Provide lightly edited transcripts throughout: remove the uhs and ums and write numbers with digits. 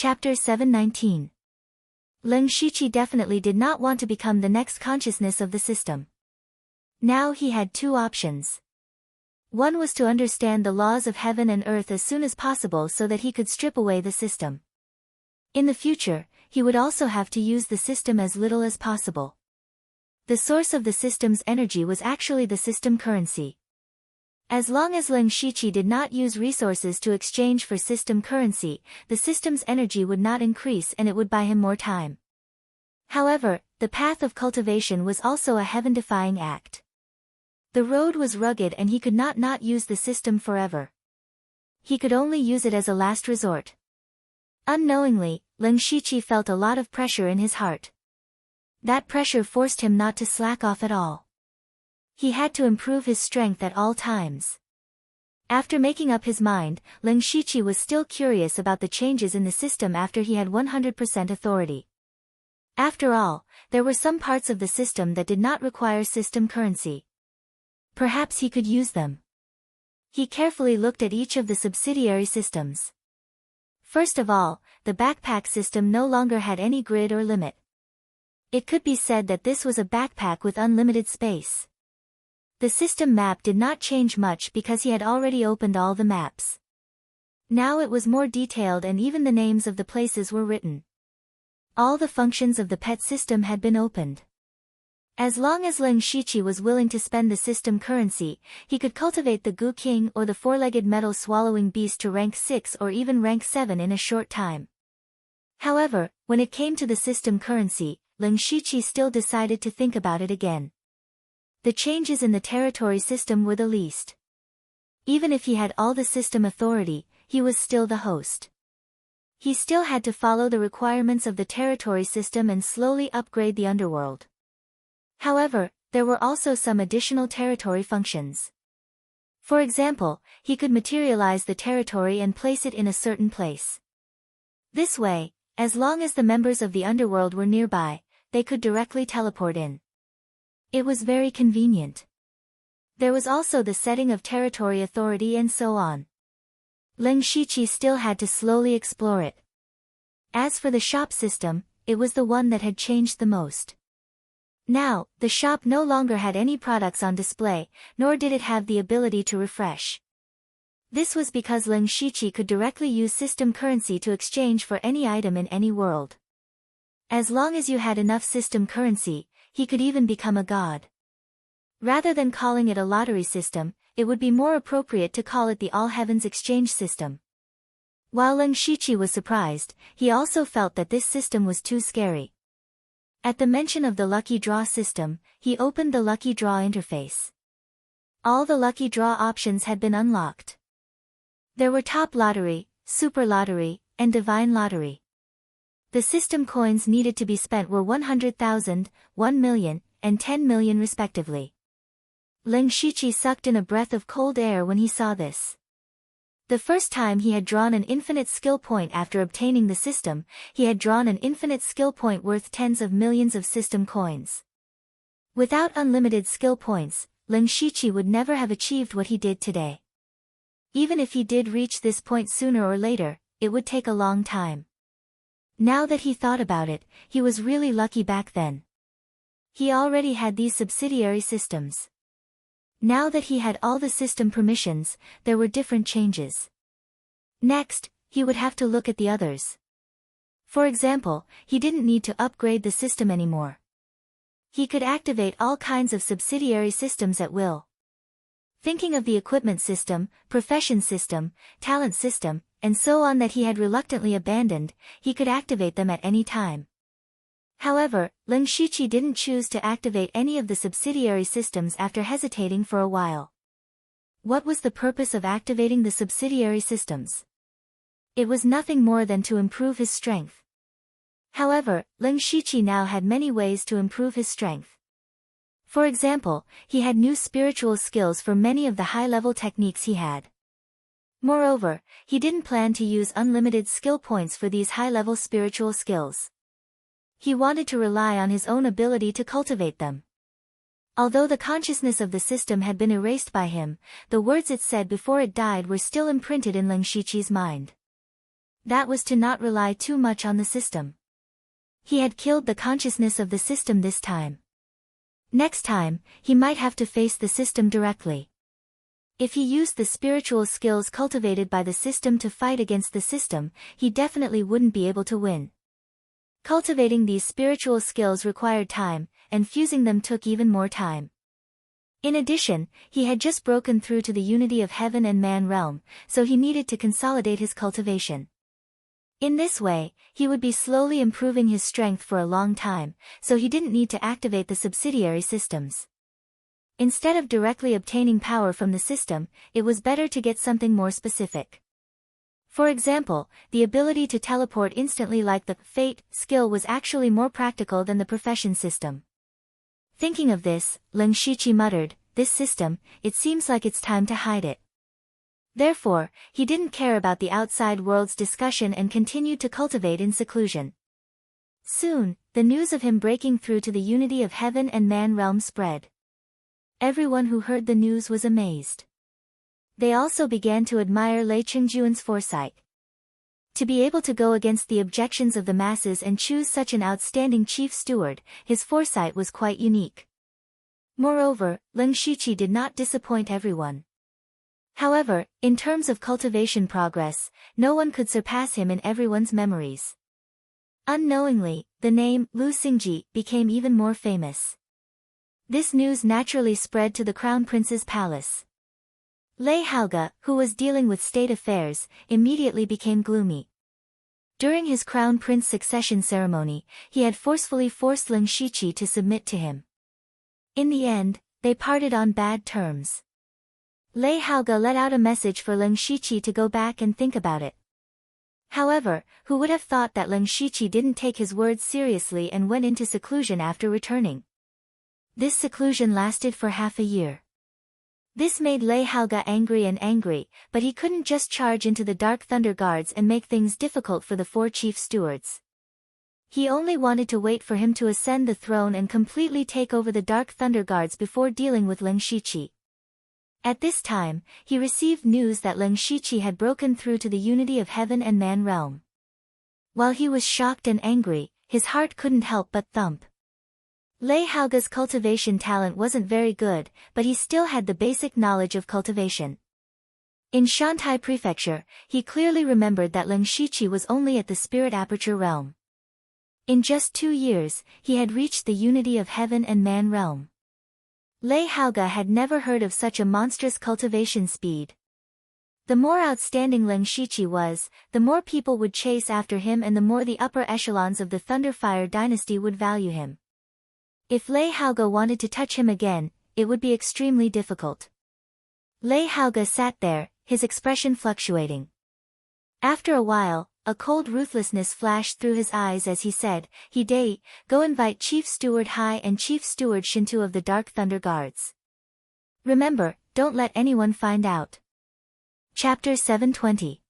Chapter 719. Lin Shiqi definitely did not want to become the next consciousness of the system. Now he had two options. One was to understand the laws of heaven and earth as soon as possible so that he could strip away the system. In the future, he would also have to use the system as little as possible. The source of the system's energy was actually the system currency. As long as Lin Shiqi did not use resources to exchange for system currency, the system's energy would not increase and it would buy him more time. However, the path of cultivation was also a heaven-defying act. The road was rugged and he could not use the system forever. He could only use it as a last resort. Unknowingly, Lin Shiqi felt a lot of pressure in his heart. That pressure forced him not to slack off at all. He had to improve his strength at all times. After making up his mind, Lin Shiqi was still curious about the changes in the system after he had 100% authority. After all, there were some parts of the system that did not require system currency. Perhaps he could use them. He carefully looked at each of the subsidiary systems. First of all, the backpack system no longer had any grid or limit. It could be said that this was a backpack with unlimited space. The system map did not change much because he had already opened all the maps. Now it was more detailed and even the names of the places were written. All the functions of the pet system had been opened. As long as Lin Shiqi was willing to spend the system currency, he could cultivate the Gu King or the four-legged metal-swallowing beast to rank 6 or even rank 7 in a short time. However, when it came to the system currency, Lin Shiqi still decided to think about it again. The changes in the territory system were the least. Even if he had all the system authority, he was still the host. He still had to follow the requirements of the territory system and slowly upgrade the underworld. However, there were also some additional territory functions. For example, he could materialize the territory and place it in a certain place. This way, as long as the members of the underworld were nearby, they could directly teleport in. It was very convenient. There was also the setting of territory authority and so on. Lin Shiqi still had to slowly explore it. As for the shop system, it was the one that had changed the most. Now, the shop no longer had any products on display, nor did it have the ability to refresh. This was because Lin Shiqi could directly use system currency to exchange for any item in any world. As long as you had enough system currency, he could even become a god. Rather than calling it a lottery system, it would be more appropriate to call it the All Heavens Exchange System. While Lin Shiqi was surprised, he also felt that this system was too scary. At the mention of the Lucky Draw system, he opened the Lucky Draw interface. All the Lucky Draw options had been unlocked. There were Top Lottery, Super Lottery, and Divine Lottery. The system coins needed to be spent were 100,000, 1 million, and 10 million respectively. Lin Shiqi sucked in a breath of cold air when he saw this. The first time he had drawn an infinite skill point after obtaining the system, he had drawn an infinite skill point worth tens of millions of system coins. Without unlimited skill points, Lin Shiqi would never have achieved what he did today. Even if he did reach this point sooner or later, it would take a long time. Now that he thought about it, he was really lucky back then. He already had these subsidiary systems. Now that he had all the system permissions, there were different changes. Next, he would have to look at the others. For example, he didn't need to upgrade the system anymore. He could activate all kinds of subsidiary systems at will. Thinking of the equipment system, profession system, talent system, and so on that he had reluctantly abandoned, he could activate them at any time. However, Lin Shiqi didn't choose to activate any of the subsidiary systems after hesitating for a while. What was the purpose of activating the subsidiary systems? It was nothing more than to improve his strength. However, Lin Shiqi now had many ways to improve his strength. For example, he had new spiritual skills for many of the high-level techniques he had. Moreover, he didn't plan to use unlimited skill points for these high-level spiritual skills. He wanted to rely on his own ability to cultivate them. Although the consciousness of the system had been erased by him, the words it said before it died were still imprinted in Lin Shiqi's mind. That was to not rely too much on the system. He had killed the consciousness of the system this time. Next time, he might have to face the system directly. If he used the spiritual skills cultivated by the system to fight against the system, he definitely wouldn't be able to win. Cultivating these spiritual skills required time, and fusing them took even more time. In addition, he had just broken through to the unity of heaven and man realm, so he needed to consolidate his cultivation. In this way, he would be slowly improving his strength for a long time, so he didn't need to activate the subsidiary systems. Instead of directly obtaining power from the system, it was better to get something more specific. For example, the ability to teleport instantly like the fate skill was actually more practical than the profession system. Thinking of this, Lin Shiqi muttered, "This system, it seems like it's time to hide it." Therefore, he didn't care about the outside world's discussion and continued to cultivate in seclusion. Soon, the news of him breaking through to the unity of heaven and man realm spread. Everyone who heard the news was amazed. They also began to admire Lei Chengjuan's foresight. To be able to go against the objections of the masses and choose such an outstanding chief steward, his foresight was quite unique. Moreover, Lin Shiqi did not disappoint everyone. However, in terms of cultivation progress, no one could surpass him in everyone's memories. Unknowingly, the name Lu Xingji became even more famous. This news naturally spread to the crown prince's palace. Lei Haoge, who was dealing with state affairs, immediately became gloomy. During his crown prince succession ceremony, he had forcefully forced Lin Shiqi to submit to him. In the end, they parted on bad terms. Lei Haoge let out a message for Lin Shiqi to go back and think about it. However, who would have thought that Lin Shiqi didn't take his words seriously and went into seclusion after returning? This seclusion lasted for half a year. This made Lei Haoge angry, but he couldn't just charge into the Dark Thunder Guards and make things difficult for the four chief stewards. He only wanted to wait for him to ascend the throne and completely take over the Dark Thunder Guards before dealing with Lin Shiqi. At this time, he received news that Lin Shiqi had broken through to the unity of heaven and man realm. While he was shocked and angry, his heart couldn't help but thump. Lei Haoge's cultivation talent wasn't very good, but he still had the basic knowledge of cultivation. In Shantai Prefecture, he clearly remembered that Lin Shiqi was only at the spirit aperture realm. In just 2 years, he had reached the unity of heaven and man realm. Lei Haoge had never heard of such a monstrous cultivation speed. The more outstanding Lin Shiqi was, the more people would chase after him and the more the upper echelons of the Thunderfire dynasty would value him. If Lei Haoge wanted to touch him again, it would be extremely difficult. Lei Haoge sat there, his expression fluctuating. After a while, a cold ruthlessness flashed through his eyes as he said, "Hidei, go invite Chief Steward Hai and Chief Steward Shintu of the Dark Thunder Guards. Remember, don't let anyone find out." Chapter 720.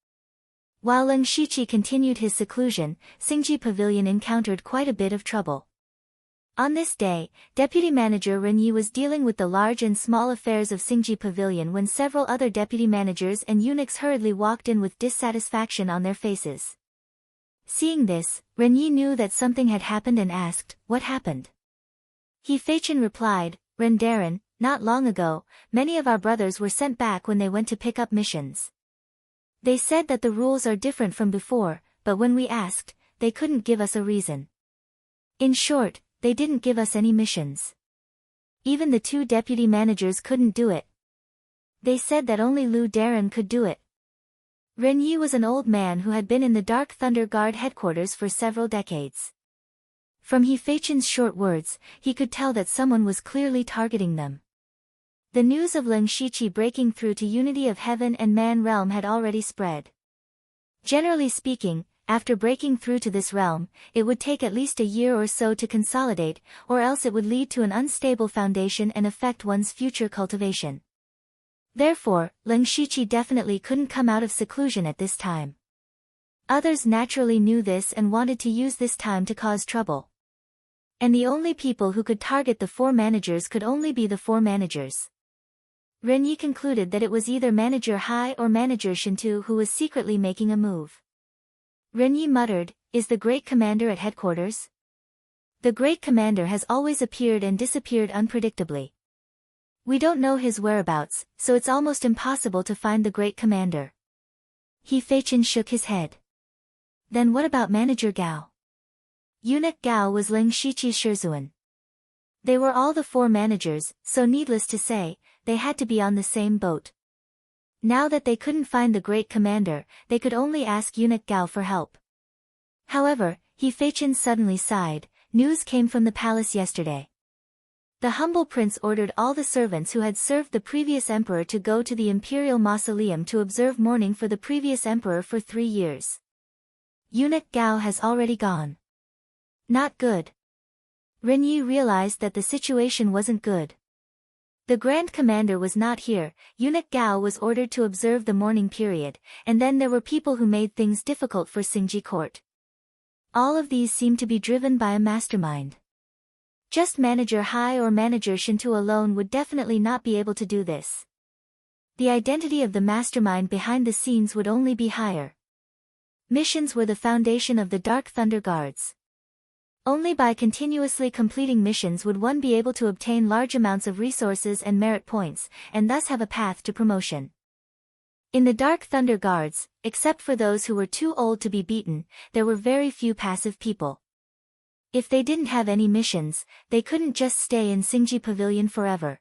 While Lin Shiqi continued his seclusion, Xingji Pavilion encountered quite a bit of trouble. On this day, Deputy Manager Ren Yi was dealing with the large and small affairs of Xingji Pavilion when several other deputy managers and eunuchs hurriedly walked in with dissatisfaction on their faces. Seeing this, Ren Yi knew that something had happened and asked, "What happened?" He Feichen replied, "Ren Darren, not long ago, many of our brothers were sent back when they went to pick up missions. They said that the rules are different from before, but when we asked, they couldn't give us a reason. In short, they didn't give us any missions. Even the 2 deputy managers couldn't do it. They said that only Lu Darren could do it." Ren Yi was an old man who had been in the Dark Thunder Guard headquarters for several decades. From He Feichen's short words, he could tell that someone was clearly targeting them. The news of Lin Shiqi breaking through to unity of heaven and man realm had already spread. Generally speaking, after breaking through to this realm, it would take at least a year or so to consolidate, or else it would lead to an unstable foundation and affect one's future cultivation. Therefore, Lin Shiqi definitely couldn't come out of seclusion at this time. Others naturally knew this and wanted to use this time to cause trouble. And the only people who could target the 4 managers could only be the 4 managers. Ren Yi concluded that it was either Manager Hai or Manager Shintu who was secretly making a move. Renyi muttered, "Is the great commander at headquarters?" The great commander has always appeared and disappeared unpredictably. We don't know his whereabouts, so it's almost impossible to find the great commander. He Feichin shook his head. Then what about Manager Gao? Eunuch Gao was Ling Shiqi's Shizhuan. They were all the four managers, so needless to say, they had to be on the same boat. Now that they couldn't find the great commander, they could only ask Eunuch Gao for help. However, He Feichin suddenly sighed. News came from the palace yesterday. The humble prince ordered all the servants who had served the previous emperor to go to the imperial mausoleum to observe mourning for the previous emperor for 3 years. Eunuch Gao has already gone. Not good. Renyi realized that the situation wasn't good. The Grand Commander was not here, Eunuch Gao was ordered to observe the mourning period, and then there were people who made things difficult for Xingji court. All of these seem to be driven by a mastermind. Just Manager Hai or Manager Shintu alone would definitely not be able to do this. The identity of the mastermind behind the scenes would only be higher. Missions were the foundation of the Dark Thunder Guards. Only by continuously completing missions would one be able to obtain large amounts of resources and merit points, and thus have a path to promotion. In the Dark Thunder Guards, except for those who were too old to be beaten, there were very few passive people. If they didn't have any missions, they couldn't just stay in Xingji Pavilion forever.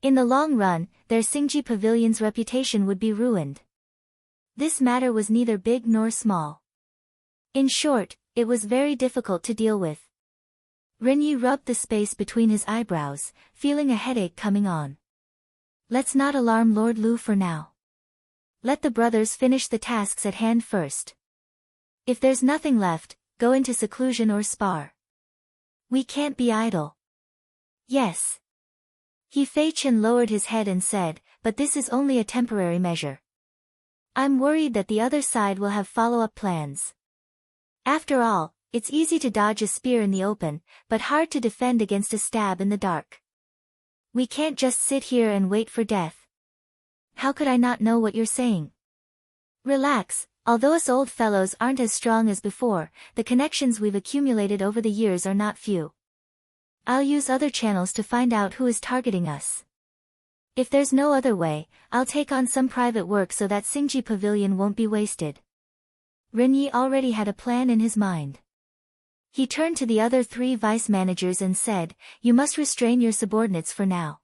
In the long run, their Xingji Pavilion's reputation would be ruined. This matter was neither big nor small. In short, it was very difficult to deal with. Renyi rubbed the space between his eyebrows, feeling a headache coming on. Let's not alarm Lord Lu for now. Let the brothers finish the tasks at hand first. If there's nothing left, go into seclusion or spar. We can't be idle. Yes. He Feichin lowered his head and said, but this is only a temporary measure. I'm worried that the other side will have follow-up plans. After all, it's easy to dodge a spear in the open, but hard to defend against a stab in the dark. We can't just sit here and wait for death. How could I not know what you're saying? Relax, although us old fellows aren't as strong as before, the connections we've accumulated over the years are not few. I'll use other channels to find out who is targeting us. If there's no other way, I'll take on some private work so that Xingji Pavilion won't be wasted. Renyi already had a plan in his mind. He turned to the other 3 vice managers and said, you must restrain your subordinates for now.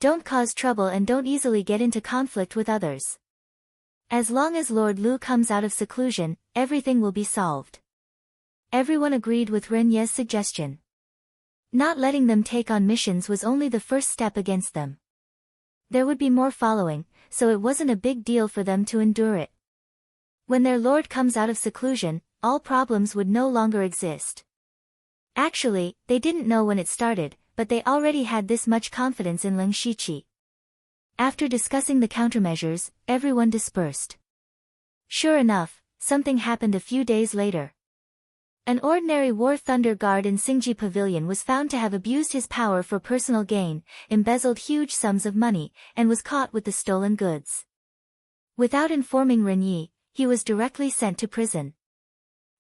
Don't cause trouble and don't easily get into conflict with others. As long as Lord Lu comes out of seclusion, everything will be solved. Everyone agreed with Renyi's suggestion. Not letting them take on missions was only the first step against them. There would be more following, so it wasn't a big deal for them to endure it. When their lord comes out of seclusion, all problems would no longer exist. Actually, they didn't know when it started, but they already had this much confidence in Ling Shiqi. After discussing the countermeasures, everyone dispersed. Sure enough, something happened a few days later. An ordinary War Thunder Guard in Xingji Pavilion was found to have abused his power for personal gain, embezzled huge sums of money, and was caught with the stolen goods. Without informing Renyi, he was directly sent to prison.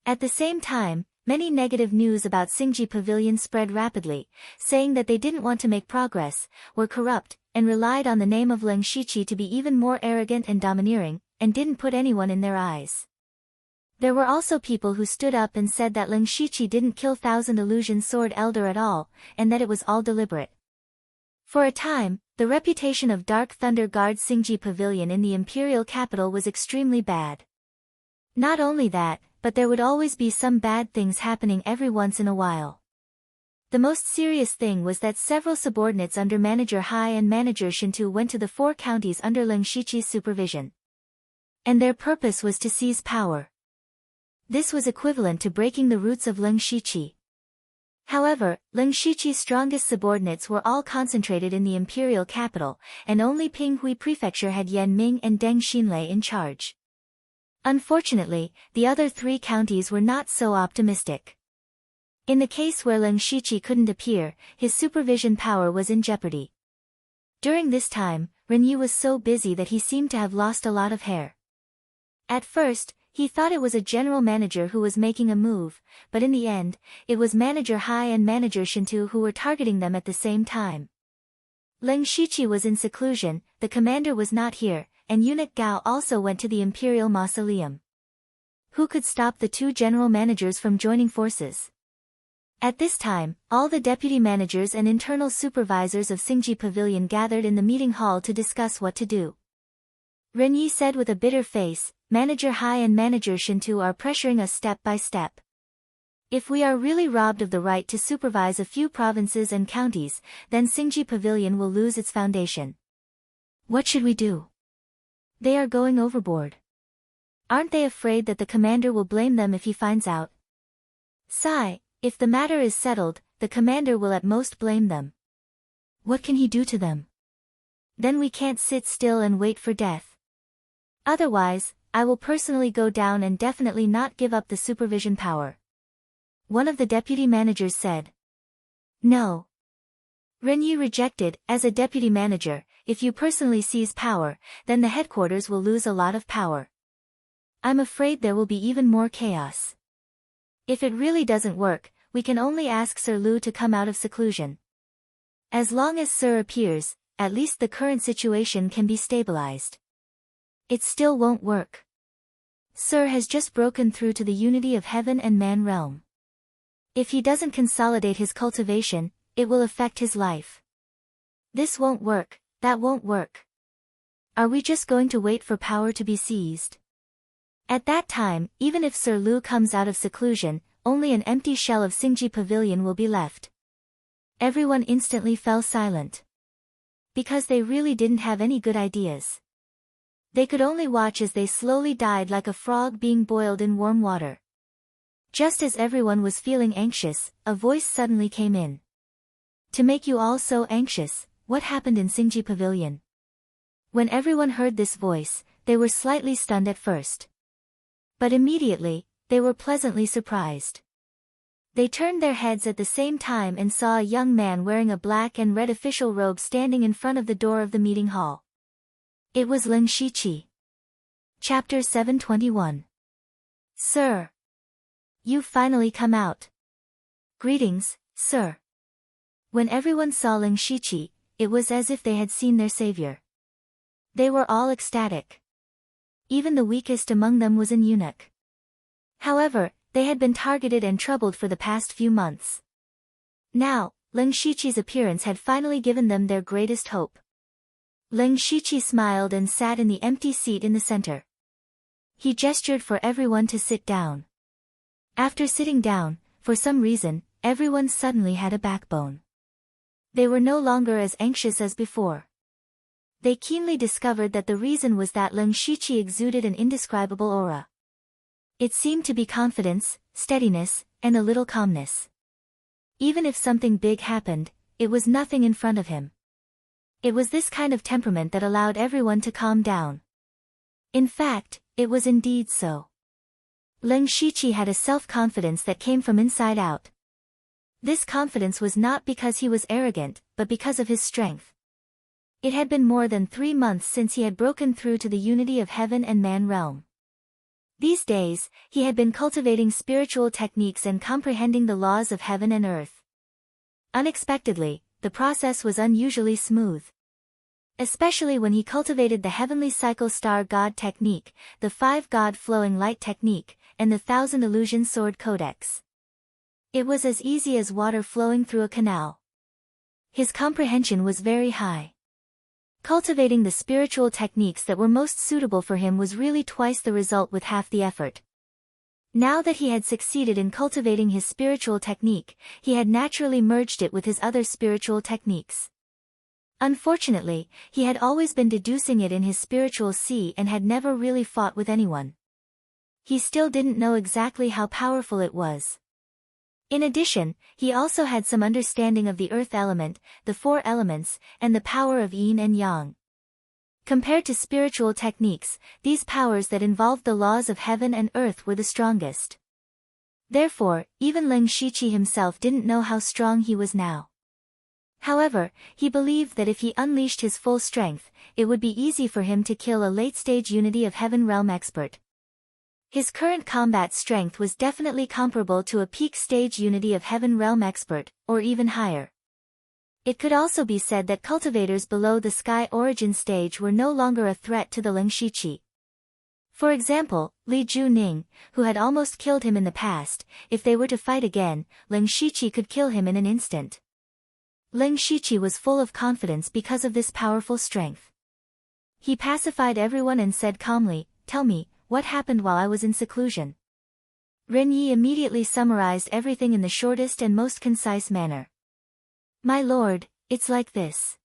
At the same time, many negative news about Xingji Pavilion spread rapidly, saying that they didn't want to make progress, were corrupt, and relied on the name of Ling Shiqi to be even more arrogant and domineering, and didn't put anyone in their eyes. There were also people who stood up and said that Ling Shiqi didn't kill Thousand Illusion Sword Elder at all, and that it was all deliberate. For a time, the reputation of Dark Thunder Guard Xingji Pavilion in the imperial capital was extremely bad. Not only that, but there would always be some bad things happening every once in a while. The most serious thing was that several subordinates under Manager Hai and Manager Shintu went to the 4 counties under Ling Shiqi's supervision. And their purpose was to seize power. This was equivalent to breaking the roots of Ling Shiqi. However, Ling Shiqi's strongest subordinates were all concentrated in the imperial capital, and only Pinghui Prefecture had Yan Ming and Deng Xinlei in charge. Unfortunately, the other 3 counties were not so optimistic. In the case where Ling Shiqi couldn't appear, his supervision power was in jeopardy. During this time, Renyi was so busy that he seemed to have lost a lot of hair. At first, He thought it was a general manager who was making a move, but in the end, it was Manager Hai and Manager Shintu who were targeting them at the same time. Leng Shiqi was in seclusion, the commander was not here, and eunuch Gao also went to the imperial mausoleum. Who could stop the two general managers from joining forces? At this time, all the deputy managers and internal supervisors of Xingji Pavilion gathered in the meeting hall to discuss what to do. Ren Yi said with a bitter face, Manager Hai and Manager Shintu are pressuring us step by step. If we are really robbed of the right to supervise a few provinces and counties, then Xingji Pavilion will lose its foundation. What should we do? They are going overboard. Aren't they afraid that the commander will blame them if he finds out? Sigh, if the matter is settled, the commander will at most blame them. What can he do to them? Then we can't sit still and wait for death. Otherwise, I will personally go down and definitely not give up the supervision power. One of the deputy managers said. No. Ren Yi rejected, as a deputy manager, if you personally seize power, then the headquarters will lose a lot of power. I'm afraid there will be even more chaos. If it really doesn't work, we can only ask Sir Lu to come out of seclusion. As long as Sir appears, at least the current situation can be stabilized. It still won't work. Sir has just broken through to the unity of heaven and man realm. If he doesn't consolidate his cultivation, it will affect his life. This won't work, that won't work. Are we just going to wait for power to be seized? At that time, even if Sir Lu comes out of seclusion, only an empty shell of Xingji Pavilion will be left. Everyone instantly fell silent. Because they really didn't have any good ideas. They could only watch as they slowly died like a frog being boiled in warm water. Just as everyone was feeling anxious, a voice suddenly came in. To make you all so anxious, what happened in Xingji Pavilion? When everyone heard this voice, they were slightly stunned at first. But immediately, they were pleasantly surprised. They turned their heads at the same time and saw a young man wearing a black and red official robe standing in front of the door of the meeting hall. It was Leng Shiqi. Chapter 721. Sir. You've finally come out. Greetings, sir. When everyone saw Leng Shiqi, it was as if they had seen their savior. They were all ecstatic. Even the weakest among them was an eunuch. However, they had been targeted and troubled for the past few months. Now, Leng Shiqi's appearance had finally given them their greatest hope. Leng Shiqi smiled and sat in the empty seat in the center. He gestured for everyone to sit down. After sitting down, for some reason, everyone suddenly had a backbone. They were no longer as anxious as before. They keenly discovered that the reason was that Leng Shiqi exuded an indescribable aura. It seemed to be confidence, steadiness, and a little calmness. Even if something big happened, it was nothing in front of him. It was this kind of temperament that allowed everyone to calm down. In fact, it was indeed so. Leng Shiqi had a self-confidence that came from inside out. This confidence was not because he was arrogant, but because of his strength. It had been more than 3 months since he had broken through to the unity of heaven and man realm. These days, he had been cultivating spiritual techniques and comprehending the laws of heaven and earth. Unexpectedly, the process was unusually smooth. Especially when he cultivated the heavenly cycle star god technique, the 5-god flowing light technique, and the 1000 illusion sword codex. It was as easy as water flowing through a canal. His comprehension was very high. Cultivating the spiritual techniques that were most suitable for him was really twice the result with half the effort. Now that he had succeeded in cultivating his spiritual technique, he had naturally merged it with his other spiritual techniques. Unfortunately, he had always been deducing it in his spiritual sea and had never really fought with anyone. He still didn't know exactly how powerful it was. In addition, he also had some understanding of the earth element, the 4 elements, and the power of yin and yang. Compared to spiritual techniques, these powers that involved the laws of heaven and earth were the strongest. Therefore, even Leng Shiqi himself didn't know how strong he was now. However, he believed that if he unleashed his full strength, it would be easy for him to kill a late-stage unity of heaven realm expert. His current combat strength was definitely comparable to a peak stage Unity of Heaven realm expert, or even higher. It could also be said that cultivators below the Sky Origin stage were no longer a threat to the Ling Shiqi. For example, Li Juning, who had almost killed him in the past, if they were to fight again, Ling Shiqi could kill him in an instant. Ling Shiqi was full of confidence because of this powerful strength. He pacified everyone and said calmly, "Tell me, what happened while I was in seclusion?" Ren Yi immediately summarized everything in the shortest and most concise manner. "My lord, it's like this.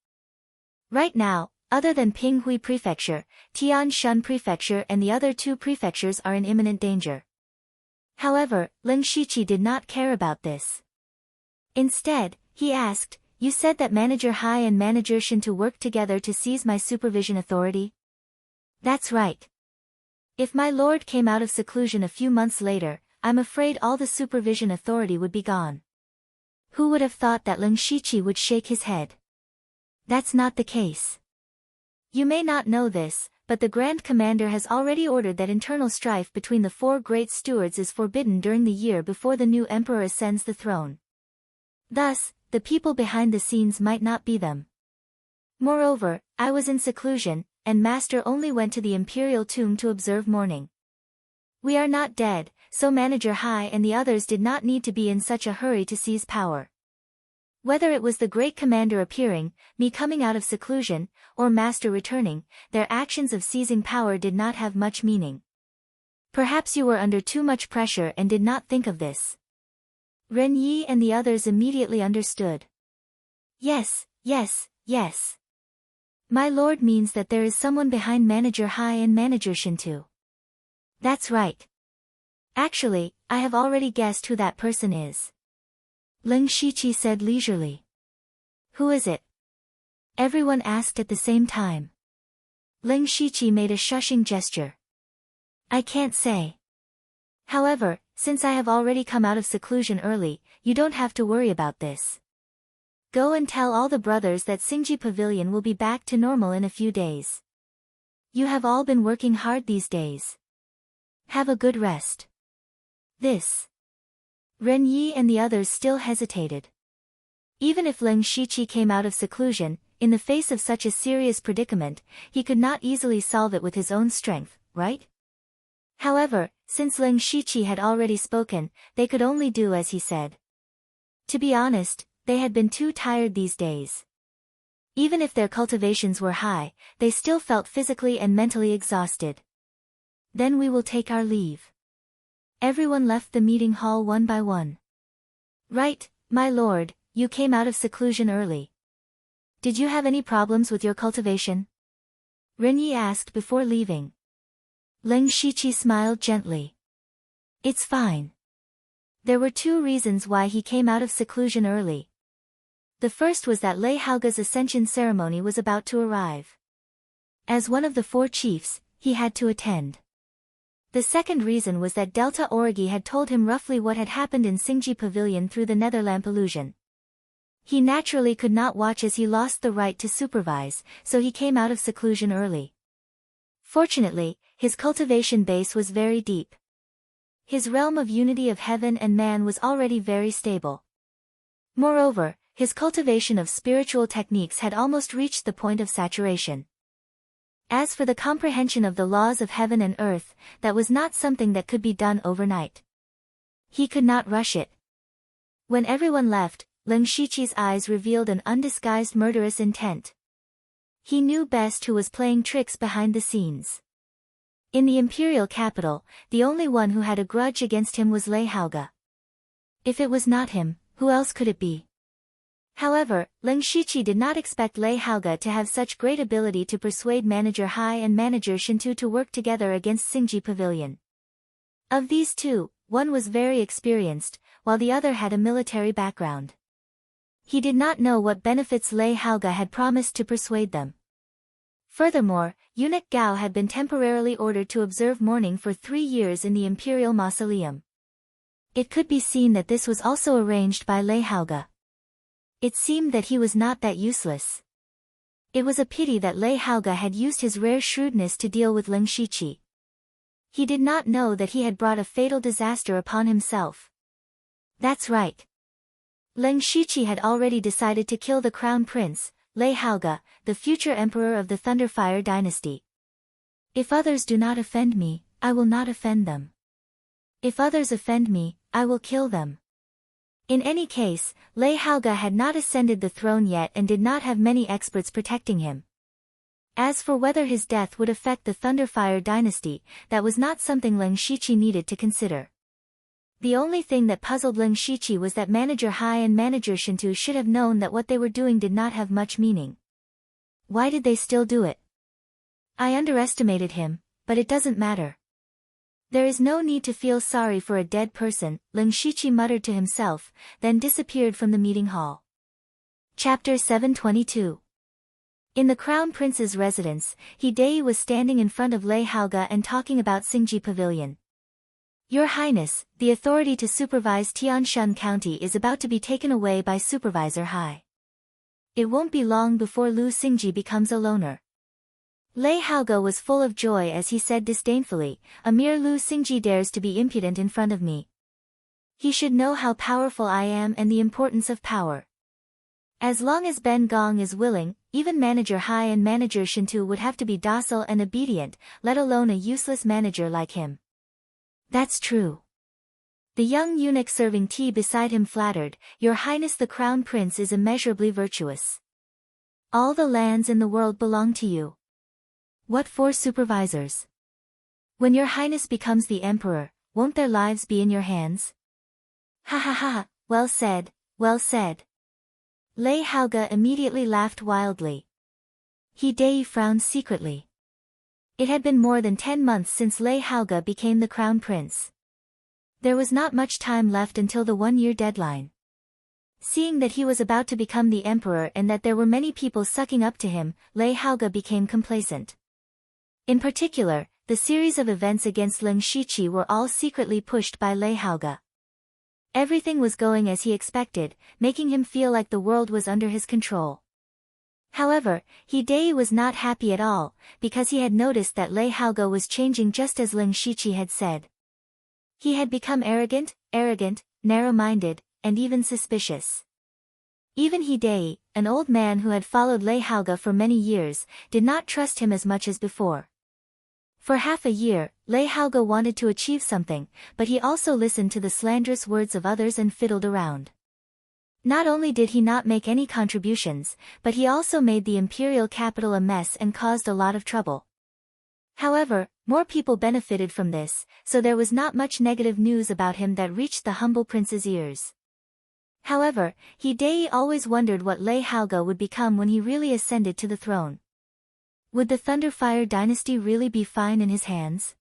Right now, other than Pinghui Prefecture, Tian Shan Prefecture and the other two prefectures are in imminent danger." However, Ling Shiqi did not care about this. Instead, he asked, "You said that Manager Hai and Manager Shin to work together to seize my supervision authority?" "That's right. If my lord came out of seclusion a few months later, I'm afraid all the supervision authority would be gone." Who would have thought that Ling Shiqi would shake his head? That's not the case. You may not know this, but the Grand Commander has already ordered that internal strife between the four great stewards is forbidden during the year before the new emperor ascends the throne. Thus, the people behind the scenes might not be them. Moreover, I was in seclusion, and Master only went to the imperial tomb to observe mourning. We are not dead, so Manager Hai and the others did not need to be in such a hurry to seize power. Whether it was the great commander appearing, me coming out of seclusion, or Master returning, their actions of seizing power did not have much meaning. Perhaps you were under too much pressure and did not think of this. Ren Yi and the others immediately understood. Yes. My lord means that there is someone behind Manager Hai and Manager Shin too. That's right. Actually, I have already guessed who that person is. Ling Shiqi said leisurely. Who is it? Everyone asked at the same time. Ling Shiqi made a shushing gesture. I can't say. However, since I have already come out of seclusion early, you don't have to worry about this. Go and tell all the brothers that Xingji Pavilion will be back to normal in a few days. You have all been working hard these days. Have a good rest. This. Ren Yi and the others still hesitated. Even if Ling Shiqi came out of seclusion, in the face of such a serious predicament, he could not easily solve it with his own strength, right? However, since Ling Shiqi had already spoken, they could only do as he said. To be honest, they had been too tired these days. Even if their cultivations were high, they still felt physically and mentally exhausted. Then we will take our leave. Everyone left the meeting hall one by one. Right, my lord, you came out of seclusion early. Did you have any problems with your cultivation? Ren Yi asked before leaving. Ling Shiqi smiled gently. It's fine. There were two reasons why he came out of seclusion early. The first was that Lei Haoge's ascension ceremony was about to arrive. As one of the four chiefs, he had to attend. The second reason was that Delta Origi had told him roughly what had happened in Xingji Pavilion through the Netherlamp illusion. He naturally could not watch as he lost the right to supervise, so he came out of seclusion early. Fortunately, his cultivation base was very deep. His realm of unity of heaven and man was already very stable. Moreover, his cultivation of spiritual techniques had almost reached the point of saturation. As for the comprehension of the laws of heaven and earth, that was not something that could be done overnight. He could not rush it. When everyone left, Ling Shiqi's eyes revealed an undisguised murderous intent. He knew best who was playing tricks behind the scenes. In the imperial capital, the only one who had a grudge against him was Lei Haoge. If it was not him, who else could it be? However, Ling Shiqi did not expect Lei Haoge to have such great ability to persuade Manager Hai and Manager Shintu to work together against Xingji Pavilion. Of these two, one was very experienced, while the other had a military background. He did not know what benefits Lei Haoge had promised to persuade them. Furthermore, Eunuch Gao had been temporarily ordered to observe mourning for 3 years in the Imperial Mausoleum. It could be seen that this was also arranged by Lei Haoge. It seemed that he was not that useless. It was a pity that Lei Haoge had used his rare shrewdness to deal with Ling Shiqi. He did not know that he had brought a fatal disaster upon himself. That's right. Leng Shiqi had already decided to kill the crown prince, Lei Haoge, the future emperor of the Thunderfire dynasty. If others do not offend me, I will not offend them. If others offend me, I will kill them. In any case, Lei Haoge had not ascended the throne yet and did not have many experts protecting him. As for whether his death would affect the Thunderfire dynasty, that was not something Leng Shiqi needed to consider. The only thing that puzzled Leng Shiqi was that Manager Hai and Manager Shintu should have known that what they were doing did not have much meaning. Why did they still do it? I underestimated him, but it doesn't matter. There is no need to feel sorry for a dead person, Leng Shiqi muttered to himself, then disappeared from the meeting hall. Chapter 722. In the Crown Prince's residence, Hidei was standing in front of Lei Haoge and talking about Xingji Pavilion. Your Highness, the authority to supervise Tianshan County is about to be taken away by Supervisor Hai. It won't be long before Lu Xingji becomes a loner. Lei Haoge was full of joy as he said disdainfully, a mere Lu Xingji dares to be impudent in front of me. He should know how powerful I am and the importance of power. As long as Ben Gong is willing, even Manager Hai and Manager Shintu would have to be docile and obedient, let alone a useless manager like him. That's true. The young eunuch serving tea beside him flattered, Your Highness the Crown Prince is immeasurably virtuous. All the lands in the world belong to you. What for supervisors? When Your Highness becomes the Emperor, won't their lives be in your hands? Ha ha ha, well said, well said. Lei Haoge immediately laughed wildly. Hidei frowned secretly. It had been more than 10 months since Lei Haoge became the Crown Prince. There was not much time left until the 1-year deadline. Seeing that he was about to become the Emperor and that there were many people sucking up to him, Lei Haoge became complacent. In particular, the series of events against Leng Shiqi were all secretly pushed by Lei Haoge. Everything was going as he expected, making him feel like the world was under his control. However, Hidei was not happy at all, because he had noticed that Lei Haoge was changing just as Leng Shiqi had said. He had become arrogant, narrow-minded, and even suspicious. Even Hidei, an old man who had followed Lei Haoge for many years, did not trust him as much as before. For half a year, Lei Haoge wanted to achieve something, but he also listened to the slanderous words of others and fiddled around. Not only did he not make any contributions, but he also made the imperial capital a mess and caused a lot of trouble. However, more people benefited from this, so there was not much negative news about him that reached the humble prince's ears. However, Hidei always wondered what Lei Haoge would become when he really ascended to the throne. Would the Thunderfire dynasty really be fine in his hands?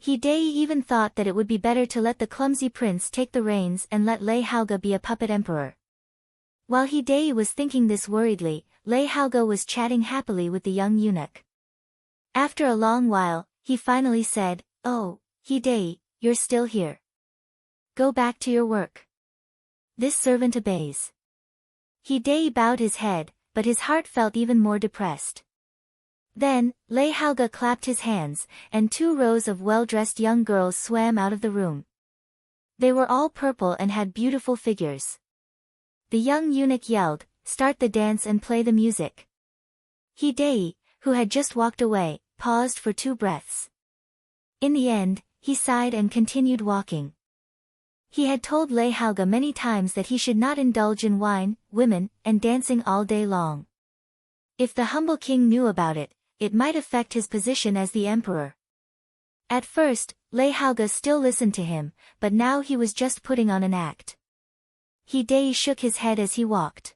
Hidei even thought that it would be better to let the clumsy prince take the reins and let Lei Haoge be a puppet emperor. While Hidei was thinking this worriedly, Lei Haoge was chatting happily with the young eunuch. After a long while, he finally said, Oh, Hidei, you're still here. Go back to your work. This servant obeys. Hidei bowed his head, but his heart felt even more depressed. Then, Lei Haoge clapped his hands, and 2 rows of well-dressed young girls swam out of the room. They were all purple and had beautiful figures. The young eunuch yelled, Start the dance and play the music. Hidei, who had just walked away, paused for 2 breaths. In the end, he sighed and continued walking. He had told Lei Haoge many times that he should not indulge in wine, women, and dancing all day long. If the humble king knew about it, it might affect his position as the emperor. At first, Lei Haoge still listened to him, but now he was just putting on an act. Hidei shook his head as he walked.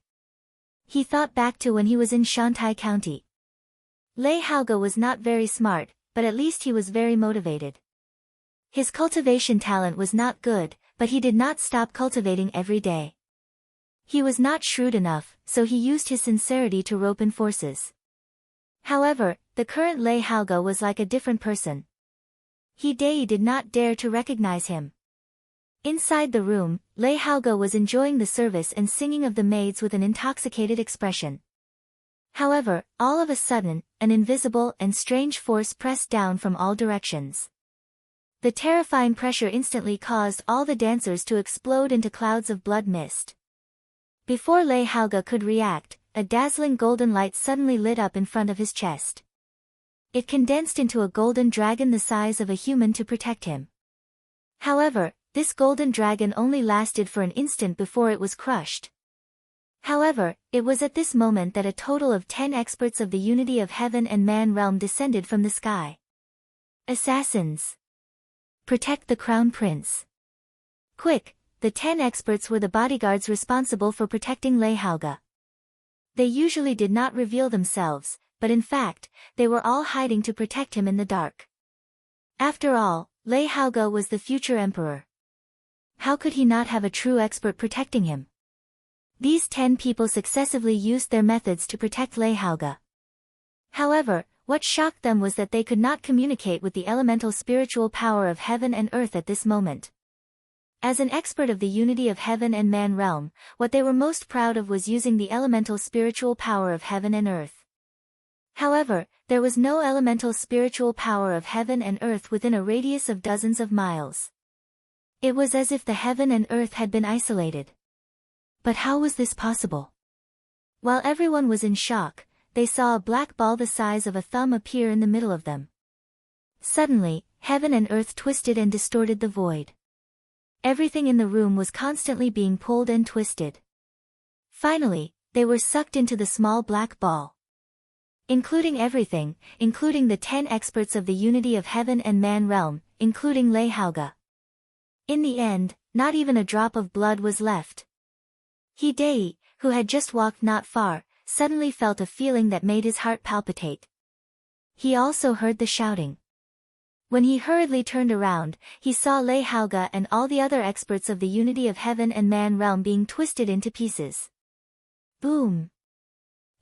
He thought back to when he was in Shantai County. Lei Haoge was not very smart, but at least he was very motivated. His cultivation talent was not good, but he did not stop cultivating every day. He was not shrewd enough, so he used his sincerity to rope in forces. However, the current Lei Haoge was like a different person. Hidei did not dare to recognize him. Inside the room, Lei Haoge was enjoying the service and singing of the maids with an intoxicated expression. However, all of a sudden, an invisible and strange force pressed down from all directions. The terrifying pressure instantly caused all the dancers to explode into clouds of blood mist. Before Lei Haoge could react, a dazzling golden light suddenly lit up in front of his chest. It condensed into a golden dragon the size of a human to protect him. However, this golden dragon only lasted for an instant before it was crushed. However, it was at this moment that a total of 10 experts of the unity of heaven and man realm descended from the sky. Assassins! Protect the crown prince. Quick! The 10 experts were the bodyguards responsible for protecting Lei Haoge. They usually did not reveal themselves, but in fact, they were all hiding to protect him in the dark. After all, Lei Haoge was the future emperor. How could he not have a true expert protecting him? These 10 people successively used their methods to protect Lei Haoge. However, what shocked them was that they could not communicate with the elemental spiritual power of heaven and earth at this moment. As an expert of the unity of heaven and man realm, what they were most proud of was using the elemental spiritual power of heaven and earth. However, there was no elemental spiritual power of heaven and earth within a radius of dozens of miles. It was as if the heaven and earth had been isolated. But how was this possible? While everyone was in shock, they saw a black ball the size of a thumb appear in the middle of them. Suddenly, heaven and earth twisted and distorted the void. Everything in the room was constantly being pulled and twisted. Finally, they were sucked into the small black ball. Including everything, including the 10 experts of the unity of heaven and man realm, including Lei Haoge. In the end, not even a drop of blood was left. Hidei, who had just walked not far, suddenly felt a feeling that made his heart palpitate. He also heard the shouting. When he hurriedly turned around, he saw Lei Haoge and all the other experts of the unity of heaven and man realm being twisted into pieces. Boom!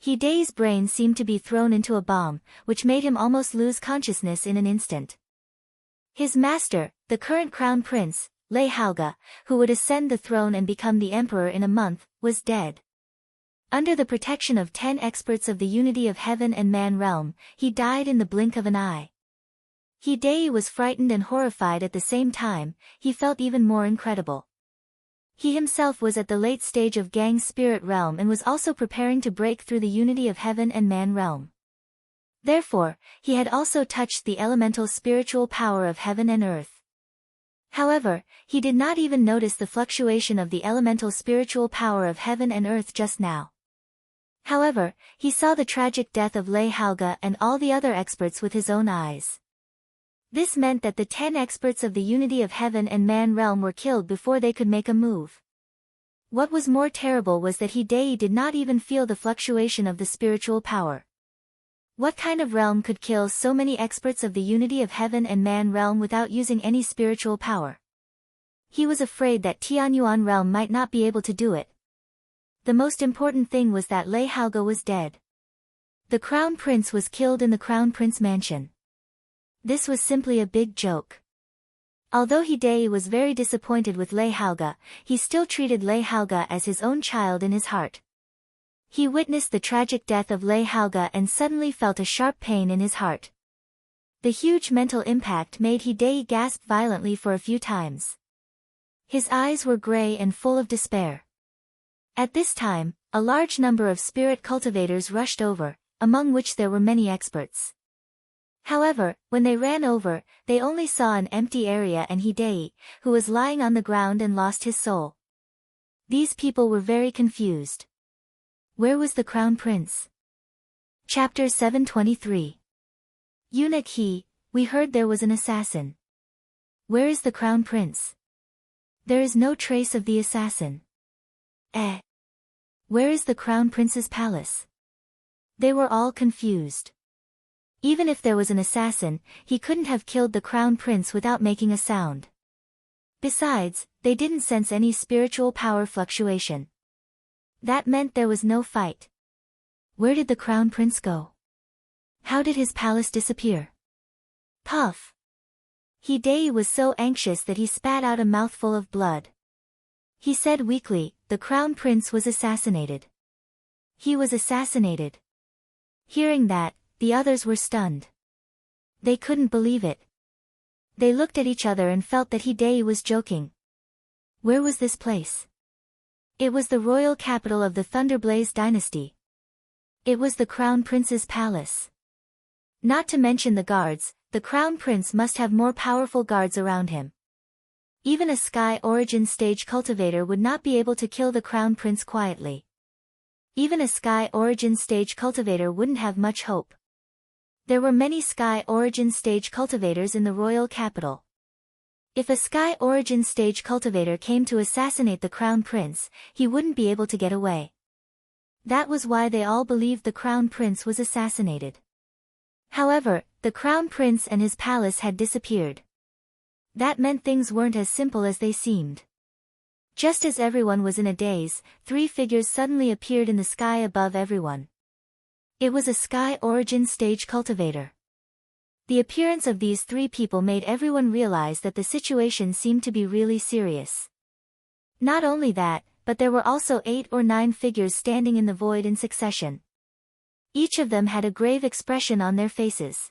Hidei's brain seemed to be thrown into a bomb, which made him almost lose consciousness in an instant. His master, the current crown prince, Lei Haoge, who would ascend the throne and become the emperor in a month, was dead. Under the protection of 10 experts of the unity of heaven and man realm, he died in the blink of an eye. Hidei was frightened and horrified at the same time. He felt even more incredible. He himself was at the late stage of Gang's spirit realm and was also preparing to break through the unity of heaven and man realm. Therefore, he had also touched the elemental spiritual power of heaven and earth. However, he did not even notice the fluctuation of the elemental spiritual power of heaven and earth just now. However, he saw the tragic death of Lei Haoge and all the other experts with his own eyes. This meant that the 10 experts of the unity of heaven and man realm were killed before they could make a move. What was more terrible was that Hidei did not even feel the fluctuation of the spiritual power. What kind of realm could kill so many experts of the unity of heaven and man realm without using any spiritual power? He was afraid that Tianyuan realm might not be able to do it. The most important thing was that Lei Haoge was dead. The crown prince was killed in the crown prince mansion. This was simply a big joke. Although Hidei was very disappointed with Lei Haoge, he still treated Lei Haoge as his own child in his heart. He witnessed the tragic death of Lei Haoge and suddenly felt a sharp pain in his heart. The huge mental impact made Hidei gasp violently for a few times. His eyes were gray and full of despair. At this time, a large number of spirit cultivators rushed over, among which there were many experts. However, when they ran over, they only saw an empty area and Hidei, who was lying on the ground and lost his soul. These people were very confused. Where was the crown prince? Chapter 723. Eunuch He, we heard there was an assassin. Where is the crown prince? There is no trace of the assassin. Where is the crown prince's palace? They were all confused. Even if there was an assassin, he couldn't have killed the crown prince without making a sound. Besides, they didn't sense any spiritual power fluctuation. That meant there was no fight. Where did the crown prince go? How did his palace disappear? Puff! Hidei was so anxious that he spat out a mouthful of blood. He said weakly, the crown prince was assassinated. He was assassinated. Hearing that, the others were stunned. They couldn't believe it. They looked at each other and felt that Hidei was joking. Where was this place? It was the royal capital of the Thunderblaze dynasty. It was the Crown Prince's palace. Not to mention the guards, the Crown Prince must have more powerful guards around him. Even a Sky Origin stage cultivator would not be able to kill the Crown Prince quietly. Even a Sky Origin stage cultivator wouldn't have much hope. There were many Sky Origin stage cultivators in the royal capital. If a Sky Origin stage cultivator came to assassinate the Crown Prince, he wouldn't be able to get away. That was why they all believed the Crown Prince was assassinated. However, the Crown Prince and his palace had disappeared. That meant things weren't as simple as they seemed. Just as everyone was in a daze, three figures suddenly appeared in the sky above everyone. It was a Sky Origin stage cultivator. The appearance of these three people made everyone realize that the situation seemed to be really serious. Not only that, but there were also 8 or 9 figures standing in the void in succession. Each of them had a grave expression on their faces.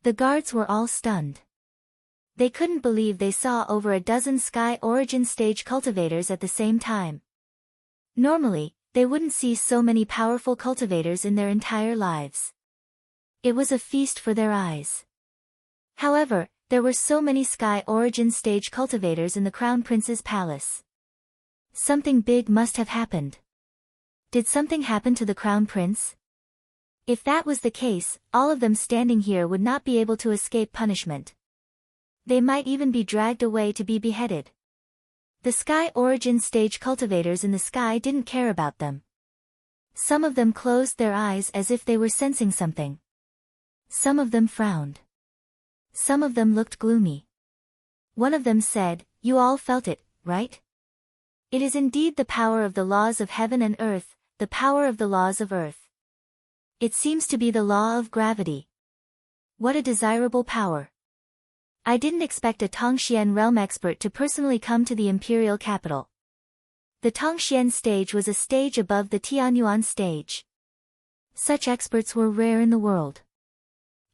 The guards were all stunned. They couldn't believe they saw over a dozen Sky Origin stage cultivators at the same time. Normally, they wouldn't see so many powerful cultivators in their entire lives. It was a feast for their eyes. However, there were so many Sky Origin stage cultivators in the Crown Prince's palace. Something big must have happened. Did something happen to the Crown Prince? If that was the case, all of them standing here would not be able to escape punishment. They might even be dragged away to be beheaded. The Sky Origin stage cultivators in the sky didn't care about them. Some of them closed their eyes as if they were sensing something. Some of them frowned. Some of them looked gloomy. One of them said, "You all felt it, right? It is indeed the power of the laws of heaven and earth, the power of the laws of earth. It seems to be the law of gravity. What a desirable power. I didn't expect a Tongxian realm expert to personally come to the imperial capital." The Tongxian stage was a stage above the Tianyuan stage. Such experts were rare in the world.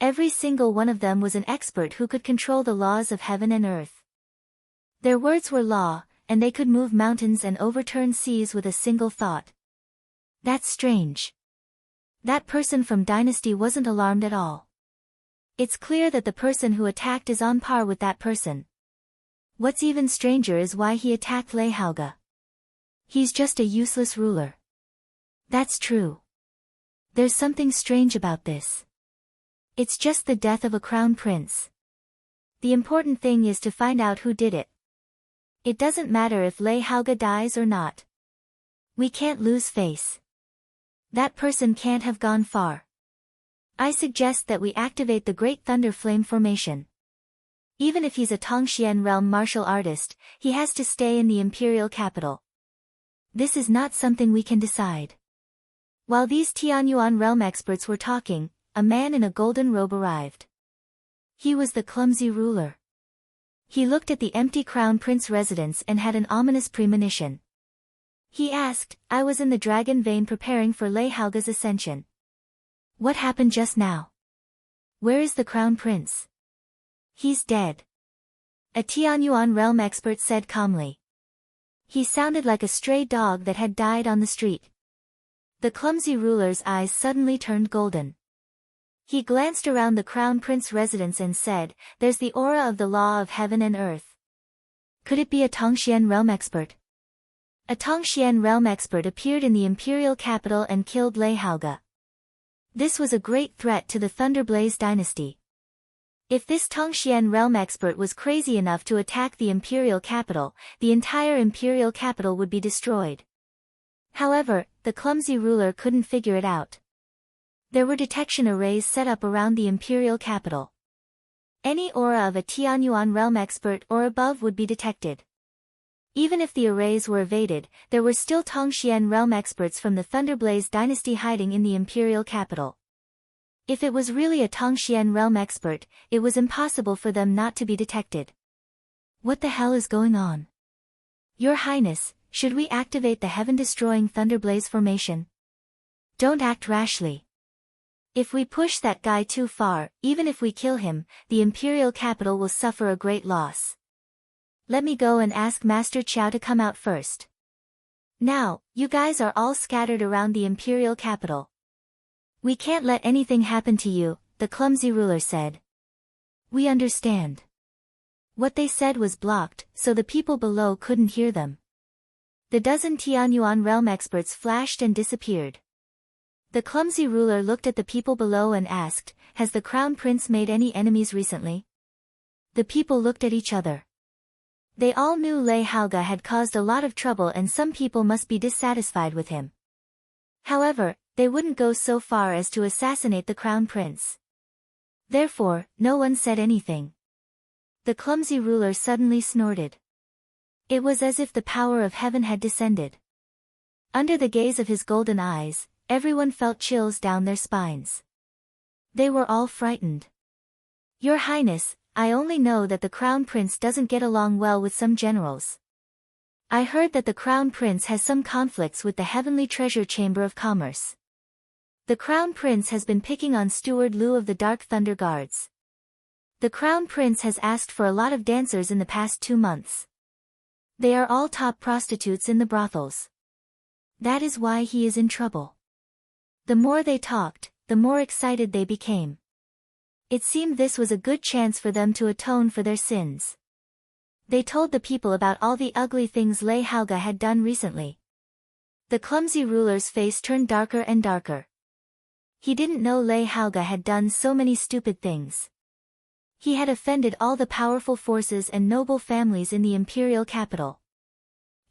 Every single one of them was an expert who could control the laws of heaven and earth. Their words were law, and they could move mountains and overturn seas with a single thought. That's strange. That person from Dynasty wasn't alarmed at all. It's clear that the person who attacked is on par with that person. What's even stranger is why he attacked Lei Haoge. He's just a useless ruler. That's true. There's something strange about this. It's just the death of a crown prince. The important thing is to find out who did it. It doesn't matter if Lei Haoge dies or not. We can't lose face. That person can't have gone far. I suggest that we activate the Great Thunder Flame formation. Even if he's a Tongxian realm martial artist, he has to stay in the imperial capital. This is not something we can decide. While these Tianyuan realm experts were talking, a man in a golden robe arrived. He was the clumsy ruler. He looked at the empty Crown Prince residence and had an ominous premonition. He asked, "I was in the Dragon Vein preparing for Lei Haoge's ascension. What happened just now? Where is the Crown Prince?" "He's dead," a Tianyuan realm expert said calmly. He sounded like a stray dog that had died on the street. The clumsy ruler's eyes suddenly turned golden. He glanced around the Crown Prince residence and said, "There's the aura of the law of heaven and earth. Could it be a Tongxian realm expert?" A Tongxian realm expert appeared in the imperial capital and killed Lei Haoge. This was a great threat to the Thunderblaze dynasty. If this Tongxian realm expert was crazy enough to attack the imperial capital, the entire imperial capital would be destroyed. However, the clumsy ruler couldn't figure it out. There were detection arrays set up around the imperial capital. Any aura of a Tianyuan realm expert or above would be detected. Even if the arrays were evaded, there were still Tongxian realm experts from the Thunderblaze dynasty hiding in the imperial capital. If it was really a Tongxian realm expert, it was impossible for them not to be detected. What the hell is going on? Your Highness, should we activate the heaven-destroying Thunderblaze formation? Don't act rashly. If we push that guy too far, even if we kill him, the imperial capital will suffer a great loss. Let me go and ask Master Qiao to come out first. Now, you guys are all scattered around the imperial capital. We can't let anything happen to you, the clumsy ruler said. We understand. What they said was blocked, so the people below couldn't hear them. The dozen Tianyuan realm experts flashed and disappeared. The clumsy ruler looked at the people below and asked, "Has the crown prince made any enemies recently?" The people looked at each other. They all knew Lei Haoge had caused a lot of trouble and some people must be dissatisfied with him. However, they wouldn't go so far as to assassinate the crown prince. Therefore, no one said anything. The clumsy ruler suddenly snorted. It was as if the power of heaven had descended. Under the gaze of his golden eyes, everyone felt chills down their spines. They were all frightened. Your Highness, I only know that the crown prince doesn't get along well with some generals. I heard that the crown prince has some conflicts with the Heavenly Treasure Chamber of Commerce. The crown prince has been picking on Steward Liu of the Dark Thunder Guards. The crown prince has asked for a lot of dancers in the past 2 months. They are all top prostitutes in the brothels. That is why he is in trouble. The more they talked, the more excited they became. It seemed this was a good chance for them to atone for their sins. They told the people about all the ugly things Lei Haoge had done recently. The clumsy ruler's face turned darker and darker. He didn't know Lei Haoge had done so many stupid things. He had offended all the powerful forces and noble families in the imperial capital.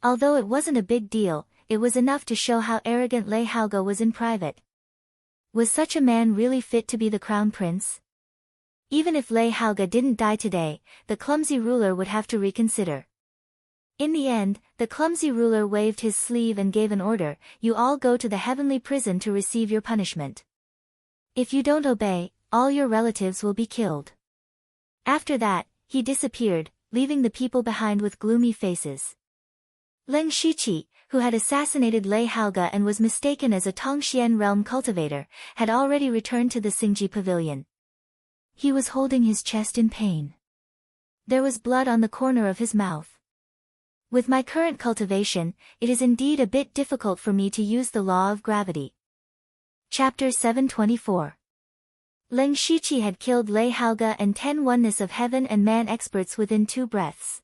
Although it wasn't a big deal, it was enough to show how arrogant Lei Haoge was in private. Was such a man really fit to be the crown prince? Even if Lei Haoge didn't die today, the clumsy ruler would have to reconsider. In the end, the clumsy ruler waved his sleeve and gave an order, "You all go to the heavenly prison to receive your punishment. If you don't obey, all your relatives will be killed." After that, he disappeared, leaving the people behind with gloomy faces. Leng Shiqi, who had assassinated Lei Haoge and was mistaken as a Tongxian realm cultivator, had already returned to the Xingji pavilion. He was holding his chest in pain. There was blood on the corner of his mouth. With my current cultivation, it is indeed a bit difficult for me to use the law of gravity. Chapter 724. Leng Shiqi had killed Lei Haoge and 10 oneness of heaven and man experts within 2 breaths.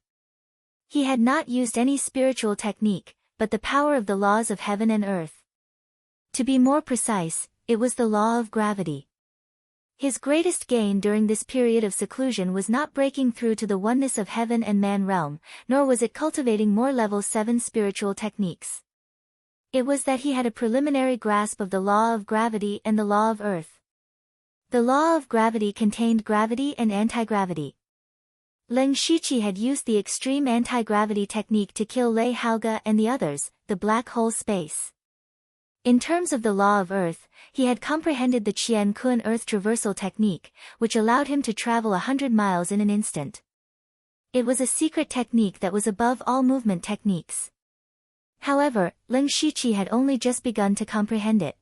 He had not used any spiritual technique, but the power of the laws of heaven and earth. To be more precise, it was the law of gravity. His greatest gain during this period of seclusion was not breaking through to the oneness of heaven and man realm, nor was it cultivating more level 7 spiritual techniques. It was that he had a preliminary grasp of the law of gravity and the law of earth. The law of gravity contained gravity and anti-gravity. Leng Shiqi had used the extreme anti-gravity technique to kill Lei Haoge and the others, the black hole space. In terms of the law of earth, he had comprehended the Qian Kun earth traversal technique, which allowed him to travel 100 miles in an instant. It was a secret technique that was above all movement techniques. However, Leng Shiqi had only just begun to comprehend it.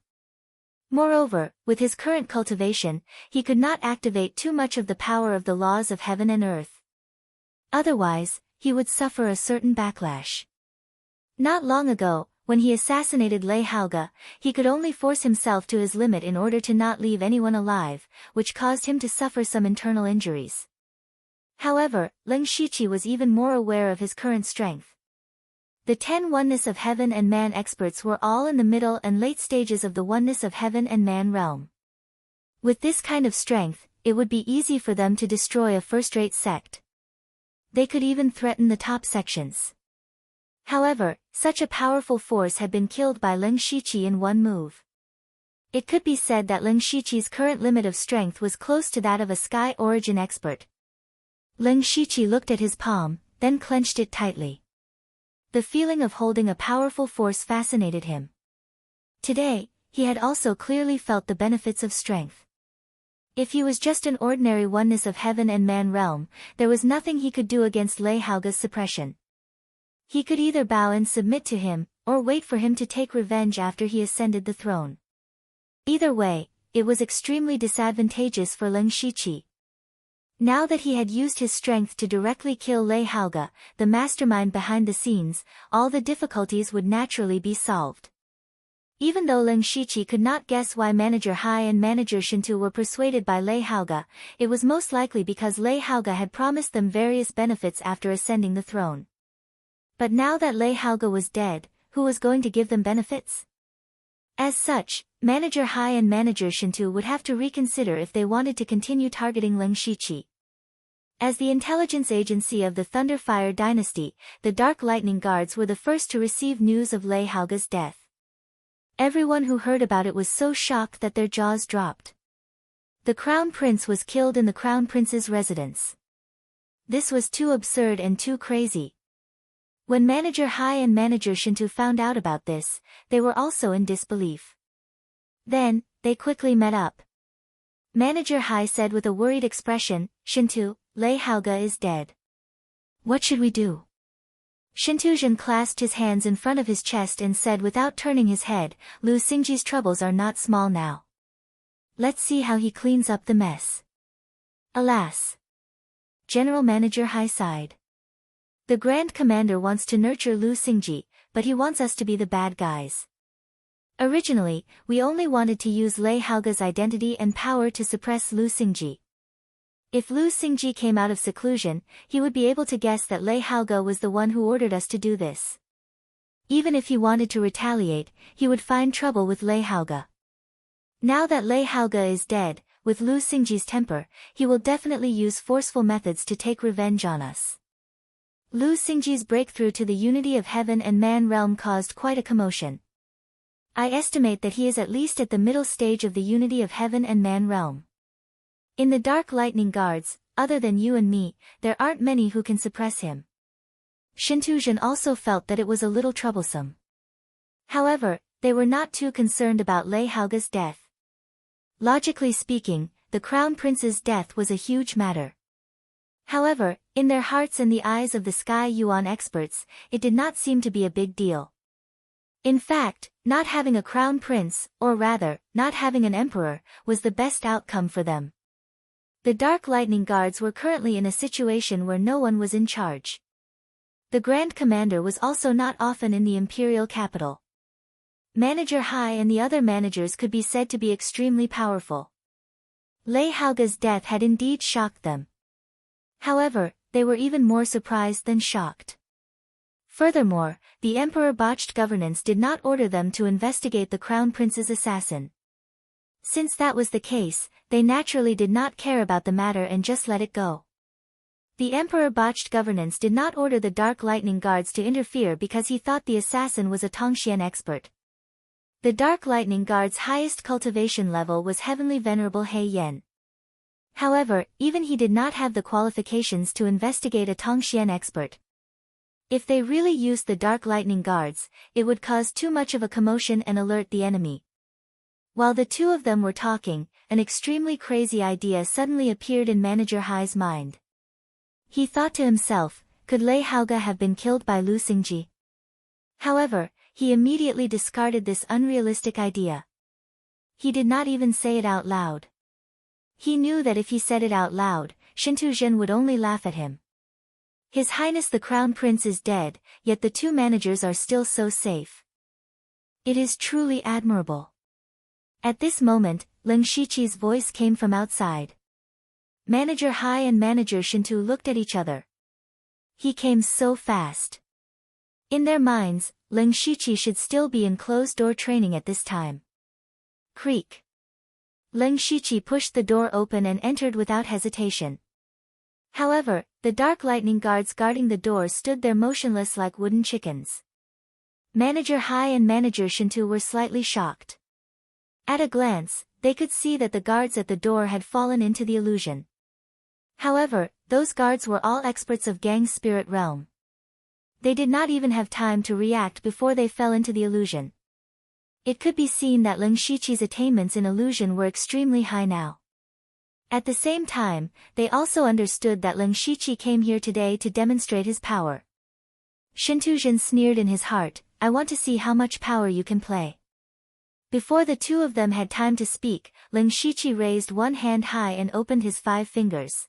Moreover, with his current cultivation, he could not activate too much of the power of the laws of heaven and earth. Otherwise, he would suffer a certain backlash. Not long ago, when he assassinated Lei Haoge, he could only force himself to his limit in order to not leave anyone alive, which caused him to suffer some internal injuries. However, Leng Shiqi was even more aware of his current strength. The 10 oneness of heaven and man experts were all in the middle and late stages of the oneness of heaven and man realm. With this kind of strength, it would be easy for them to destroy a first-rate sect. They could even threaten the top sections. However, such a powerful force had been killed by Leng Shiqi in one move. It could be said that Leng Shiqi's current limit of strength was close to that of a sky origin expert. Leng Shiqi looked at his palm, then clenched it tightly. The feeling of holding a powerful force fascinated him. Today, he had also clearly felt the benefits of strength. If he was just an ordinary oneness of heaven and man realm, there was nothing he could do against Lei Haoge's suppression. He could either bow and submit to him, or wait for him to take revenge after he ascended the throne. Either way, it was extremely disadvantageous for Leng Shiqi. Now that he had used his strength to directly kill Lei Haoge, the mastermind behind the scenes, all the difficulties would naturally be solved. Even though Leng Shiqi could not guess why Manager Hai and Manager Shintu were persuaded by Lei Haoge, it was most likely because Lei Haoge had promised them various benefits after ascending the throne. But now that Lei Haoge was dead, who was going to give them benefits? As such, Manager Hai and Manager Shintu would have to reconsider if they wanted to continue targeting Leng Shiqi. As the intelligence agency of the Thunderfire dynasty, the Dark Lightning Guards were the first to receive news of Lei Haoge's death. Everyone who heard about it was so shocked that their jaws dropped. The Crown Prince was killed in the Crown Prince's residence. This was too absurd and too crazy. When Manager Hai and Manager Shintu found out about this, they were also in disbelief. Then, they quickly met up. Manager Hai said with a worried expression, "Shintu, Lei Haoge is dead. What should we do?" Shintuzhen clasped his hands in front of his chest and said without turning his head, "Lu Xingji's troubles are not small now. Let's see how he cleans up the mess." Alas! General Manager Hai sighed. The Grand Commander wants to nurture Lu Xingji, but he wants us to be the bad guys. Originally, we only wanted to use Lei Haoge's identity and power to suppress Lu Xingji. If Lu Xingji came out of seclusion, he would be able to guess that Lei Haoge was the one who ordered us to do this. Even if he wanted to retaliate, he would find trouble with Lei Haoge. Now that Lei Haoge is dead, with Lu Xingji's temper, he will definitely use forceful methods to take revenge on us. Lu Xingji's breakthrough to the unity of heaven and man realm caused quite a commotion. I estimate that he is at least at the middle stage of the unity of heaven and man realm. In the Dark Lightning Guards, other than you and me, there aren't many who can suppress him. Shintuzhen also felt that it was a little troublesome. However, they were not too concerned about Lei Haoge's death. Logically speaking, the Crown Prince's death was a huge matter. However, in their hearts and the eyes of the Sky Yuan experts, it did not seem to be a big deal. In fact, not having a crown prince, or rather, not having an emperor, was the best outcome for them. The Dark Lightning Guards were currently in a situation where no one was in charge. The Grand Commander was also not often in the imperial capital. Manager Hai and the other managers could be said to be extremely powerful. Lei Haoge's death had indeed shocked them. However, they were even more surprised than shocked. Furthermore, the Emperor botched governance did not order them to investigate the Crown Prince's assassin. Since that was the case, they naturally did not care about the matter and just let it go. The Emperor botched governance did not order the Dark Lightning Guards to interfere because he thought the assassin was a Tongxian expert. The Dark Lightning Guard's highest cultivation level was Heavenly Venerable He Yan. However, even he did not have the qualifications to investigate a Tongxian expert. If they really used the Dark Lightning Guards, it would cause too much of a commotion and alert the enemy. While the two of them were talking, an extremely crazy idea suddenly appeared in Manager Hai's mind. He thought to himself, could Lei Haoge have been killed by Lu Xingji? However, he immediately discarded this unrealistic idea. He did not even say it out loud. He knew that if he said it out loud, Shintuzhen would only laugh at him. His Highness the Crown Prince is dead, yet the two managers are still so safe. It is truly admirable. At this moment, Leng Shiqi's voice came from outside. Manager Hai and Manager Shintu looked at each other. He came so fast. In their minds, Leng Shiqi should still be in closed-door training at this time. Creak. Leng Shiqi pushed the door open and entered without hesitation. However, the Dark Lightning Guards guarding the door stood there motionless like wooden chickens. Manager Hai and Manager Shintu were slightly shocked. At a glance, they could see that the guards at the door had fallen into the illusion. However, those guards were all experts of Gang's spirit realm. They did not even have time to react before they fell into the illusion. It could be seen that Leng Shiqi's attainments in illusion were extremely high now. At the same time, they also understood that Leng Shiqi came here today to demonstrate his power. Shintuzhen sneered in his heart, I want to see how much power you can play. Before the two of them had time to speak, Ling Shiqi raised one hand high and opened his 5 fingers.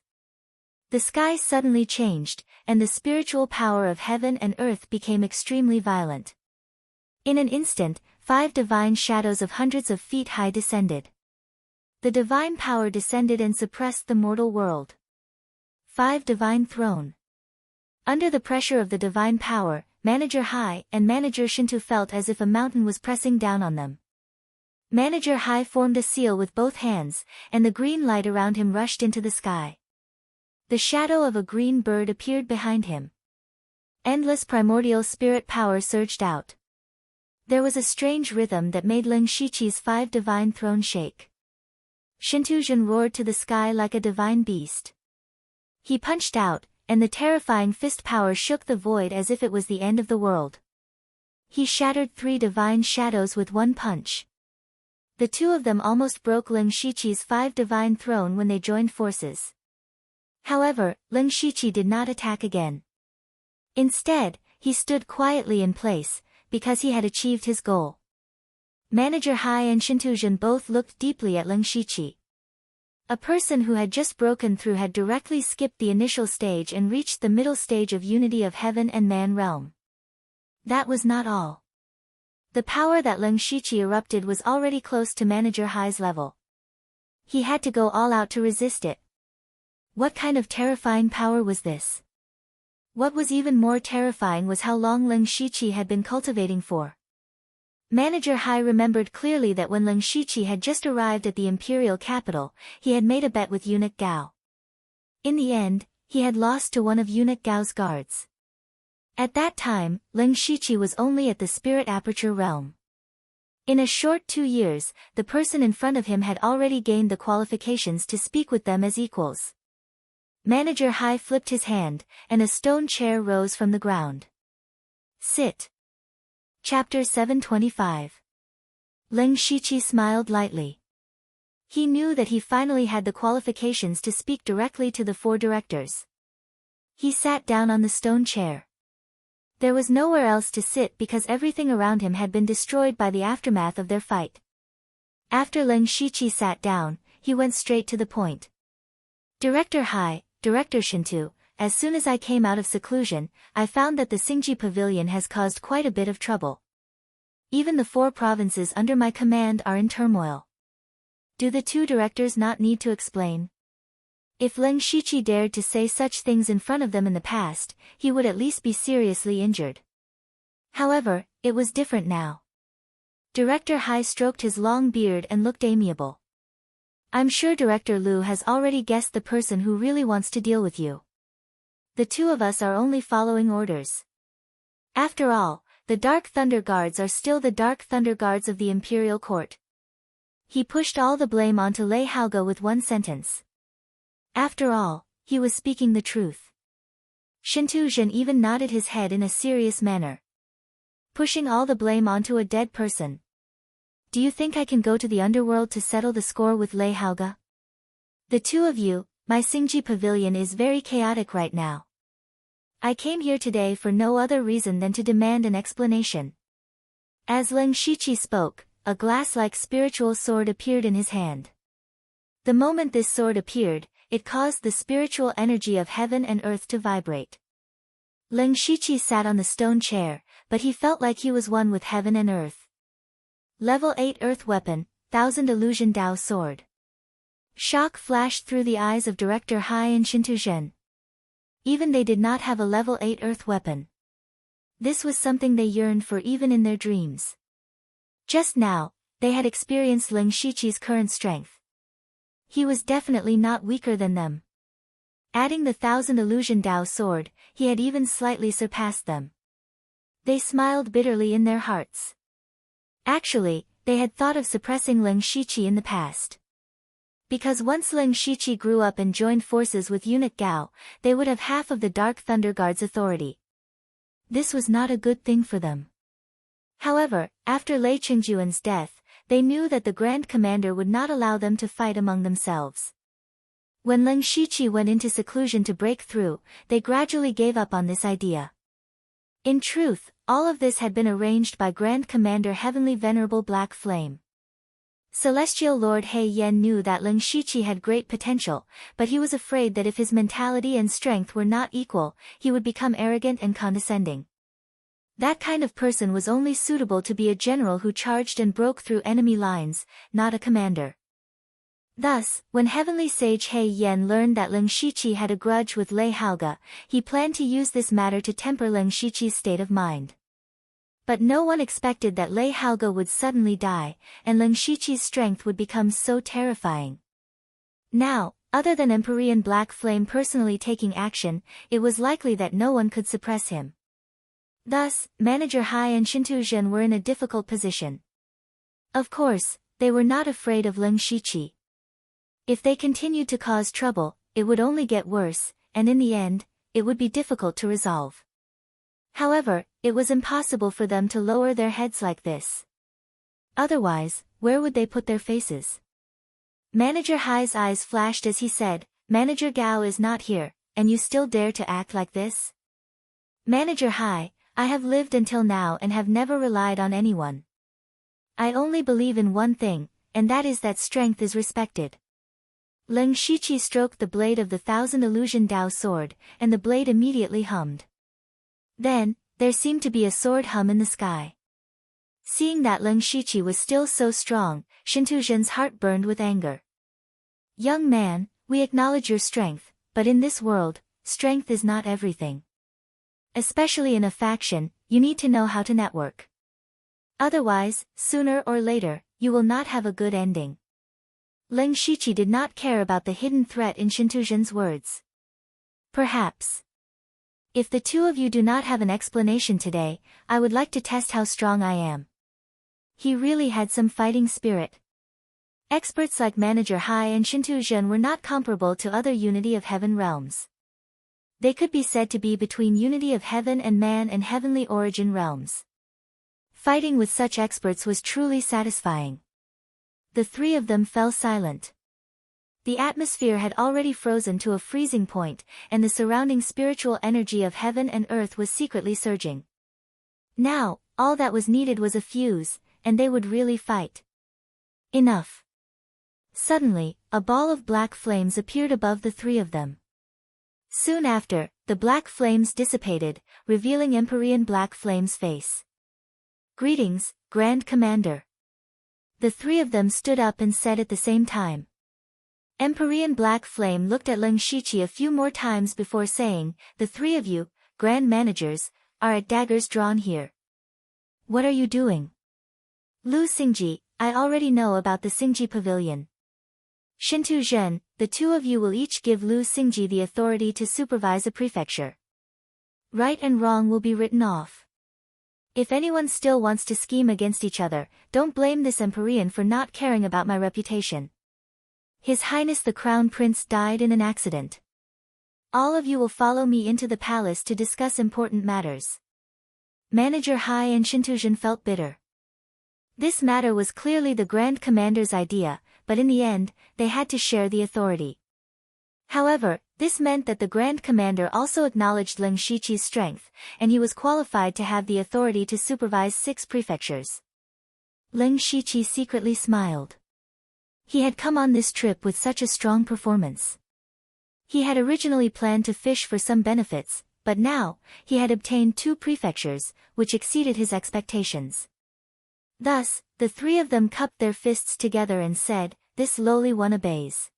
The sky suddenly changed, and the spiritual power of heaven and earth became extremely violent. In an instant, 5 divine shadows of hundreds of feet high descended. The divine power descended and suppressed the mortal world. 5 divine throne. Under the pressure of the divine power, Manager Hai and Manager Shintu felt as if a mountain was pressing down on them. Manager Hai formed a seal with both hands, and the green light around him rushed into the sky. The shadow of a green bird appeared behind him. Endless primordial spirit power surged out. There was a strange rhythm that made Ling Shiqi's 5 divine throne shake. Shintuzhen roared to the sky like a divine beast. He punched out, and the terrifying fist power shook the void as if it was the end of the world. He shattered 3 divine shadows with one punch. The two of them almost broke Ling Shiqi's 5 divine throne when they joined forces. However, Ling Shiqi did not attack again. Instead, he stood quietly in place, because he had achieved his goal. Manager Hai and Shintuzhen both looked deeply at Ling Shiqi. A person who had just broken through had directly skipped the initial stage and reached the middle stage of unity of heaven and man realm. That was not all. The power that Ling Shiqi erupted was already close to Manager Hai's level. He had to go all out to resist it. What kind of terrifying power was this? What was even more terrifying was how long Ling Shiqi had been cultivating for. Manager Hai remembered clearly that when Ling Shiqi had just arrived at the imperial capital, he had made a bet with Eunuch Gao. In the end, he had lost to one of Eunuch Gao's guards. At that time, Ling Shiqi was only at the spirit aperture realm. In a short 2 years, the person in front of him had already gained the qualifications to speak with them as equals. Manager Hai flipped his hand, and a stone chair rose from the ground. Sit. Chapter 725. Ling Shiqi smiled lightly. He knew that he finally had the qualifications to speak directly to the 4 directors. He sat down on the stone chair. There was nowhere else to sit because everything around him had been destroyed by the aftermath of their fight. After Ling Shiqi sat down, he went straight to the point. Director Hai, Director Shintu, as soon as I came out of seclusion, I found that the Xingji Pavilion has caused quite a bit of trouble. Even the 4 provinces under my command are in turmoil. Do the 2 directors not need to explain? If Ling Shiqi dared to say such things in front of them in the past, he would at least be seriously injured. However, it was different now. Director Hai stroked his long beard and looked amiable. I'm sure Director Liu has already guessed the person who really wants to deal with you. The 2 of us are only following orders. After all, the Dark Thunder Guards are still the Dark Thunder Guards of the Imperial Court. He pushed all the blame onto Lei Haoge with one sentence. After all, he was speaking the truth. Shintuzhen even nodded his head in a serious manner. Pushing all the blame onto a dead person. Do you think I can go to the underworld to settle the score with Lei Haoge? The 2 of you, my Xingji Pavilion is very chaotic right now. I came here today for no other reason than to demand an explanation. As Ling Shiqi spoke, a glass-like spiritual sword appeared in his hand. The moment this sword appeared, it caused the spiritual energy of heaven and earth to vibrate. Ling Shiqi sat on the stone chair, but he felt like he was one with heaven and earth. Level 8 Earth Weapon, 1000 Illusion Dao Sword. Shock flashed through the eyes of Director Hai and Shintuzhen. Even they did not have a level 8 Earth Weapon. This was something they yearned for even in their dreams. Just now, they had experienced Ling Shiqi's current strength. He was definitely not weaker than them. Adding the 1000 Illusion Dao sword, he had even slightly surpassed them. They smiled bitterly in their hearts. Actually, they had thought of suppressing Ling Shiqi in the past. Because once Ling Shiqi grew up and joined forces with Eunuch Gao, they would have half of the Dark Thunder Guard's authority. This was not a good thing for them. However, after Lei Qingjuan's death, they knew that the Grand Commander would not allow them to fight among themselves. When Ling Shiqi went into seclusion to break through, they gradually gave up on this idea. In truth, all of this had been arranged by Grand Commander Heavenly Venerable Black Flame. Celestial Lord He Yan knew that Lin Shiqi had great potential, but he was afraid that if his mentality and strength were not equal, he would become arrogant and condescending. That kind of person was only suitable to be a general who charged and broke through enemy lines, not a commander. Thus, when Heavenly Sage He Yan learned that Lin Shiqi had a grudge with Lei Haoge, he planned to use this matter to temper Lin Shiqi's state of mind. But no one expected that Lei Haoge would suddenly die, and Lin Shiqi's strength would become so terrifying. Now, other than Empyrean Black Flame personally taking action, it was likely that no one could suppress him. Thus, Manager Hai and Shintu Zhen were in a difficult position. Of course, they were not afraid of Lin Shiqi. If they continued to cause trouble, it would only get worse, and in the end, it would be difficult to resolve. However, it was impossible for them to lower their heads like this. Otherwise, where would they put their faces? Manager Hai's eyes flashed as he said, "Manager Gao is not here, and you still dare to act like this?" "Manager Hai, I have lived until now and have never relied on anyone. I only believe in one thing, and that is that strength is respected." Lin Shiqi stroked the blade of the Thousand Illusion Dao sword, and the blade immediately hummed. Then, there seemed to be a sword hum in the sky. Seeing that Lin Shiqi was still so strong, Shintu Zhen's heart burned with anger. "Young man, we acknowledge your strength, but in this world, strength is not everything. Especially in a faction, you need to know how to network. Otherwise, sooner or later, you will not have a good ending." Lin Shiqi did not care about the hidden threat in Shintu Zhen's words. "Perhaps. If the two of you do not have an explanation today, I would like to test how strong I am." He really had some fighting spirit. Experts like Manager Hai and Shintu Zhen were not comparable to other Unity of Heaven realms. They could be said to be between Unity of Heaven and Man and Heavenly Origin realms. Fighting with such experts was truly satisfying. The three of them fell silent. The atmosphere had already frozen to a freezing point, and the surrounding spiritual energy of heaven and earth was secretly surging. Now, all that was needed was a fuse, and they would really fight. Enough. Suddenly, a ball of black flames appeared above the three of them. Soon after, the black flames dissipated, revealing Empyrean Black Flame's face. "Greetings, Grand Commander." The three of them stood up and said at the same time. Empyrean Black Flame looked at Lin Shiqi a few more times before saying, "The three of you, Grand Managers, are at daggers drawn here. What are you doing?" "Lu Xingji, I already know about the Xingji Pavilion. Shintu Zhen, the two of you will each give Lu Xingji the authority to supervise a prefecture. Right and wrong will be written off. If anyone still wants to scheme against each other, don't blame this Empyrean for not caring about my reputation. His Highness the Crown Prince died in an accident. All of you will follow me into the palace to discuss important matters." Manager Hai and Shintu Zhen felt bitter. This matter was clearly the Grand Commander's idea, but in the end, they had to share the authority. However, this meant that the Grand Commander also acknowledged Lin Shiqi's strength, and he was qualified to have the authority to supervise 6 prefectures. Lin Shiqi secretly smiled. He had come on this trip with such a strong performance. He had originally planned to fish for some benefits, but now, he had obtained 2 prefectures, which exceeded his expectations. Thus, the three of them cupped their fists together and said, "This lowly one obeys."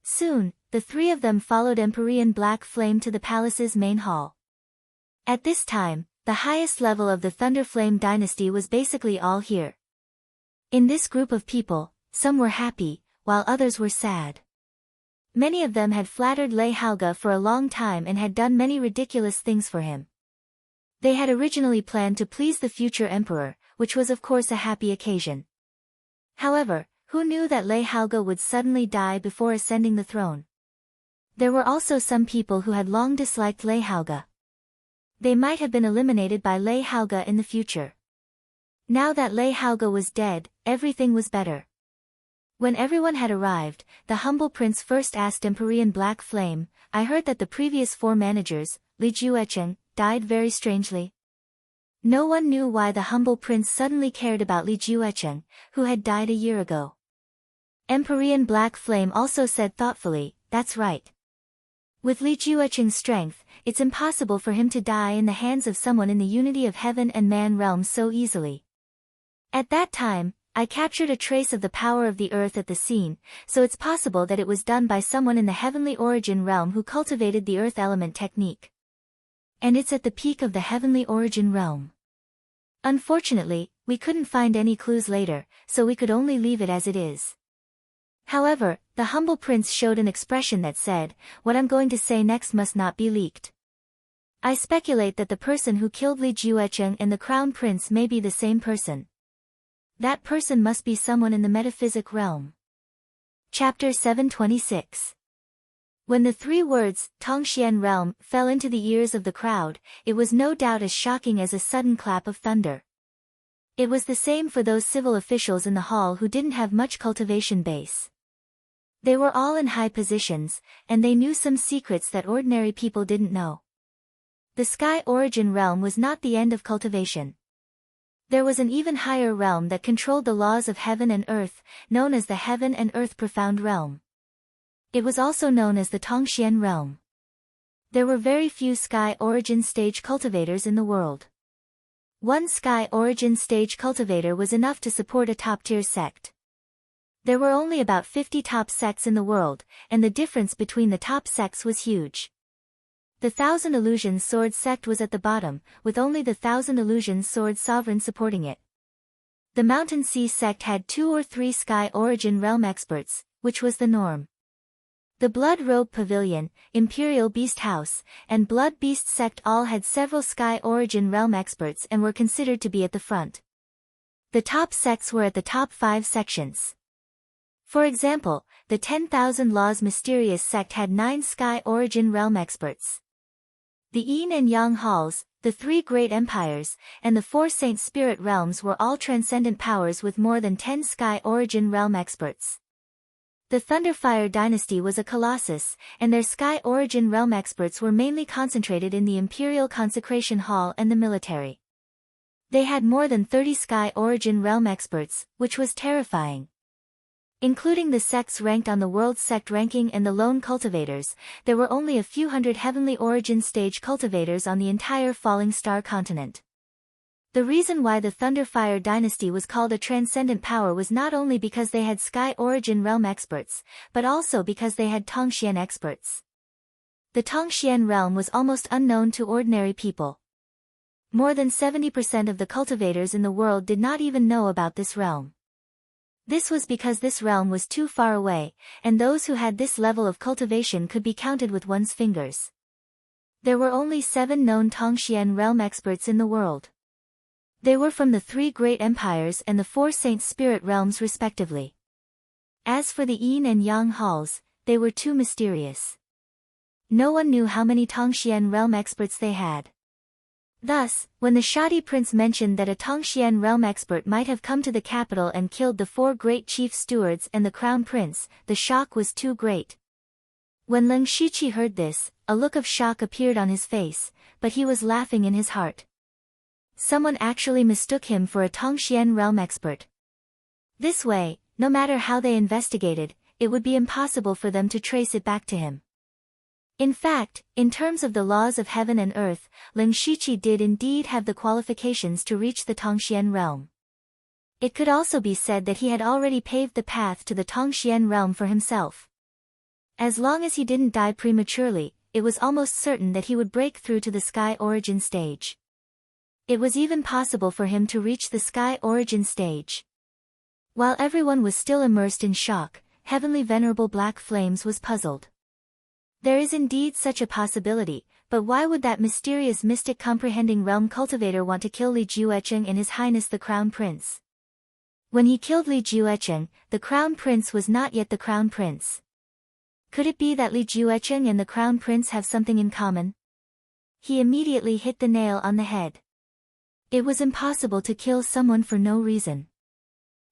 Soon, the three of them followed Empyrean Black Flame to the palace's main hall. At this time, the highest level of the Thunderflame dynasty was basically all here. In this group of people, some were happy, while others were sad. Many of them had flattered Lei Haoge for a long time and had done many ridiculous things for him. They had originally planned to please the future emperor, which was of course a happy occasion. However, who knew that Lei Haoge would suddenly die before ascending the throne? There were also some people who had long disliked Lei Haoge. They might have been eliminated by Lei Haoge in the future. Now that Lei Haoge was dead, everything was better. When everyone had arrived, the humble prince first asked Empyrean Black Flame, "I heard that the previous 4 managers, Li Juecheng, died very strangely. No one knew why the humble prince suddenly cared about Li Juecheng, who had died a year ago. Empyrean Black Flame also said thoughtfully, "That's right. With Li Juecheng's strength, it's impossible for him to die in the hands of someone in the unity of heaven and man realms so easily. At that time, I captured a trace of the power of the earth at the scene, so it's possible that it was done by someone in the heavenly origin realm who cultivated the earth element technique. And it's at the peak of the heavenly origin realm. Unfortunately, we couldn't find any clues later, so we could only leave it as it is." However, the humble prince showed an expression that said, "What I'm going to say next must not be leaked. I speculate that the person who killed Li Juecheng and the crown prince may be the same person. That person must be someone in the metaphysic realm." Chapter 726. When the three words, Tongxian realm, fell into the ears of the crowd, it was no doubt as shocking as a sudden clap of thunder. It was the same for those civil officials in the hall who didn't have much cultivation base. They were all in high positions, and they knew some secrets that ordinary people didn't know. The sky origin realm was not the end of cultivation. There was an even higher realm that controlled the laws of heaven and earth, known as the Heaven and Earth Profound Realm. It was also known as the Tongxian realm. There were very few sky origin stage cultivators in the world. One sky origin stage cultivator was enough to support a top-tier sect. There were only about 50 top sects in the world, and the difference between the top sects was huge. The Thousand Illusions Sword sect was at the bottom, with only the Thousand Illusions Sword sovereign supporting it. The Mountain Sea sect had 2 or 3 sky origin realm experts, which was the norm. The Blood Robe Pavilion, Imperial Beast House, and Blood Beast sect all had several sky origin realm experts and were considered to be at the front. The top sects were at the top 5 sections. For example, the 10,000 Laws Mysterious sect had 9 sky origin realm experts. The Yin and Yang halls, the 3 great empires, and the 4 Saint Spirit realms were all transcendent powers with more than 10 sky origin realm experts. The Thunderfire dynasty was a colossus, and their sky origin realm experts were mainly concentrated in the Imperial Consecration Hall and the military. They had more than 30 sky origin realm experts, which was terrifying. Including the sects ranked on the world sect ranking and the lone cultivators, there were only a few hundred heavenly origin stage cultivators on the entire Falling Star continent. The reason why the Thunderfire dynasty was called a transcendent power was not only because they had sky origin realm experts, but also because they had Tongxian experts. The Tongxian realm was almost unknown to ordinary people. More than 70% of the cultivators in the world did not even know about this realm. This was because this realm was too far away, and those who had this level of cultivation could be counted with one's fingers. There were only 7 known Tongxian realm experts in the world. They were from the 3 great empires and the 4 Saint Spirit realms respectively. As for the Yin and Yang halls, they were too mysterious. No one knew how many Tongxian realm experts they had. Thus, when the shoddy prince mentioned that a Tongxian realm expert might have come to the capital and killed the 4 great chief stewards and the crown prince, the shock was too great. When Leng Shiqi heard this, a look of shock appeared on his face, but he was laughing in his heart. Someone actually mistook him for a Tongxian realm expert. This way, no matter how they investigated, it would be impossible for them to trace it back to him. In fact, in terms of the laws of heaven and earth, Leng Shiqi did indeed have the qualifications to reach the Tongxian realm. It could also be said that he had already paved the path to the Tongxian realm for himself. As long as he didn't die prematurely, it was almost certain that he would break through to the sky origin stage. It was even possible for him to reach the sky origin stage. While everyone was still immersed in shock, Heavenly Venerable Black Flames was puzzled. There is indeed such a possibility, but why would that mysterious mystic comprehending realm cultivator want to kill Li Juecheng and His Highness the Crown Prince? When he killed Li Juecheng, the Crown Prince was not yet the Crown Prince. Could it be that Li Juecheng and the Crown Prince have something in common? He immediately hit the nail on the head. It was impossible to kill someone for no reason.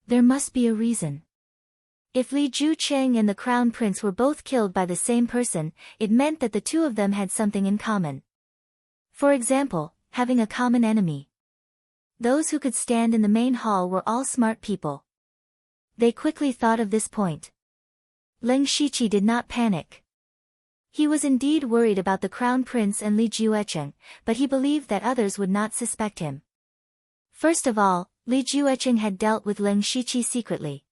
There must be a reason. If Li Juecheng and the Crown Prince were both killed by the same person, it meant that the two of them had something in common. For example, having a common enemy. Those who could stand in the main hall were all smart people. They quickly thought of this point. Lin Shiqi did not panic. He was indeed worried about the crown prince and Li Juecheng, but he believed that others would not suspect him. First of all, Li Juecheng had dealt with Lin Shiqi secretly.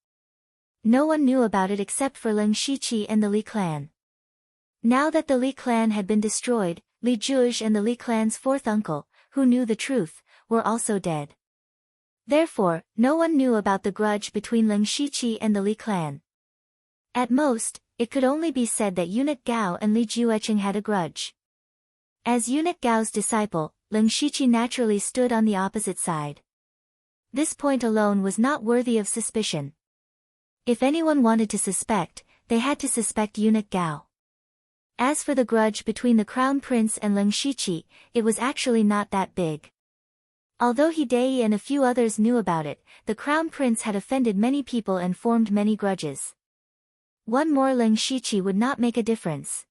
No one knew about it except for Lin Shiqi and the Li clan. Now that the Li clan had been destroyed, Li Juezh and the Li clan's fourth uncle, who knew the truth, were also dead. Therefore, no one knew about the grudge between Lin Shiqi and the Li clan. At most, it could only be said that Eunuch Gao and Li Juecheng had a grudge. As Eunuch Gao's disciple, Lin Shiqi naturally stood on the opposite side. This point alone was not worthy of suspicion. If anyone wanted to suspect, they had to suspect Eunuch Gao. As for the grudge between the crown prince and Lin Shiqi, it was actually not that big. Although He Dai and a few others knew about it, the crown prince had offended many people and formed many grudges. One more Lin Shiqi would not make a difference.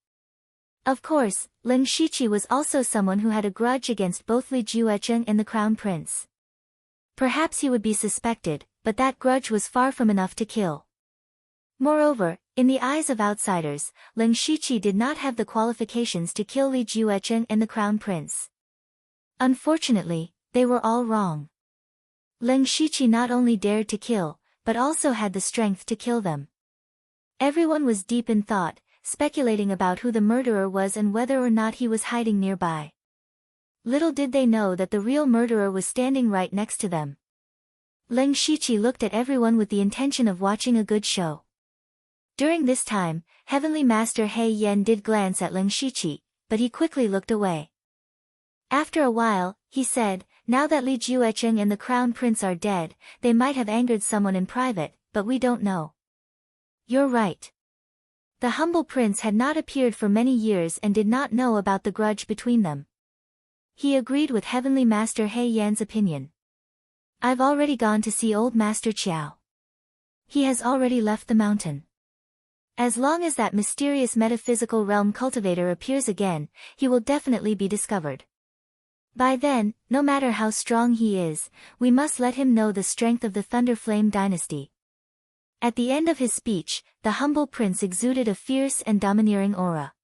Of course, Lin Shiqi was also someone who had a grudge against both Li Juecheng and the crown prince. Perhaps he would be suspected, but that grudge was far from enough to kill. Moreover, in the eyes of outsiders, Lin Shiqi did not have the qualifications to kill Li Juecheng and the crown prince. Unfortunately, they were all wrong. Lin Shiqi not only dared to kill, but also had the strength to kill them. Everyone was deep in thought, speculating about who the murderer was and whether or not he was hiding nearby. Little did they know that the real murderer was standing right next to them. Lin Shiqi looked at everyone with the intention of watching a good show. During this time, Heavenly Master He Yan did glance at Lin Shiqi, but he quickly looked away. After a while, he said, "Now that Li Juecheng and the crown prince are dead, they might have angered someone in private, but we don't know." "You're right." The humble prince had not appeared for many years and did not know about the grudge between them. He agreed with Heavenly Master He Yan's opinion. "I've already gone to see old Master Qiao. He has already left the mountain. As long as that mysterious metaphysical realm cultivator appears again, he will definitely be discovered. By then, no matter how strong he is, we must let him know the strength of the Thunder Flame dynasty." At the end of his speech, the humble prince exuded a fierce and domineering aura.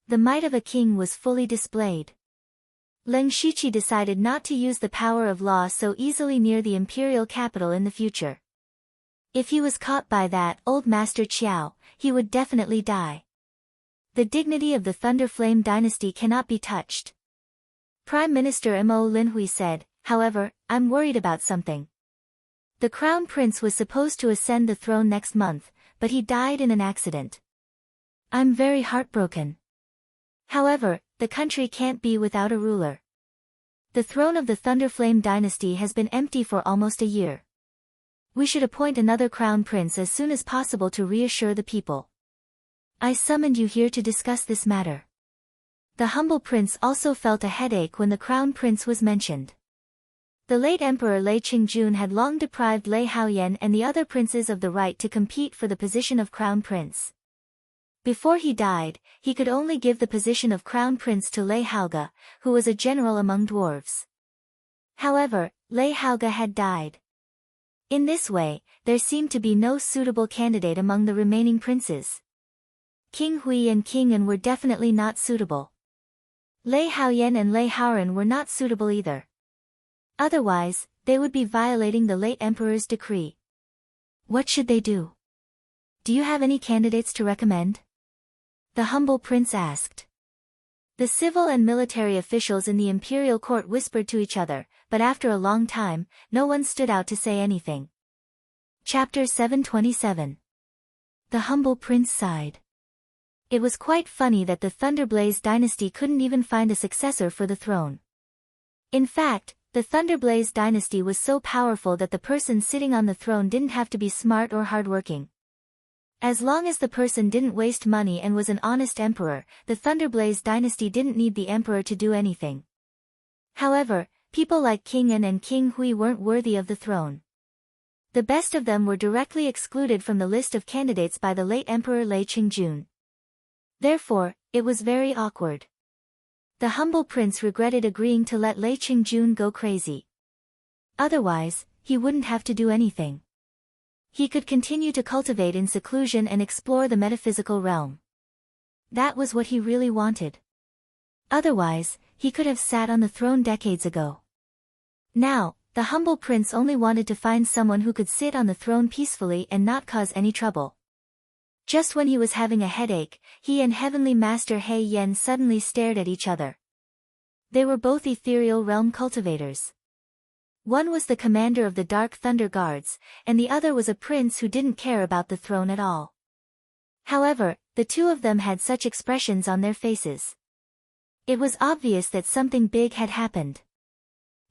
The might of a king was fully displayed. Lin Shiqi decided not to use the power of law so easily near the imperial capital in the future. If he was caught by that old Master Qiao, he would definitely die. The dignity of the Thunder Flame dynasty cannot be touched. Prime Minister Mo Linhui said, "However, I'm worried about something. The crown prince was supposed to ascend the throne next month, but he died in an accident. I'm very heartbroken. However, the country can't be without a ruler. The throne of the Thunder Flame dynasty has been empty for almost a year. We should appoint another crown prince as soon as possible to reassure the people. I summoned you here to discuss this matter." The humble prince also felt a headache when the crown prince was mentioned. The late Emperor Lei Qingjun had long deprived Lei Haoyan and the other princes of the right to compete for the position of crown prince. Before he died, he could only give the position of crown prince to Lei Haoge, who was a general among dwarves. However, Lei Haoge had died. In this way, there seemed to be no suitable candidate among the remaining princes. King Hui and King An were definitely not suitable. Lei Haoyan and Lei Haoran were not suitable either. Otherwise, they would be violating the late emperor's decree. What should they do? Do you have any candidates to recommend? The humble prince asked. The civil and military officials in the imperial court whispered to each other, but after a long time, no one stood out to say anything. Chapter 727. The humble prince sighed. It was quite funny that the Thunderblaze dynasty couldn't even find a successor for the throne. In fact, the Thunderblaze dynasty was so powerful that the person sitting on the throne didn't have to be smart or hardworking. As long as the person didn't waste money and was an honest emperor, the Thunderblaze dynasty didn't need the emperor to do anything. However, people like King An and King Hui weren't worthy of the throne. The best of them were directly excluded from the list of candidates by the late Emperor Lei Qingjun. Therefore, it was very awkward. The humble prince regretted agreeing to let Lei Qingjun go crazy. Otherwise, he wouldn't have to do anything. He could continue to cultivate in seclusion and explore the metaphysical realm. That was what he really wanted. Otherwise, he could have sat on the throne decades ago. Now, the humble prince only wanted to find someone who could sit on the throne peacefully and not cause any trouble. Just when he was having a headache, he and Heavenly Master He Yen suddenly stared at each other. They were both ethereal realm cultivators. One was the commander of the Dark Thunder Guards, and the other was a prince who didn't care about the throne at all. However, the two of them had such expressions on their faces. It was obvious that something big had happened.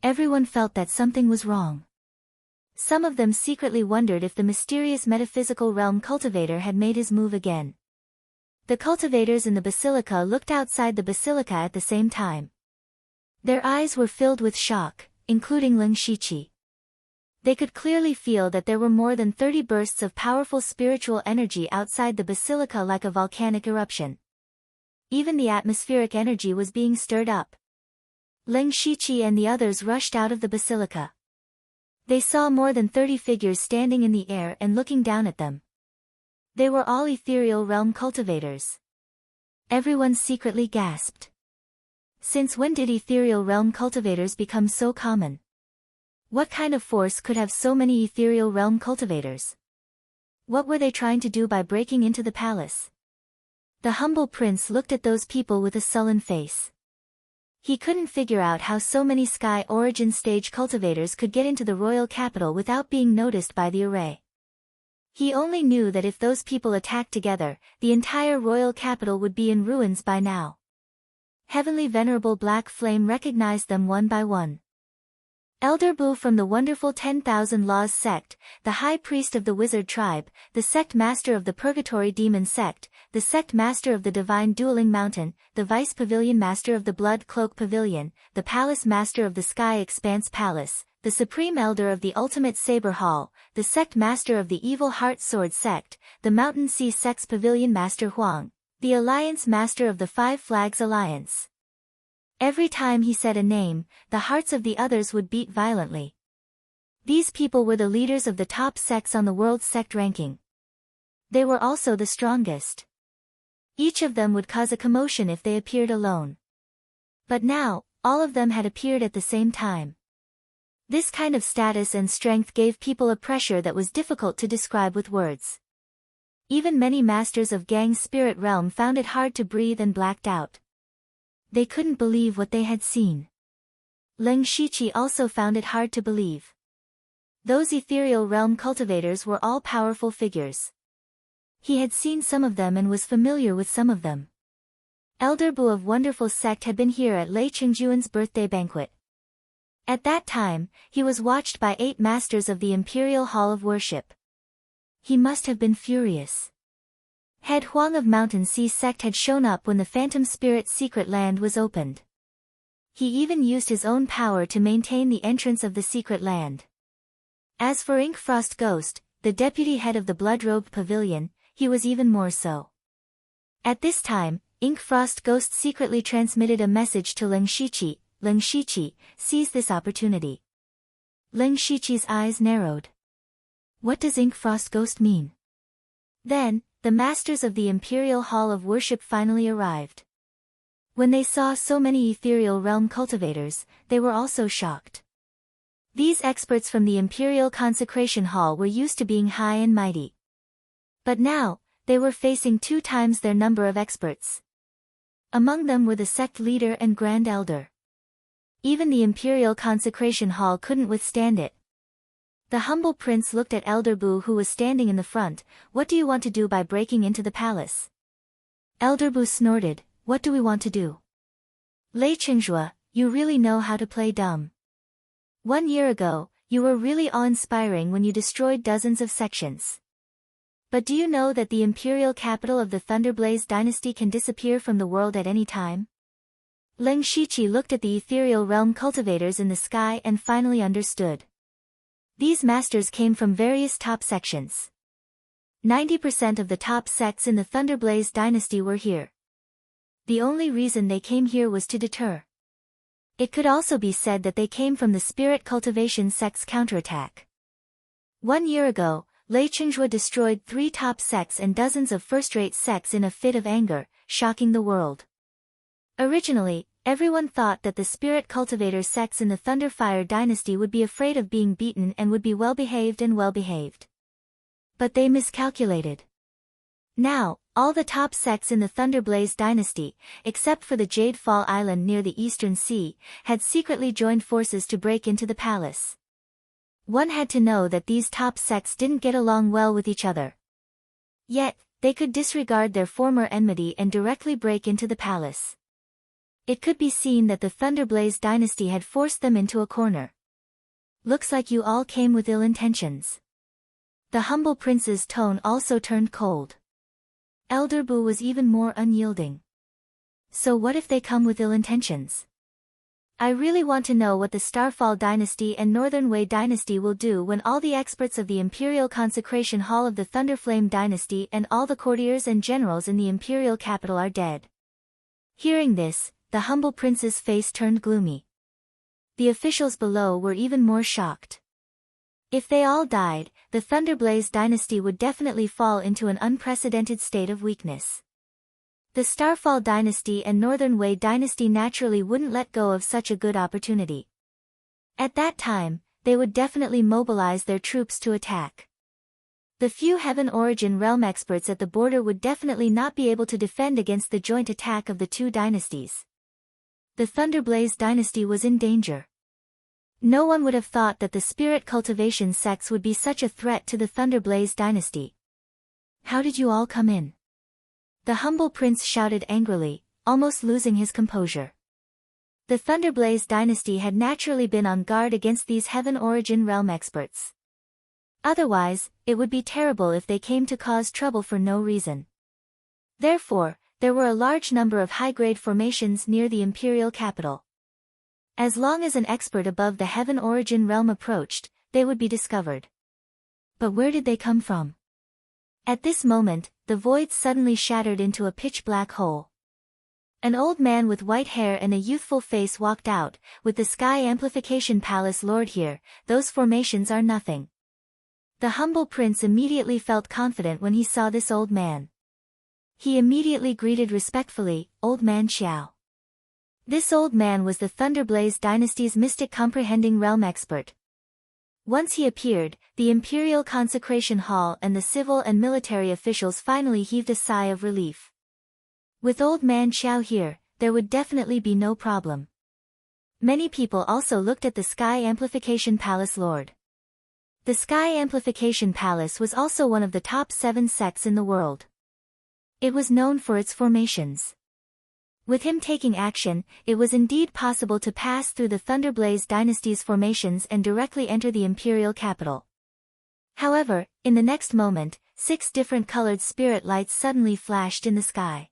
Everyone felt that something was wrong. Some of them secretly wondered if the mysterious metaphysical realm cultivator had made his move again. The cultivators in the basilica looked outside the basilica at the same time. Their eyes were filled with shock, including Ling Shiqi. They could clearly feel that there were more than 30 bursts of powerful spiritual energy outside the basilica like a volcanic eruption. Even the atmospheric energy was being stirred up. Ling Shiqi and the others rushed out of the basilica. They saw more than 30 figures standing in the air and looking down at them. They were all ethereal realm cultivators. Everyone secretly gasped. Since when did ethereal realm cultivators become so common? What kind of force could have so many ethereal realm cultivators? What were they trying to do by breaking into the palace? The humble prince looked at those people with a sullen face. He couldn't figure out how so many Sky Origin stage cultivators could get into the royal capital without being noticed by the array. He only knew that if those people attacked together, the entire royal capital would be in ruins by now. Heavenly Venerable Black Flame recognized them one by one. Elder Bu from the wonderful 10,000 Laws sect, the high priest of the wizard tribe, the sect master of the purgatory demon sect, the sect master of the divine dueling mountain, the vice pavilion master of the blood cloak pavilion, the palace master of the sky expanse palace, the supreme elder of the ultimate saber hall, the sect master of the evil heart sword sect, the mountain sea sect's pavilion master Huang, the alliance master of the Five Flags Alliance. Every time he said a name, the hearts of the others would beat violently. These people were the leaders of the top sects on the world sect ranking. They were also the strongest. Each of them would cause a commotion if they appeared alone. But now, all of them had appeared at the same time. This kind of status and strength gave people a pressure that was difficult to describe with words. Even many masters of Gang's spirit realm found it hard to breathe and blacked out. They couldn't believe what they had seen. Ling Shiqi also found it hard to believe. Those ethereal realm cultivators were all powerful figures. He had seen some of them and was familiar with some of them. Elder Bu of Wonderful Sect had been here at Lei Qingjuan's birthday banquet. At that time, he was watched by 8 masters of the Imperial Hall of Worship. He must have been furious. Head Huang of Mountain Sea Sect had shown up when the Phantom Spirit secret land was opened. He even used his own power to maintain the entrance of the secret land. As for Ink Frost Ghost, the deputy head of the Blood-Robed Pavilion, he was even more so. At this time, Ink Frost Ghost secretly transmitted a message to Ling Shiqi. Ling Shiqi, seize this opportunity. Ling Shiqi's eyes narrowed. What does Ink Frost Ghost mean? Then, the masters of the Imperial Hall of Worship finally arrived. When they saw so many ethereal realm cultivators, they were also shocked. These experts from the Imperial Consecration Hall were used to being high and mighty. But now, they were facing 2 times their number of experts. Among them were the sect leader and Grand Elder. Even the Imperial Consecration Hall couldn't withstand it. The humble prince looked at Elder Bu who was standing in the front. What do you want to do by breaking into the palace? Elder Bu snorted, what do we want to do? Lei Qingzhua, you really know how to play dumb. 1 year ago, you were really awe-inspiring when you destroyed dozens of sections. But do you know that the imperial capital of the Thunderblaze dynasty can disappear from the world at any time? Ling Shiqi looked at the ethereal realm cultivators in the sky and finally understood. These masters came from various top sections. 90% of the top sects in the Thunderblaze dynasty were here. The only reason they came here was to deter. It could also be said that they came from the spirit cultivation sect's counterattack. 1 year ago, Lei Chunjue destroyed 3 top sects and dozens of first-rate sects in a fit of anger, shocking the world. Originally, everyone thought that the spirit cultivator sects in the Thunderfire dynasty would be afraid of being beaten and would be well-behaved. But they miscalculated. Now, all the top sects in the Thunderblaze dynasty, except for the Jade Fall Island near the Eastern Sea, had secretly joined forces to break into the palace. One had to know that these top sects didn't get along well with each other. Yet, they could disregard their former enmity and directly break into the palace. It could be seen that the Thunderblaze dynasty had forced them into a corner. Looks like you all came with ill intentions. The humble prince's tone also turned cold. Elder Bu was even more unyielding. So what if they come with ill intentions? I really want to know what the Starfall dynasty and Northern Wei dynasty will do when all the experts of the Imperial Consecration Hall of the Thunderflame dynasty and all the courtiers and generals in the imperial capital are dead. Hearing this, the humble prince's face turned gloomy. The officials below were even more shocked. If they all died, the Thunderblaze dynasty would definitely fall into an unprecedented state of weakness. The Starfall dynasty and Northern Wei dynasty naturally wouldn't let go of such a good opportunity. At that time, they would definitely mobilize their troops to attack. The few Heaven Origin realm experts at the border would definitely not be able to defend against the joint attack of the 2 dynasties. The Thunderblaze dynasty was in danger. No one would have thought that the spirit cultivation sects would be such a threat to the Thunderblaze dynasty. How did you all come in? The humble prince shouted angrily, almost losing his composure. The Thunderblaze dynasty had naturally been on guard against these Heaven Origin realm experts. Otherwise, it would be terrible if they came to cause trouble for no reason. Therefore, there were a large number of high-grade formations near the imperial capital. As long as an expert above the Heaven Origin realm approached, they would be discovered. But where did they come from? At this moment, the void suddenly shattered into a pitch-black hole. An old man with white hair and a youthful face walked out, with the Sky Amplification Palace Lord here. Those formations are nothing. The humble prince immediately felt confident when he saw this old man. He immediately greeted respectfully, "Old Man Xiao." This old man was the Thunderblaze dynasty's mystic comprehending realm expert. Once he appeared, the Imperial Consecration Hall and the civil and military officials finally heaved a sigh of relief. With Old Man Xiao here, there would definitely be no problem. Many people also looked at the Sky Amplification Palace Lord. The Sky Amplification Palace was also one of the top 7 sects in the world. It was known for its formations. With him taking action, it was indeed possible to pass through the Thunderblaze dynasty's formations and directly enter the imperial capital. However, in the next moment, 6 different colored spirit lights suddenly flashed in the sky.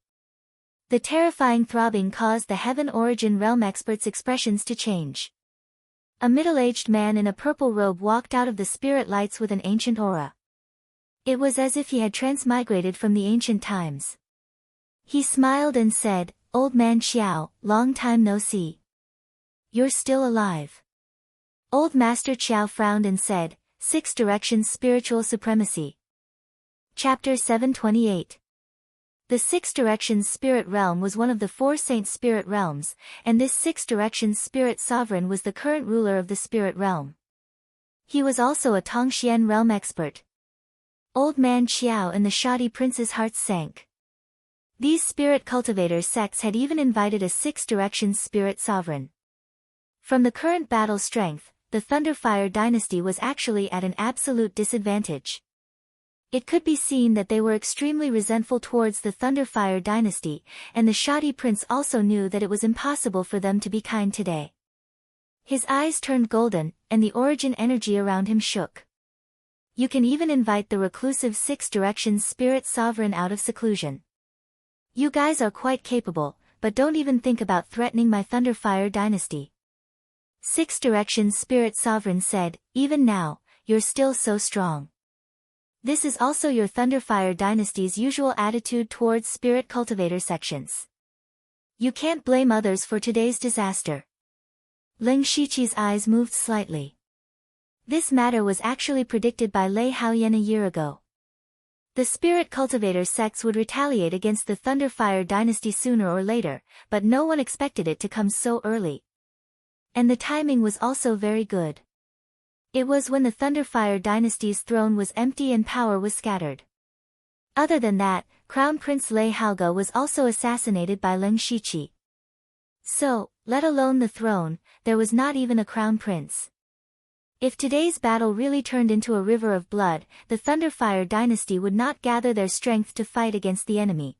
The terrifying throbbing caused the Heaven Origin realm experts' expressions to change. A middle-aged man in a purple robe walked out of the spirit lights with an ancient aura. It was as if he had transmigrated from the ancient times. He smiled and said, "Old Man Xiao, long time no see. You're still alive." Old Master Xiao frowned and said, 6 Directions Spiritual Supremacy. Chapter 728. The 6 Directions Spirit Realm was one of the 4 Saint Spirit Realms, and this 6 Directions Spirit Sovereign was the current ruler of the Spirit Realm. He was also a Tongxian realm expert. Old Man Xiao and the shoddy prince's hearts sank. These spirit cultivator sects had even invited a 6 Directions Spirit Sovereign. From the current battle strength, the Thunderfire dynasty was actually at an absolute disadvantage. It could be seen that they were extremely resentful towards the Thunderfire dynasty, and the shoddy prince also knew that it was impossible for them to be kind today. His eyes turned golden, and the origin energy around him shook. You can even invite the reclusive 6 Directions Spirit Sovereign out of seclusion. You guys are quite capable, but don't even think about threatening my Thunderfire dynasty. 6 Directions Spirit Sovereign said, "Even now, you're still so strong. This is also your Thunderfire dynasty's usual attitude towards spirit cultivator sections. You can't blame others for today's disaster. Ling Shiqi's eyes moved slightly. This matter was actually predicted by Lei Haoyan a year ago. The spirit cultivator sects would retaliate against the Thunderfire dynasty sooner or later, but no one expected it to come so early. And the timing was also very good. It was when the Thunderfire dynasty's throne was empty and power was scattered. Other than that, Crown Prince Lei Haoge was also assassinated by Ling Shiqi. So, let alone the throne, there was not even a crown prince. If today's battle really turned into a river of blood, the Thunderfire dynasty would not gather their strength to fight against the enemy.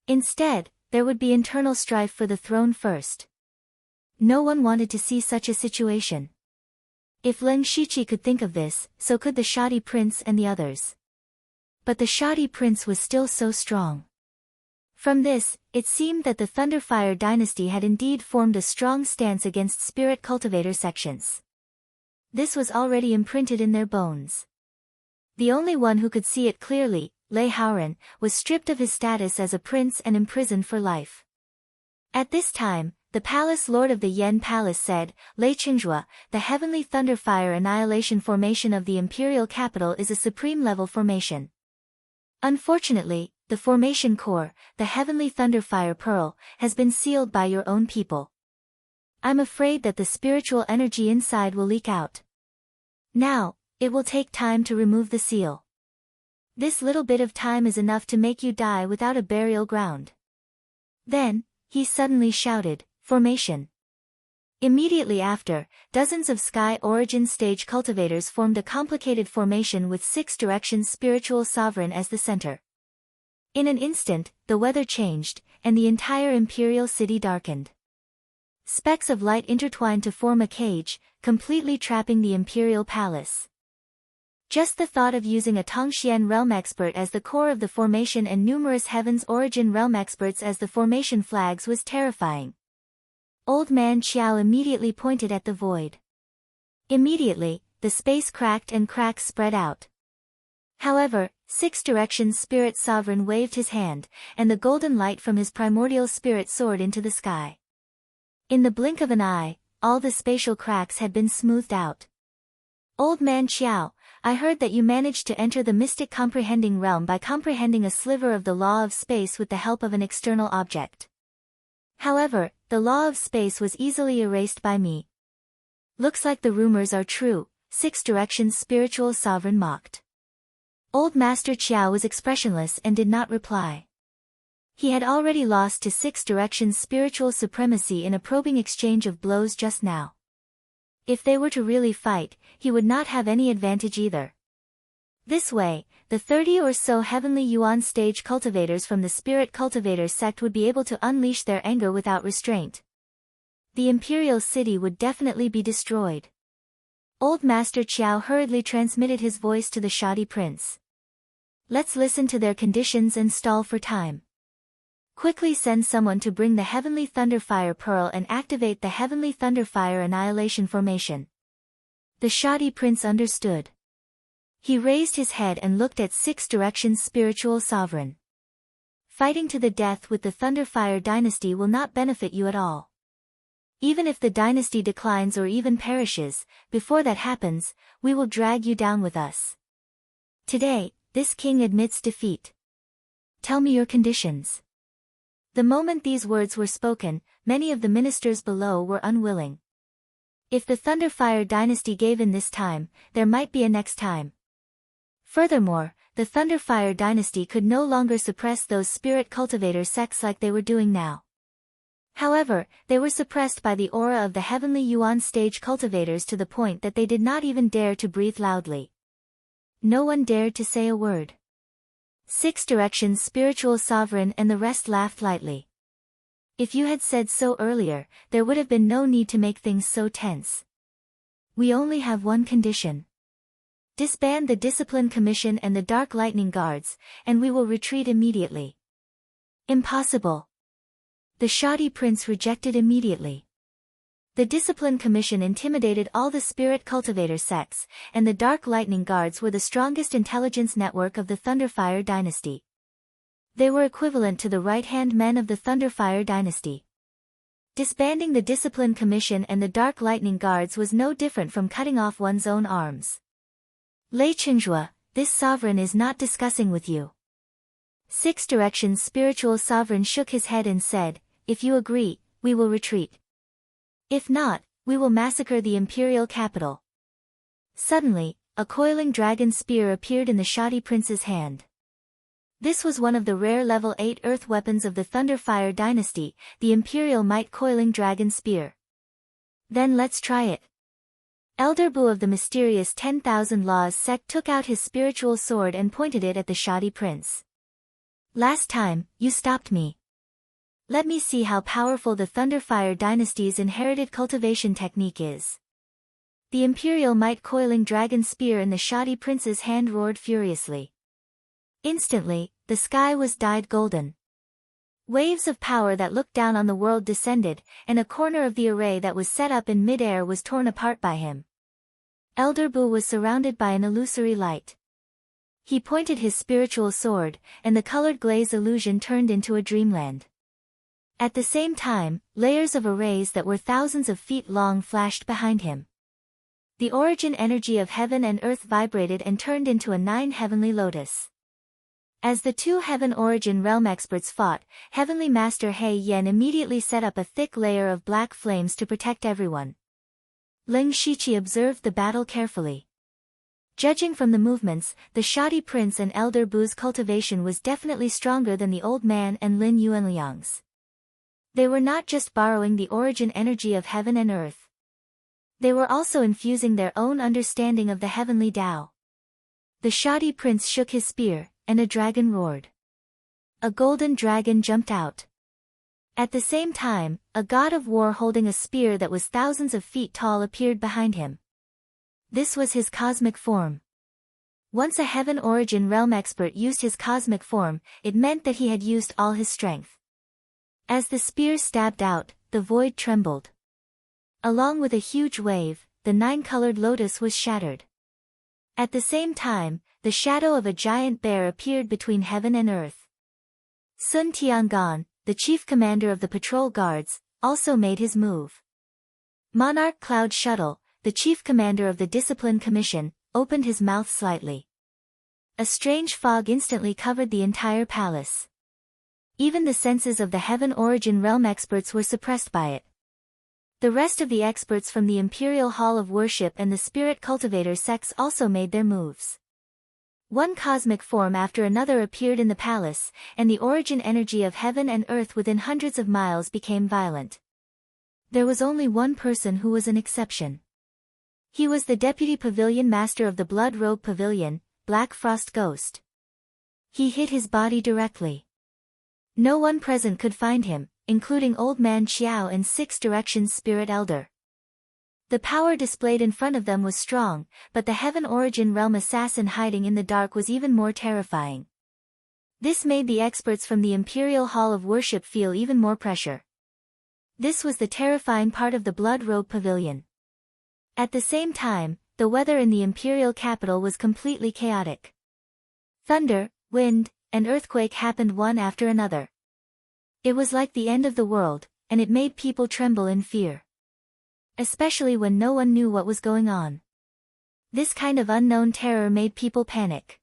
Instead, there would be internal strife for the throne first. No one wanted to see such a situation. If Ling Shiqi could think of this, so could the shoddy prince and the others. But the shoddy prince was still so strong. From this, it seemed that the Thunderfire dynasty had indeed formed a strong stance against spirit cultivator sections. This was already imprinted in their bones. The only one who could see it clearly, Lei Haoran, was stripped of his status as a prince and imprisoned for life. At this time, the palace lord of the Yen Palace said, Lei Qingzhua, the heavenly Thunderfire annihilation formation of the imperial capital is a supreme level formation. Unfortunately, the formation core, the heavenly Thunderfire pearl, has been sealed by your own people. I'm afraid that the spiritual energy inside will leak out. Now, it will take time to remove the seal. This little bit of time is enough to make you die without a burial ground. Then, he suddenly shouted, Formation. Immediately after, dozens of Sky Origin stage cultivators formed a complicated formation with 6 directions spiritual sovereign as the center. In an instant, the weather changed, and the entire imperial city darkened. Specks of light intertwined to form a cage, completely trapping the imperial palace. Just the thought of using a Tongxian realm expert as the core of the formation and numerous Heaven's Origin realm experts as the formation flags was terrifying. Old Man Qiao immediately pointed at the void. Immediately, the space cracked and cracks spread out. However, 6 directions spirit sovereign waved his hand, and the golden light from his primordial spirit soared into the sky. In the blink of an eye, all the spatial cracks had been smoothed out. Old Man Qiao, I heard that you managed to enter the mystic comprehending realm by comprehending a sliver of the law of space with the help of an external object. However, the law of space was easily erased by me. Looks like the rumors are true, 6 directions spiritual sovereign mocked. Old Master Qiao was expressionless and did not reply. He had already lost to 6 directions spiritual supremacy in a probing exchange of blows just now. If they were to really fight, he would not have any advantage either. This way, the 30 or so heavenly Yuan stage cultivators from the spirit cultivator sect would be able to unleash their anger without restraint. The imperial city would definitely be destroyed. Old Master Qiao hurriedly transmitted his voice to the shoddy prince. Let's listen to their conditions and stall for time. Quickly send someone to bring the Heavenly Thunderfire Pearl and activate the Heavenly Thunderfire Annihilation Formation. The shoddy prince understood. He raised his head and looked at 6 directions spiritual sovereign. Fighting to the death with the Thunderfire dynasty will not benefit you at all. Even if the dynasty declines or even perishes, before that happens, we will drag you down with us. Today, this king admits defeat. Tell me your conditions. The moment these words were spoken, many of the ministers below were unwilling. If the Thunderfire dynasty gave in this time, there might be a next time. Furthermore, the Thunderfire dynasty could no longer suppress those spirit cultivator sects like they were doing now. However, they were suppressed by the aura of the heavenly Yuan stage cultivators to the point that they did not even dare to breathe loudly. No one dared to say a word. 6 directions spiritual sovereign and the rest laughed lightly. If you had said so earlier, there would have been no need to make things so tense. We only have one condition. Disband the Discipline Commission and the Dark Lightning Guards, and we will retreat immediately. Impossible. The shoddy prince rejected immediately. The Discipline Commission intimidated all the spirit cultivator sects, and the Dark Lightning Guards were the strongest intelligence network of the Thunderfire dynasty. They were equivalent to the right-hand men of the Thunderfire dynasty. Disbanding the Discipline Commission and the Dark Lightning Guards was no different from cutting off one's own arms. Lei Chenjue, this sovereign is not discussing with you. Six Directions spiritual sovereign shook his head and said, if you agree, we will retreat. If not, we will massacre the imperial capital. Suddenly, a coiling dragon spear appeared in the shoddy prince's hand. This was one of the rare level 8 earth weapons of the Thunderfire dynasty, the Imperial Might Coiling Dragon Spear. Then let's try it. Elder Bu of the mysterious 10,000 Laws sect took out his spiritual sword and pointed it at the shoddy prince. Last time, you stopped me. Let me see how powerful the Thunderfire dynasty's inherited cultivation technique is. The Imperial Might Coiling Dragon Spear in the shoddy prince's hand roared furiously. Instantly, the sky was dyed golden. Waves of power that looked down on the world descended, and a corner of the array that was set up in mid-air was torn apart by him. Elder Bu was surrounded by an illusory light. He pointed his spiritual sword, and the colored glaze illusion turned into a dreamland. At the same time, layers of arrays that were thousands of feet long flashed behind him. The origin energy of heaven and earth vibrated and turned into a 9 heavenly lotus. As the two Heaven Origin Realm experts fought, Heavenly Master He Yen immediately set up a thick layer of black flames to protect everyone. Ling Shiqi observed the battle carefully. Judging from the movements, the shoddy prince and Elder Bu's cultivation was definitely stronger than the old man and Lin Yuanliang's. They were not just borrowing the origin energy of heaven and earth. They were also infusing their own understanding of the heavenly Tao. The shoddy prince shook his spear, and a dragon roared. A golden dragon jumped out. At the same time, a god of war holding a spear that was thousands of feet tall appeared behind him. This was his cosmic form. Once a Heaven Origin Realm expert used his cosmic form, it meant that he had used all his strength. As the spear stabbed out, the void trembled. Along with a huge wave, the 9-colored lotus was shattered. At the same time, the shadow of a giant bear appeared between heaven and earth. Sun Tiangan, the chief commander of the patrol guards, also made his move. Monarch Cloud Shuttle, the chief commander of the Discipline Commission, opened his mouth slightly. A strange fog instantly covered the entire palace. Even the senses of the Heaven Origin Realm experts were suppressed by it. The rest of the experts from the Imperial Hall of Worship and the Spirit Cultivator sects also made their moves. One cosmic form after another appeared in the palace, and the origin energy of heaven and earth within hundreds of miles became violent. There was only one person who was an exception. He was the Deputy Pavilion Master of the Blood Robe Pavilion, Black Frost Ghost. He hit his body directly. No one present could find him, including Old Man Xiao and 6 Directions Spirit Elder. The power displayed in front of them was strong, but the Heaven Origin Realm assassin hiding in the dark was even more terrifying. This made the experts from the Imperial Hall of Worship feel even more pressure. This was the terrifying part of the Blood Robe Pavilion. At the same time, the weather in the Imperial capital was completely chaotic. Thunder, wind, and earthquake happened one after another. It was like the end of the world, and it made people tremble in fear. Especially when no one knew what was going on. This kind of unknown terror made people panic.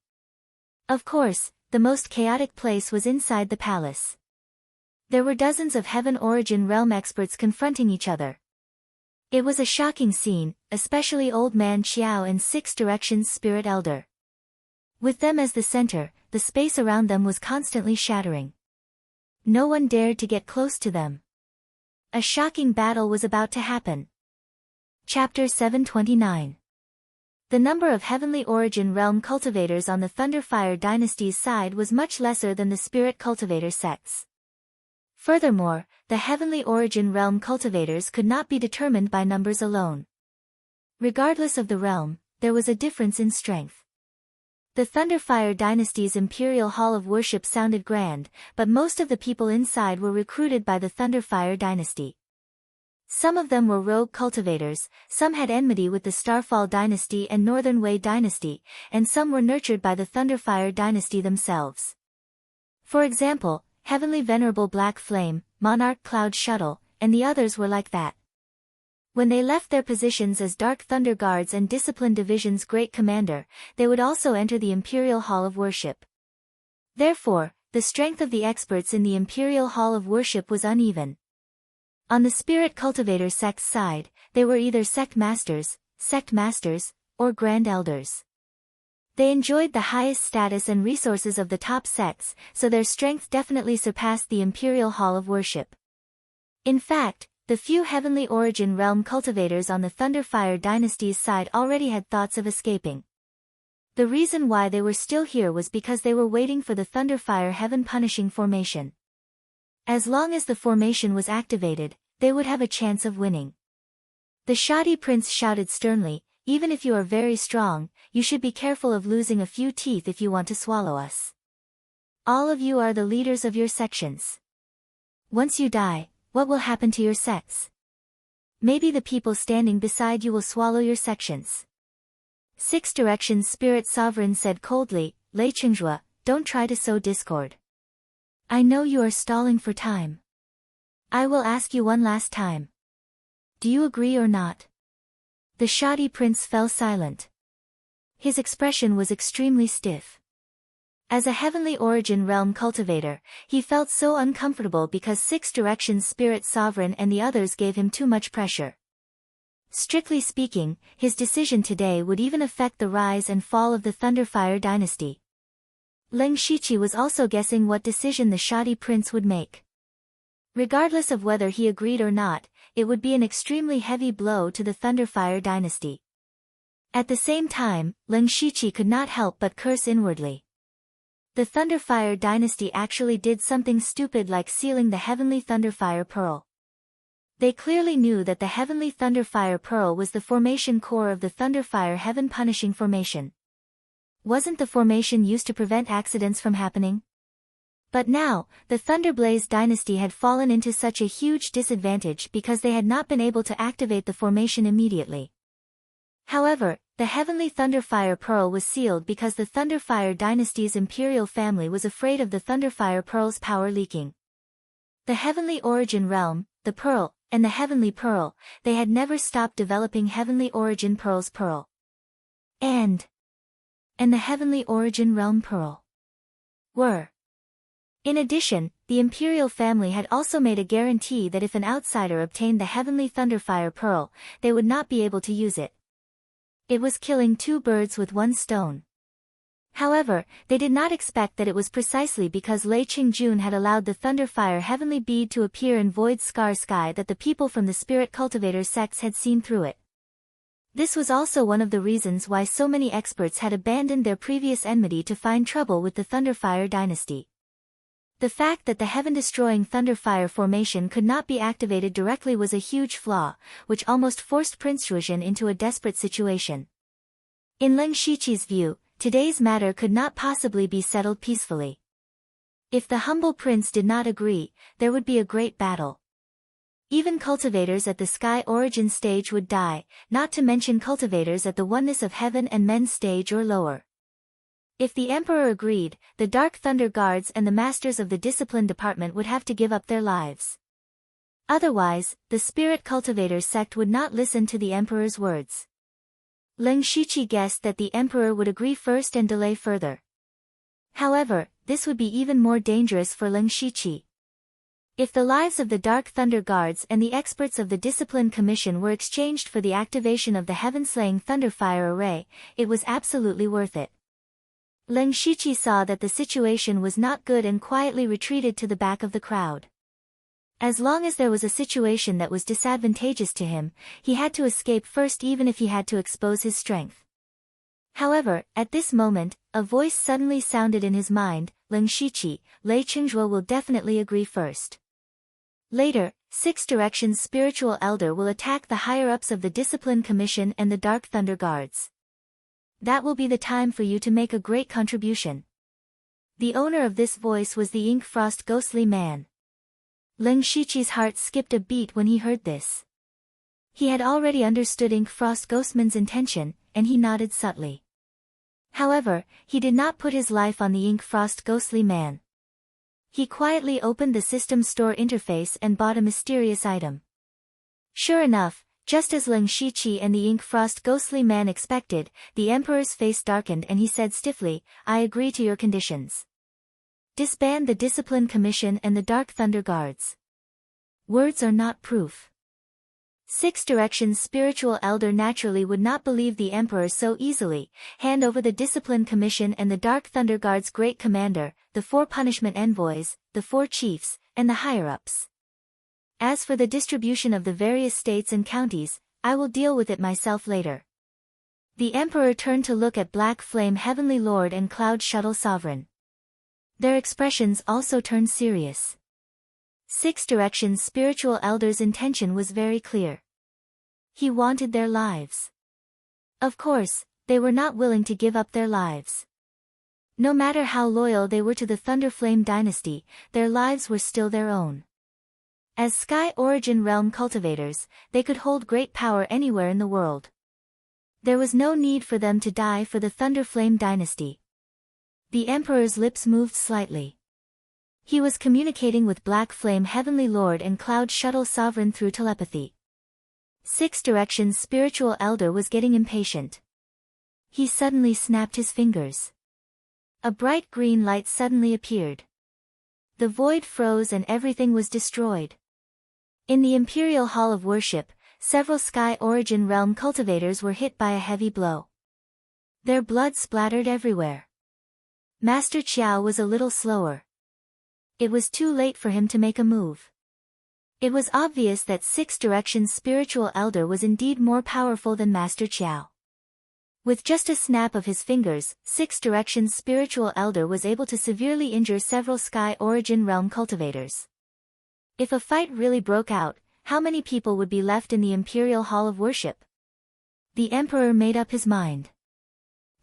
Of course, the most chaotic place was inside the palace. There were dozens of Heaven Origin Realm experts confronting each other. It was a shocking scene, especially Old Man Xiao and 6 Directions Spirit Elder. With them as the center, the space around them was constantly shattering. No one dared to get close to them. A shocking battle was about to happen. Chapter 729. The number of Heavenly Origin Realm cultivators on the Thunderfire dynasty's side was much lesser than the Spirit Cultivator sects. Furthermore, the Heavenly Origin Realm cultivators could not be determined by numbers alone. Regardless of the realm, there was a difference in strength. The Thunderfire dynasty's Imperial Hall of Worship sounded grand, but most of the people inside were recruited by the Thunderfire dynasty. Some of them were rogue cultivators, some had enmity with the Starfall dynasty and Northern Wei dynasty, and some were nurtured by the Thunderfire dynasty themselves. For example, Heavenly Venerable Black Flame, Monarch Cloud Shuttle, and the others were like that. When they left their positions as Dark Thunder Guards and Discipline Division's great commander, they would also enter the Imperial Hall of Worship. Therefore, the strength of the experts in the Imperial Hall of Worship was uneven. On the Spirit Cultivator sect's side, they were either sect masters, or Grand Elders. They enjoyed the highest status and resources of the top sects, so their strength definitely surpassed the Imperial Hall of Worship. In fact, the few Heavenly Origin Realm cultivators on the Thunderfire dynasty's side already had thoughts of escaping. The reason why they were still here was because they were waiting for the Thunderfire Heaven Punishing formation. As long as the formation was activated, they would have a chance of winning. The Shoddy Prince shouted sternly, "Even if you are very strong, you should be careful of losing a few teeth if you want to swallow us. All of you are the leaders of your sections. Once you die, what will happen to your sects? Maybe the people standing beside you will swallow your sections." Six Directions Spirit Sovereign said coldly, "Lei Qingzhua, don't try to sow discord. I know you are stalling for time. I will ask you one last time. Do you agree or not?" The Shoddy Prince fell silent. His expression was extremely stiff. As a Heavenly Origin Realm cultivator, he felt so uncomfortable because Six Directions Spirit Sovereign and the others gave him too much pressure. Strictly speaking, his decision today would even affect the rise and fall of the Thunderfire dynasty. Leng Shiqi was also guessing what decision the Shoddy Prince would make. Regardless of whether he agreed or not, it would be an extremely heavy blow to the Thunderfire dynasty. At the same time, Leng Shiqi could not help but curse inwardly. The Thunderfire dynasty actually did something stupid like sealing the Heavenly Thunderfire Pearl. They clearly knew that the Heavenly Thunderfire Pearl was the formation core of the Thunderfire Heaven Punishing formation. Wasn't the formation used to prevent accidents from happening? But now, the Thunderblaze dynasty had fallen into such a huge disadvantage because they had not been able to activate the formation immediately. However, the Heavenly Thunderfire Pearl was sealed because the Thunderfire dynasty's imperial family was afraid of the Thunderfire Pearl's power leaking. The Heavenly Origin Realm, the Pearl, and the Heavenly Pearl, they had never stopped developing Heavenly Origin Pearl's Pearl. And the Heavenly Origin Realm Pearl were. In addition, the Imperial family had also made a guarantee that if an outsider obtained the Heavenly Thunderfire Pearl, they would not be able to use it. It was killing two birds with one stone. However, they did not expect that it was precisely because Lei Qingjun had allowed the Thunderfire Heavenly Bead to appear in Void Scar Sky that the people from the Spirit Cultivator sects had seen through it. This was also one of the reasons why so many experts had abandoned their previous enmity to find trouble with the Thunderfire dynasty. The fact that the heaven-destroying Thunderfire formation could not be activated directly was a huge flaw, which almost forced Prince Shuizhen into a desperate situation. In Leng Shiqi's view, today's matter could not possibly be settled peacefully. If the humble prince did not agree, there would be a great battle. Even cultivators at the Sky Origin stage would die, not to mention cultivators at the Oneness of Heaven and Men stage or lower. If the Emperor agreed, the Dark Thunder Guards and the Masters of the Discipline Department would have to give up their lives. Otherwise, the Spirit Cultivators sect would not listen to the Emperor's words. Leng Shiqi guessed that the Emperor would agree first and delay further. However, this would be even more dangerous for Leng Shiqi. If the lives of the Dark Thunder Guards and the experts of the Discipline Commission were exchanged for the activation of the Heaven-Slaying Thunderfire Array, it was absolutely worth it. Leng Shiqi saw that the situation was not good and quietly retreated to the back of the crowd. As long as there was a situation that was disadvantageous to him, he had to escape first even if he had to expose his strength. However, at this moment, a voice suddenly sounded in his mind, "Leng Shiqi, Lei Qingzhua will definitely agree first. Later, Six Directions Spiritual Elder will attack the higher-ups of the Discipline Commission and the Dark Thunder Guards. That will be the time for you to make a great contribution." The owner of this voice was the Ink Frost Ghostly Man. Leng Shiqi's heart skipped a beat when he heard this. He had already understood Ink Frost Ghostman's intention, and he nodded subtly. However, he did not put his life on the Ink Frost Ghostly Man. He quietly opened the system store interface and bought a mysterious item. Sure enough, just as Lin Shiqi and the Ink Frost ghostly man expected, the emperor's face darkened and he said stiffly, "I agree to your conditions. Disband the Discipline Commission and the Dark Thunder Guards." Words are not proof. Six Directions spiritual elder naturally would not believe the emperor so easily. Hand over the Discipline Commission and the Dark Thunder Guard's great commander, the 4 punishment envoys, the 4 chiefs, and the higher-ups. As for the distribution of the various states and counties, I will deal with it myself later. The emperor turned to look at Black Flame Heavenly Lord and Cloud Shuttle Sovereign. Their expressions also turned serious. Six Directions spiritual elder's intention was very clear. He wanted their lives. Of course, they were not willing to give up their lives. No matter how loyal they were to the Thunderflame dynasty, their lives were still their own. As Sky Origin Realm cultivators, they could hold great power anywhere in the world. There was no need for them to die for the Thunderflame dynasty. The Emperor's lips moved slightly. He was communicating with Black Flame Heavenly Lord and Cloud Shuttle Sovereign through telepathy. Six Directions spiritual elder was getting impatient. He suddenly snapped his fingers. A bright green light suddenly appeared. The void froze and everything was destroyed. In the Imperial Hall of Worship, several Sky Origin Realm cultivators were hit by a heavy blow. Their blood splattered everywhere. Master Qiao was a little slower. It was too late for him to make a move. It was obvious that Six Directions spiritual elder was indeed more powerful than Master Qiao. With just a snap of his fingers, Six Directions spiritual elder was able to severely injure several Sky Origin Realm cultivators. If a fight really broke out, how many people would be left in the Imperial Hall of Worship? The Emperor made up his mind.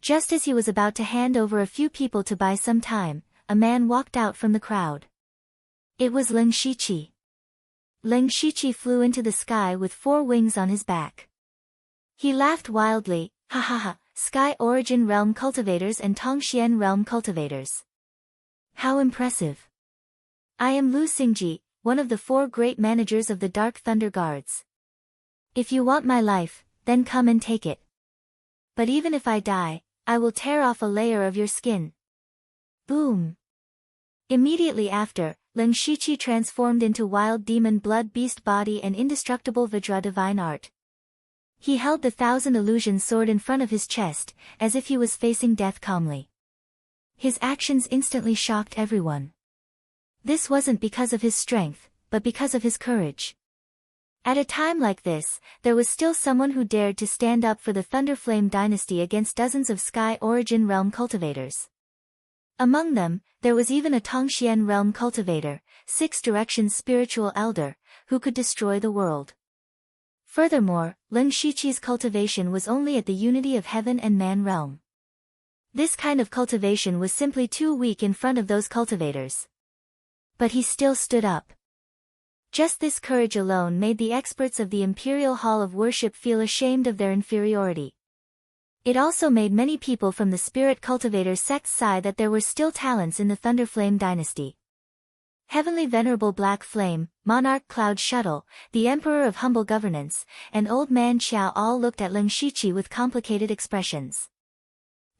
Just as he was about to hand over a few people to buy some time, a man walked out from the crowd. It was Lin Shiqi. Lin Shiqi flew into the sky with 4 wings on his back. He laughed wildly, "Ha ha ha, Sky Origin Realm cultivators and Tongxian Realm cultivators. How impressive. I am Lu Xingji, one of the 4 great managers of the Dark Thunder Guards. If you want my life, then come and take it. But even if I die, I will tear off a layer of your skin." Boom! Immediately after, Lin Shiqi transformed into wild demon blood beast body and indestructible Vajra divine art. He held the 1,000 illusion sword in front of his chest, as if he was facing death calmly. His actions instantly shocked everyone. This wasn't because of his strength, but because of his courage. At a time like this, there was still someone who dared to stand up for the Thunderflame dynasty against dozens of Sky Origin Realm cultivators. Among them, there was even a Tongxian Realm cultivator, Six Directions spiritual elder, who could destroy the world. Furthermore, Lin Shiqi's cultivation was only at the unity of heaven and man realm. This kind of cultivation was simply too weak in front of those cultivators. But he still stood up. Just this courage alone made the experts of the Imperial Hall of Worship feel ashamed of their inferiority. It also made many people from the Spirit Cultivator sect sigh that there were still talents in the Thunderflame dynasty. Heavenly Venerable Black Flame, Monarch Cloud Shuttle, the Emperor of Humble Governance, and Old Man Qiao all looked at Lin Shiqi with complicated expressions.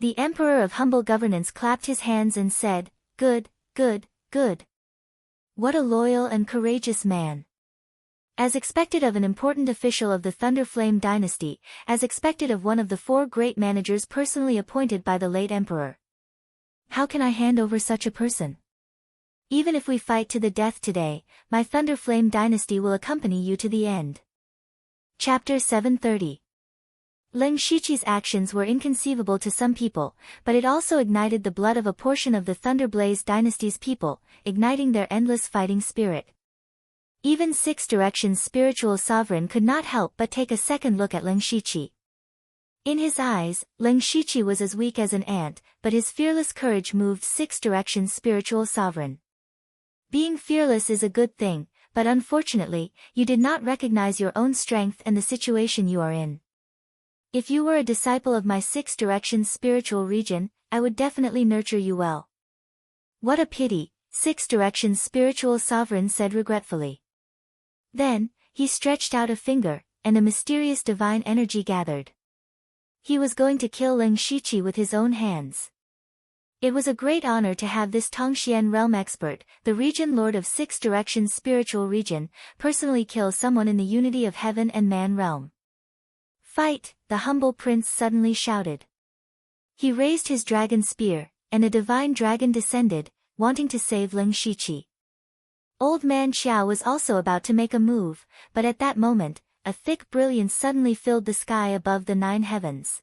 The Emperor of Humble Governance clapped his hands and said, "Good, good, good. What a loyal and courageous man." As expected of an important official of the Thunderflame dynasty, as expected of one of the 4 great managers personally appointed by the late emperor. How can I hand over such a person? Even if we fight to the death today, my Thunderflame dynasty will accompany you to the end. Chapter 730. Lin Shiqi's actions were inconceivable to some people, but it also ignited the blood of a portion of the Thunderblaze dynasty's people, igniting their endless fighting spirit. Even Six Directions spiritual sovereign could not help but take a second look at Lin Shiqi. In his eyes, Lin Shiqi was as weak as an ant, but his fearless courage moved Six Directions spiritual sovereign. Being fearless is a good thing, but unfortunately, you did not recognize your own strength and the situation you are in. If you were a disciple of my Six Directions spiritual region, I would definitely nurture you well. What a pity, Six Directions Spiritual Sovereign said regretfully. Then, he stretched out a finger, and a mysterious divine energy gathered. He was going to kill Ling Shiqi with his own hands. It was a great honor to have this Tongxian realm expert, the region lord of Six Directions spiritual region, personally kill someone in the unity of heaven and man realm. Fight, the humble prince suddenly shouted. He raised his dragon spear, and a divine dragon descended, wanting to save Ling Shiqi. Old man Xiao was also about to make a move, but at that moment, a thick brilliance suddenly filled the sky above the 9 heavens.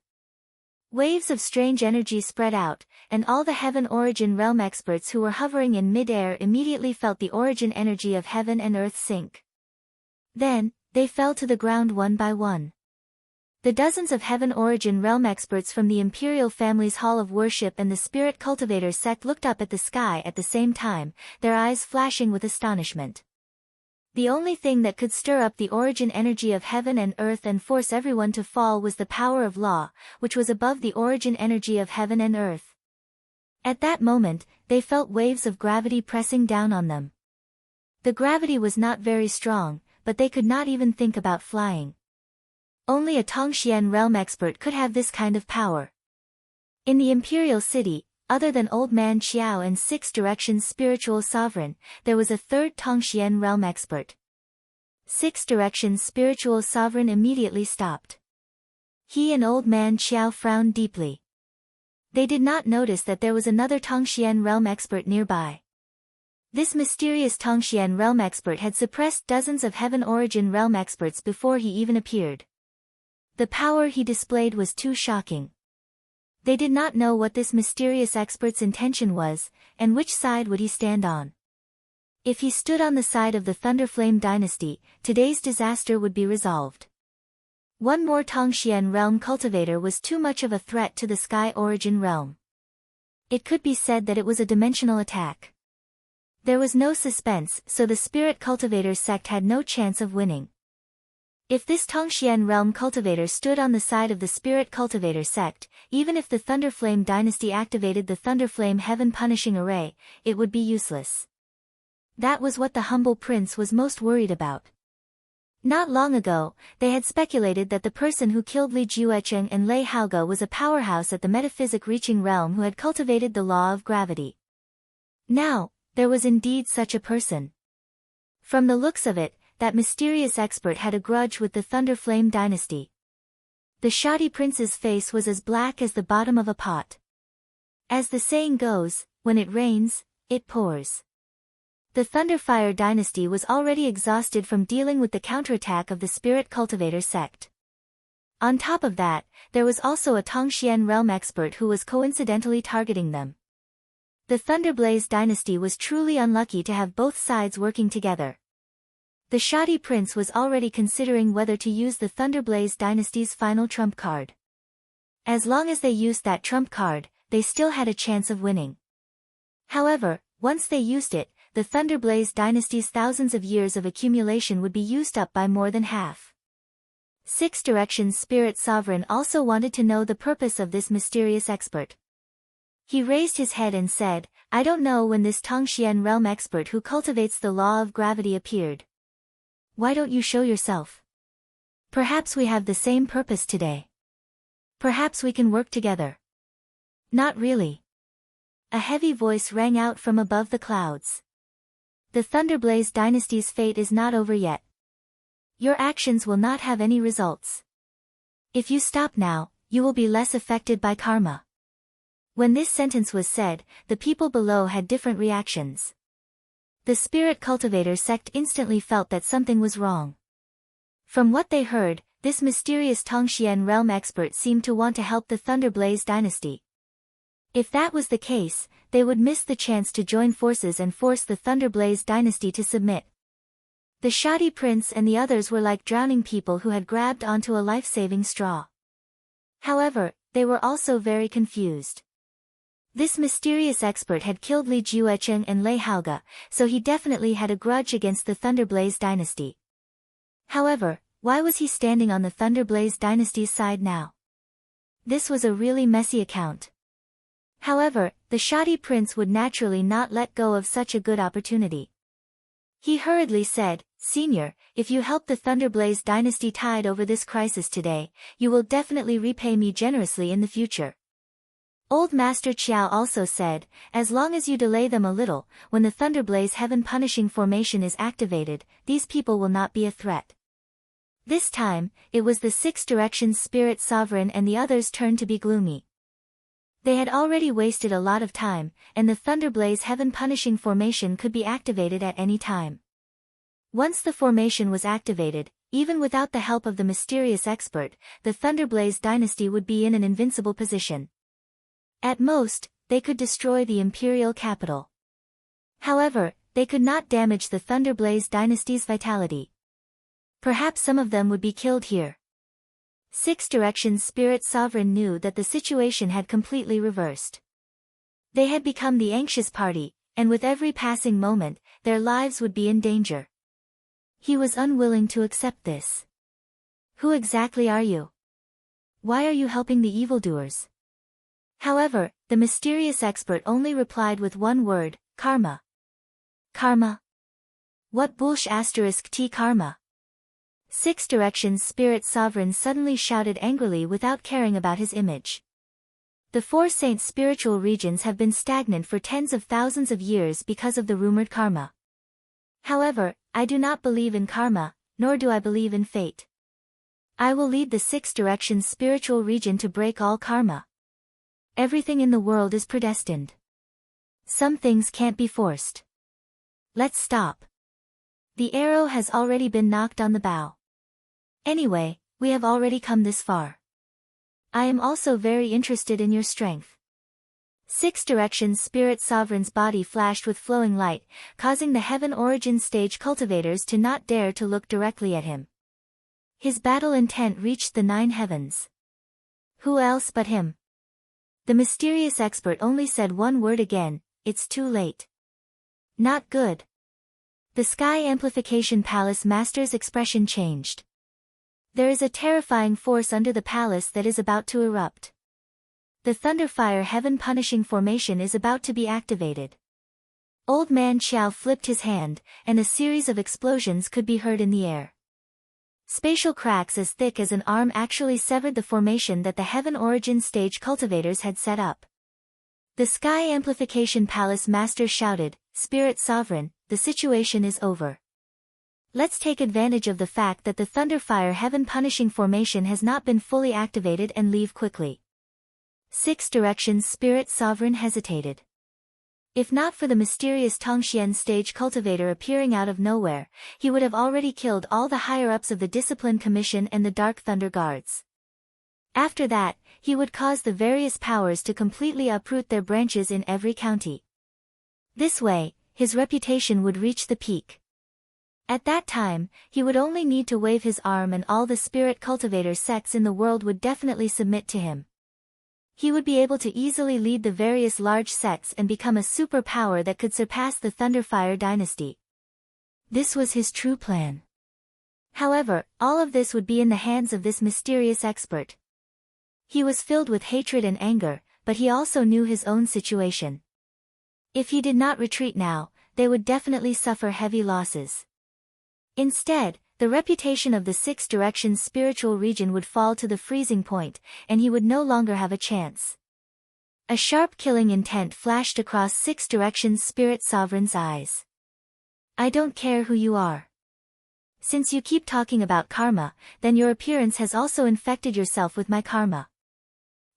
Waves of strange energy spread out, and all the heaven origin realm experts who were hovering in mid-air immediately felt the origin energy of heaven and earth sink. Then, they fell to the ground one by one. The dozens of heaven origin realm experts from the imperial family's hall of worship and the spirit cultivator sect looked up at the sky at the same time, their eyes flashing with astonishment. The only thing that could stir up the origin energy of heaven and earth and force everyone to fall was the power of law, which was above the origin energy of heaven and earth. At that moment, they felt waves of gravity pressing down on them. The gravity was not very strong, but they could not even think about flying. Only a Tongxian realm expert could have this kind of power. In the imperial city, other than Old Man Xiao and Six Directions spiritual sovereign, there was a third Tongxian realm expert. Six Directions spiritual sovereign immediately stopped. He and Old Man Xiao frowned deeply. They did not notice that there was another Tongxian realm expert nearby. This mysterious Tongxian realm expert had suppressed dozens of heaven origin realm experts before he even appeared. The power he displayed was too shocking. They did not know what this mysterious expert's intention was, and which side would he stand on. If he stood on the side of the Thunderflame dynasty, today's disaster would be resolved. One more Tongxian realm cultivator was too much of a threat to the Sky Origin realm. It could be said that it was a dimensional attack. There was no suspense, so the Spirit Cultivator sect had no chance of winning. If this Tongxian realm cultivator stood on the side of the Spirit Cultivator sect, even if the Thunderflame dynasty activated the Thunderflame Heaven Punishing Array, it would be useless. That was what the humble prince was most worried about. Not long ago, they had speculated that the person who killed Li Juecheng and Lei Haoge was a powerhouse at the metaphysic-reaching realm who had cultivated the law of gravity. Now, there was indeed such a person. From the looks of it, that mysterious expert had a grudge with the Thunderflame dynasty. The shoddy prince's face was as black as the bottom of a pot. As the saying goes, when it rains, it pours. The Thunderfire dynasty was already exhausted from dealing with the counterattack of the Spirit Cultivator sect. On top of that, there was also a Tongxian realm expert who was coincidentally targeting them. The Thunderblaze dynasty was truly unlucky to have both sides working together. The shoddy prince was already considering whether to use the Thunderblaze dynasty's final trump card. As long as they used that trump card, they still had a chance of winning. However, once they used it, the Thunderblaze dynasty's thousands of years of accumulation would be used up by more than half. Six Directions Spirit Sovereign also wanted to know the purpose of this mysterious expert. He raised his head and said, "I don't know when this Tongxian realm expert who cultivates the law of gravity appeared. Why don't you show yourself? Perhaps we have the same purpose today. Perhaps we can work together." "Not really." A heavy voice rang out from above the clouds. "The Thunderblaze dynasty's fate is not over yet. Your actions will not have any results. If you stop now, you will be less affected by karma." When this sentence was said, the people below had different reactions. The Spirit Cultivator sect instantly felt that something was wrong. From what they heard, this mysterious Tongxian realm expert seemed to want to help the Thunderblaze dynasty. If that was the case, they would miss the chance to join forces and force the Thunderblaze dynasty to submit. The shoddy prince and the others were like drowning people who had grabbed onto a life-saving straw. However, they were also very confused. This mysterious expert had killed Li Juecheng and Lei Haoge, so he definitely had a grudge against the Thunderblaze dynasty. However, why was he standing on the Thunderblaze dynasty's side now? This was a really messy account. However, the shoddy prince would naturally not let go of such a good opportunity. He hurriedly said, "Senior, if you help the Thunderblaze dynasty tide over this crisis today, you will definitely repay me generously in the future." Old Master Qiao also said, "As long as you delay them a little, when the Thunderblaze heaven-punishing formation is activated, these people will not be a threat." This time, it was the Six Directions Spirit Sovereign and the others' turn to be gloomy. They had already wasted a lot of time, and the Thunderblaze heaven-punishing formation could be activated at any time. Once the formation was activated, even without the help of the mysterious expert, the Thunderblaze dynasty would be in an invincible position. At most, they could destroy the imperial capital. However, they could not damage the Thunderblaze dynasty's vitality. Perhaps some of them would be killed here. Six Directions Spirit Sovereign knew that the situation had completely reversed. They had become the anxious party, and with every passing moment, their lives would be in danger. He was unwilling to accept this. "Who exactly are you? Why are you helping the evildoers?" However, the mysterious expert only replied with one word, "Karma." "Karma? What *t karma?" Six Directions Spirit Sovereign suddenly shouted angrily without caring about his image. The four saints' spiritual regions have been stagnant for tens of thousands of years because of the rumored karma. However, I do not believe in karma, nor do I believe in fate. I will lead the Six Directions spiritual region to break all karma. Everything in the world is predestined. Some things can't be forced. Let's stop. The arrow has already been knocked on the bow. Anyway, we have already come this far. I am also very interested in your strength." Six Directions Spirit Sovereign's body flashed with flowing light, causing the Heaven Origin stage cultivators to not dare to look directly at him. His battle intent reached the 9 heavens. Who else but him? The mysterious expert only said one word again, "It's too late." Not good. The Sky Amplification Palace Master's expression changed. There is a terrifying force under the palace that is about to erupt. The Thunderfire heaven-punishing formation is about to be activated. Old Man Qiao flipped his hand, and a series of explosions could be heard in the air. Spatial cracks as thick as an arm actually severed the formation that the Heaven Origin stage cultivators had set up. The Sky Amplification Palace Master shouted, "Spirit Sovereign, the situation is over. Let's take advantage of the fact that the Thunderfire heaven-punishing formation has not been fully activated and leave quickly." Six Directions Spirit Sovereign hesitated. If not for the mysterious Tongxian stage cultivator appearing out of nowhere, he would have already killed all the higher-ups of the Discipline Commission and the Dark Thunder Guards. After that, he would cause the various powers to completely uproot their branches in every county. This way, his reputation would reach the peak. At that time, he would only need to wave his arm and all the spirit cultivator sects in the world would definitely submit to him. He would be able to easily lead the various large sects and become a superpower that could surpass the Thunderfire dynasty. This was his true plan. However, all of this would be in the hands of this mysterious expert. He was filled with hatred and anger, but he also knew his own situation. If he did not retreat now, they would definitely suffer heavy losses. Instead, the reputation of the Six Directions spiritual region would fall to the freezing point, and he would no longer have a chance. A sharp killing intent flashed across Six Directions Spirit Sovereign's eyes. "I don't care who you are. Since you keep talking about karma, then your appearance has also infected yourself with my karma.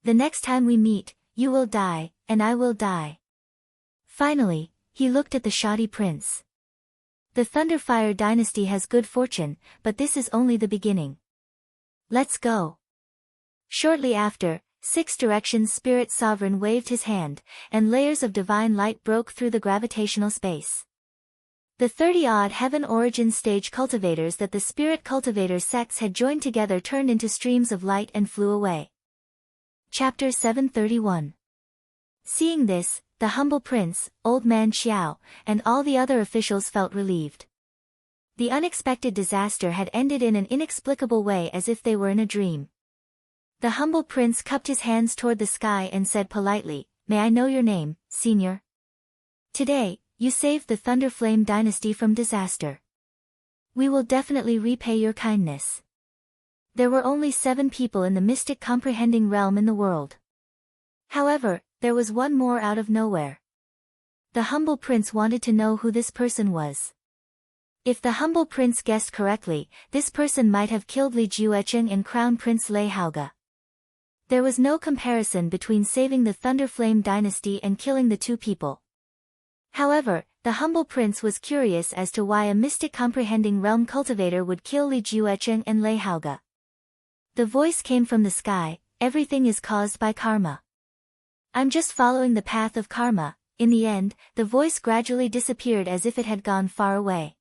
The next time we meet, you will die, and I will die." Finally, he looked at the shoddy prince. The Thunderfire dynasty has good fortune, but this is only the beginning. Let's go. Shortly after, Six Directions Spirit Sovereign waved his hand, and layers of divine light broke through the gravitational space. The 30-odd Heaven Origin stage cultivators that the Spirit Cultivator sects had joined together turned into streams of light and flew away. Chapter 731. Seeing this, the humble prince, Old Man Qiao, and all the other officials felt relieved. The unexpected disaster had ended in an inexplicable way as if they were in a dream. The humble prince cupped his hands toward the sky and said politely, may I know your name, senior? Today, you saved the Thunderflame dynasty from disaster. We will definitely repay your kindness. There were only 7 people in the mystic comprehending realm in the world. However, there was one more out of nowhere. The humble prince wanted to know who this person was. If the humble prince guessed correctly, this person might have killed Li Juecheng and Crown Prince Lei Haoge. There was no comparison between saving the Thunderflame dynasty and killing the 2 people. However, the humble prince was curious as to why a mystic comprehending realm cultivator would kill Li Juecheng and Lei Haoge. The voice came from the sky, everything is caused by karma. I'm just following the path of karma. In the end, the voice gradually disappeared as if it had gone far away.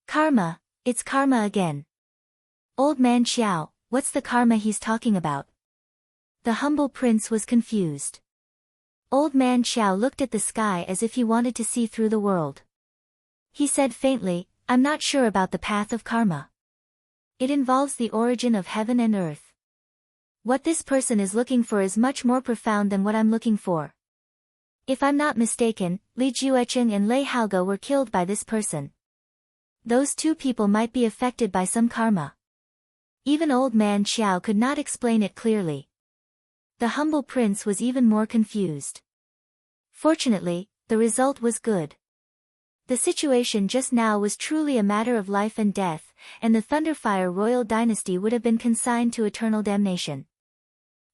Karma, it's karma again. Old man Xiao, what's the karma he's talking about? The humble prince was confused. Old man Xiao looked at the sky as if he wanted to see through the world. He said faintly, I'm not sure about the path of karma. It involves the origin of heaven and earth. What this person is looking for is much more profound than what I'm looking for. If I'm not mistaken, Li Juecheng and Lei Haoge were killed by this person. Those 2 people might be affected by some karma. Even old man Xiao could not explain it clearly. The humble prince was even more confused. Fortunately, the result was good. The situation just now was truly a matter of life and death, and the Thunderfire royal dynasty would have been consigned to eternal damnation.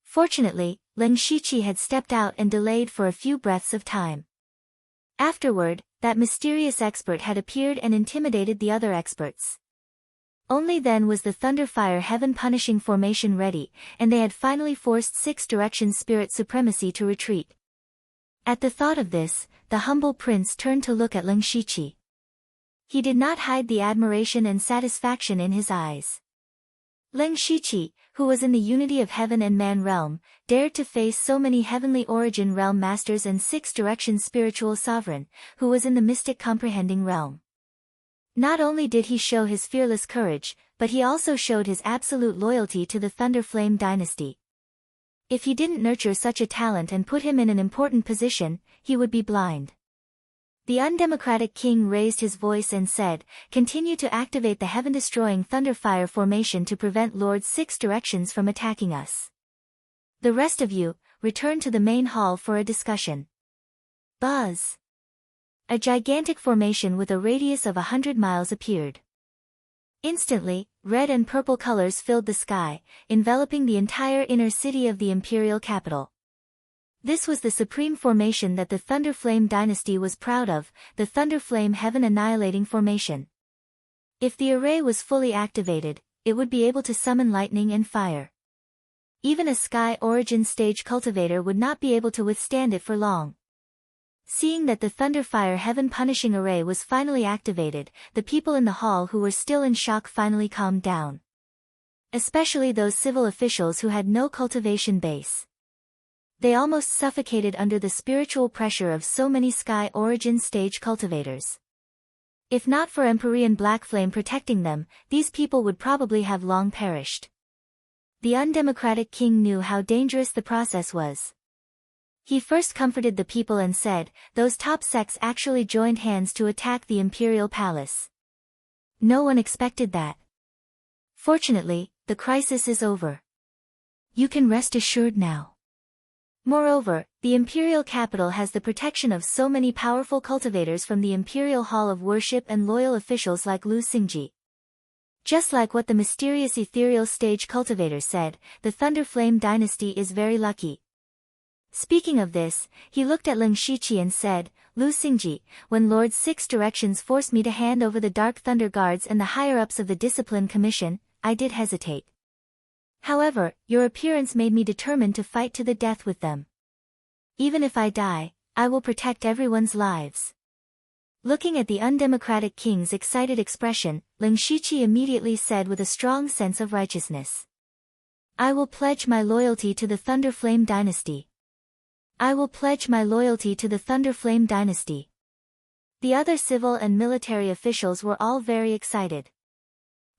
Fortunately, Leng Shiqi had stepped out and delayed for a few breaths of time. Afterward, that mysterious expert had appeared and intimidated the other experts. Only then was the Thunderfire heaven punishing formation ready, and they had finally forced 6 directions spirit supremacy to retreat. At the thought of this, the humble prince turned to look at Leng Shiqi. He did not hide the admiration and satisfaction in his eyes. Leng Shiqi, who was in the unity of heaven and man realm, dared to face so many heavenly origin realm masters and 6 directions spiritual sovereign, who was in the mystic comprehending realm. Not only did he show his fearless courage, but he also showed his absolute loyalty to the Thunderflame dynasty. If he didn't nurture such a talent and put him in an important position, he would be blind. The undemocratic king raised his voice and said, continue to activate the heaven-destroying Thunderfire formation to prevent Lord 6 directions from attacking us. The rest of you, return to the main hall for a discussion. Buzz! A gigantic formation with a radius of 100 miles appeared. Instantly, red and purple colors filled the sky, enveloping the entire inner city of the imperial capital. This was the supreme formation that the Thunderflame dynasty was proud of, the Thunderflame Heaven Annihilating Formation. If the array was fully activated, it would be able to summon lightning and fire. Even a Sky Origin stage cultivator would not be able to withstand it for long. Seeing that the Thunderfire Heaven Punishing Array was finally activated, the people in the hall who were still in shock finally calmed down. Especially those civil officials who had no cultivation base. They almost suffocated under the spiritual pressure of so many Sky Origin stage cultivators. If not for Empyrean Black Flame protecting them, these people would probably have long perished. The undemocratic king knew how dangerous the process was. He first comforted the people and said, those top sects actually joined hands to attack the imperial palace. No one expected that. Fortunately, the crisis is over. You can rest assured now. Moreover, the imperial capital has the protection of so many powerful cultivators from the imperial hall of worship and loyal officials like Lu Xingji. Just like what the mysterious ethereal stage cultivator said, the Thunderflame dynasty is very lucky. Speaking of this, he looked at Leng Shiqi and said, Lu Xingji, when Lord 6 Directions forced me to hand over the Dark Thunder Guards and the higher-ups of the Discipline Commission, I did hesitate. However, your appearance made me determined to fight to the death with them. Even if I die, I will protect everyone's lives. Looking at the undemocratic king's excited expression, Leng Shiqi immediately said with a strong sense of righteousness. I will pledge my loyalty to the Thunderflame dynasty. I will pledge my loyalty to the Thunderflame dynasty. The other civil and military officials were all very excited.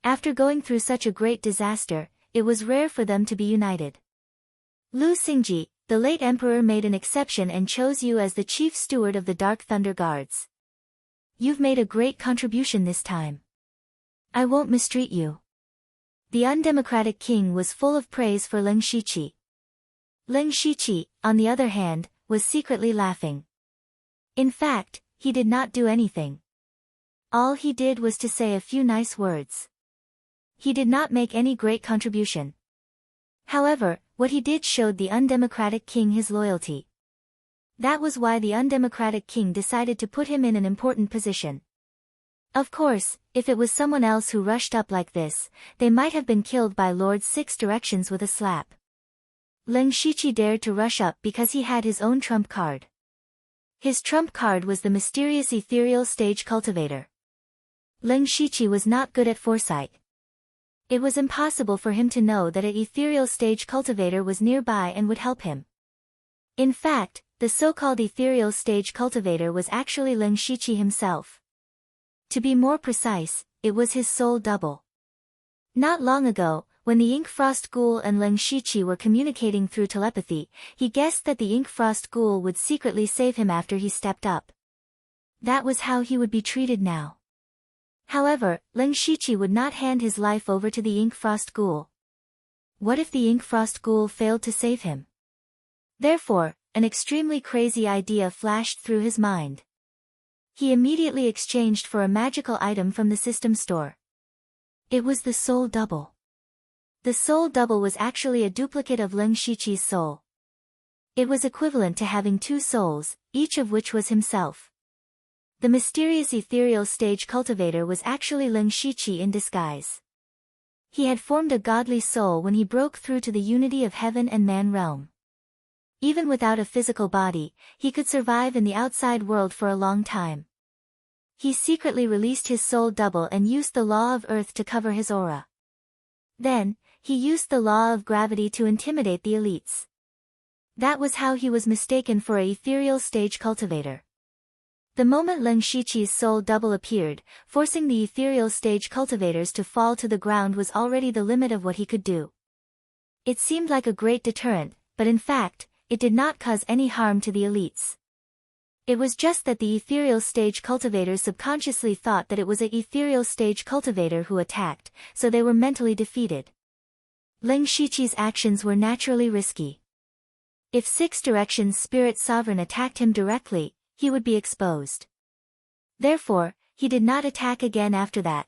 After going through such a great disaster, it was rare for them to be united. Lu Xingji, the late emperor made an exception and chose you as the chief steward of the Dark Thunder Guards. You've made a great contribution this time. I won't mistreat you. The undemocratic king was full of praise for Leng Shiqi. Leng Shiqi, on the other hand, was secretly laughing. In fact, he did not do anything. All he did was to say a few nice words. He did not make any great contribution. However, what he did showed the undemocratic king his loyalty. That was why the undemocratic king decided to put him in an important position. Of course, if it was someone else who rushed up like this, they might have been killed by Lord Six Directions with a slap. Leng Shiqi dared to rush up because he had his own trump card. His trump card was the mysterious ethereal stage cultivator. Leng Shiqi was not good at foresight. It was impossible for him to know that an ethereal stage cultivator was nearby and would help him. In fact, the so-called ethereal stage cultivator was actually Leng Shiqi himself. To be more precise, it was his soul double. Not long ago, when the Ink Frost Ghoul and Leng Shiqi were communicating through telepathy, he guessed that the Ink Frost Ghoul would secretly save him after he stepped up. That was how he would be treated now. However, Leng Shiqi would not hand his life over to the Ink Frost Ghoul. What if the Ink Frost Ghoul failed to save him? Therefore, an extremely crazy idea flashed through his mind. He immediately exchanged for a magical item from the system store. It was the soul double. The soul double was actually a duplicate of Leng Shiqi's soul. It was equivalent to having two souls, each of which was himself. The mysterious ethereal stage cultivator was actually Leng Shiqi in disguise. He had formed a godly soul when he broke through to the unity of heaven and man realm. Even without a physical body, he could survive in the outside world for a long time. He secretly released his soul double and used the law of earth to cover his aura. Then, he used the law of gravity to intimidate the elites. That was how he was mistaken for an ethereal stage cultivator. The moment Leng Shiqi's soul double appeared, forcing the ethereal stage cultivators to fall to the ground was already the limit of what he could do. It seemed like a great deterrent, but in fact, it did not cause any harm to the elites. It was just that the ethereal stage cultivators subconsciously thought that it was an ethereal stage cultivator who attacked, so they were mentally defeated. Leng Shiqi's actions were naturally risky. If Six Directions' Spirit Sovereign attacked him directly, he would be exposed. Therefore, he did not attack again after that.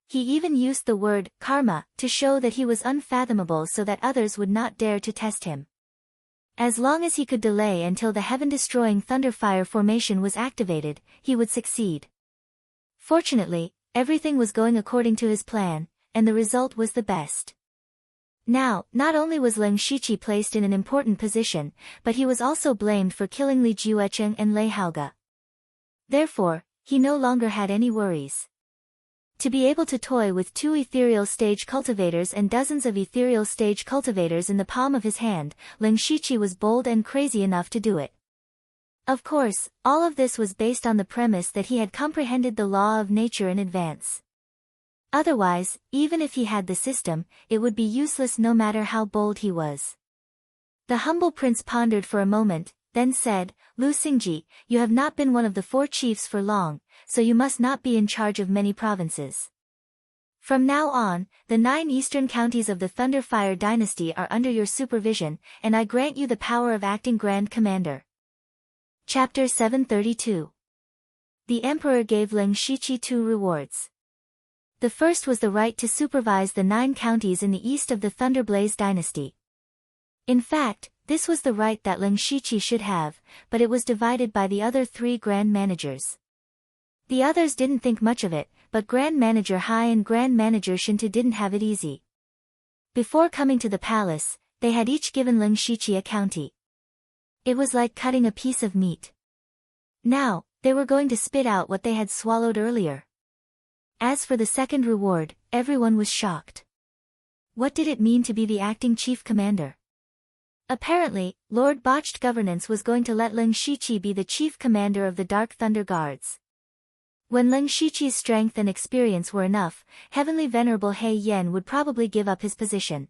He even used the word karma to show that he was unfathomable so that others would not dare to test him. As long as he could delay until the heaven-destroying Thunderfire formation was activated, he would succeed. Fortunately, everything was going according to his plan, and the result was the best. Now, not only was Leng Shiqi placed in an important position, but he was also blamed for killing Li Juecheng and Lei Haoge. Therefore, he no longer had any worries. To be able to toy with two ethereal stage cultivators and dozens of ethereal stage cultivators in the palm of his hand, Leng Shiqi was bold and crazy enough to do it. Of course, all of this was based on the premise that he had comprehended the law of nature in advance. Otherwise, even if he had the system, it would be useless no matter how bold he was. The humble prince pondered for a moment, then said, Lu Xingji, you have not been one of the 4 chiefs for long, so you must not be in charge of many provinces. From now on, the 9 eastern counties of the Thunderfire dynasty are under your supervision, and I grant you the power of acting Grand Commander. Chapter 732. The Emperor gave Leng Shiqi 2 rewards. The first was the right to supervise the 9 counties in the east of the Thunderblaze dynasty. In fact, this was the right that Leng Shiqi should have, but it was divided by the other 3 Grand Managers. The others didn't think much of it, but Grand Manager Hai and Grand Manager Shinta didn't have it easy. Before coming to the palace, they had each given Leng Shiqi a county. It was like cutting a piece of meat. Now, they were going to spit out what they had swallowed earlier. As for the second reward, everyone was shocked. What did it mean to be the acting chief commander? Apparently, Lord Botched Governance was going to let Leng Shiqi be the chief commander of the Dark Thunder Guards. When Leng Shiqi's strength and experience were enough, Heavenly Venerable He Yen would probably give up his position.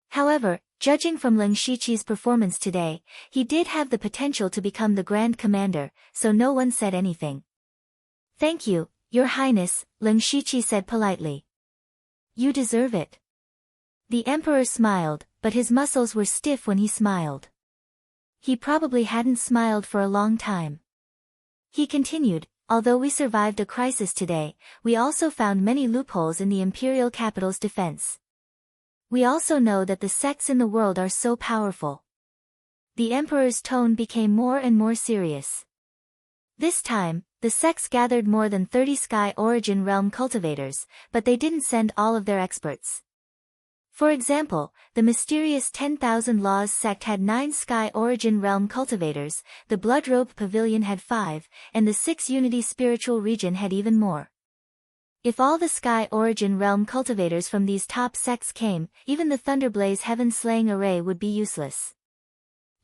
However, Judging from Lin Shiqi's performance today, he did have the potential to become the Grand Commander, so no one said anything. "Thank you, Your Highness," Lin Shiqi said politely. "You deserve it." The emperor smiled, but his muscles were stiff when he smiled. He probably hadn't smiled for a long time. He continued, "Although we survived a crisis today, we also found many loopholes in the imperial capital's defense. We also know that the sects in the world are so powerful." The emperor's tone became more and more serious. This time, the sects gathered more than 30 Sky Origin Realm cultivators, but they didn't send all of their experts. For example, the mysterious 10,000 Laws sect had 9 Sky Origin Realm cultivators, the Bloodrobe Pavilion had 5, and the 6 Unity Spiritual Region had even more. If all the Sky Origin Realm cultivators from these top sects came, even the Thunderblaze Heaven-slaying array would be useless.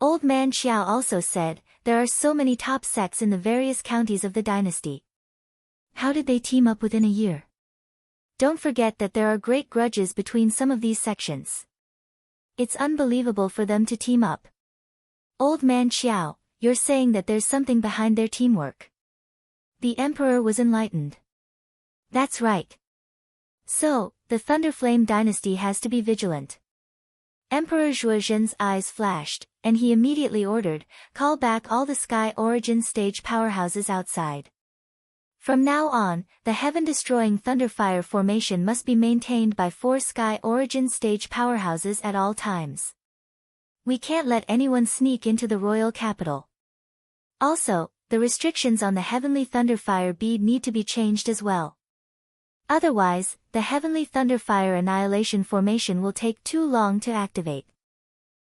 Old Man Xiao also said, "There are so many top sects in the various counties of the dynasty. How did they team up within a year? Don't forget that there are great grudges between some of these sections. It's unbelievable for them to team up." "Old Man Xiao, you're saying that there's something behind their teamwork?" The emperor was enlightened. "That's right. So, the Thunderflame dynasty has to be vigilant." Emperor Zhuozhen's eyes flashed, and he immediately ordered, "Call back all the Sky Origin stage powerhouses outside. From now on, the heaven-destroying Thunderfire formation must be maintained by 4 Sky Origin stage powerhouses at all times. We can't let anyone sneak into the royal capital. Also, the restrictions on the Heavenly Thunderfire bead need to be changed as well. Otherwise, the Heavenly Thunderfire Annihilation formation will take too long to activate.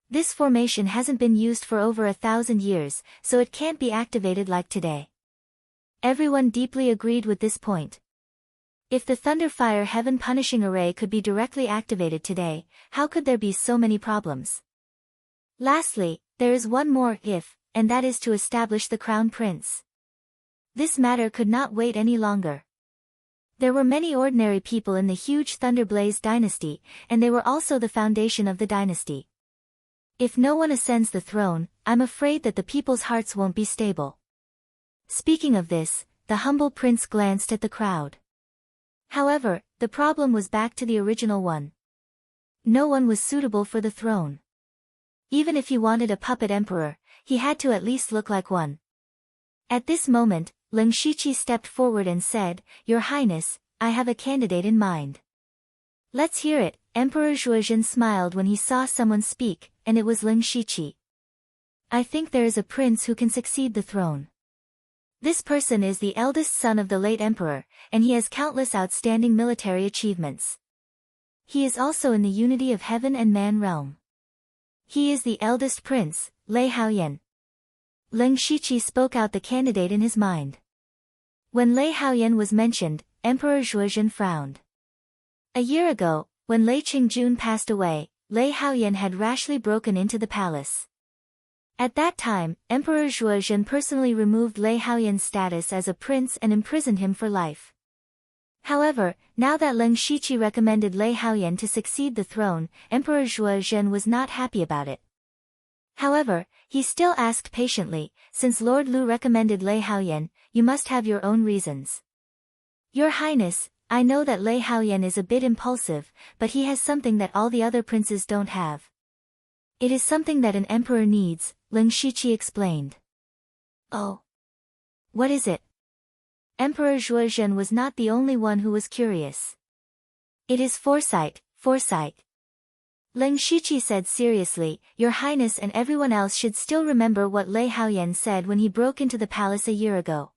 This formation hasn't been used for over 1,000 years, so it can't be activated like today." Everyone deeply agreed with this point. If the Thunderfire Heaven Punishing Array could be directly activated today, how could there be so many problems? Lastly, there is one more if, and that is to establish the Crown Prince. This matter could not wait any longer. There were many ordinary people in the huge Thunderblaze dynasty, and they were also the foundation of the dynasty. If no one ascends the throne, I'm afraid that the people's hearts won't be stable. Speaking of this, the humble prince glanced at the crowd. However, the problem was back to the original one. No one was suitable for the throne. Even if he wanted a puppet emperor, he had to at least look like one. At this moment, Lin Shiqi stepped forward and said, "Your Highness, I have a candidate in mind." "Let's hear it." Emperor Zhuozhen smiled when he saw someone speak, and it was Lin Shiqi. "I think there is a prince who can succeed the throne. This person is the eldest son of the late emperor, and he has countless outstanding military achievements. He is also in the unity of heaven and man realm. He is the eldest prince, Lei Haoyan." Lin Shiqi spoke out the candidate in his mind. When Lei Haoyan was mentioned, Emperor Zhuozhen frowned. A year ago, when Lei Qingjun passed away, Lei Haoyan had rashly broken into the palace. At that time, Emperor Zhuozhen personally removed Lei Haoyan's status as a prince and imprisoned him for life. However, now that Lin Shiqi recommended Lei Haoyan to succeed the throne, Emperor Zhuozhen was not happy about it. However, he still asked patiently, "Since Lord Lu recommended Lei Haoyan, you must have your own reasons." "Your Highness, I know that Lei Haoyan is a bit impulsive, but he has something that all the other princes don't have. It is something that an emperor needs," Lin Shiqi explained. "Oh. What is it?" Emperor Zhuozhen was not the only one who was curious. "It is foresight, foresight." Lin Shiqi said seriously, "Your Highness and everyone else should still remember what Lei Haoyan said when he broke into the palace a year ago."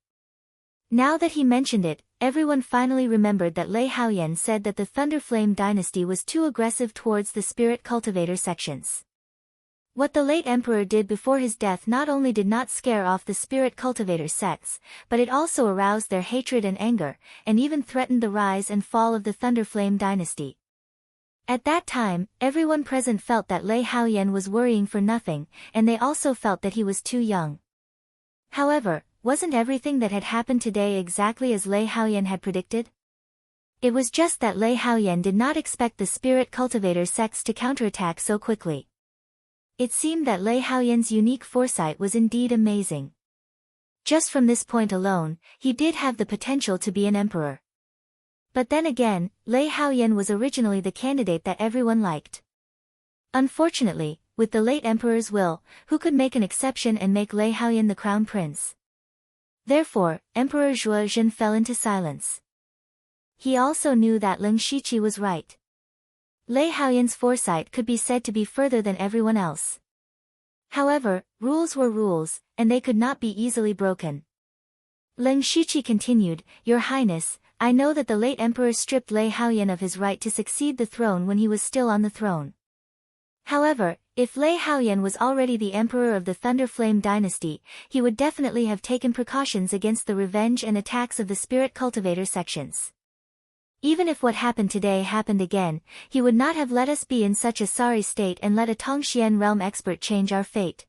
Now that he mentioned it, everyone finally remembered that Lei Haoyan said that the Thunderflame dynasty was too aggressive towards the spirit cultivator sections. What the late emperor did before his death not only did not scare off the spirit cultivator sects, but it also aroused their hatred and anger, and even threatened the rise and fall of the Thunderflame dynasty. At that time, everyone present felt that Lei Haoyan was worrying for nothing, and they also felt that he was too young. However, wasn't everything that had happened today exactly as Lei Haoyan had predicted? It was just that Lei Haoyan did not expect the spirit cultivator sects to counterattack so quickly. It seemed that Lei Haoyan's unique foresight was indeed amazing. Just from this point alone, he did have the potential to be an emperor. But then again, Lei Haoyan was originally the candidate that everyone liked. Unfortunately, with the late emperor's will, who could make an exception and make Lei Haoyan the crown prince? Therefore, Emperor Zhuozhen fell into silence. He also knew that Lin Shiqi was right. Lei Haoyan's foresight could be said to be further than everyone else. However, rules were rules, and they could not be easily broken. Lin Shiqi continued, Your Highness, I know that the late emperor stripped Lei Haoyan of his right to succeed the throne when he was still on the throne. However, if Lei Haoyan was already the emperor of the Thunder Flame dynasty, he would definitely have taken precautions against the revenge and attacks of the spirit cultivator sections. Even if what happened today happened again, he would not have let us be in such a sorry state and let a Tongxian realm expert change our fate.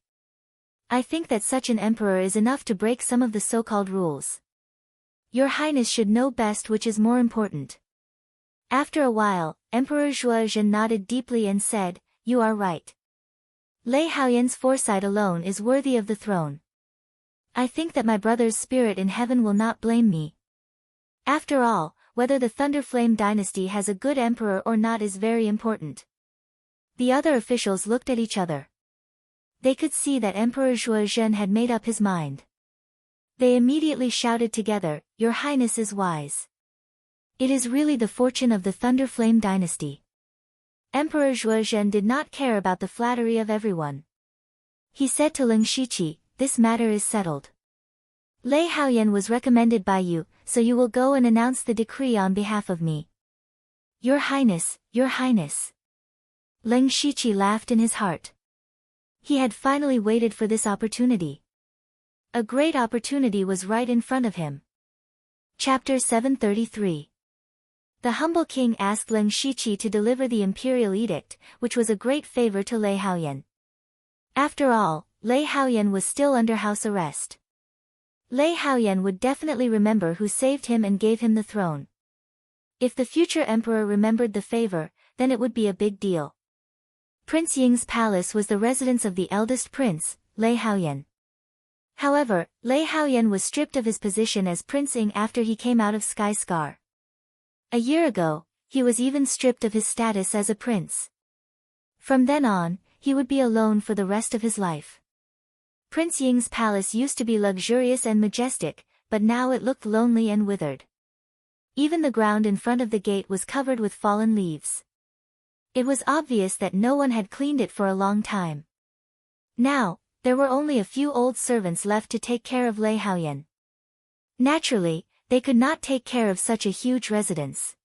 I think that such an emperor is enough to break some of the so-called rules. Your Highness should know best which is more important. After a while, Emperor Zhuozhen nodded deeply and said, You are right. Lei Haoyan's foresight alone is worthy of the throne. I think that my brother's spirit in heaven will not blame me. After all, whether the Thunder Flame dynasty has a good emperor or not is very important. The other officials looked at each other. They could see that Emperor Zhuozhen had made up his mind. They immediately shouted together, Your Highness is wise. It is really the fortune of the Thunder Flame dynasty. Emperor Zhuozhen did not care about the flattery of everyone. He said to Lin Shiqi, This matter is settled. Lei Haoyan was recommended by you, so you will go and announce the decree on behalf of me. Your Highness, Your Highness. Lin Shiqi laughed in his heart. He had finally waited for this opportunity. A great opportunity was right in front of him. Chapter 733. The humble king asked Lin Shiqi to deliver the imperial edict, which was a great favor to Lei Haoyan. After all, Lei Haoyan was still under house arrest. Lei Haoyan would definitely remember who saved him and gave him the throne. If the future emperor remembered the favor, then it would be a big deal. Prince Ying's palace was the residence of the eldest prince, Lei Haoyan. However, Lei Haoyan was stripped of his position as Prince Ying after he came out of Sky Scar. A year ago, he was even stripped of his status as a prince. From then on, he would be alone for the rest of his life. Prince Ying's palace used to be luxurious and majestic, but now it looked lonely and withered. Even the ground in front of the gate was covered with fallen leaves. It was obvious that no one had cleaned it for a long time. Now, there were only a few old servants left to take care of Lei Haoyan. Naturally, they could not take care of such a huge residence.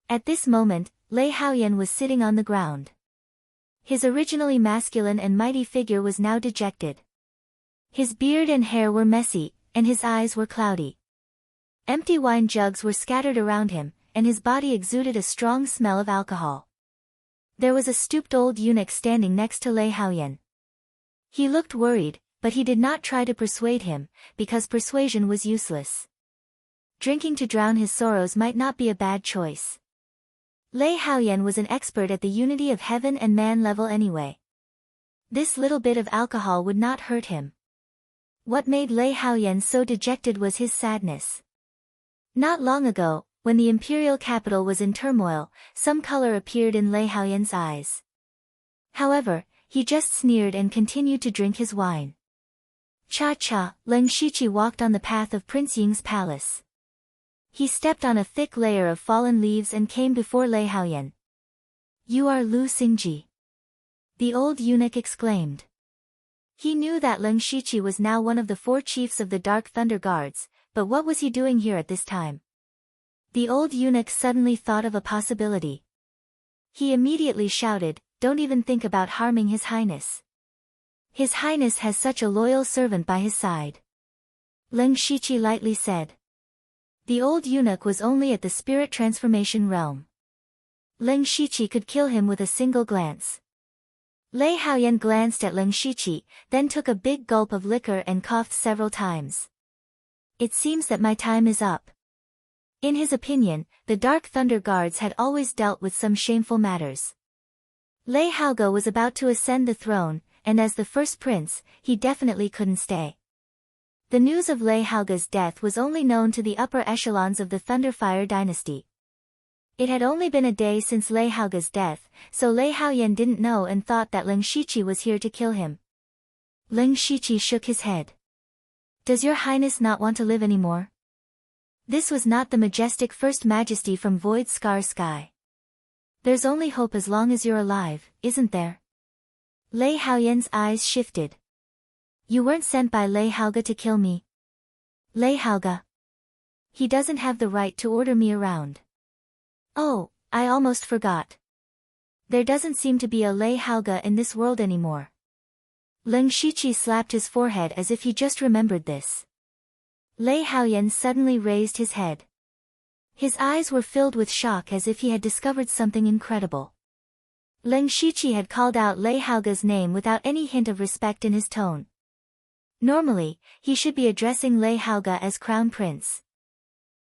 At this moment, Lei Haoyan was sitting on the ground. His originally masculine and mighty figure was now dejected. His beard and hair were messy, and his eyes were cloudy. Empty wine jugs were scattered around him, and his body exuded a strong smell of alcohol. There was a stooped old eunuch standing next to Lei Haoyan. He looked worried, but he did not try to persuade him, because persuasion was useless. Drinking to drown his sorrows might not be a bad choice. Lei Haoyan was an expert at the unity of heaven and man level anyway. This little bit of alcohol would not hurt him. What made Lei Haoyan so dejected was his sadness. Not long ago, when the imperial capital was in turmoil, some color appeared in Lei Haoyan's eyes. However, he just sneered and continued to drink his wine. Cha-cha, Lin Shiqi walked on the path of Prince Ying's palace. He stepped on a thick layer of fallen leaves and came before Lei Haoyan. You are Lu Xingji. The old eunuch exclaimed. He knew that Lin Shiqi was now one of the 4 chiefs of the Dark Thunder Guards, but what was he doing here at this time? The old eunuch suddenly thought of a possibility. He immediately shouted, Don't even think about harming His Highness. His Highness has such a loyal servant by his side. Lin Shiqi lightly said. The old eunuch was only at the spirit transformation realm. Lin Shiqi could kill him with a single glance. Lei Haoyan glanced at Lin Shiqi, then took a big gulp of liquor and coughed several times. It seems that my time is up. In his opinion, the Dark Thunder Guards had always dealt with some shameful matters. Lei Haoge was about to ascend the throne, and as the first prince, he definitely couldn't stay. The news of Lei Haoge's death was only known to the upper echelons of the Thunderfire dynasty. It had only been a day since Lei Haoge's death, so Lei Haoyan didn't know and thought that Leng Shiqi was here to kill him. Leng Shiqi shook his head. Does your highness not want to live anymore? This was not the majestic First Majesty from Void Scar Sky. There's only hope as long as you're alive, isn't there? Lei Haoyan's eyes shifted. You weren't sent by Lei Haoge to kill me. Lei Haoge. He doesn't have the right to order me around. Oh, I almost forgot. There doesn't seem to be a Lei Haoge in this world anymore. Leng Shiqi slapped his forehead as if he just remembered this. Lei Haoyan suddenly raised his head. His eyes were filled with shock as if he had discovered something incredible. Leng Shiqi had called out Lei Haoge's name without any hint of respect in his tone. Normally, he should be addressing Lei Haoge as Crown Prince.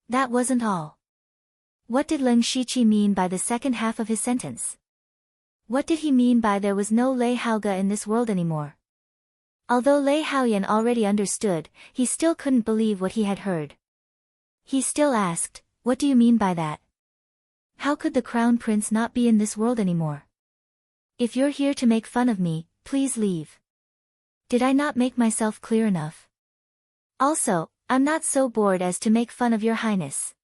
That wasn't all. What did Leng Shiqi mean by the second half of his sentence? What did he mean by there was no Lei Haoge in this world anymore? Although Lei Haoyan already understood, he still couldn't believe what he had heard. He still asked, what do you mean by that? How could the Crown Prince not be in this world anymore? If you're here to make fun of me, please leave. Did I not make myself clear enough? Also, I'm not so bored as to make fun of your highness.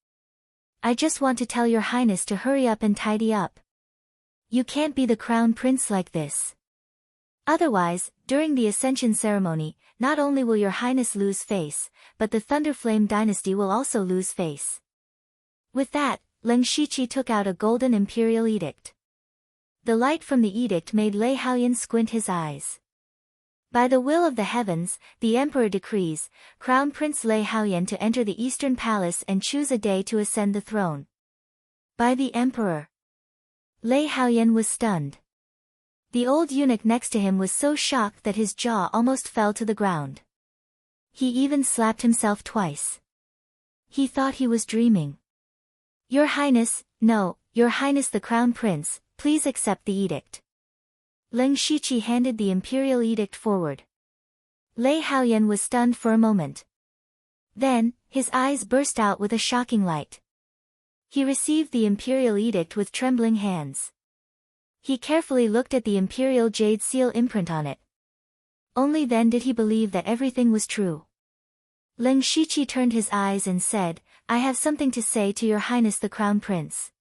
I just want to tell your highness to hurry up and tidy up. You can't be the Crown Prince like this. Otherwise, during the Ascension ceremony, not only will your highness lose face, but the Thunderflame dynasty will also lose face. With that, Leng Shiqi took out a golden imperial edict. The light from the edict made Lei Haoyan squint his eyes. By the will of the heavens, the emperor decrees, Crown Prince Lei Haoyan to enter the Eastern Palace and choose a day to ascend the throne. By the emperor. Lei Haoyan was stunned. The old eunuch next to him was so shocked that his jaw almost fell to the ground. He even slapped himself twice. He thought he was dreaming. Your Highness, no, Your Highness the Crown Prince, please accept the edict. Leng Shiqi handed the imperial edict forward. Lei Haoyan was stunned for a moment. Then, his eyes burst out with a shocking light. He received the imperial edict with trembling hands. He carefully looked at the imperial jade seal imprint on it. Only then did he believe that everything was true. Leng Shiqi turned his eyes and said, I have something to say to Your Highness the Crown Prince.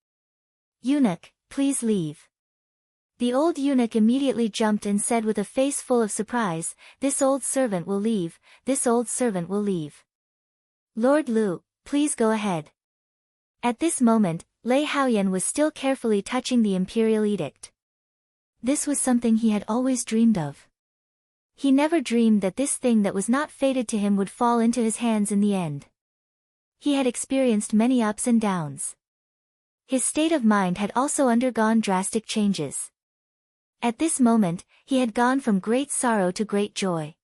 Eunuch, please leave. The old eunuch immediately jumped and said with a face full of surprise, This old servant will leave, this old servant will leave. Lord Lu, please go ahead. At this moment, Lei Haoyan was still carefully touching the imperial edict. This was something he had always dreamed of. He never dreamed that this thing that was not fated to him would fall into his hands in the end. He had experienced many ups and downs. His state of mind had also undergone drastic changes. At this moment, he had gone from great sorrow to great joy.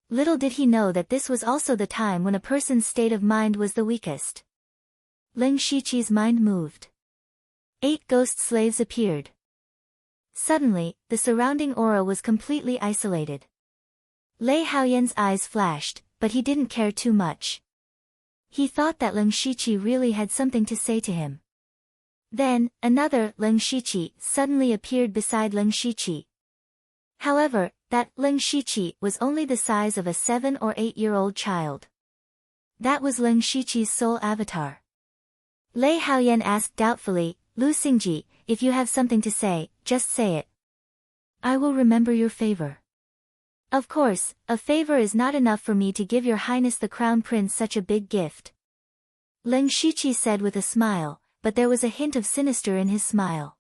Little did he know that this was also the time when a person's state of mind was the weakest. Leng Shiqi's mind moved. 8 ghost slaves appeared. Suddenly, the surrounding aura was completely isolated. Lei Haoyan's eyes flashed, but he didn't care too much. He thought that Leng Shiqi really had something to say to him. Then, another Leng Shiqi suddenly appeared beside Leng Shiqi. However, that Leng Shiqi was only the size of a 7 or 8-year-old child. That was Leng Shiqi's soul avatar. Lei Haoyan asked doubtfully, Lu Xingji, if you have something to say, just say it. I will remember your favor. Of course, a favor is not enough for me to give Your Highness the Crown Prince such a big gift. Leng Shiqi said with a smile, but there was a hint of sinister in his smile.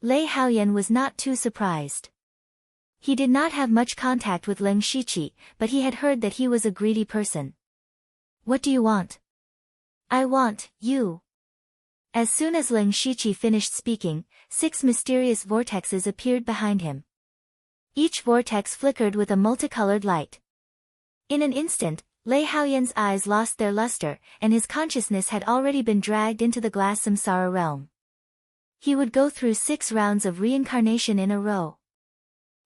Lei Haoyan was not too surprised. He did not have much contact with Leng Shiqi, but he had heard that he was a greedy person. What do you want? I want, you. As soon as Leng Shiqi finished speaking, 6 mysterious vortexes appeared behind him. Each vortex flickered with a multicolored light. In an instant, Lei Haoyan's eyes lost their luster, and his consciousness had already been dragged into the glass samsara realm. He would go through 6 rounds of reincarnation in a row.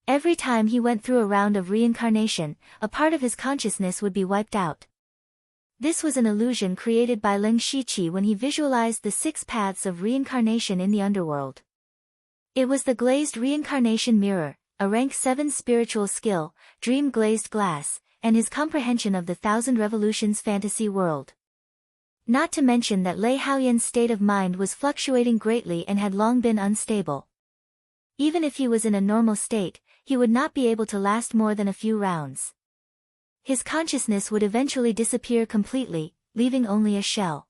Every time he went through a round of reincarnation, a part of his consciousness would be wiped out. This was an illusion created by Ling Shiqi when he visualized the 6 paths of reincarnation in the underworld. It was the glazed reincarnation mirror, a rank 7 spiritual skill, dream glazed glass, and his comprehension of the 1,000 revolutions fantasy world. Not to mention that Lei Haoyan's state of mind was fluctuating greatly and had long been unstable. Even if he was in a normal state, he would not be able to last more than a few rounds. His consciousness would eventually disappear completely, leaving only a shell.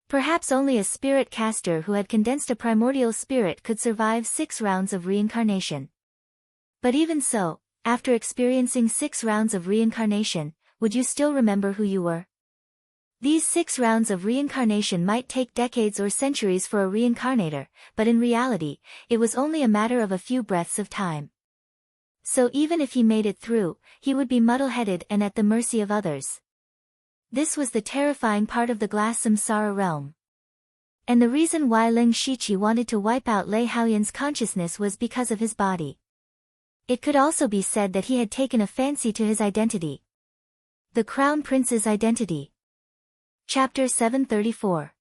Perhaps only a spirit caster who had condensed a primordial spirit could survive 6 rounds of reincarnation. But even so, after experiencing 6 rounds of reincarnation, would you still remember who you were? These 6 rounds of reincarnation might take decades or centuries for a reincarnator, but in reality, it was only a matter of a few breaths of time. So even if he made it through, he would be muddle-headed and at the mercy of others. This was the terrifying part of the glass samsara realm. And the reason why Ling Shiqi wanted to wipe out Lei Haoyan's consciousness was because of his body. It could also be said that he had taken a fancy to his identity. The Crown Prince's identity. Chapter 734.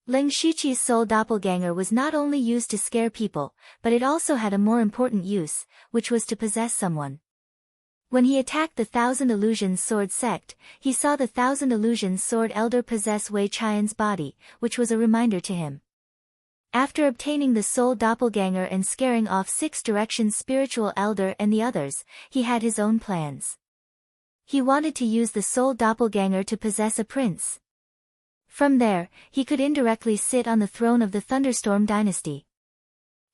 Ling Shiqi's soul doppelganger was not only used to scare people, but it also had a more important use, which was to possess someone. When he attacked the 1,000 Illusions Sword sect, he saw the 1,000 Illusions Sword elder possess Wei Qian's body, which was a reminder to him. After obtaining the soul doppelganger and scaring off 6 directions spiritual elder and the others, he had his own plans. He wanted to use the soul doppelganger to possess a prince. From there, he could indirectly sit on the throne of the Thunderstorm dynasty.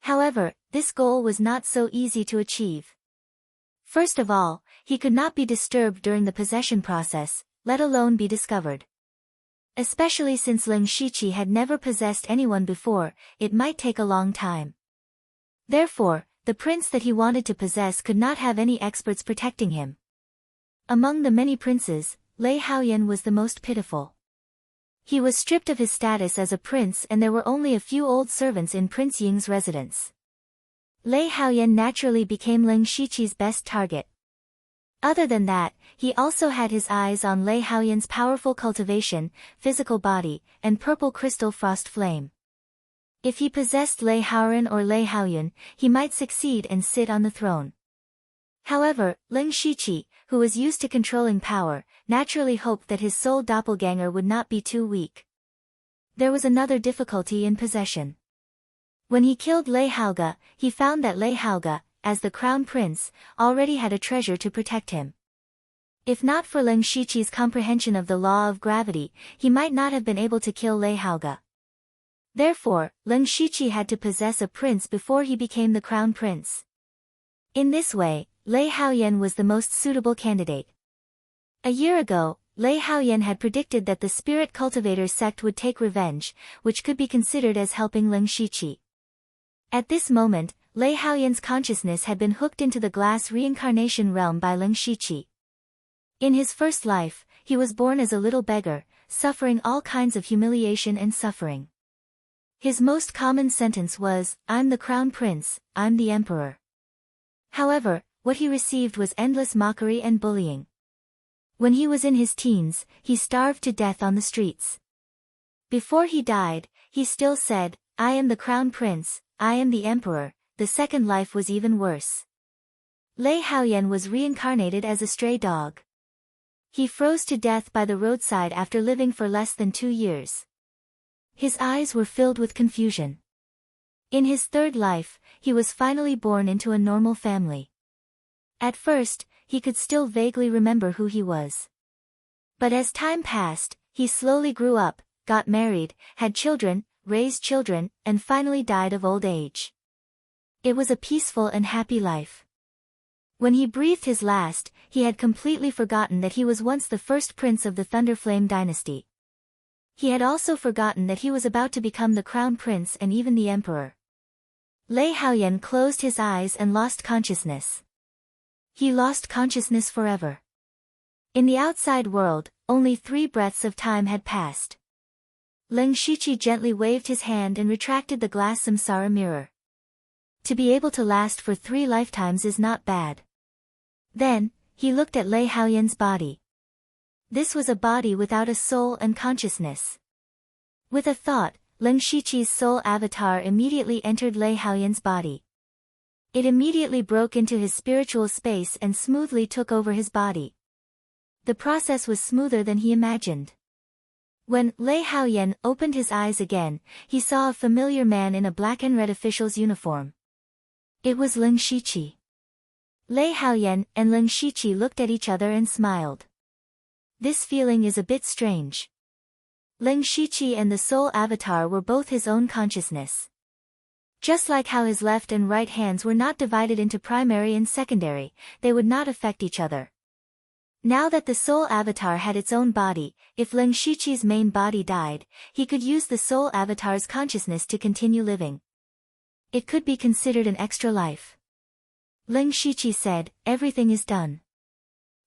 However, this goal was not so easy to achieve. First of all, he could not be disturbed during the possession process, let alone be discovered. Especially since Ling Shiqi had never possessed anyone before, it might take a long time. Therefore, the prince that he wanted to possess could not have any experts protecting him. Among the many princes, Lei Haoyan was the most pitiful. He was stripped of his status as a prince and there were only a few old servants in Prince Ying's residence. Lei Haoyan naturally became Ling Shiqi's best target. Other than that, he also had his eyes on Lei Haoyan's powerful cultivation, physical body, and purple crystal frost flame. If he possessed Lei Haoran or Lei Haoyan, he might succeed and sit on the throne. However, Ling Shiqi, who was used to controlling power, naturally hoped that his soul doppelganger would not be too weak. There was another difficulty in possession. When he killed Lei Haoga, he found that Lei Haoga, as the crown prince, already had a treasure to protect him. If not for Ling Shiqi's comprehension of the law of gravity, he might not have been able to kill Lei Haoga. Therefore, Ling Shiqi had to possess a prince before he became the crown prince. In this way, Lei Haoyan was the most suitable candidate. A year ago, Lei Haoyan had predicted that the Spirit Cultivators sect would take revenge, which could be considered as helping Ling Shiqi. At this moment, Lei Haoyan's consciousness had been hooked into the glass reincarnation realm by Ling Shiqi. In his first life, he was born as a little beggar, suffering all kinds of humiliation and suffering. His most common sentence was, "I'm the crown prince, I'm the emperor." However, what he received was endless mockery and bullying. When he was in his teens, he starved to death on the streets. Before he died, he still said, "I am the crown prince, I am the emperor." The second life was even worse. Lei Haoyan was reincarnated as a stray dog. He froze to death by the roadside after living for less than 2 years. His eyes were filled with confusion. In his third life, he was finally born into a normal family. At first, he could still vaguely remember who he was. But as time passed, he slowly grew up, got married, had children, raised children, and finally died of old age. It was a peaceful and happy life. When he breathed his last, he had completely forgotten that he was once the first prince of the Thunderflame dynasty. He had also forgotten that he was about to become the crown prince and even the emperor. Lei Haoyan closed his eyes and lost consciousness. He lost consciousness forever. In the outside world, only 3 breaths of time had passed. Leng Shiqi gently waved his hand and retracted the glass samsara mirror. To be able to last for 3 lifetimes is not bad. Then, he looked at Lei Haoyan's body. This was a body without a soul and consciousness. With a thought, Leng Shiqi's soul avatar immediately entered Lei Haoyan's body. It immediately broke into his spiritual space and smoothly took over his body. The process was smoother than he imagined. When Lei Haoyan opened his eyes again, he saw a familiar man in a black and red official's uniform. It was Leng Shiqi. Lei Haoyan and Leng Shiqi looked at each other and smiled. This feeling is a bit strange. Leng Shiqi and the soul avatar were both his own consciousness. Just like how his left and right hands were not divided into primary and secondary, they would not affect each other. Now that the soul avatar had its own body, if Leng Shiqi's main body died, he could use the soul avatar's consciousness to continue living. It could be considered an extra life. Leng Shiqi said, "Everything is done.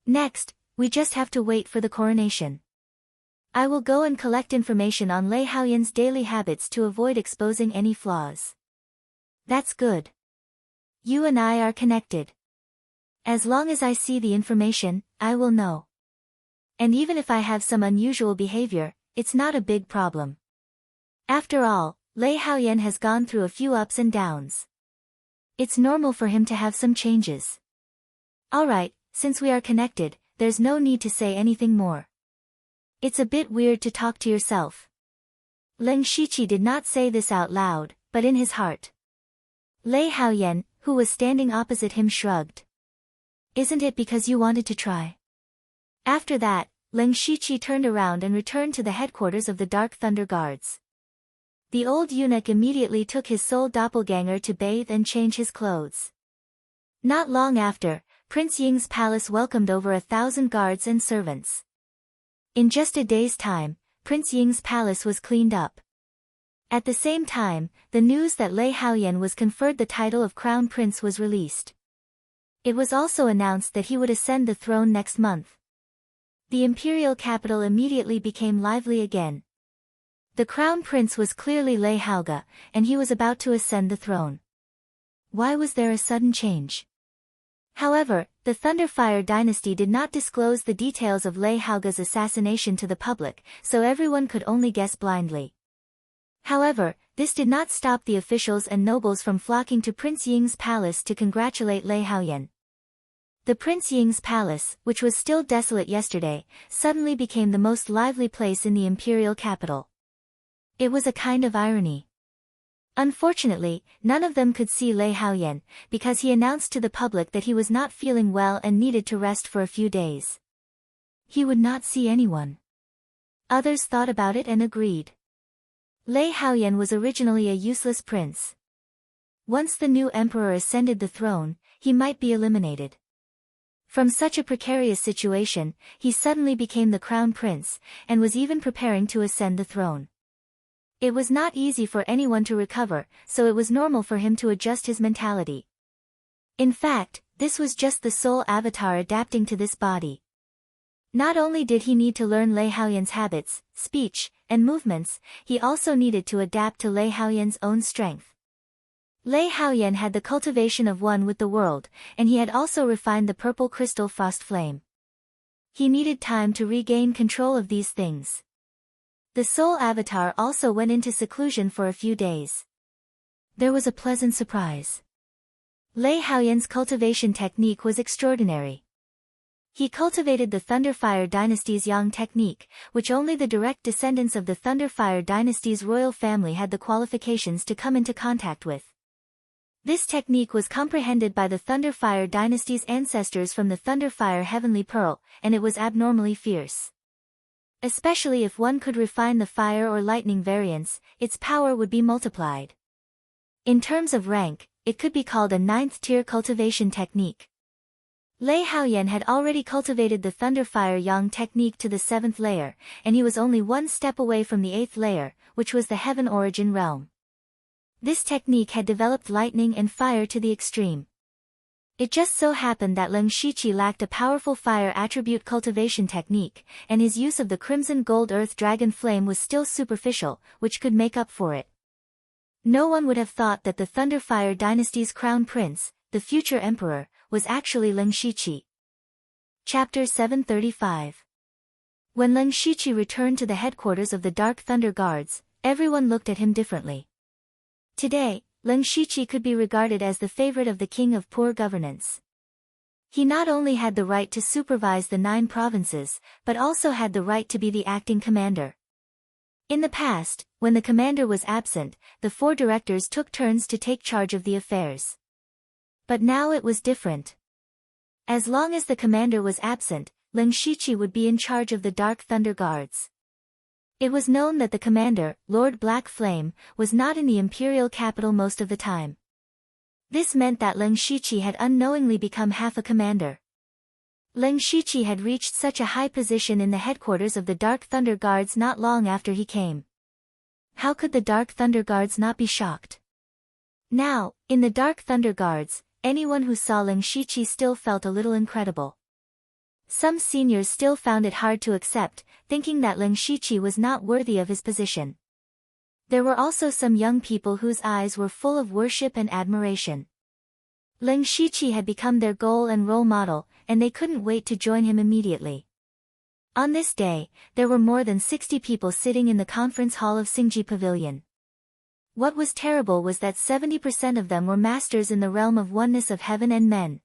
Next, we just have to wait for the coronation. I will go and collect information on Lei Haoyan's daily habits to avoid exposing any flaws." "That's good. You and I are connected. As long as I see the information, I will know. And even if I have some unusual behavior, it's not a big problem. After all, Lei Haoyan has gone through a few ups and downs. It's normal for him to have some changes. Alright, since we are connected, there's no need to say anything more. It's a bit weird to talk to yourself." Leng Shiqi did not say this out loud, but in his heart. Lei Haoyan, who was standing opposite him, shrugged. "Isn't it because you wanted to try?" After that, Leng Shiqi turned around and returned to the headquarters of the Dark Thunder Guards. The old eunuch immediately took his soul doppelganger to bathe and change his clothes. Not long after, Prince Ying's palace welcomed over 1,000 guards and servants. In just a day's time, Prince Ying's palace was cleaned up. At the same time, the news that Lei Haoyan was conferred the title of Crown Prince was released. It was also announced that he would ascend the throne next month. The imperial capital immediately became lively again. The Crown Prince was clearly Lei Haoga, and he was about to ascend the throne. Why was there a sudden change? However, the Thunderfire dynasty did not disclose the details of Lei Haoga's assassination to the public, so everyone could only guess blindly. However, this did not stop the officials and nobles from flocking to Prince Ying's palace to congratulate Lei Haoyan. The Prince Ying's palace, which was still desolate yesterday, suddenly became the most lively place in the imperial capital. It was a kind of irony. Unfortunately, none of them could see Lei Haoyan, because he announced to the public that he was not feeling well and needed to rest for a few days. He would not see anyone. Others thought about it and agreed. Lei Haoyan was originally a useless prince. Once the new emperor ascended the throne, he might be eliminated. From such a precarious situation, he suddenly became the crown prince, and was even preparing to ascend the throne. It was not easy for anyone to recover, so it was normal for him to adjust his mentality. In fact, this was just the soul avatar adapting to this body. Not only did he need to learn Lei Haoyan's habits, speech, and movements, he also needed to adapt to Lei Haoyan's own strength. Lei Haoyan had the cultivation of one with the world, and he had also refined the purple crystal frost flame. He needed time to regain control of these things. The soul avatar also went into seclusion for a few days. There was a pleasant surprise. Lei Haoyan's cultivation technique was extraordinary. He cultivated the Thunderfire dynasty's Yang technique, which only the direct descendants of the Thunderfire dynasty's royal family had the qualifications to come into contact with. This technique was comprehended by the Thunderfire dynasty's ancestors from the Thunderfire Heavenly Pearl, and it was abnormally fierce. Especially if one could refine the fire or lightning variants, its power would be multiplied. In terms of rank, it could be called a 9th-tier cultivation technique. Lei Haoyan had already cultivated the Thunderfire Yang technique to the 7th layer, and he was only one step away from the 8th layer, which was the Heaven Origin realm. This technique had developed lightning and fire to the extreme. It just so happened that Leng Shiqi lacked a powerful fire attribute cultivation technique, and his use of the crimson gold earth dragon flame was still superficial, which could make up for it. No one would have thought that the Thunderfire dynasty's crown prince, the future emperor, was actually Leng Shiqi. Chapter 735. When Leng Shiqi returned to the headquarters of the Dark Thunder Guards, everyone looked at him differently. Today, Leng Shiqi could be regarded as the favorite of the king of poor governance. He not only had the right to supervise the 9 provinces, but also had the right to be the acting commander. In the past, when the commander was absent, the 4 directors took turns to take charge of the affairs. But now it was different. As long as the commander was absent, Leng Shiqi would be in charge of the Dark Thunder Guards. It was known that the commander, Lord Black Flame, was not in the imperial capital most of the time. This meant that Leng Shiqi had unknowingly become half a commander. Leng Shiqi had reached such a high position in the headquarters of the Dark Thunder Guards not long after he came. How could the Dark Thunder Guards not be shocked? Now, in the Dark Thunder Guards, anyone who saw Leng Shiqi still felt a little incredible. Some seniors still found it hard to accept, thinking that Leng Shiqi was not worthy of his position. There were also some young people whose eyes were full of worship and admiration. Leng Shiqi had become their goal and role model, and they couldn't wait to join him immediately. On this day, there were more than 60 people sitting in the conference hall of Xingji Pavilion. What was terrible was that 70% of them were masters in the realm of oneness of heaven and men.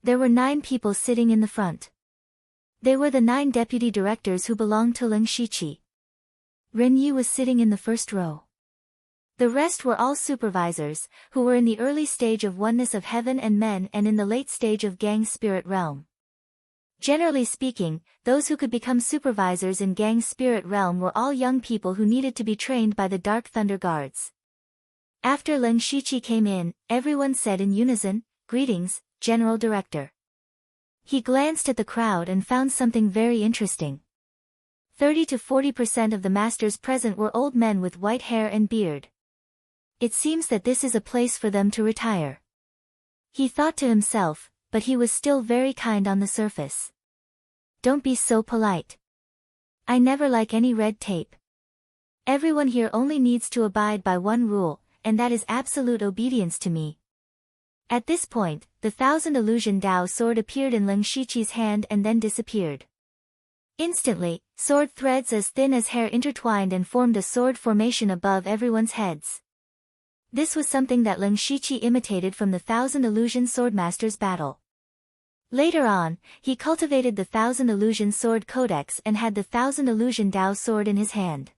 There were 9 people sitting in the front. They were the 9 deputy directors who belonged to Leng Shiqi. Ren Yi was sitting in the first row. The rest were all supervisors, who were in the early stage of oneness of heaven and men and in the late stage of Gang's spirit realm. Generally speaking, those who could become supervisors in Gang's spirit realm were all young people who needed to be trained by the Dark Thunder Guards. After Leng Shiqi came in, everyone said in unison, "Greetings, General Director." He glanced at the crowd and found something very interesting. 30 to 40% of the masters present were old men with white hair and beard. It seems that this is a place for them to retire. He thought to himself, but he was still very kind on the surface. Don't be so polite. I never like any red tape. Everyone here only needs to abide by one rule, and that is absolute obedience to me. At this point, the 1000 illusion Dao sword appeared in Leng Shiqi's hand and then disappeared. Instantly, sword threads as thin as hair intertwined and formed a sword formation above everyone's heads. This was something that Leng Shiqi imitated from the 1000 illusion swordmasters' battle. Later on, he cultivated the 1000 illusion sword codex and had the 1000 illusion Dao sword in his hand.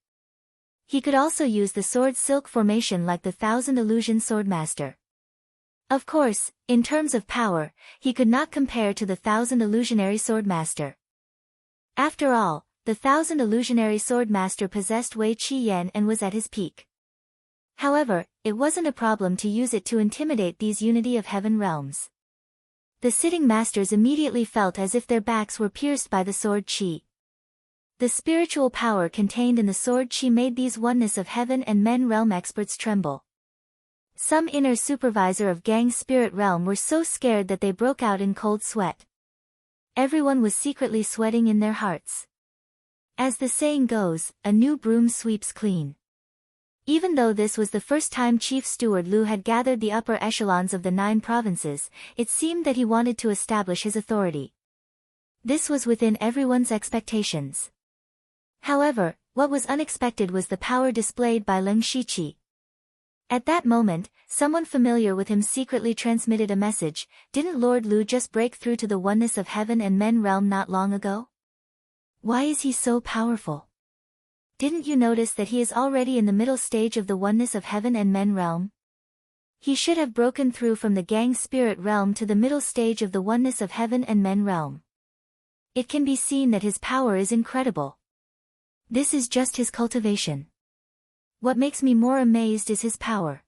He could also use the sword silk formation like the 1000 illusion swordmaster. Of course, in terms of power, he could not compare to the 1000 illusionary swordmaster. After all, the 1000 illusionary swordmaster possessed Wei Qi Yan and was at his peak. However, it wasn't a problem to use it to intimidate these unity of heaven realms. The sitting masters immediately felt as if their backs were pierced by the sword Qi. The spiritual power contained in the sword Qi made these oneness of heaven and men realm experts tremble. Some inner supervisor of Gang's spirit realm were so scared that they broke out in cold sweat. Everyone was secretly sweating in their hearts. As the saying goes, a new broom sweeps clean. Even though this was the first time Chief Steward Lu had gathered the upper echelons of the 9 provinces, it seemed that he wanted to establish his authority. This was within everyone's expectations. However, what was unexpected was the power displayed by Leng Shiqi. At that moment, someone familiar with him secretly transmitted a message. Didn't Lord Lu just break through to the oneness of heaven and men realm not long ago? Why is he so powerful? Didn't you notice that he is already in the middle stage of the oneness of heaven and men realm? He should have broken through from the Gang spirit realm to the middle stage of the oneness of heaven and men realm. It can be seen that his power is incredible. This is just his cultivation. What makes me more amazed is his power.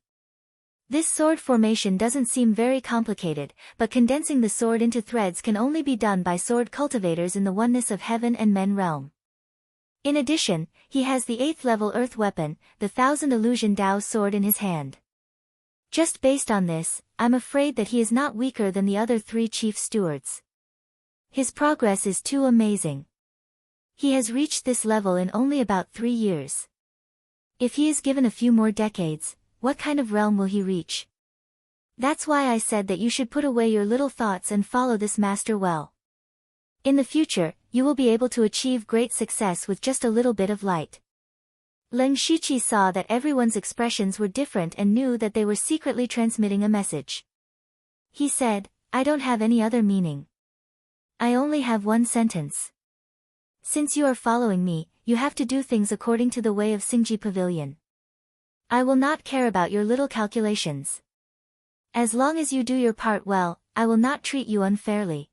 This sword formation doesn't seem very complicated, but condensing the sword into threads can only be done by sword cultivators in the oneness of heaven and men realm. In addition, he has the 8th level earth weapon, the 1000 illusion Dao sword in his hand. Just based on this, I'm afraid that he is not weaker than the other 3 chief stewards. His progress is too amazing. He has reached this level in only about 3 years. If he is given a few more decades, what kind of realm will he reach? That's why I said that you should put away your little thoughts and follow this master well. In the future, you will be able to achieve great success with just a little bit of light. Leng Shiqi saw that everyone's expressions were different and knew that they were secretly transmitting a message. He said, I don't have any other meaning. I only have one sentence. Since you are following me, you have to do things according to the way of Xingji Pavilion. I will not care about your little calculations. As long as you do your part well, I will not treat you unfairly.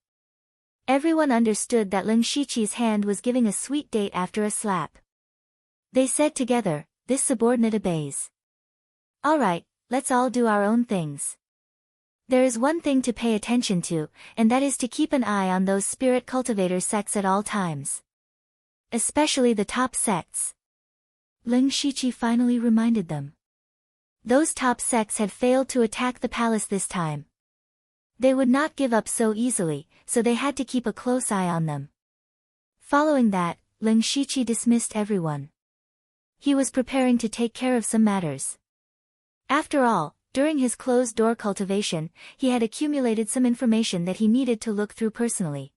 Everyone understood that Leng Shiqi's hand was giving a sweet date after a slap. They said together, this subordinate obeys. Alright, let's all do our own things. There is one thing to pay attention to, and that is to keep an eye on those spirit cultivator sects at all times. Especially the top sects. Leng Shiqi finally reminded them. Those top sects had failed to attack the palace this time. They would not give up so easily, so they had to keep a close eye on them. Following that, Leng Shiqi dismissed everyone. He was preparing to take care of some matters. After all, during his closed-door cultivation, he had accumulated some information that he needed to look through personally.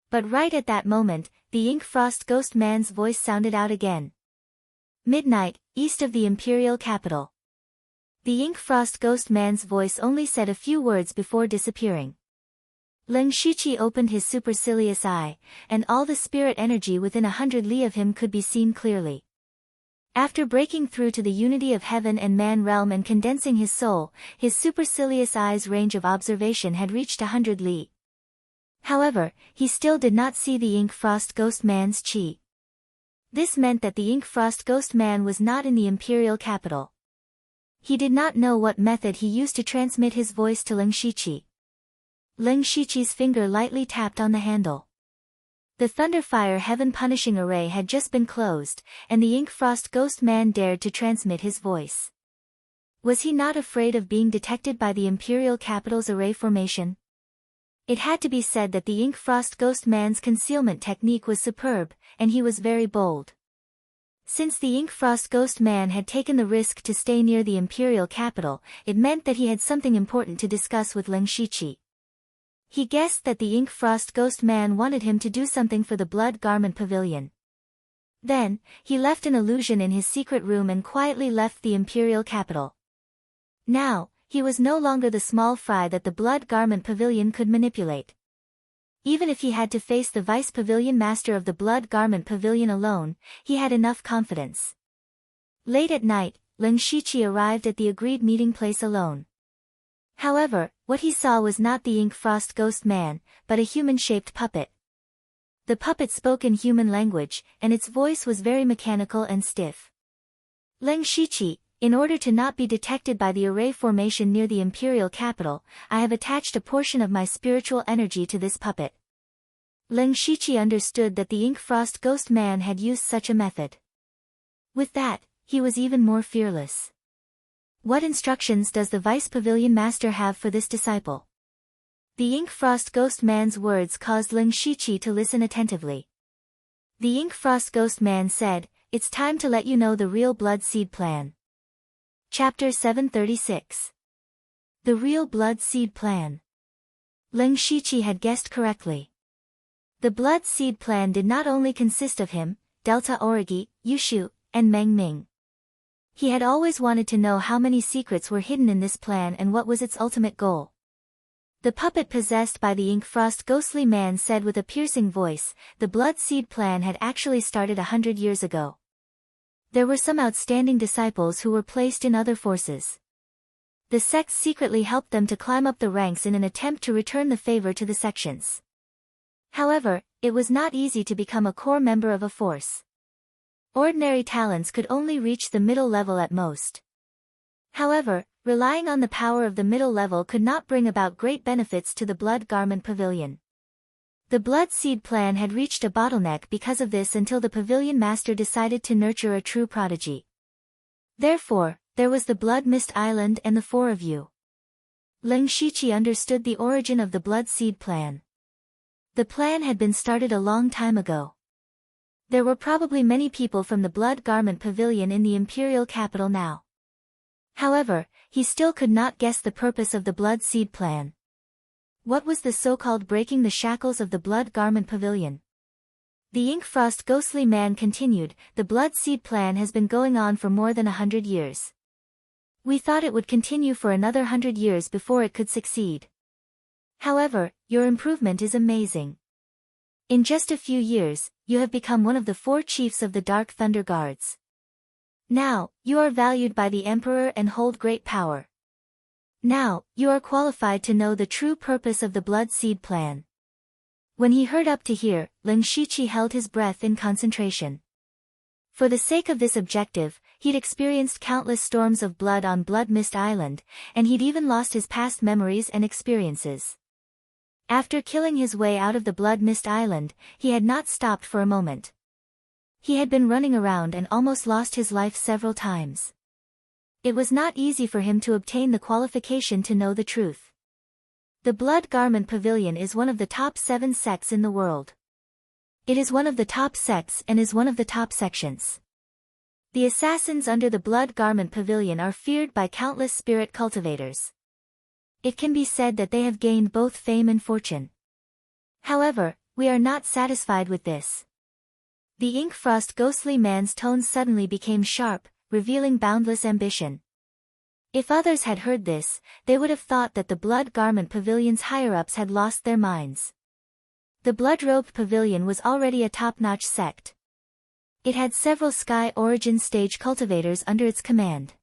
But right at that moment, the Ink Frost Ghost Man's voice sounded out again. Midnight, east of the imperial capital. The Ink Frost Ghost Man's voice only said a few words before disappearing. Leng Shiqi opened his supercilious eye, and all the spirit energy within 100 li of him could be seen clearly. After breaking through to the unity of heaven and man realm and condensing his soul, his supercilious eye's range of observation had reached 100 li. However, he still did not see the Ink Frost Ghost Man's chi. This meant that the Ink Frost Ghost Man was not in the imperial capital. He did not know what method he used to transmit his voice to Leng Shiqi. Leng Shiqi's finger lightly tapped on the handle. The Thunderfire Heaven Punishing Array had just been closed, and the Ink Frost Ghost Man dared to transmit his voice. Was he not afraid of being detected by the imperial capital's array formation? It had to be said that the Ink Frost Ghost Man's concealment technique was superb, and he was very bold. Since the Ink Frost Ghost Man had taken the risk to stay near the imperial capital, it meant that he had something important to discuss with Leng Shiqi. He guessed that the Ink Frost Ghost Man wanted him to do something for the Blood Garment Pavilion. Then, he left an illusion in his secret room and quietly left the imperial capital. Now, he was no longer the small fry that the Blood Garment Pavilion could manipulate. Even if he had to face the Vice Pavilion Master of the Blood Garment Pavilion alone, he had enough confidence. Late at night, Leng Shiqi arrived at the agreed meeting place alone. However, what he saw was not the Ink Frost Ghost Man, but a human-shaped puppet. The puppet spoke in human language, and its voice was very mechanical and stiff. Leng Shiqi, in order to not be detected by the array formation near the imperial capital, I have attached a portion of my spiritual energy to this puppet. Leng Shiqi understood that the Ink Frost Ghost Man had used such a method. With that, he was even more fearless. What instructions does the Vice Pavilion Master have for this disciple? The Ink Frost Ghost Man's words caused Leng Shiqi to listen attentively. The Ink Frost Ghost Man said, "It's time to let you know the real Blood Seed Plan." Chapter 736. The Real Blood Seed Plan. Leng Shiqi had guessed correctly. The Blood Seed Plan did not only consist of him, Delta Origi, Yushu, and Meng Ming. He had always wanted to know how many secrets were hidden in this plan and what was its ultimate goal. The puppet possessed by the Ink Frost Ghostly Man said with a piercing voice, the Blood Seed Plan had actually started 100 years ago. There were some outstanding disciples who were placed in other forces. The sects secretly helped them to climb up the ranks in an attempt to return the favor to the sections. However, it was not easy to become a core member of a force. Ordinary talents could only reach the middle level at most. However, relying on the power of the middle level could not bring about great benefits to the Blood Garment Pavilion. The Blood Seed Plan had reached a bottleneck because of this until the Pavilion Master decided to nurture a true prodigy. Therefore, there was the Blood Mist Island and the four of you. Leng Shiqi understood the origin of the Blood Seed Plan. The plan had been started a long time ago. There were probably many people from the Blood Garment Pavilion in the imperial capital now. However, he still could not guess the purpose of the Blood Seed Plan. What was the so-called breaking the shackles of the Blood Garment Pavilion? The Inkfrost ghostly man continued, the Blood Seed Plan has been going on for more than 100 years. We thought it would continue for another 100 years before it could succeed. However, your improvement is amazing. In just a few years, you have become one of the 4 chiefs of the Dark Thunder Guards. Now, you are valued by the Emperor and hold great power. Now, you are qualified to know the true purpose of the Blood Seed Plan. When he heard up to here, Leng Shiqi held his breath in concentration. For the sake of this objective, he'd experienced countless storms of blood on Blood Mist Island, and he'd even lost his past memories and experiences. After killing his way out of the Blood Mist Island, he had not stopped for a moment. He had been running around and almost lost his life several times. It was not easy for him to obtain the qualification to know the truth. The Blood Garment Pavilion is one of the top 7 sects in the world. It is one of the top sects and is one of the top sections. The assassins under the Blood Garment Pavilion are feared by countless spirit cultivators. It can be said that they have gained both fame and fortune. However, we are not satisfied with this. The Inkfrost ghostly man's tones suddenly became sharp, revealing boundless ambition. If others had heard this, they would have thought that the Blood Garment Pavilion's higher-ups had lost their minds. The Blood-Robed Pavilion was already a top-notch sect. It had several Sky Origin stage cultivators under its command.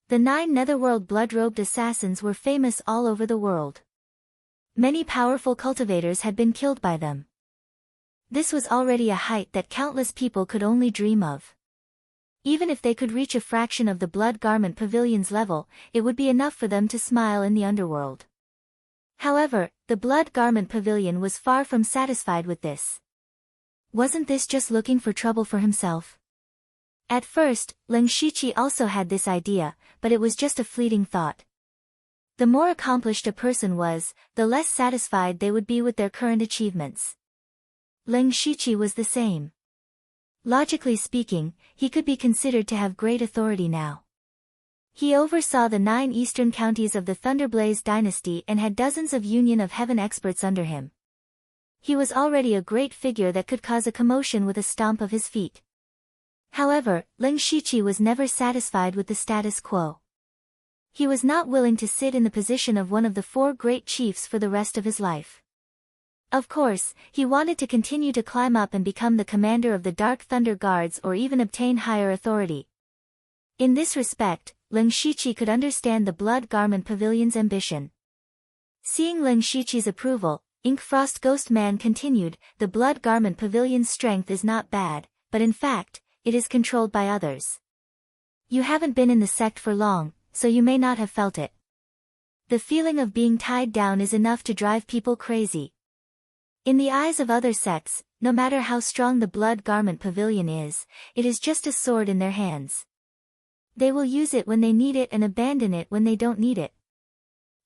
The 9 Netherworld blood-robed assassins were famous all over the world. Many powerful cultivators had been killed by them. This was already a height that countless people could only dream of. Even if they could reach a fraction of the Blood Garment Pavilion's level, it would be enough for them to smile in the underworld. However, the Blood Garment Pavilion was far from satisfied with this. Wasn't this just looking for trouble for himself? At first, Leng Shiqi also had this idea, but it was just a fleeting thought. The more accomplished a person was, the less satisfied they would be with their current achievements. Leng Shiqi was the same. Logically speaking, he could be considered to have great authority now. He oversaw the 9 eastern counties of the Thunderblaze dynasty and had dozens of Union of Heaven experts under him. He was already a great figure that could cause a commotion with a stomp of his feet. However, Leng Shiqi was never satisfied with the status quo. He was not willing to sit in the position of one of the 4 great chiefs for the rest of his life. Of course, he wanted to continue to climb up and become the commander of the Dark Thunder Guards or even obtain higher authority. In this respect, Leng Shiqi could understand the Blood Garment Pavilion's ambition. Seeing Leng Shiqi's approval, Inkfrost Ghost Man continued, the Blood Garment Pavilion's strength is not bad, but in fact, it is controlled by others. You haven't been in the sect for long, so you may not have felt it. The feeling of being tied down is enough to drive people crazy. In the eyes of other sects, no matter how strong the Blood Garment Pavilion is, it is just a sword in their hands. They will use it when they need it and abandon it when they don't need it.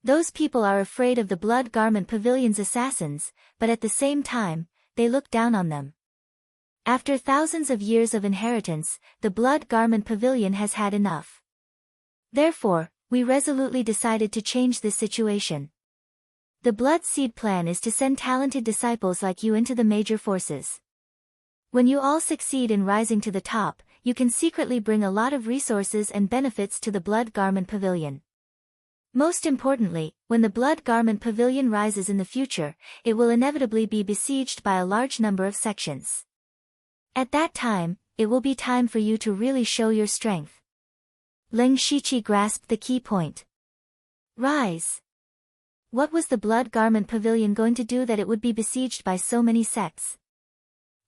Those people are afraid of the Blood Garment Pavilion's assassins, but at the same time, they look down on them. After thousands of years of inheritance, the Blood Garment Pavilion has had enough. Therefore, we resolutely decided to change this situation. The Blood Seed Plan is to send talented disciples like you into the major forces. When you all succeed in rising to the top, you can secretly bring a lot of resources and benefits to the Blood Garment Pavilion. Most importantly, when the Blood Garment Pavilion rises in the future, it will inevitably be besieged by a large number of sections. At that time, it will be time for you to really show your strength. Leng Shiqi grasped the key point. Rise. What was the Blood Garment Pavilion going to do that it would be besieged by so many sects?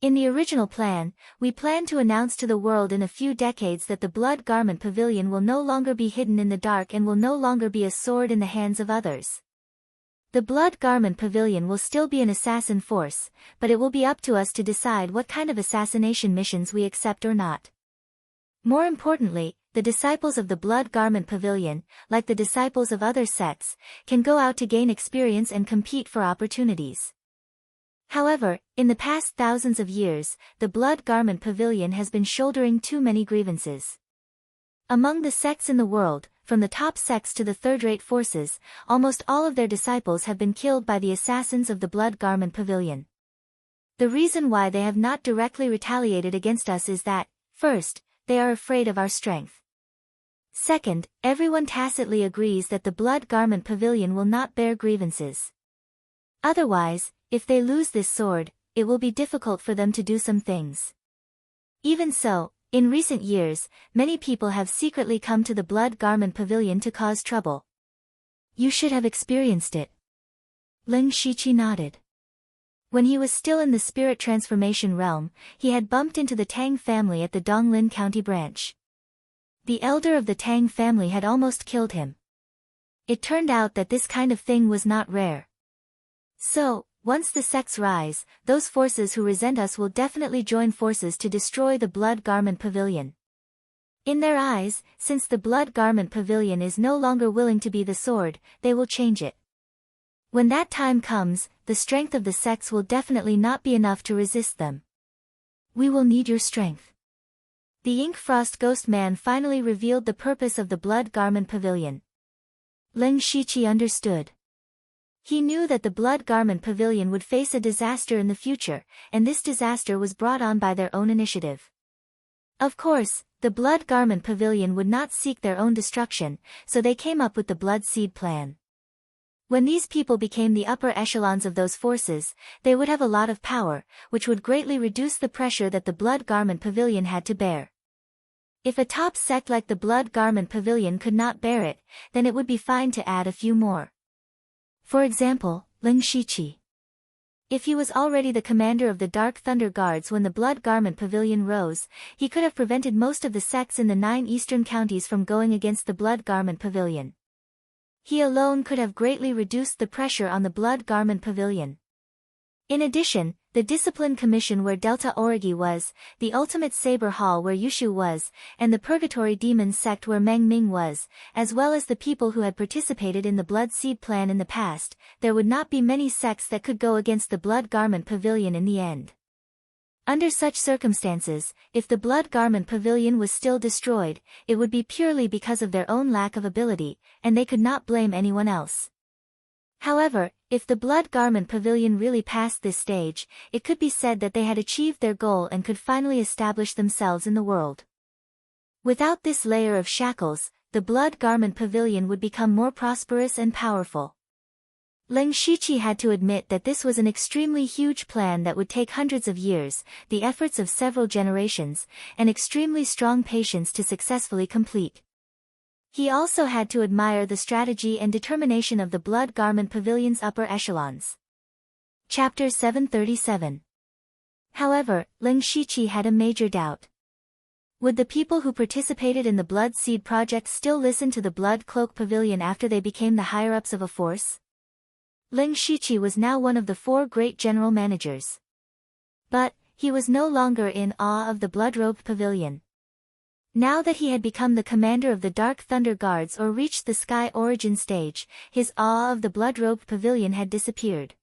In the original plan, we planned to announce to the world in a few decades that the Blood Garment Pavilion will no longer be hidden in the dark and will no longer be a sword in the hands of others. The Blood Garment Pavilion will still be an assassin force, but it will be up to us to decide what kind of assassination missions we accept or not. More importantly, the disciples of the Blood Garment Pavilion, like the disciples of other sects, can go out to gain experience and compete for opportunities. However, in the past thousands of years, the Blood Garment Pavilion has been shouldering too many grievances. Among the sects in the world, from the top sects to the third-rate forces, almost all of their disciples have been killed by the assassins of the Blood Garment Pavilion. The reason why they have not directly retaliated against us is that, first, they are afraid of our strength. Second, everyone tacitly agrees that the Blood Garment Pavilion will not bear grievances. Otherwise, if they lose this sword, it will be difficult for them to do some things. Even so, in recent years, many people have secretly come to the Blood Garment Pavilion to cause trouble. You should have experienced it. Ling Shiqi nodded. When he was still in the spirit transformation realm, he had bumped into the Tang family at the Donglin County branch. The elder of the Tang family had almost killed him. It turned out that this kind of thing was not rare. So, once the sects rise, those forces who resent us will definitely join forces to destroy the Blood Garment Pavilion. In their eyes, since the Blood Garment Pavilion is no longer willing to be the sword, they will change it. When that time comes, the strength of the sects will definitely not be enough to resist them. We will need your strength. The Ink Frost Ghost Man finally revealed the purpose of the Blood Garment Pavilion. Ling Shiqi understood. He knew that the Blood Garment Pavilion would face a disaster in the future, and this disaster was brought on by their own initiative. Of course, the Blood Garment Pavilion would not seek their own destruction, so they came up with the Blood Seed plan. When these people became the upper echelons of those forces, they would have a lot of power, which would greatly reduce the pressure that the Blood Garment Pavilion had to bear. If a top sect like the Blood Garment Pavilion could not bear it, then it would be fine to add a few more. For example, Ling Shiqi. If he was already the commander of the Dark Thunder Guards when the Blood Garment Pavilion rose, he could have prevented most of the sects in the 9 eastern counties from going against the Blood Garment Pavilion. He alone could have greatly reduced the pressure on the Blood Garment Pavilion. In addition, the Discipline Commission where Delta Origi was, the Ultimate Saber Hall where Yushu was, and the Purgatory Demons sect where Meng Ming was, as well as the people who had participated in the Blood Seed plan in the past, there would not be many sects that could go against the Blood Garment Pavilion in the end. Under such circumstances, if the Blood Garment Pavilion was still destroyed, it would be purely because of their own lack of ability, and they could not blame anyone else. However, if the Blood Garment Pavilion really passed this stage, it could be said that they had achieved their goal and could finally establish themselves in the world. Without this layer of shackles, the Blood Garment Pavilion would become more prosperous and powerful. Ling Shiqi had to admit that this was an extremely huge plan that would take hundreds of years, the efforts of several generations, and extremely strong patience to successfully complete. He also had to admire the strategy and determination of the Blood Garment Pavilion's upper echelons. Chapter 737. However, Ling Shiqi had a major doubt. Would the people who participated in the Blood Seed project still listen to the Blood Cloak Pavilion after they became the higher-ups of a force? Ling Shiqi was now one of the 4 great general managers. But, he was no longer in awe of the Blood-Robed Pavilion. Now that he had become the commander of the Dark Thunder Guards or reached the Sky Origin stage, his awe of the Blood-Robed Pavilion had disappeared.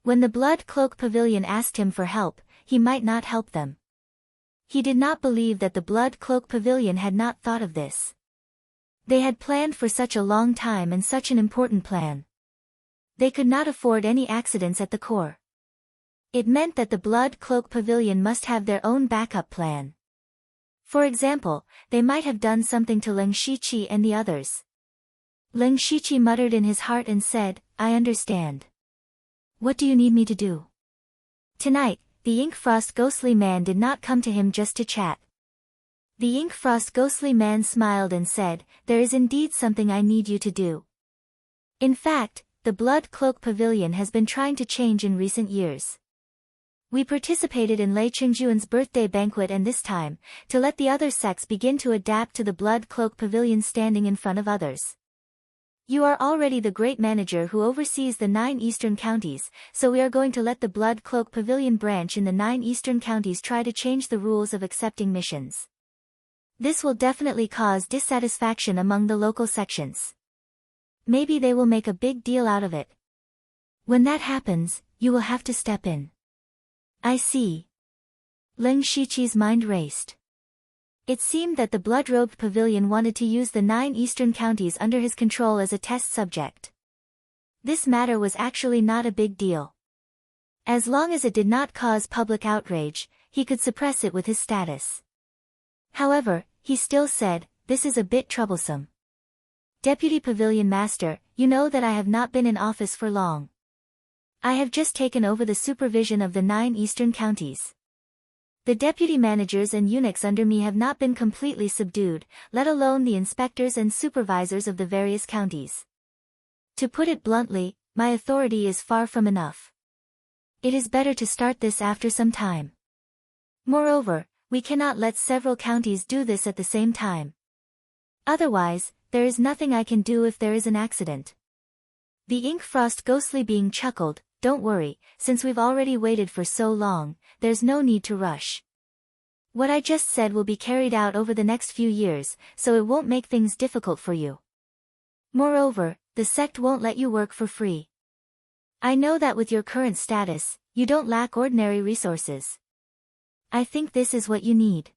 When the Blood Cloak Pavilion asked him for help, he might not help them. He did not believe that the Blood Cloak Pavilion had not thought of this. They had planned for such a long time and such an important plan. They could not afford any accidents at the core. It meant that the Blood Cloak Pavilion must have their own backup plan. For example, they might have done something to Ling Shiqi and the others. Ling Shiqi muttered in his heart and said, I understand. What do you need me to do? Tonight, the Ink Frost Ghostly Man did not come to him just to chat. The Ink Frost Ghostly Man smiled and said, there is indeed something I need you to do. In fact, the Blood Cloak Pavilion has been trying to change in recent years. We participated in Lei Qingjuan's birthday banquet and this time, to let the other sects begin to adapt to the Blood Cloak Pavilion standing in front of others. You are already the great manager who oversees the 9 eastern counties, so we are going to let the Blood Cloak Pavilion branch in the 9 eastern counties try to change the rules of accepting missions. This will definitely cause dissatisfaction among the local sections. Maybe they will make a big deal out of it. When that happens, you will have to step in. I see. Leng Shiqi's mind raced. It seemed that the blood-robed pavilion wanted to use the 9 eastern counties under his control as a test subject. This matter was actually not a big deal. As long as it did not cause public outrage, he could suppress it with his status. However, he still said, "This is a bit troublesome. Deputy Pavilion Master, you know that I have not been in office for long. I have just taken over the supervision of the 9 eastern counties. The deputy managers and eunuchs under me have not been completely subdued, let alone the inspectors and supervisors of the various counties. To put it bluntly, my authority is far from enough. It is better to start this after some time. Moreover, we cannot let several counties do this at the same time. Otherwise, there is nothing I can do if there is an accident." The Ink Frost ghostly being chuckled, "Don't worry, since we've already waited for so long, there's no need to rush. What I just said will be carried out over the next few years, so it won't make things difficult for you. Moreover, the sect won't let you work for free. I know that with your current status, you don't lack ordinary resources. I think this is what you need."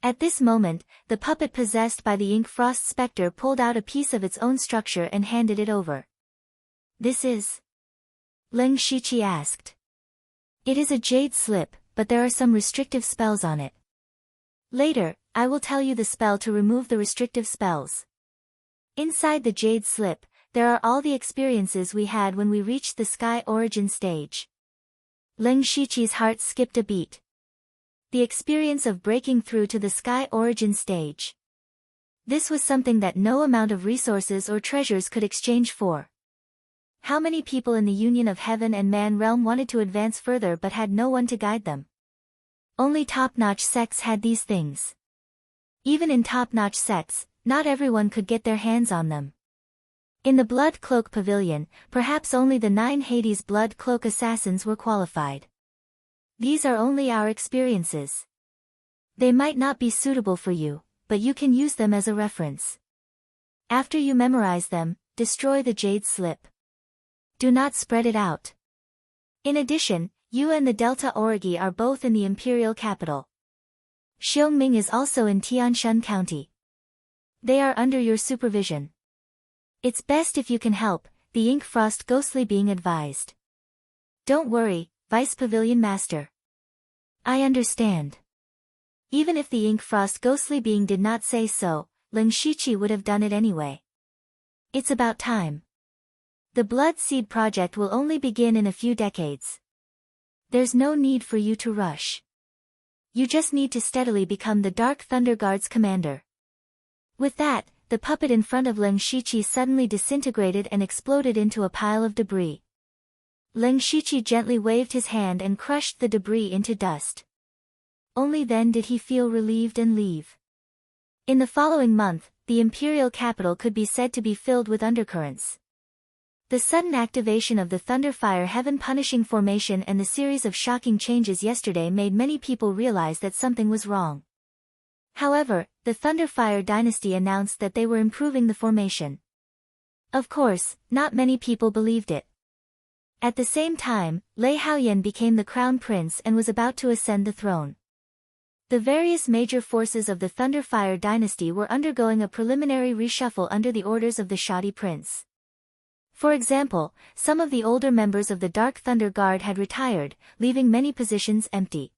At this moment, the puppet possessed by the Ink Frost spectre pulled out a piece of its own structure and handed it over. "This is?" Leng Shiqi asked. "It is a jade slip, but there are some restrictive spells on it. Later, I will tell you the spell to remove the restrictive spells. Inside the jade slip, there are all the experiences we had when we reached the sky origin stage." Leng Shiqi's heart skipped a beat. The experience of breaking through to the sky origin stage. This was something that no amount of resources or treasures could exchange for. How many people in the union of heaven and man realm wanted to advance further but had no one to guide them? Only top-notch sects had these things. Even in top-notch sects, not everyone could get their hands on them. In the Blood Cloak Pavilion, perhaps only the 9 Hades Blood Cloak assassins were qualified. These are only our experiences. They might not be suitable for you, but you can use them as a reference. After you memorize them, destroy the jade slip. Do not spread it out. In addition, you and the Delta Origi are both in the imperial capital. Xiongming is also in Tianshan County. They are under your supervision. It's best if you can help, the Ink Frost ghostly being advised. "Don't worry, Vice Pavilion Master. I understand." Even if the Ink Frost ghostly being did not say so, Leng Shiqi would have done it anyway. It's about time. The Blood Seed project will only begin in a few decades. There's no need for you to rush. You just need to steadily become the Dark Thunder Guard's commander. With that, the puppet in front of Leng Shiqi suddenly disintegrated and exploded into a pile of debris. Leng Shiqi gently waved his hand and crushed the debris into dust. Only then did he feel relieved and leave. In the following month, the imperial capital could be said to be filled with undercurrents. The sudden activation of the Thunderfire Heaven Punishing Formation and the series of shocking changes yesterday made many people realize that something was wrong. However, the Thunderfire dynasty announced that they were improving the formation. Of course, not many people believed it. At the same time, Lei Haoyan became the crown prince and was about to ascend the throne. The various major forces of the Thunderfire dynasty were undergoing a preliminary reshuffle under the orders of the shoddy prince. For example, some of the older members of the Dark Thunder Guard had retired, leaving many positions empty.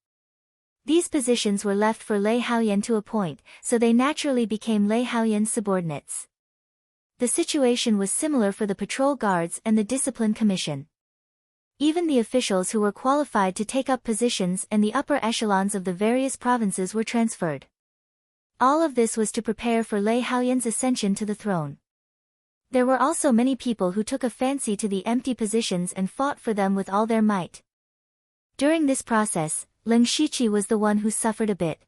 These positions were left for Lei Haoyan to appoint, so they naturally became Lei Haoyan's subordinates. The situation was similar for the patrol guards and the discipline commission. Even the officials who were qualified to take up positions and the upper echelons of the various provinces were transferred. All of this was to prepare for Lei Haoyan's ascension to the throne. There were also many people who took a fancy to the empty positions and fought for them with all their might. During this process, Leng Shiqi was the one who suffered a bit.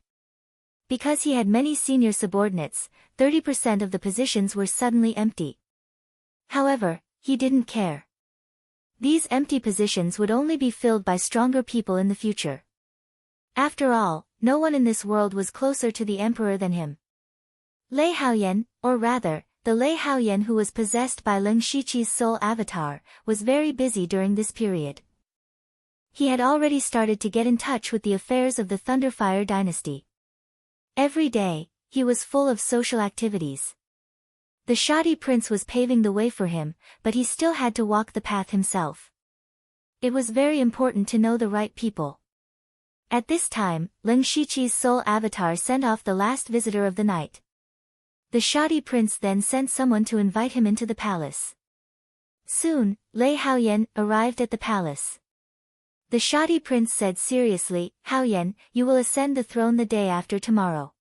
Because he had many senior subordinates, 30% of the positions were suddenly empty. However, he didn't care. These empty positions would only be filled by stronger people in the future. After all, no one in this world was closer to the emperor than him. Lei Haoyan, or rather, the Lei Haoyan who was possessed by Leng Shiqi's soul avatar, was very busy during this period. He had already started to get in touch with the affairs of the Thunderfire dynasty. Every day, he was full of social activities. The shoddy prince was paving the way for him, but he still had to walk the path himself. It was very important to know the right people. At this time, Leng Shiqi's soul avatar sent off the last visitor of the night. The shoddy prince then sent someone to invite him into the palace. Soon, Lei Haoyan arrived at the palace. The shoddy prince said seriously, "Haoyan, you will ascend the throne the day after tomorrow.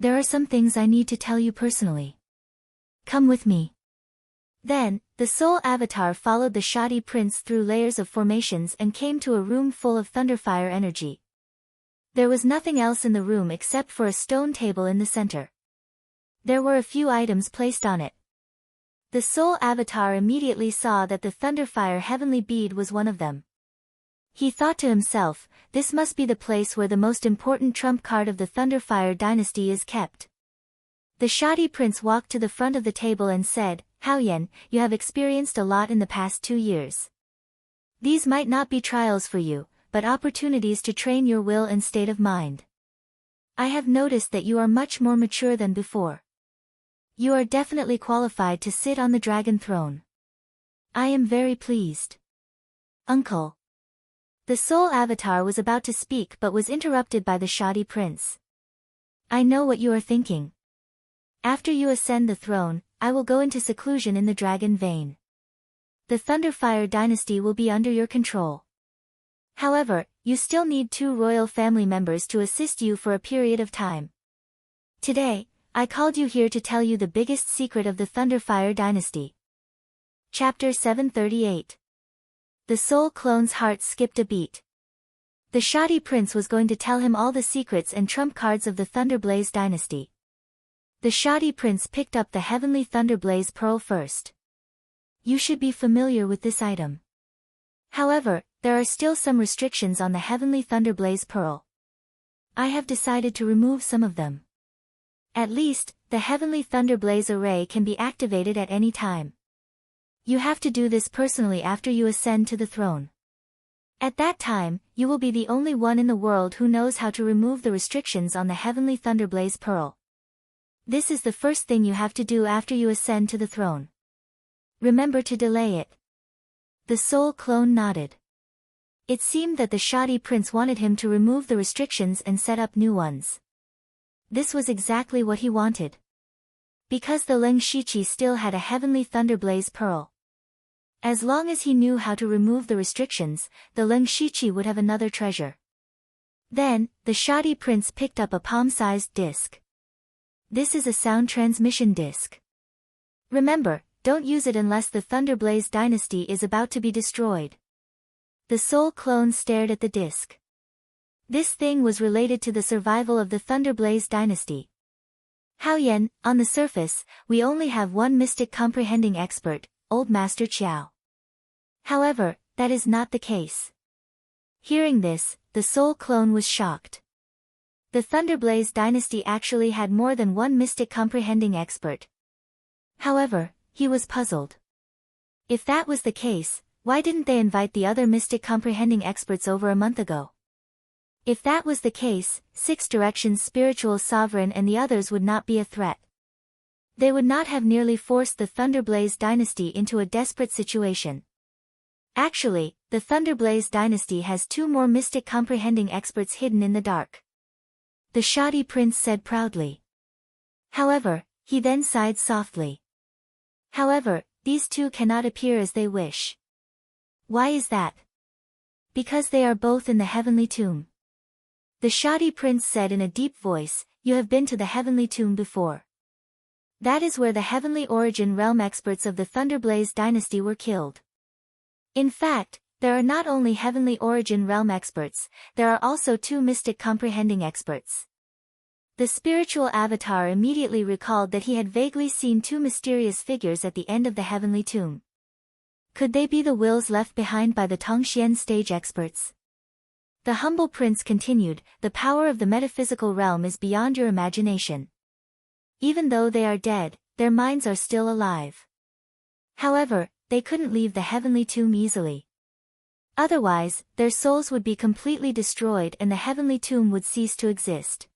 There are some things I need to tell you personally. Come with me." Then, the soul avatar followed the shoddy prince through layers of formations and came to a room full of thunderfire energy. There was nothing else in the room except for a stone table in the center. There were a few items placed on it. The soul avatar immediately saw that the thunderfire heavenly bead was one of them. He thought to himself, this must be the place where the most important trump card of the Thunderfire dynasty is kept. The shoddy prince walked to the front of the table and said, "Haoyan, you have experienced a lot in the past 2 years. These might not be trials for you, but opportunities to train your will and state of mind. I have noticed that you are much more mature than before. You are definitely qualified to sit on the dragon throne. I am very pleased. Uncle." The soul avatar was about to speak but was interrupted by the shoddy prince. "I know what you are thinking. After you ascend the throne, I will go into seclusion in the dragon vein. The Thunderfire dynasty will be under your control. However, you still need 2 royal family members to assist you for a period of time. Today, I called you here to tell you the biggest secret of the Thunderfire dynasty." Chapter 738. The soul clone's heart skipped a beat. The shoddy prince was going to tell him all the secrets and trump cards of the Thunderblaze dynasty. The shoddy prince picked up the heavenly Thunderblaze pearl first. You should be familiar with this item. However, there are still some restrictions on the heavenly Thunderblaze pearl. I have decided to remove some of them. At least, the heavenly Thunderblaze array can be activated at any time. You have to do this personally after you ascend to the throne. At that time, you will be the only one in the world who knows how to remove the restrictions on the heavenly Thunderblaze pearl. This is the first thing you have to do after you ascend to the throne. Remember to delay it." The soul clone nodded. It seemed that the shoddy prince wanted him to remove the restrictions and set up new ones. This was exactly what he wanted. Because the Leng Shiqi still had a heavenly Thunderblaze pearl. As long as he knew how to remove the restrictions, the Leng Shiqi would have another treasure. Then, the shoddy prince picked up a palm-sized disc. This is a sound transmission disc. Remember, don't use it unless the Thunderblaze dynasty is about to be destroyed. The soul clone stared at the disc. This thing was related to the survival of the Thunderblaze dynasty. "Haoyan, on the surface, we only have one mystic comprehending expert, Old Master Qiao. However, that is not the case." Hearing this, the soul clone was shocked. The Thunderblaze dynasty actually had more than one mystic comprehending expert. However, he was puzzled. If that was the case, why didn't they invite the other mystic comprehending experts over a month ago? If that was the case, Six Directions Spiritual Sovereign and the others would not be a threat. They would not have nearly forced the Thunderblaze dynasty into a desperate situation. Actually, the Thunderblaze dynasty has 2 more mystic comprehending experts hidden in the dark. The shoddy prince said proudly. However, he then sighed softly. However, these 2 cannot appear as they wish. Why is that? Because they are both in the heavenly tomb. The shoddy prince said in a deep voice, "You have been to the heavenly tomb before. That is where the heavenly origin realm experts of the Thunderblaze dynasty were killed. In fact, there are not only heavenly origin realm experts, there are also 2 mystic comprehending experts." The spiritual avatar immediately recalled that he had vaguely seen 2 mysterious figures at the end of the heavenly tomb. Could they be the wills left behind by the Tongxian stage experts? The humble prince continued, "The power of the metaphysical realm is beyond your imagination. Even though they are dead, their minds are still alive. However, they couldn't leave the heavenly tomb easily. Otherwise, their souls would be completely destroyed and the heavenly tomb would cease to exist.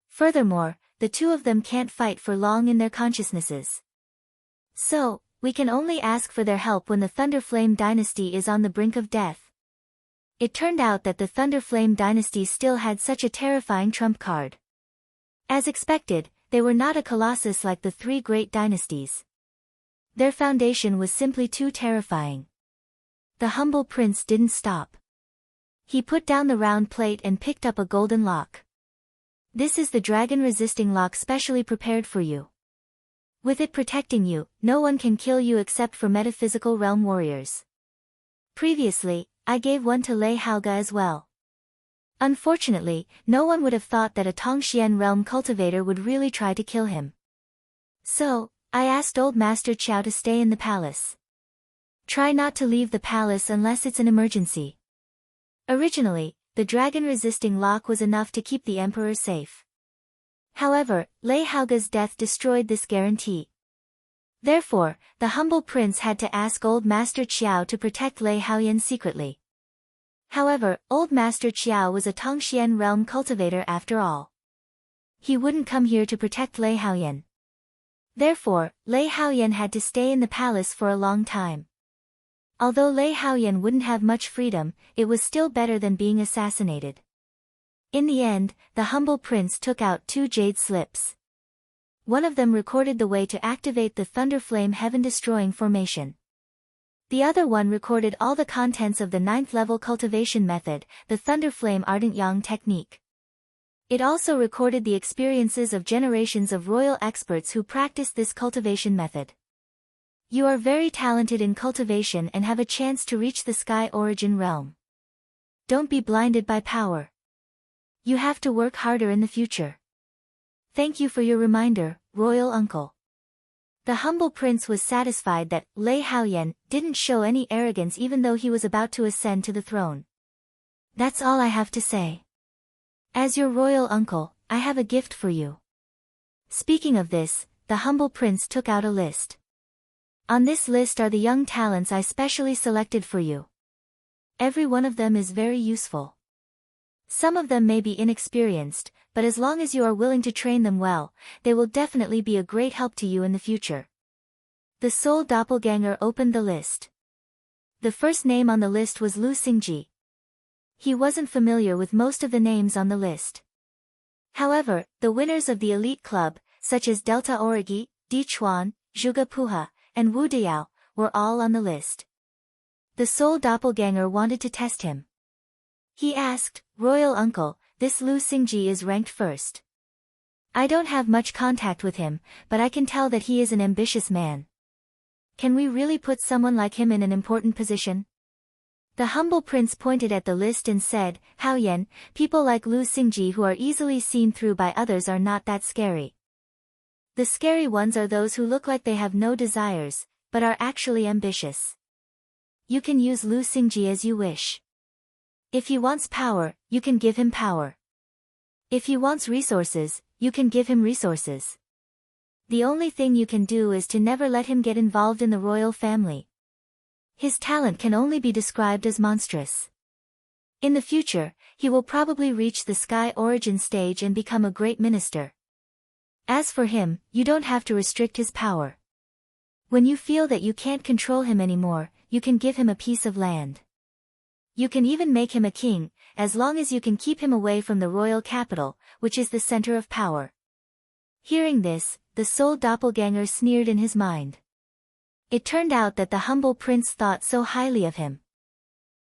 Furthermore, the two of them can't fight for long in their consciousnesses. So, we can only ask for their help when the Thunderflame dynasty is on the brink of death." It turned out that the Thunderflame dynasty still had such a terrifying trump card. As expected, they were not a colossus like the three great dynasties. Their foundation was simply too terrifying. The humble prince didn't stop. He put down the round plate and picked up a golden lock. "This is the dragon-resisting lock specially prepared for you. With it protecting you, no one can kill you except for metaphysical realm warriors. Previously, I gave one to Lei Haoge as well. Unfortunately, no one would have thought that a Tongxian realm cultivator would really try to kill him. So, I asked Old Master Qiao to stay in the palace. Try not to leave the palace unless it's an emergency." Originally, the dragon-resisting lock was enough to keep the emperor safe. However, Lei Haoge's death destroyed this guarantee. Therefore, the humble prince had to ask Old Master Qiao to protect Lei Haoyan secretly. However, Old Master Qiao was a Tongxian realm cultivator after all. He wouldn't come here to protect Lei Haoyan. Therefore, Lei Haoyan had to stay in the palace for a long time. Although Lei Haoyan wouldn't have much freedom, it was still better than being assassinated. In the end, the humble prince took out 2 jade slips. One of them recorded the way to activate the Thunderflame heaven-destroying formation. The other one recorded all the contents of the 9th level cultivation method, the Thunderflame Ardent Yang technique. It also recorded the experiences of generations of royal experts who practiced this cultivation method. You are very talented in cultivation and have a chance to reach the Sky Origin realm. Don't be blinded by power. You have to work harder in the future. Thank you for your reminder, Royal Uncle. The humble prince was satisfied that Lei Haoyan didn't show any arrogance even though he was about to ascend to the throne. "That's all I have to say. As your royal uncle, I have a gift for you." Speaking of this, the humble prince took out a list. "On this list are the young talents I specially selected for you. Every one of them is very useful. Some of them may be inexperienced, but as long as you are willing to train them well, they will definitely be a great help to you in the future." The soul doppelganger opened the list. The first name on the list was Lu Xingji. He wasn't familiar with most of the names on the list. However, the winners of the elite club, such as Delta Origi, Di Chuan, Zhuge Puha, and Wu Diao, were all on the list. The soul doppelganger wanted to test him. He asked, "Royal Uncle, this Lu Xingji is ranked first. I don't have much contact with him, but I can tell that he is an ambitious man. Can we really put someone like him in an important position?" The humble prince pointed at the list and said, "Haoyan, people like Lu Xingji who are easily seen through by others are not that scary. The scary ones are those who look like they have no desires, but are actually ambitious. You can use Lu Xingji as you wish. If he wants power, you can give him power. If he wants resources, you can give him resources. The only thing you can do is to never let him get involved in the royal family. His talent can only be described as monstrous. In the future, he will probably reach the Sky Origin stage and become a great minister. As for him, you don't have to restrict his power. When you feel that you can't control him anymore, you can give him a piece of land. You can even make him a king, as long as you can keep him away from the royal capital, which is the center of power." Hearing this, the soul doppelganger sneered in his mind. It turned out that the humble prince thought so highly of him.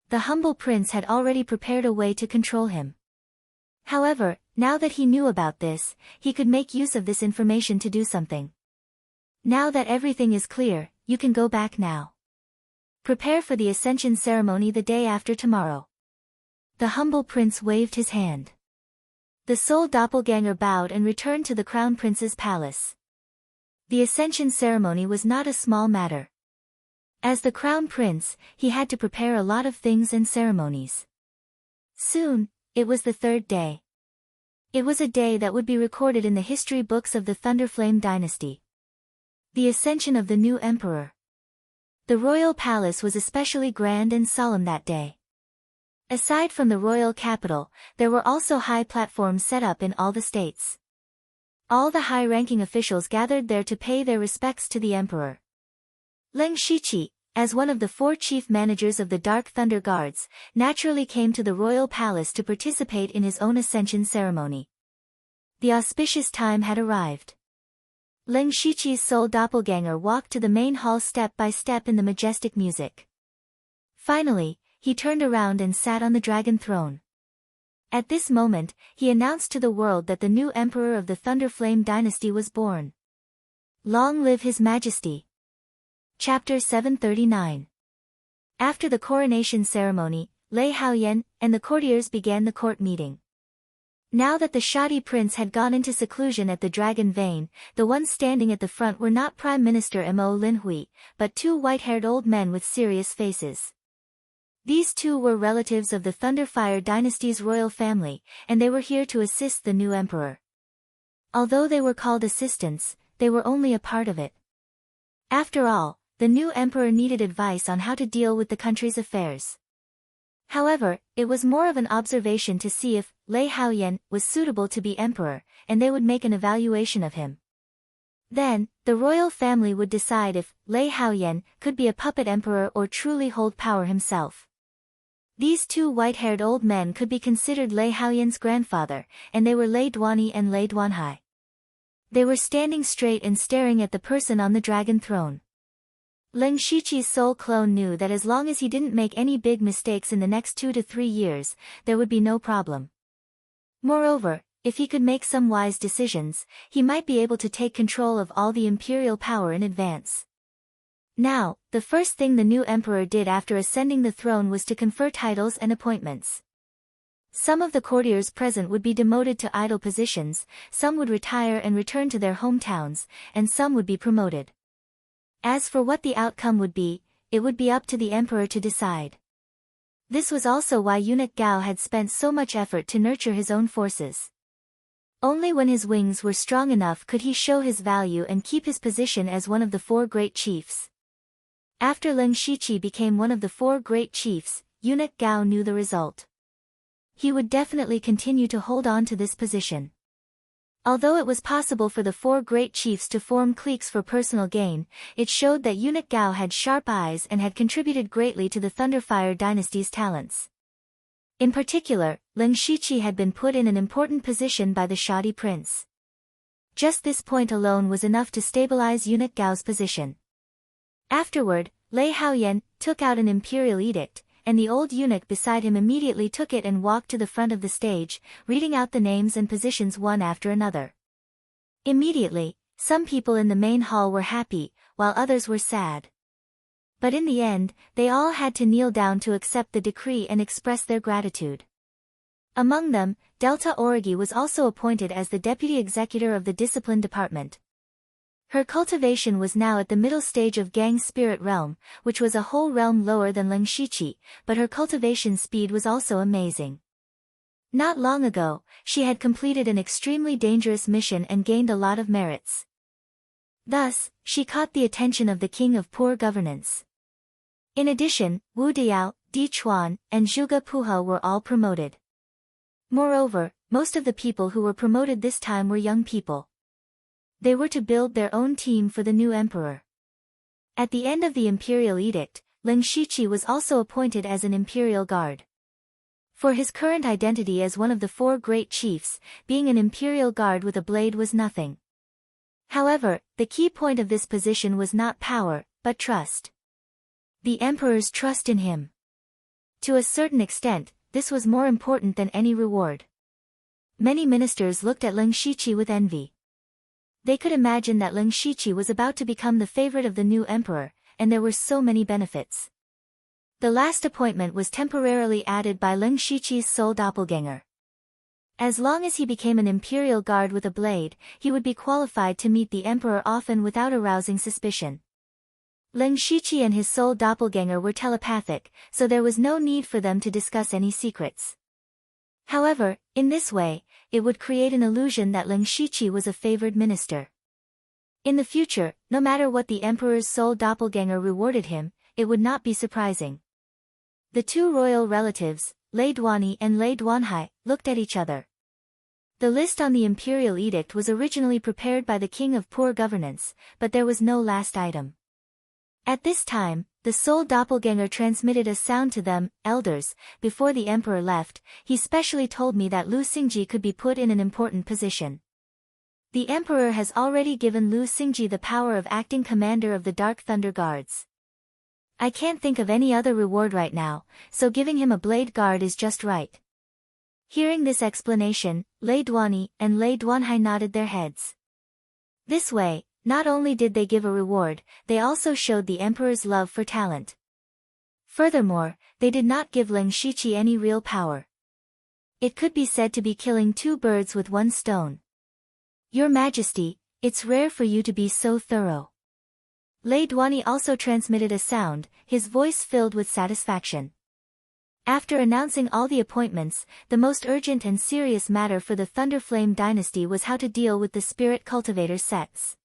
The humble prince had already prepared a way to control him. However, now that he knew about this, he could make use of this information to do something. "Now that everything is clear, you can go back now. Prepare for the ascension ceremony the day after tomorrow." The humble prince waved his hand. The soul doppelganger bowed and returned to the crown prince's palace. The ascension ceremony was not a small matter. As the crown prince, he had to prepare a lot of things and ceremonies. Soon, it was the third day. It was a day that would be recorded in the history books of the Thunderflame dynasty. The ascension of the new emperor. The royal palace was especially grand and solemn that day. Aside from the royal capital, there were also high platforms set up in all the states. All the high-ranking officials gathered there to pay their respects to the emperor. Leng Shiqi, as one of the 4 chief managers of the Dark Thunder Guards, naturally came to the royal palace to participate in his own ascension ceremony. The auspicious time had arrived. Leng Shiqi's soul doppelganger walked to the main hall step by step in the majestic music. Finally, he turned around and sat on the dragon throne. At this moment, he announced to the world that the new emperor of the Thunderflame dynasty was born. Long live His Majesty! Chapter 739. After the coronation ceremony, Lei Haoyan and the courtiers began the court meeting. Now that the shoddy prince had gone into seclusion at the Dragon Vein, the ones standing at the front were not Prime Minister Mo Linhui, but 2 white-haired old men with serious faces. These 2 were relatives of the Thunderfire dynasty's royal family, and they were here to assist the new emperor. Although they were called assistants, they were only a part of it. After all, the new emperor needed advice on how to deal with the country's affairs. However, it was more of an observation to see if Lei Haoyan was suitable to be emperor, and they would make an evaluation of him. Then, the royal family would decide if Lei Haoyan could be a puppet emperor or truly hold power himself. These 2 white-haired old men could be considered Lei Haoyan's grandfather, and they were Lei Duanyi and Lei Duanhai. They were standing straight and staring at the person on the dragon throne. Leng Shiqi's soul clone knew that as long as he didn't make any big mistakes in the next 2 to 3 years, there would be no problem. Moreover, if he could make some wise decisions, he might be able to take control of all the imperial power in advance. Now, the first thing the new emperor did after ascending the throne was to confer titles and appointments. Some of the courtiers present would be demoted to idle positions, some would retire and return to their hometowns, and some would be promoted. As for what the outcome would be, it would be up to the emperor to decide. This was also why eunuch Gao had spent so much effort to nurture his own forces. Only when his wings were strong enough could he show his value and keep his position as one of the 4 great chiefs. After Leng Shiqi became one of the 4 great chiefs, eunuch Gao knew the result. He would definitely continue to hold on to this position. Although it was possible for the 4 great chiefs to form cliques for personal gain, it showed that eunuch Gao had sharp eyes and had contributed greatly to the Thunderfire dynasty's talents. In particular, Leng Shiqi had been put in an important position by the shoddy prince. Just this point alone was enough to stabilize eunuch Gao's position. Afterward, Lei Haoyan took out an imperial edict, and the old eunuch beside him immediately took it and walked to the front of the stage, reading out the names and positions one after another. Immediately, some people in the main hall were happy, while others were sad. But in the end, they all had to kneel down to accept the decree and express their gratitude. Among them, Delta Origi was also appointed as the deputy executor of the discipline department. Her cultivation was now at the middle stage of Gang's spirit realm, which was a whole realm lower than Leng Shiqi, but her cultivation speed was also amazing. Not long ago, she had completed an extremely dangerous mission and gained a lot of merits. Thus, she caught the attention of the king of poor governance. In addition, Wu Diao, Di Chuan, and Zhuge Puhe were all promoted. Moreover, most of the people who were promoted this time were young people. They were to build their own team for the new emperor. At the end of the imperial edict, Leng Shiqi was also appointed as an imperial guard. For his current identity as one of the 4 great chiefs, being an imperial guard with a blade was nothing. However, the key point of this position was not power, but trust. The emperor's trust in him. To a certain extent, this was more important than any reward. Many ministers looked at Leng Shiqi with envy. They could imagine that Leng Shiqi was about to become the favorite of the new emperor, and there were so many benefits. The last appointment was temporarily added by Leng Shiqi's soul doppelganger. As long as he became an imperial guard with a blade, he would be qualified to meet the emperor often without arousing suspicion. Leng Shiqi and his soul doppelganger were telepathic, so there was no need for them to discuss any secrets. However, in this way, it would create an illusion that Lin Shiqi was a favored minister. In the future, no matter what the emperor's soul doppelganger rewarded him, it would not be surprising. The two royal relatives, Lei Duani and Lei Duanhai, looked at each other. The list on the imperial edict was originally prepared by the king of poor governance, but there was no last item. At this time, the soul doppelganger transmitted a sound to them, elders. Before the emperor left, he specially told me that Lu Xingji could be put in an important position. The emperor has already given Lu Xingji the power of acting commander of the Dark Thunder Guards. I can't think of any other reward right now, so giving him a blade guard is just right. Hearing this explanation, Lei Duani and Lei Duanhai nodded their heads. This way, not only did they give a reward, they also showed the emperor's love for talent. Furthermore, they did not give Lin Shiqi any real power. It could be said to be killing two birds with one stone. Your Majesty, it's rare for you to be so thorough. Lei Duani also transmitted a sound, his voice filled with satisfaction. After announcing all the appointments, the most urgent and serious matter for the Thunderflame dynasty was how to deal with the spirit cultivator sects.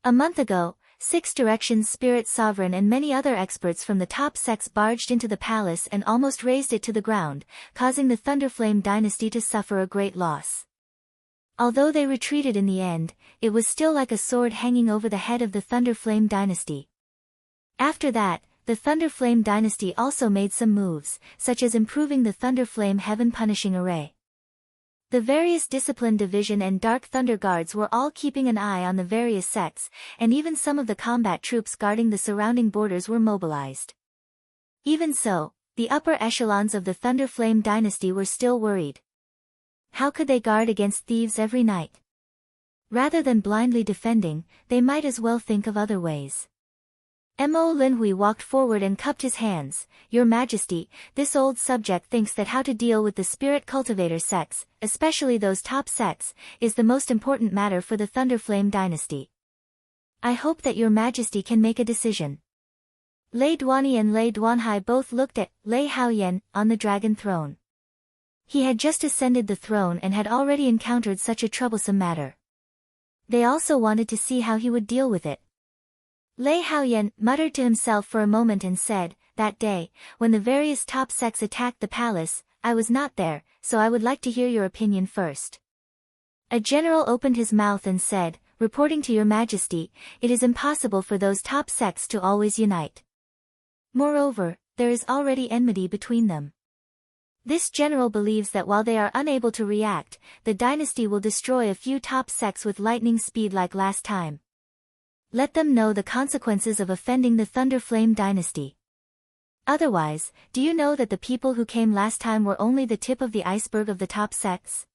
A month ago, 6 Directions Spirit Sovereign and many other experts from the top sects barged into the palace and almost razed it to the ground, causing the Thunderflame dynasty to suffer a great loss. Although they retreated in the end, it was still like a sword hanging over the head of the Thunderflame dynasty. After that, the Thunderflame dynasty also made some moves, such as improving the Thunderflame Heaven Punishing Array. The various Discipline Division and Dark Thunder Guards were all keeping an eye on the various sects, and even some of the combat troops guarding the surrounding borders were mobilized. Even so, the upper echelons of the Thunderflame dynasty were still worried. How could they guard against thieves every night? Rather than blindly defending, they might as well think of other ways. Mo Linhui walked forward and cupped his hands. Your Majesty, this old subject thinks that how to deal with the spirit cultivator sects, especially those top sects, is the most important matter for the Thunderflame dynasty. I hope that Your Majesty can make a decision. Lei Duani and Lei Duanhai both looked at Lei Haoyan on the dragon throne. He had just ascended the throne and had already encountered such a troublesome matter. They also wanted to see how he would deal with it. Lei Haoyan muttered to himself for a moment and said, that day, when the various top sects attacked the palace, I was not there, so I would like to hear your opinion first. A general opened his mouth and said, reporting to Your Majesty, it is impossible for those top sects to always unite. Moreover, there is already enmity between them. This general believes that while they are unable to react, the dynasty will destroy a few top sects with lightning speed like last time. Let them know the consequences of offending the Thunderflame dynasty. Otherwise, do you know that the people who came last time were only the tip of the iceberg of the top sects?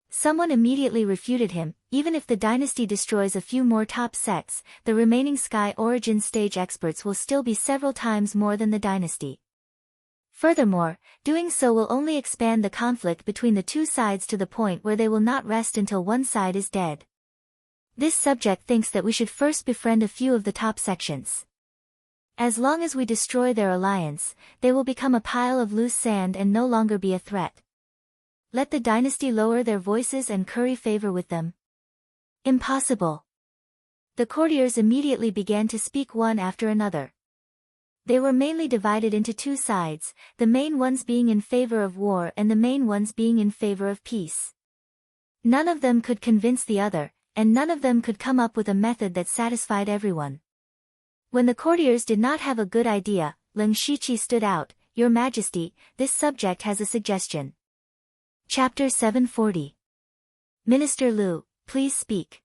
Someone immediately refuted him, even if the dynasty destroys a few more top sects, the remaining Sky Origin stage experts will still be several times more than the dynasty. Furthermore, doing so will only expand the conflict between the two sides to the point where they will not rest until one side is dead. This subject thinks that we should first befriend a few of the top sections. As long as we destroy their alliance, they will become a pile of loose sand and no longer be a threat. Let the dynasty lower their voices and curry favor with them. Impossible. The courtiers immediately began to speak one after another. They were mainly divided into two sides, the main ones being in favor of war and the main ones being in favor of peace. None of them could convince the other, and none of them could come up with a method that satisfied everyone. When the courtiers did not have a good idea, Lin Shiqi stood out, Your Majesty, this subject has a suggestion. Chapter 740. Minister Lu, please speak.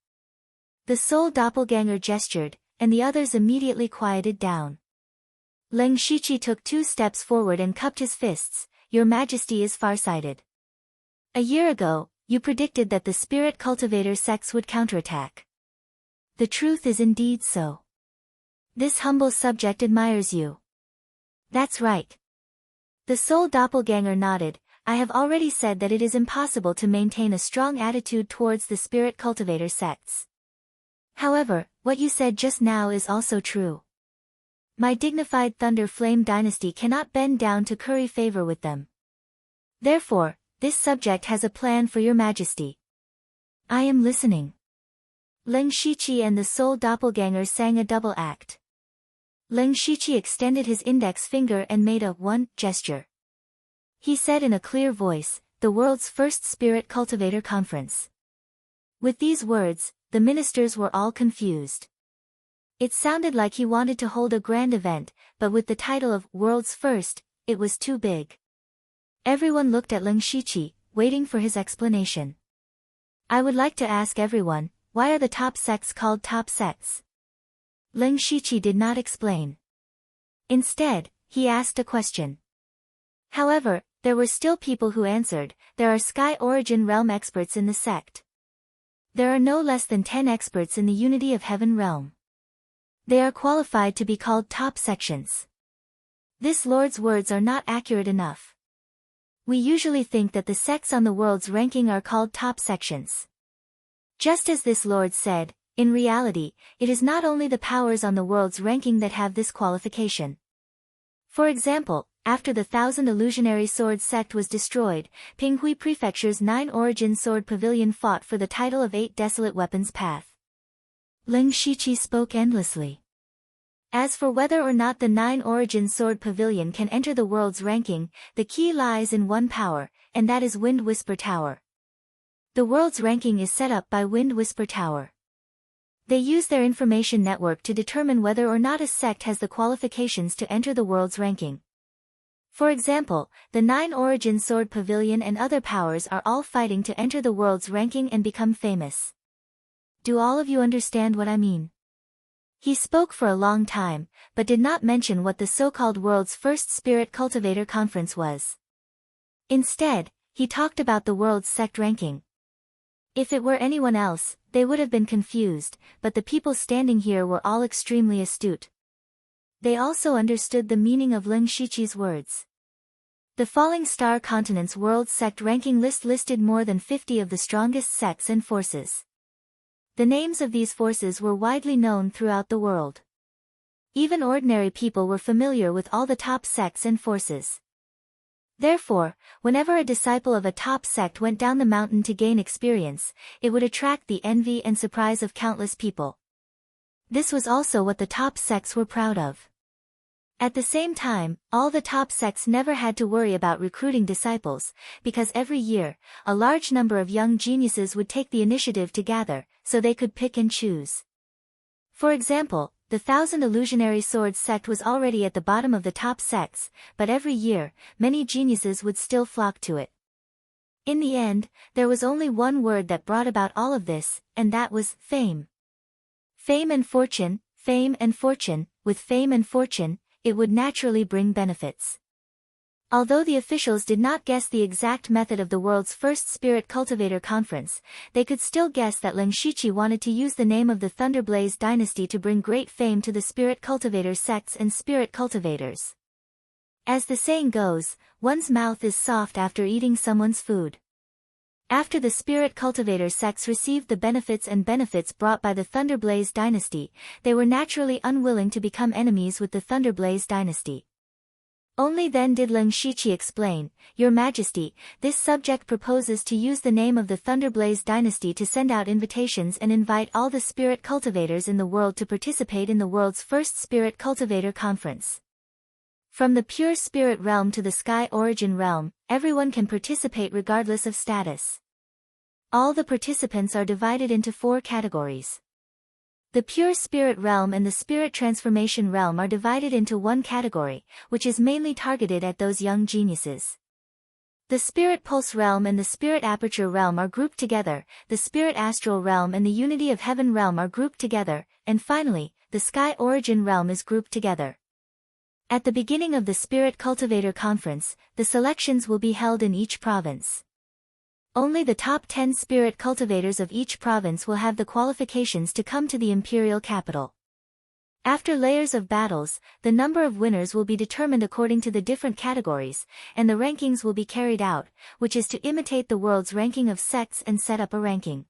The soul doppelganger gestured, and the others immediately quieted down. Lin Shiqi took 2 steps forward and cupped his fists, Your Majesty is farsighted. A year ago, you predicted that the spirit cultivator sects would counterattack. The truth is indeed so. This humble subject admires you. That's right. The soul doppelganger nodded, I have already said that it is impossible to maintain a strong attitude towards the spirit cultivator sects. However, what you said just now is also true. My dignified Thunder Flame dynasty cannot bend down to curry favor with them. Therefore, this subject has a plan for your majesty. I am listening. Leng Shiqi and the soul doppelganger sang a double act. Leng Shiqi extended his index finger and made a 1 gesture. He said in a clear voice, the world's first spirit cultivator conference. With these words, the ministers were all confused. It sounded like he wanted to hold a grand event, but with the title of World's First, it was too big. Everyone looked at Leng Shiqi, waiting for his explanation. I would like to ask everyone, why are the top sects called top sects? Leng Shiqi did not explain. Instead, he asked a question. However, there were still people who answered, there are sky origin realm experts in the sect. There are no less than 10 experts in the unity of heaven realm. They are qualified to be called top sections. This Lord's words are not accurate enough. We usually think that the sects on the world's ranking are called top sections. Just as this Lord said, in reality, it is not only the powers on the world's ranking that have this qualification. For example, after the 1000 Illusionary Sword sect was destroyed, Pinghui Prefecture's 9 Origin Sword Pavilion fought for the title of 8 Desolate Weapons Path. Leng Shiqi spoke endlessly. As for whether or not the 9 Origin Sword Pavilion can enter the world's ranking, the key lies in one power, and that is Wind Whisper Tower. The world's ranking is set up by Wind Whisper Tower. They use their information network to determine whether or not a sect has the qualifications to enter the world's ranking. For example, the 9 Origin Sword Pavilion and other powers are all fighting to enter the world's ranking and become famous. Do all of you understand what I mean? He spoke for a long time, but did not mention what the so-called world's first spirit cultivator conference was. Instead, he talked about the world's sect ranking. If it were anyone else, they would have been confused, but the people standing here were all extremely astute. They also understood the meaning of Leng Shiqi's words. The Falling Star Continent's world sect ranking list listed more than 50 of the strongest sects and forces. The names of these forces were widely known throughout the world. Even ordinary people were familiar with all the top sects and forces. Therefore, whenever a disciple of a top sect went down the mountain to gain experience, it would attract the envy and surprise of countless people. This was also what the top sects were proud of. At the same time, all the top sects never had to worry about recruiting disciples, because every year, a large number of young geniuses would take the initiative to gather, so they could pick and choose. For example, the 1000 Illusionary Sword sect was already at the bottom of the top sects, but every year, many geniuses would still flock to it. In the end, there was only one word that brought about all of this, and that was fame. Fame and fortune, with fame and fortune, it would naturally bring benefits. Although the officials did not guess the exact method of the world's first spirit cultivator conference, they could still guess that Leng Shiqi wanted to use the name of the Thunderblaze dynasty to bring great fame to the spirit cultivator sects and spirit cultivators. As the saying goes, one's mouth is soft after eating someone's food. After the spirit cultivator sects received the benefits brought by the Thunderblaze dynasty, they were naturally unwilling to become enemies with the Thunderblaze dynasty. Only then did Leng Shiqi explain, Your Majesty, this subject proposes to use the name of the Thunderblaze dynasty to send out invitations and invite all the spirit cultivators in the world to participate in the world's first spirit cultivator conference. From the pure spirit realm to the sky origin realm, everyone can participate regardless of status. All the participants are divided into 4 categories. The pure spirit realm and the spirit transformation realm are divided into one category, which is mainly targeted at those young geniuses. The spirit pulse realm and the spirit aperture realm are grouped together, the spirit astral realm and the unity of heaven realm are grouped together, and finally, the sky origin realm is grouped together. At the beginning of the Spirit Cultivator Conference, the selections will be held in each province. Only the top 10 spirit cultivators of each province will have the qualifications to come to the imperial capital. After layers of battles, the number of winners will be determined according to the different categories, and the rankings will be carried out, which is to imitate the world's ranking of sects and set up a ranking.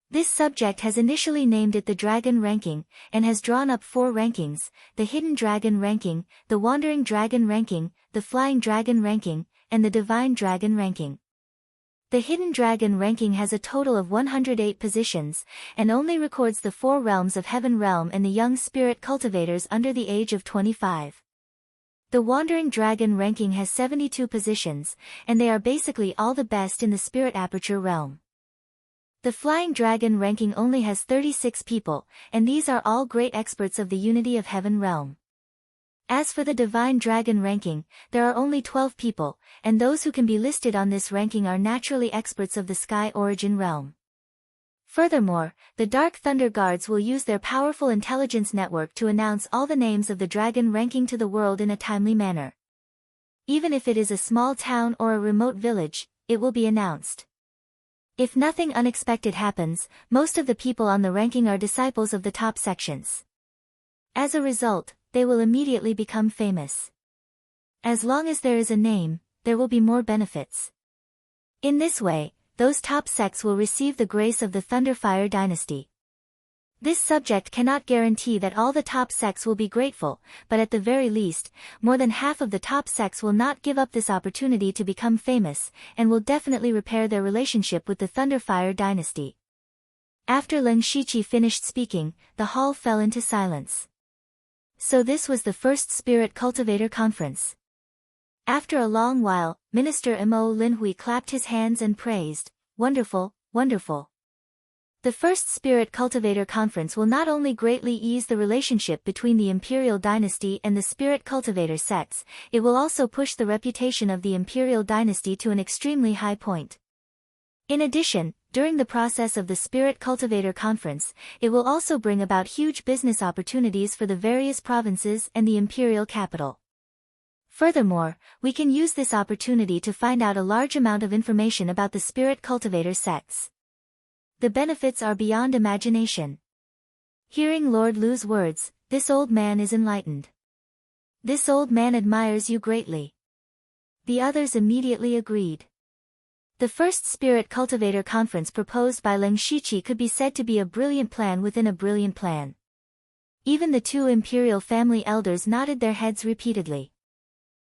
This subject has initially named it the Dragon Ranking, and has drawn up 4 rankings, the Hidden Dragon Ranking, the Wandering Dragon Ranking, the Flying Dragon Ranking, and the Divine Dragon Ranking. The Hidden Dragon ranking has a total of 108 positions, and only records the 4 realms of Heaven Realm and the young spirit cultivators under the age of 25. The Wandering Dragon ranking has 72 positions, and they are basically all the best in the Spirit Aperture realm. The Flying Dragon ranking only has 36 people, and these are all great experts of the Unity of Heaven realm. As for the Divine Dragon ranking, there are only 12 people, and those who can be listed on this ranking are naturally experts of the Sky Origin realm. Furthermore, the Dark Thunder Guards will use their powerful intelligence network to announce all the names of the dragon ranking to the world in a timely manner. Even if it is a small town or a remote village, it will be announced. If nothing unexpected happens, most of the people on the ranking are disciples of the top sections. As a result, they will immediately become famous. As long as there is a name, there will be more benefits. In this way, those top sects will receive the grace of the Thunderfire dynasty. This subject cannot guarantee that all the top sects will be grateful, but at the very least, more than half of the top sects will not give up this opportunity to become famous, and will definitely repair their relationship with the Thunderfire dynasty. After Leng Shiqi finished speaking, the hall fell into silence. So this was the first Spirit Cultivator Conference. After a long while, Minister Mo Linhui clapped his hands and praised, "Wonderful, wonderful." The first Spirit Cultivator Conference will not only greatly ease the relationship between the Imperial Dynasty and the Spirit Cultivator sects, it will also push the reputation of the Imperial Dynasty to an extremely high point. In addition, during the process of the Spirit Cultivator Conference, it will also bring about huge business opportunities for the various provinces and the imperial capital. Furthermore, we can use this opportunity to find out a large amount of information about the Spirit Cultivator sects. The benefits are beyond imagination. Hearing Lord Lu's words, this old man is enlightened. This old man admires you greatly. The others immediately agreed. The first Spirit Cultivator Conference proposed by Leng Shiqi could be said to be a brilliant plan within a brilliant plan. Even the 2 imperial family elders nodded their heads repeatedly.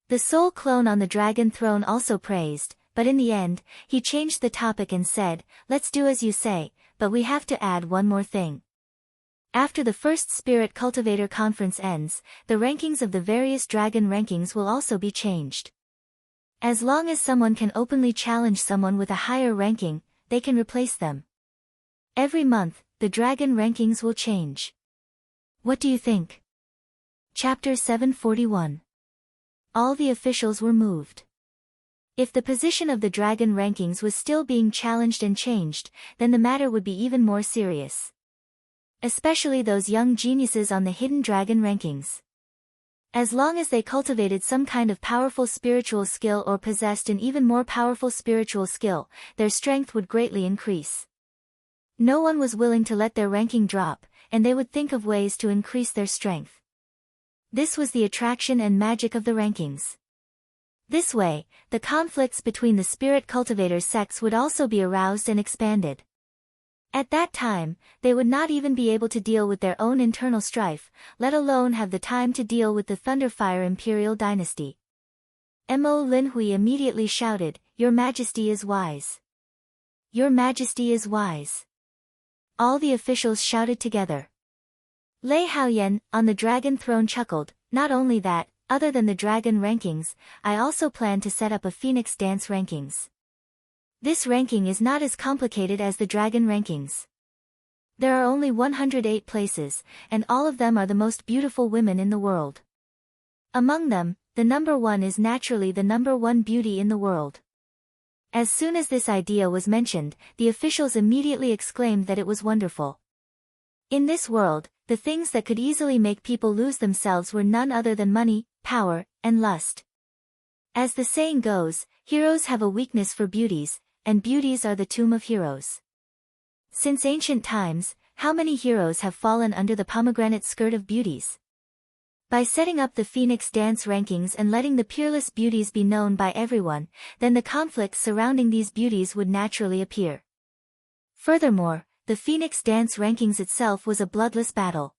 The sole clone on the dragon throne also praised, but in the end, he changed the topic and said, "Let's do as you say, but we have to add one more thing." After the first Spirit Cultivator Conference ends, the rankings of the various dragon rankings will also be changed. As long as someone can openly challenge someone with a higher ranking, they can replace them. Every month, the dragon rankings will change. What do you think? Chapter 741. All the officials were moved. If the position of the dragon rankings was still being challenged and changed, then the matter would be even more serious. Especially those young geniuses on the Hidden Dragon rankings. As long as they cultivated some kind of powerful spiritual skill or possessed an even more powerful spiritual skill, their strength would greatly increase. No one was willing to let their ranking drop, and they would think of ways to increase their strength. This was the attraction and magic of the rankings. This way, the conflicts between the Spirit Cultivator sects would also be aroused and expanded. At that time, they would not even be able to deal with their own internal strife, let alone have the time to deal with the Thunderfire Imperial Dynasty. Mo Linhui immediately shouted, "Your Majesty is wise. Your Majesty is wise." All the officials shouted together. Lei Haoyan, on the dragon throne chuckled, "Not only that, other than the dragon rankings, I also plan to set up a Phoenix Dance rankings. This ranking is not as complicated as the dragon rankings. There are only 108 places, and all of them are the most beautiful women in the world. Among them, the number 1 is naturally the number 1 beauty in the world." As soon as this idea was mentioned, the officials immediately exclaimed that it was wonderful. In this world, the things that could easily make people lose themselves were none other than money, power, and lust. As the saying goes, heroes have a weakness for beauties, and beauties are the tomb of heroes. Since ancient times, how many heroes have fallen under the pomegranate skirt of beauties? By setting up the Phoenix Dance rankings and letting the peerless beauties be known by everyone, then the conflicts surrounding these beauties would naturally appear. Furthermore, the Phoenix Dance rankings itself was a bloodless battle.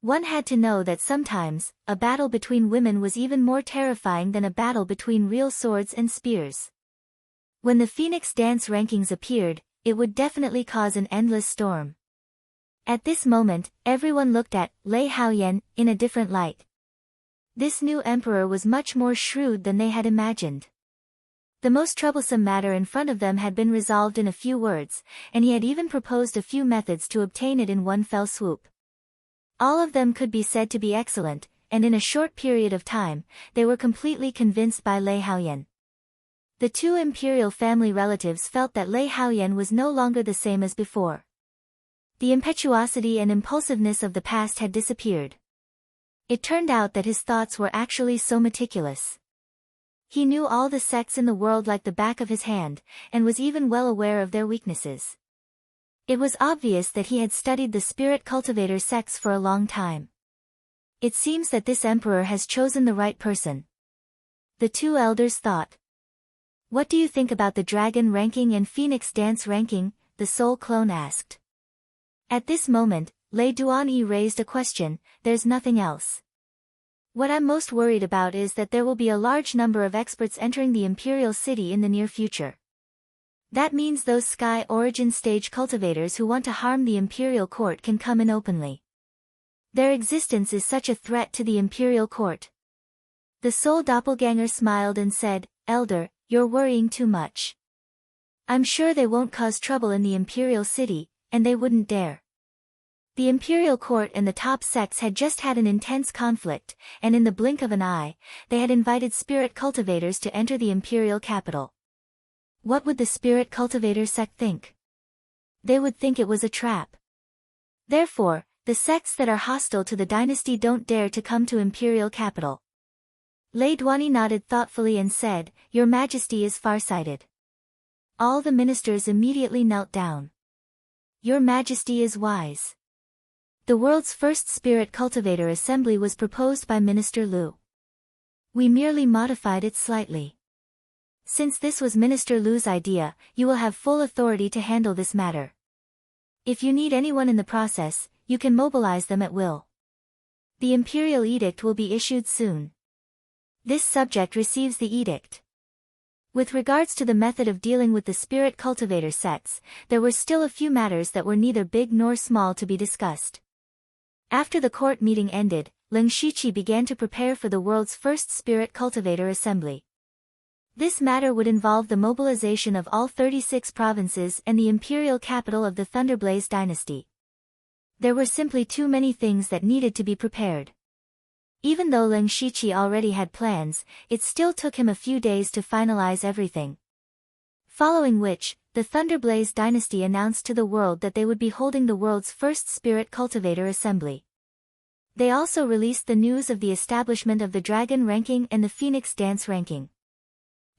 One had to know that sometimes, a battle between women was even more terrifying than a battle between real swords and spears. When the Phoenix Dance rankings appeared, it would definitely cause an endless storm. At this moment, everyone looked at Lei Haoyan in a different light. This new emperor was much more shrewd than they had imagined. The most troublesome matter in front of them had been resolved in a few words, and he had even proposed a few methods to obtain it in one fell swoop. All of them could be said to be excellent, and in a short period of time, they were completely convinced by Lei Haoyan. The two imperial family relatives felt that Lei Haoyan was no longer the same as before. The impetuosity and impulsiveness of the past had disappeared. It turned out that his thoughts were actually so meticulous. He knew all the sects in the world like the back of his hand, and was even well aware of their weaknesses. It was obvious that he had studied the spirit cultivator sects for a long time. It seems that this emperor has chosen the right person. The two elders thought. What do you think about the dragon ranking and Phoenix Dance ranking? The soul clone asked. At this moment, Lei Duanyi raised a question. There's nothing else. What I'm most worried about is that there will be a large number of experts entering the imperial city in the near future. That means those sky origin stage cultivators who want to harm the imperial court can come in openly. Their existence is such a threat to the imperial court. The soul doppelganger smiled and said, Elder, you're worrying too much. I'm sure they won't cause trouble in the imperial city, and they wouldn't dare. The imperial court and the top sects had just had an intense conflict, and in the blink of an eye, they had invited spirit cultivators to enter the imperial capital. What would the spirit cultivator sect think? They would think it was a trap. Therefore, the sects that are hostile to the dynasty don't dare to come to imperial capital. Lei Duanyi nodded thoughtfully and said, Your Majesty is farsighted. All the ministers immediately knelt down. Your Majesty is wise. The world's first spirit cultivator assembly was proposed by Minister Liu. We merely modified it slightly. Since this was Minister Liu's idea, you will have full authority to handle this matter. If you need anyone in the process, you can mobilize them at will. The imperial edict will be issued soon. This subject receives the edict. With regards to the method of dealing with the spirit cultivator sects, there were still a few matters that were neither big nor small to be discussed. After the court meeting ended, Leng Shiqi began to prepare for the world's first spirit cultivator assembly. This matter would involve the mobilization of all 36 provinces and the imperial capital of the Thunderblaze dynasty. There were simply too many things that needed to be prepared. Even though Leng Shiqi already had plans, it still took him a few days to finalize everything. Following which, the Thunderblaze dynasty announced to the world that they would be holding the world's first spirit cultivator assembly. They also released the news of the establishment of the Dragon ranking and the Phoenix Dance ranking.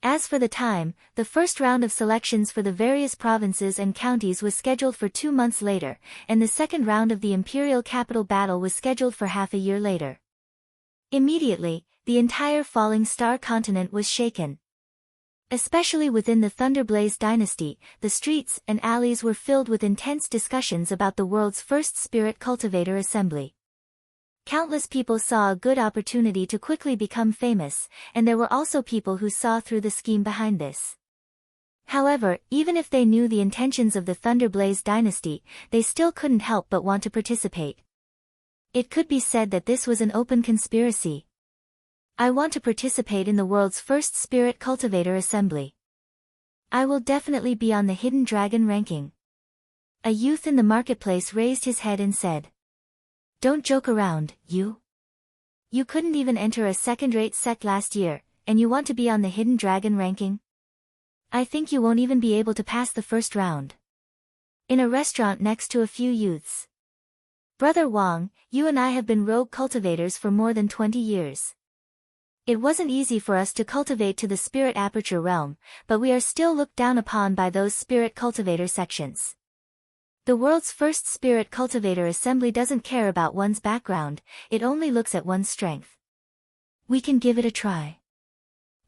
As for the time, the first round of selections for the various provinces and counties was scheduled for 2 months later, and the second round of the imperial capital battle was scheduled for half a year later. Immediately, the entire Falling Star continent was shaken. Especially within the Thunderblaze dynasty, the streets and alleys were filled with intense discussions about the world's first spirit cultivator assembly. Countless people saw a good opportunity to quickly become famous, and there were also people who saw through the scheme behind this. However, even if they knew the intentions of the Thunderblaze dynasty, they still couldn't help but want to participate. It could be said that this was an open conspiracy. I want to participate in the world's first spirit cultivator assembly. I will definitely be on the hidden dragon ranking. A youth in the marketplace raised his head and said, Don't joke around, you. You couldn't even enter a second-rate sect last year, and you want to be on the hidden dragon ranking? I think you won't even be able to pass the first round. In a restaurant next to a few youths. Brother Wang, you and I have been rogue cultivators for more than 20 years. It wasn't easy for us to cultivate to the spirit aperture realm, but we are still looked down upon by those spirit cultivator sections. The world's first spirit cultivator assembly doesn't care about one's background, it only looks at one's strength. We can give it a try.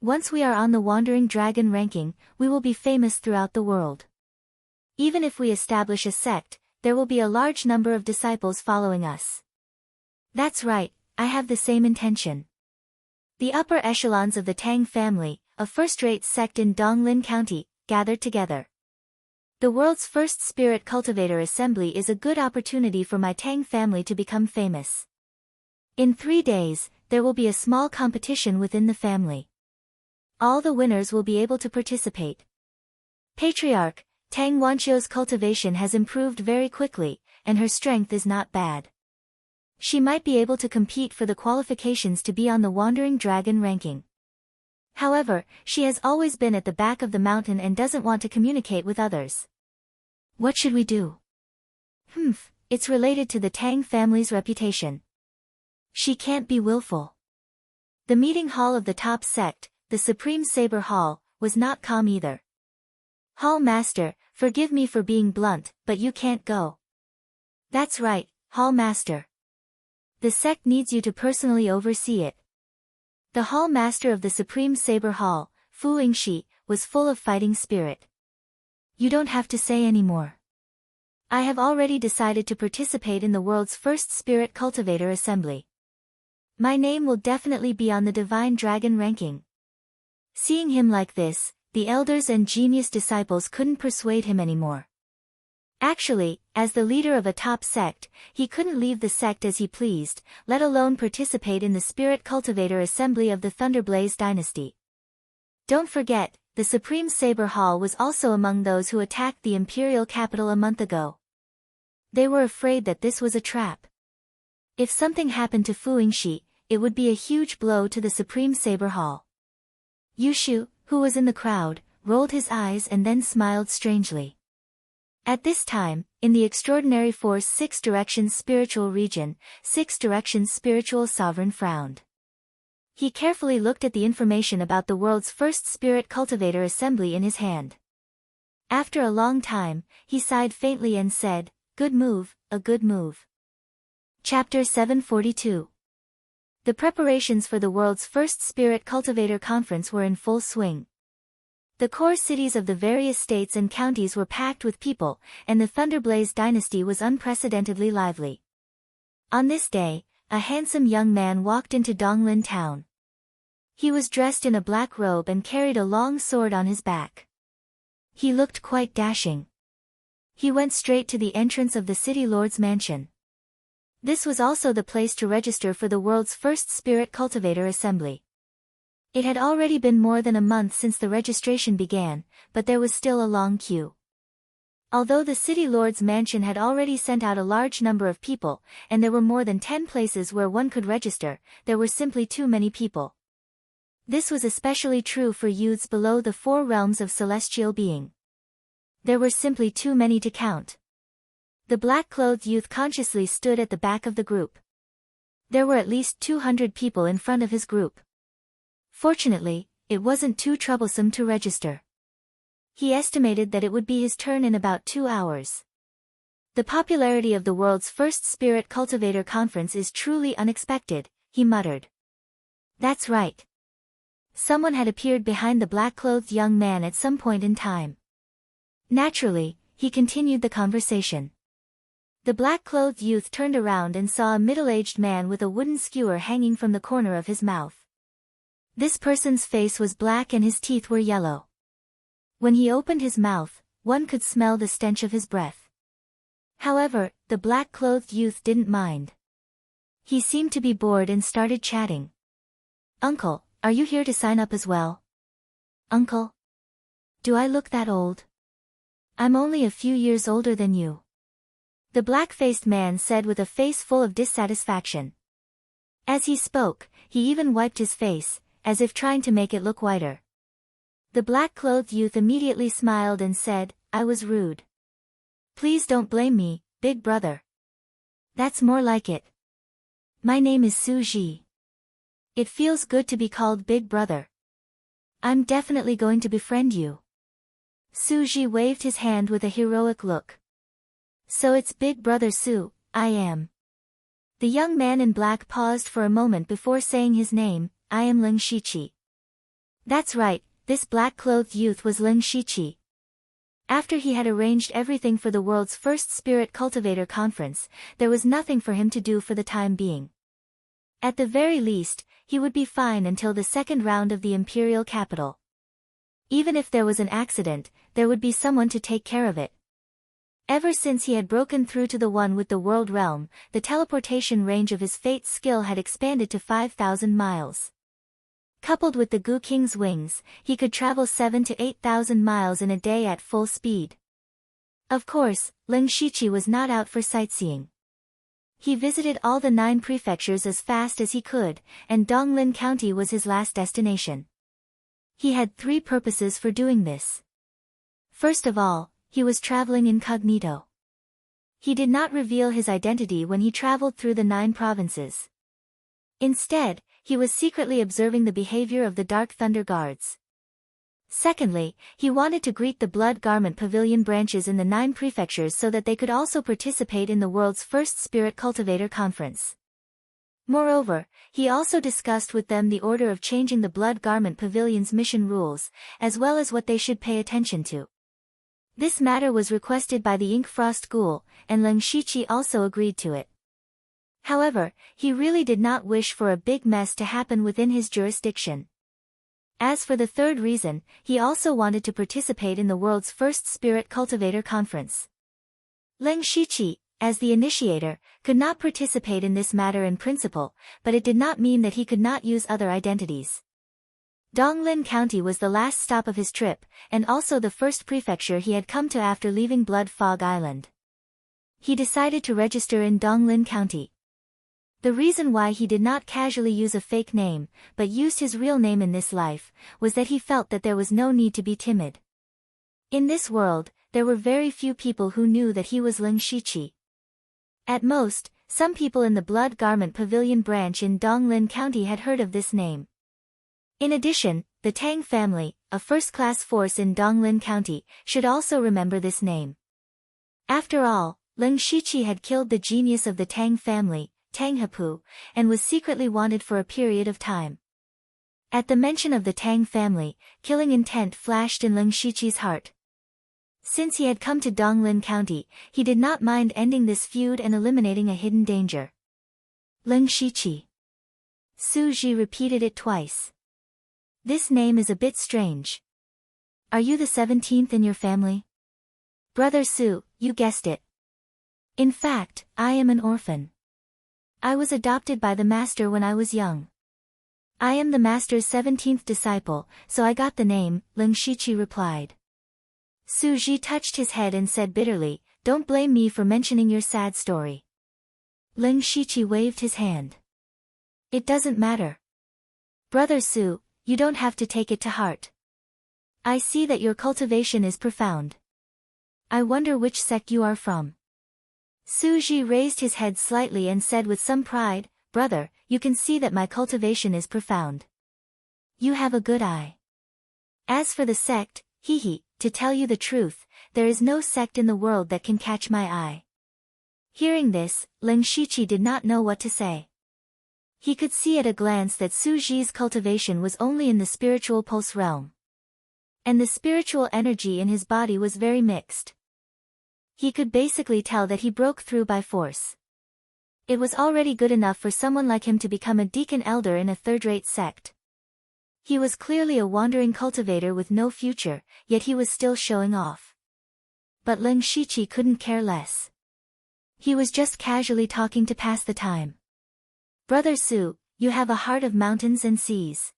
Once we are on the Wandering Dragon ranking, we will be famous throughout the world. Even if we establish a sect, there will be a large number of disciples following us. That's right, I have the same intention. The upper echelons of the Tang family, a first-rate sect in Donglin County, gathered together. The world's first spirit cultivator assembly is a good opportunity for my Tang family to become famous. In 3 days, there will be a small competition within the family. All the winners will be able to participate. Patriarch, Tang Wanqiu's cultivation has improved very quickly, and her strength is not bad. She might be able to compete for the qualifications to be on the Wandering Dragon ranking. However, she has always been at the back of the mountain and doesn't want to communicate with others. What should we do? It's related to the Tang family's reputation. She can't be willful. The meeting hall of the top sect, the Supreme Saber Hall, was not calm either. Hall Master, forgive me for being blunt, but you can't go. That's right, Hall Master. The sect needs you to personally oversee it. The Hall Master of the Supreme Saber Hall, Fu Yingxi, was full of fighting spirit. You don't have to say any more. I have already decided to participate in the world's first spirit cultivator assembly. My name will definitely be on the Divine Dragon ranking. Seeing him like this, the elders and genius disciples couldn't persuade him anymore. Actually, as the leader of a top sect, he couldn't leave the sect as he pleased, let alone participate in the Spirit Cultivator Assembly of the Thunderblaze dynasty. Don't forget, the Supreme Saber Hall was also among those who attacked the imperial capital a month ago. They were afraid that this was a trap. If something happened to Fu Yingxi, it would be a huge blow to the Supreme Saber Hall. Yushu, who was in the crowd, rolled his eyes and then smiled strangely. At this time, in the Extraordinary Force 6 Directions Spiritual Region, 6 Directions Spiritual Sovereign frowned. He carefully looked at the information about the world's first Spirit Cultivator Assembly in his hand. After a long time, he sighed faintly and said, "Good move, a good move." Chapter 742. The preparations for the world's first Spirit Cultivator Conference were in full swing. The core cities of the various states and counties were packed with people, and the Thunderblaze dynasty was unprecedentedly lively. On this day, a handsome young man walked into Donglin town. He was dressed in a black robe and carried a long sword on his back. He looked quite dashing. He went straight to the entrance of the city lord's mansion. This was also the place to register for the world's first Spirit Cultivator Assembly. It had already been more than a month since the registration began, but there was still a long queue. Although the city lord's mansion had already sent out a large number of people, and there were more than 10 places where one could register, there were simply too many people. This was especially true for youths below the 4 realms of celestial being. There were simply too many to count. The black-clothed youth consciously stood at the back of the group. There were at least 200 people in front of his group. Fortunately, it wasn't too troublesome to register. He estimated that it would be his turn in about 2 hours. The popularity of the world's first Spirit Cultivator Conference is truly unexpected, he muttered. That's right. Someone had appeared behind the black-clothed young man at some point in time. Naturally, he continued the conversation. The black-clothed youth turned around and saw a middle-aged man with a wooden skewer hanging from the corner of his mouth. This person's face was black and his teeth were yellow. When he opened his mouth, one could smell the stench of his breath. However, the black-clothed youth didn't mind. He seemed to be bored and started chatting. "Uncle, are you here to sign up as well?" "Uncle? Do I look that old?" "I'm only a few years older than you," the black-faced man said with a face full of dissatisfaction. As he spoke, he even wiped his face, as if trying to make it look whiter. The black-clothed youth immediately smiled and said, "I was rude. Please don't blame me, big brother." "That's more like it. My name is Su Ji. It feels good to be called big brother. I'm definitely going to befriend you." Su Ji waved his hand with a heroic look. "So it's Big Brother Su, I am." The young man in black paused for a moment before saying his name, "I am Ling Shiqi." That's right, this black-clothed youth was Ling Shiqi. After he had arranged everything for the world's first Spirit Cultivator Conference, there was nothing for him to do for the time being. At the very least, he would be fine until the second round of the imperial capital. Even if there was an accident, there would be someone to take care of it. Ever since he had broken through to the one with the world realm, the teleportation range of his fate's skill had expanded to 5,000 miles. Coupled with the Gu King's wings, he could travel 7 to 8,000 miles in a day at full speed. Of course, Ling Shiqi was not out for sightseeing. He visited all the 9 prefectures as fast as he could, and Donglin County was his last destination. He had 3 purposes for doing this. First of all, he was traveling incognito. He did not reveal his identity when he traveled through the 9 provinces. Instead, he was secretly observing the behavior of the Dark Thunder Guards. Secondly, he wanted to greet the Blood Garment Pavilion branches in the 9 prefectures so that they could also participate in the world's first Spirit Cultivator Conference. Moreover, he also discussed with them the order of changing the Blood Garment Pavilion's mission rules, as well as what they should pay attention to. This matter was requested by the Ink Frost Ghoul, and Ling Shiqi also agreed to it. However, he really did not wish for a big mess to happen within his jurisdiction. As for the third reason, he also wanted to participate in the world's first Spirit Cultivator Conference. Ling Shiqi, as the initiator, could not participate in this matter in principle, but it did not mean that he could not use other identities. Donglin County was the last stop of his trip, and also the first prefecture he had come to after leaving Blood Fog Island. He decided to register in Donglin County. The reason why he did not casually use a fake name, but used his real name in this life, was that he felt that there was no need to be timid. In this world, there were very few people who knew that he was Ling Shiqi. At most, some people in the Blood Garment Pavilion branch in Donglin County had heard of this name. In addition, the Tang family, a first-class force in Donglin County, should also remember this name. After all, Ling Shiqi had killed the genius of the Tang family, Tang Hapu, and was secretly wanted for a period of time. At the mention of the Tang family, killing intent flashed in Ling Shiqi's heart. Since he had come to Donglin County, he did not mind ending this feud and eliminating a hidden danger. Ling Shiqi. Su Ji repeated it twice. This name is a bit strange. Are you the 17th in your family? Brother Su, you guessed it. In fact, I am an orphan. I was adopted by the master when I was young. I am the master's 17th disciple, so I got the name, Ling Shiqi replied. Su Ji touched his head and said bitterly, don't blame me for mentioning your sad story. Ling Shiqi waved his hand. It doesn't matter. Brother Su, you don't have to take it to heart. I see that your cultivation is profound. I wonder which sect you are from. Su Ji raised his head slightly and said with some pride, brother, you can see that my cultivation is profound. You have a good eye. As for the sect, to tell you the truth, there is no sect in the world that can catch my eye. Hearing this, Ling Shiqi did not know what to say. He could see at a glance that Su Ji's cultivation was only in the spiritual pulse realm. And the spiritual energy in his body was very mixed. He could basically tell that he broke through by force. It was already good enough for someone like him to become a deacon elder in a third-rate sect. He was clearly a wandering cultivator with no future, yet he was still showing off. But Ling Shiqi couldn't care less. He was just casually talking to pass the time. Brother Su, you have a heart of mountains and seas.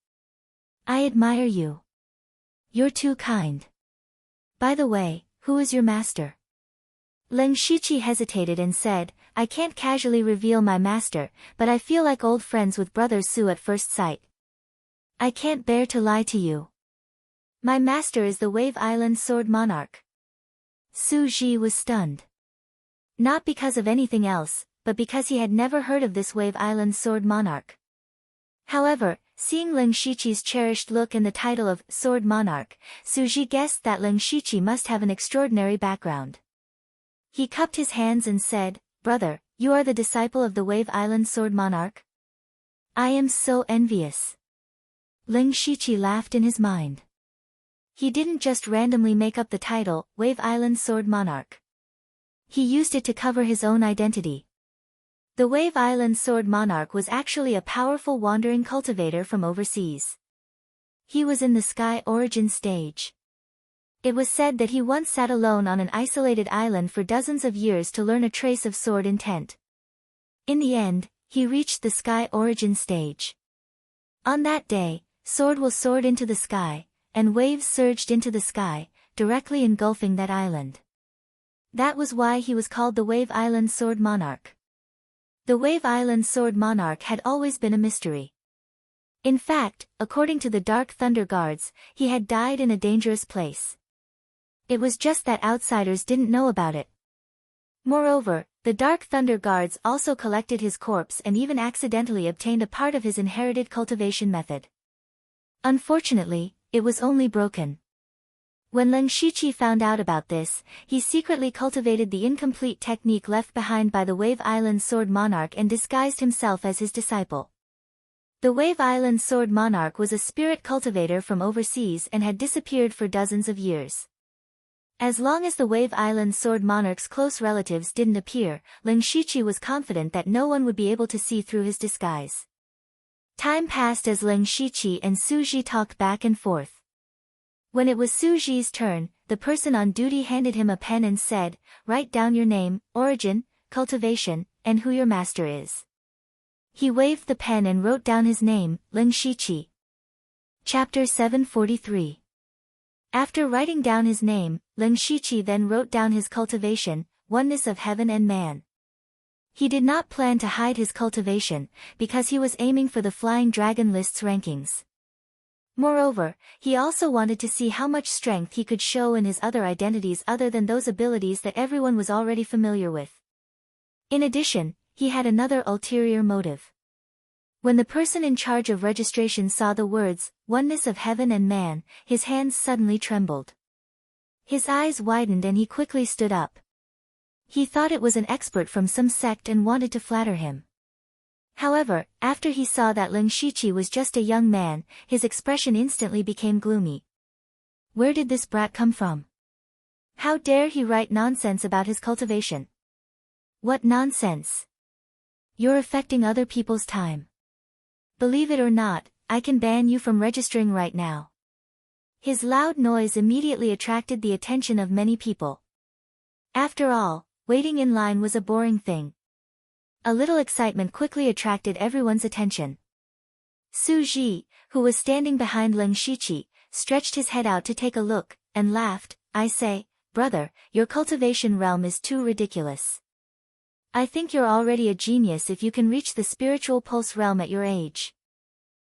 I admire you. You're too kind. By the way, who is your master? Ling Shiqi hesitated and said, I can't casually reveal my master, but I feel like old friends with Brother Su at first sight. I can't bear to lie to you. My master is the Wave Island Sword Monarch. Su Ji was stunned. Not because of anything else, but because he had never heard of this Wave Island Sword Monarch. However, seeing Ling Shiqi's cherished look and the title of Sword Monarch, Su Ji guessed that Ling Shiqi must have an extraordinary background. He cupped his hands and said, Brother, you are the disciple of the Wave Island Sword Monarch? I am so envious. Ling Shiqi laughed in his mind. He didn't just randomly make up the title, Wave Island Sword Monarch. He used it to cover his own identity. The Wave Island Sword Monarch was actually a powerful wandering cultivator from overseas. he was in the sky origin stage. It was said that he once sat alone on an isolated island for dozens of years to learn a trace of sword intent. In the end, he reached the sky origin stage. On that day, sword will soared into the sky, and waves surged into the sky, directly engulfing that island. That was why he was called the Wave Island Sword Monarch. The Wave Island Sword Monarch had always been a mystery. In fact, according to the Dark Thunder Guards, he had died in a dangerous place. It was just that outsiders didn't know about it. Moreover, the Dark Thunder Guards also collected his corpse and even accidentally obtained a part of his inherited cultivation method. Unfortunately, it was only broken. When Leng Shiqi found out about this, he secretly cultivated the incomplete technique left behind by the Wave Island Sword Monarch and disguised himself as his disciple. The Wave Island Sword Monarch was a spirit cultivator from overseas and had disappeared for dozens of years. As long as the Wave Island Sword Monarch's close relatives didn't appear, Leng Shiqi was confident that no one would be able to see through his disguise. Time passed as Leng Shiqi and Su Ji talked back and forth. When it was Su Ji's turn, the person on duty handed him a pen and said, "Write down your name, origin, cultivation, and who your master is." He waved the pen and wrote down his name, Leng Shiqi. Chapter 743. After writing down his name, Leng Shiqi then wrote down his cultivation, oneness of heaven and man. He did not plan to hide his cultivation, because he was aiming for the Flying Dragon list's rankings. Moreover, he also wanted to see how much strength he could show in his other identities other than those abilities that everyone was already familiar with. In addition, he had another ulterior motive. When the person in charge of registration saw the words, "Oneness of Heaven and Man," his hands suddenly trembled. His eyes widened and he quickly stood up. He thought it was an expert from some sect and wanted to flatter him. However, after he saw that Leng Shiqi was just a young man, his expression instantly became gloomy. Where did this brat come from? How dare he write nonsense about his cultivation? What nonsense! You're affecting other people's time. Believe it or not, I can ban you from registering right now. His loud noise immediately attracted the attention of many people. After all, waiting in line was a boring thing. A little excitement quickly attracted everyone's attention. Su Ji, who was standing behind Leng Shiqi, stretched his head out to take a look, and laughed. "I say, brother, your cultivation realm is too ridiculous. I think you're already a genius if you can reach the spiritual pulse realm at your age.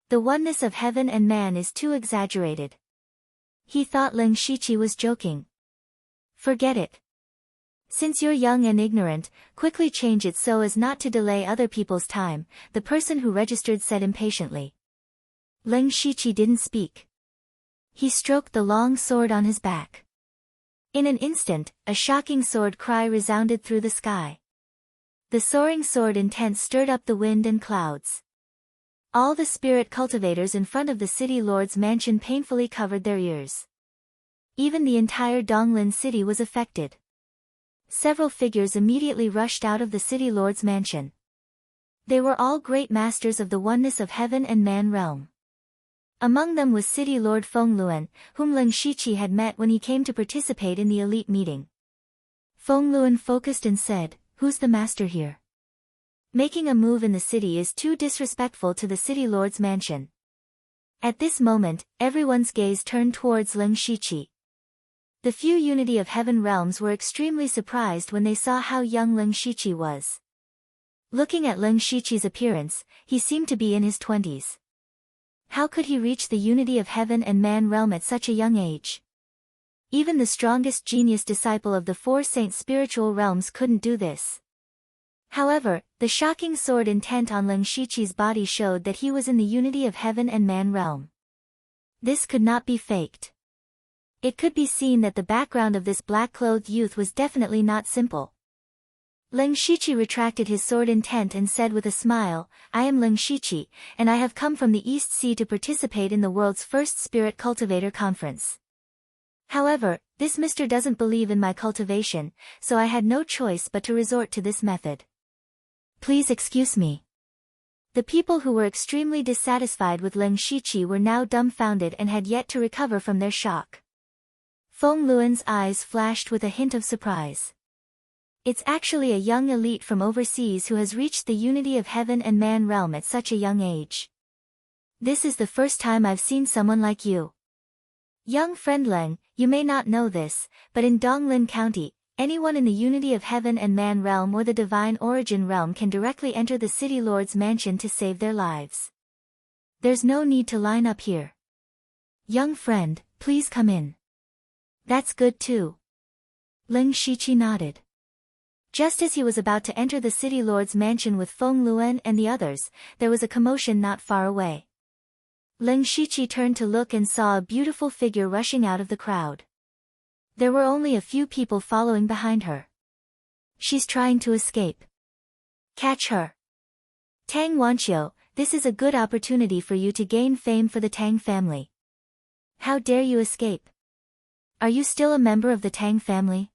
The oneness of heaven and man is too exaggerated." He thought Leng Shiqi was joking. "Forget it. Since you're young and ignorant, quickly change it so as not to delay other people's time," the person who registered said impatiently. Leng Shiqi didn't speak. He stroked the long sword on his back. In an instant, a shocking sword cry resounded through the sky. The soaring sword intent stirred up the wind and clouds. All the spirit cultivators in front of the city lord's mansion painfully covered their ears. Even the entire Donglin city was affected. Several figures immediately rushed out of the city lord's mansion. They were all great masters of the oneness of heaven and man realm. Among them was city lord Fengluan, whom Leng Shiqi had met when he came to participate in the elite meeting. Fengluan focused and said, "Who's the master here? Making a move in the city is too disrespectful to the city lord's mansion." At this moment, everyone's gaze turned towards Leng Shiqi. The few Unity of Heaven realms were extremely surprised when they saw how young Leng Shiqi was. Looking at Leng Shiqi's appearance, he seemed to be in his 20s. How could he reach the Unity of Heaven and Man realm at such a young age? Even the strongest genius disciple of the four saint spiritual realms couldn't do this. However, the shocking sword intent on Leng Shiqi's body showed that he was in the Unity of Heaven and Man realm. This could not be faked. It could be seen that the background of this black-clothed youth was definitely not simple. Leng Shiqi retracted his sword intent and said with a smile, "I am Leng Shiqi, and I have come from the East Sea to participate in the world's first Spirit Cultivator Conference. However, this mister doesn't believe in my cultivation, so I had no choice but to resort to this method. Please excuse me." The people who were extremely dissatisfied with Leng Shiqi were now dumbfounded and had yet to recover from their shock. Feng Luan's eyes flashed with a hint of surprise. It's actually a young elite from overseas who has reached the unity of heaven and man realm at such a young age. This is the first time I've seen someone like you. Young friend Leng, you may not know this, but in Donglin County, anyone in the unity of heaven and man realm or the divine origin realm can directly enter the city lord's mansion to save their lives. There's no need to line up here. Young friend, please come in. That's good too. Leng Shiqi nodded. Just as he was about to enter the city lord's mansion with Feng Luan and the others, there was a commotion not far away. Leng Shiqi turned to look and saw a beautiful figure rushing out of the crowd. There were only a few people following behind her. She's trying to escape. Catch her. Tang Wanqiu, this is a good opportunity for you to gain fame for the Tang family. How dare you escape? Are you still a member of the Tang family?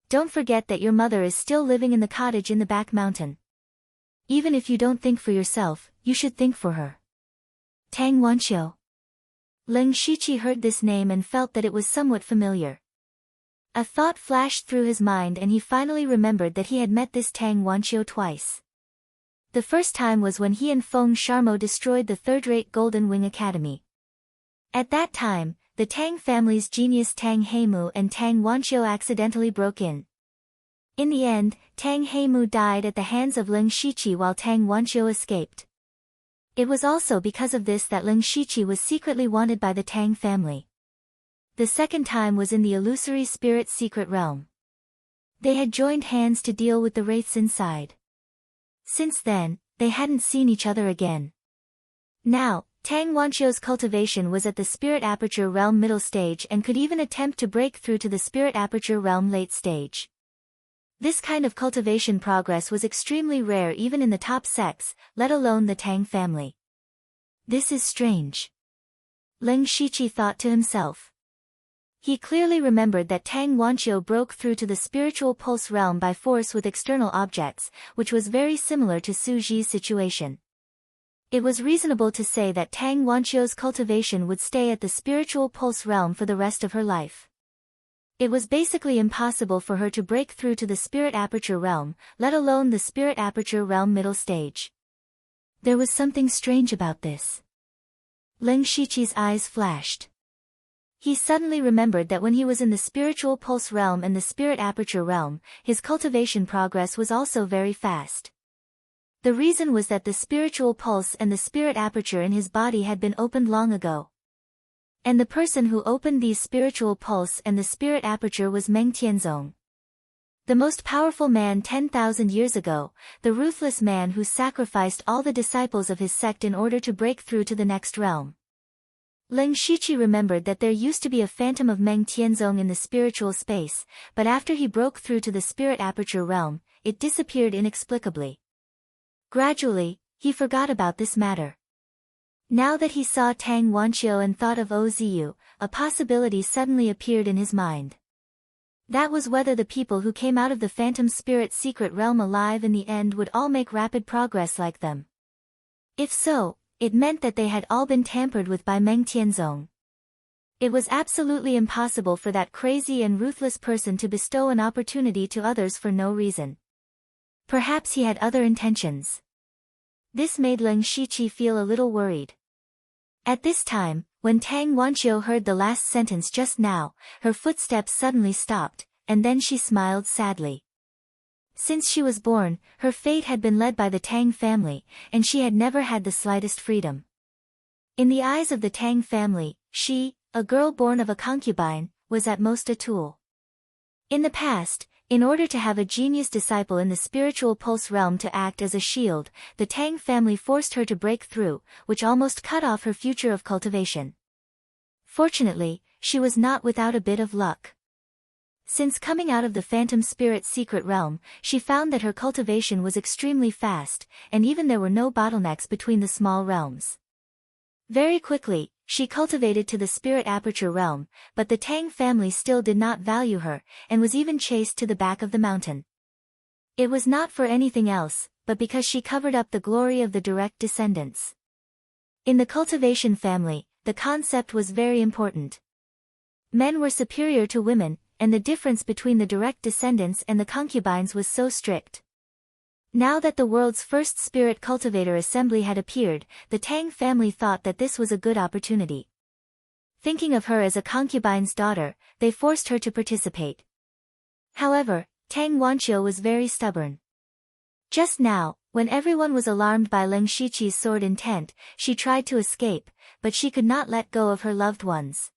Don't forget that your mother is still living in the cottage in the back mountain. Even if you don't think for yourself, you should think for her. Tang Wanqiu. Leng Shiqi heard this name and felt that it was somewhat familiar. A thought flashed through his mind and he finally remembered that he had met this Tang Wanqiu twice. The first time was when he and Feng Sharmo destroyed the third-rate Golden Wing Academy. At that time, the Tang family's genius Tang Heimu and Tang Wanqiu accidentally broke in. In the end, Tang Heimu died at the hands of Leng Shiqi while Tang Wanqiu escaped. It was also because of this that Leng Shiqi was secretly wanted by the Tang family. The second time was in the illusory spirit secret realm. They had joined hands to deal with the wraiths inside. Since then, they hadn't seen each other again. Now, Tang Wanqiu's cultivation was at the Spirit Aperture Realm middle stage and could even attempt to break through to the Spirit Aperture Realm late stage. This kind of cultivation progress was extremely rare even in the top sects, let alone the Tang family. This is strange. Leng Shiqi thought to himself. He clearly remembered that Tang Wanqiu broke through to the spiritual pulse realm by force with external objects, which was very similar to Su Ji's situation. It was reasonable to say that Tang Wanqiu's cultivation would stay at the spiritual pulse realm for the rest of her life. It was basically impossible for her to break through to the Spirit Aperture realm, let alone the Spirit Aperture realm middle stage. There was something strange about this. Leng Shiqi's eyes flashed. He suddenly remembered that when he was in the spiritual pulse realm and the Spirit Aperture realm, his cultivation progress was also very fast. The reason was that the spiritual pulse and the spirit aperture in his body had been opened long ago. And the person who opened these spiritual pulse and the spirit aperture was Meng Tianzong. The most powerful man 10,000 years ago, the ruthless man who sacrificed all the disciples of his sect in order to break through to the next realm. Leng Shiqi remembered that there used to be a phantom of Meng Tianzong in the spiritual space, but after he broke through to the spirit aperture realm, it disappeared inexplicably. Gradually, he forgot about this matter. Now that he saw Tang Wanqiu and thought of Oziu, a possibility suddenly appeared in his mind. That was whether the people who came out of the phantom spirit secret realm alive in the end would all make rapid progress like them. If so, it meant that they had all been tampered with by Meng Tianzong. It was absolutely impossible for that crazy and ruthless person to bestow an opportunity to others for no reason. Perhaps he had other intentions. This made Leng Shiqi feel a little worried. At this time, when Tang Wanqiu heard the last sentence just now, her footsteps suddenly stopped, and then she smiled sadly. Since she was born, her fate had been led by the Tang family, and she had never had the slightest freedom. In the eyes of the Tang family, she, a girl born of a concubine, was at most a tool. In the past, in order to have a genius disciple in the spiritual pulse realm to act as a shield, the Tang family forced her to break through, which almost cut off her future of cultivation. Fortunately, she was not without a bit of luck. Since coming out of the phantom spirit secret realm, she found that her cultivation was extremely fast, and even there were no bottlenecks between the small realms. Very quickly, she cultivated to the spirit aperture realm, but the Tang family still did not value her, and was even chased to the back of the mountain. It was not for anything else, but because she covered up the glory of the direct descendants. In the cultivation family, the concept was very important. Men were superior to women, and the difference between the direct descendants and the concubines was so strict. Now that the world's first spirit cultivator assembly had appeared, the Tang family thought that this was a good opportunity. Thinking of her as a concubine's daughter, they forced her to participate. However, Tang Wanqiu was very stubborn. Just now, when everyone was alarmed by Lin Shiqi's sword intent, she tried to escape, but she could not let go of her loved ones.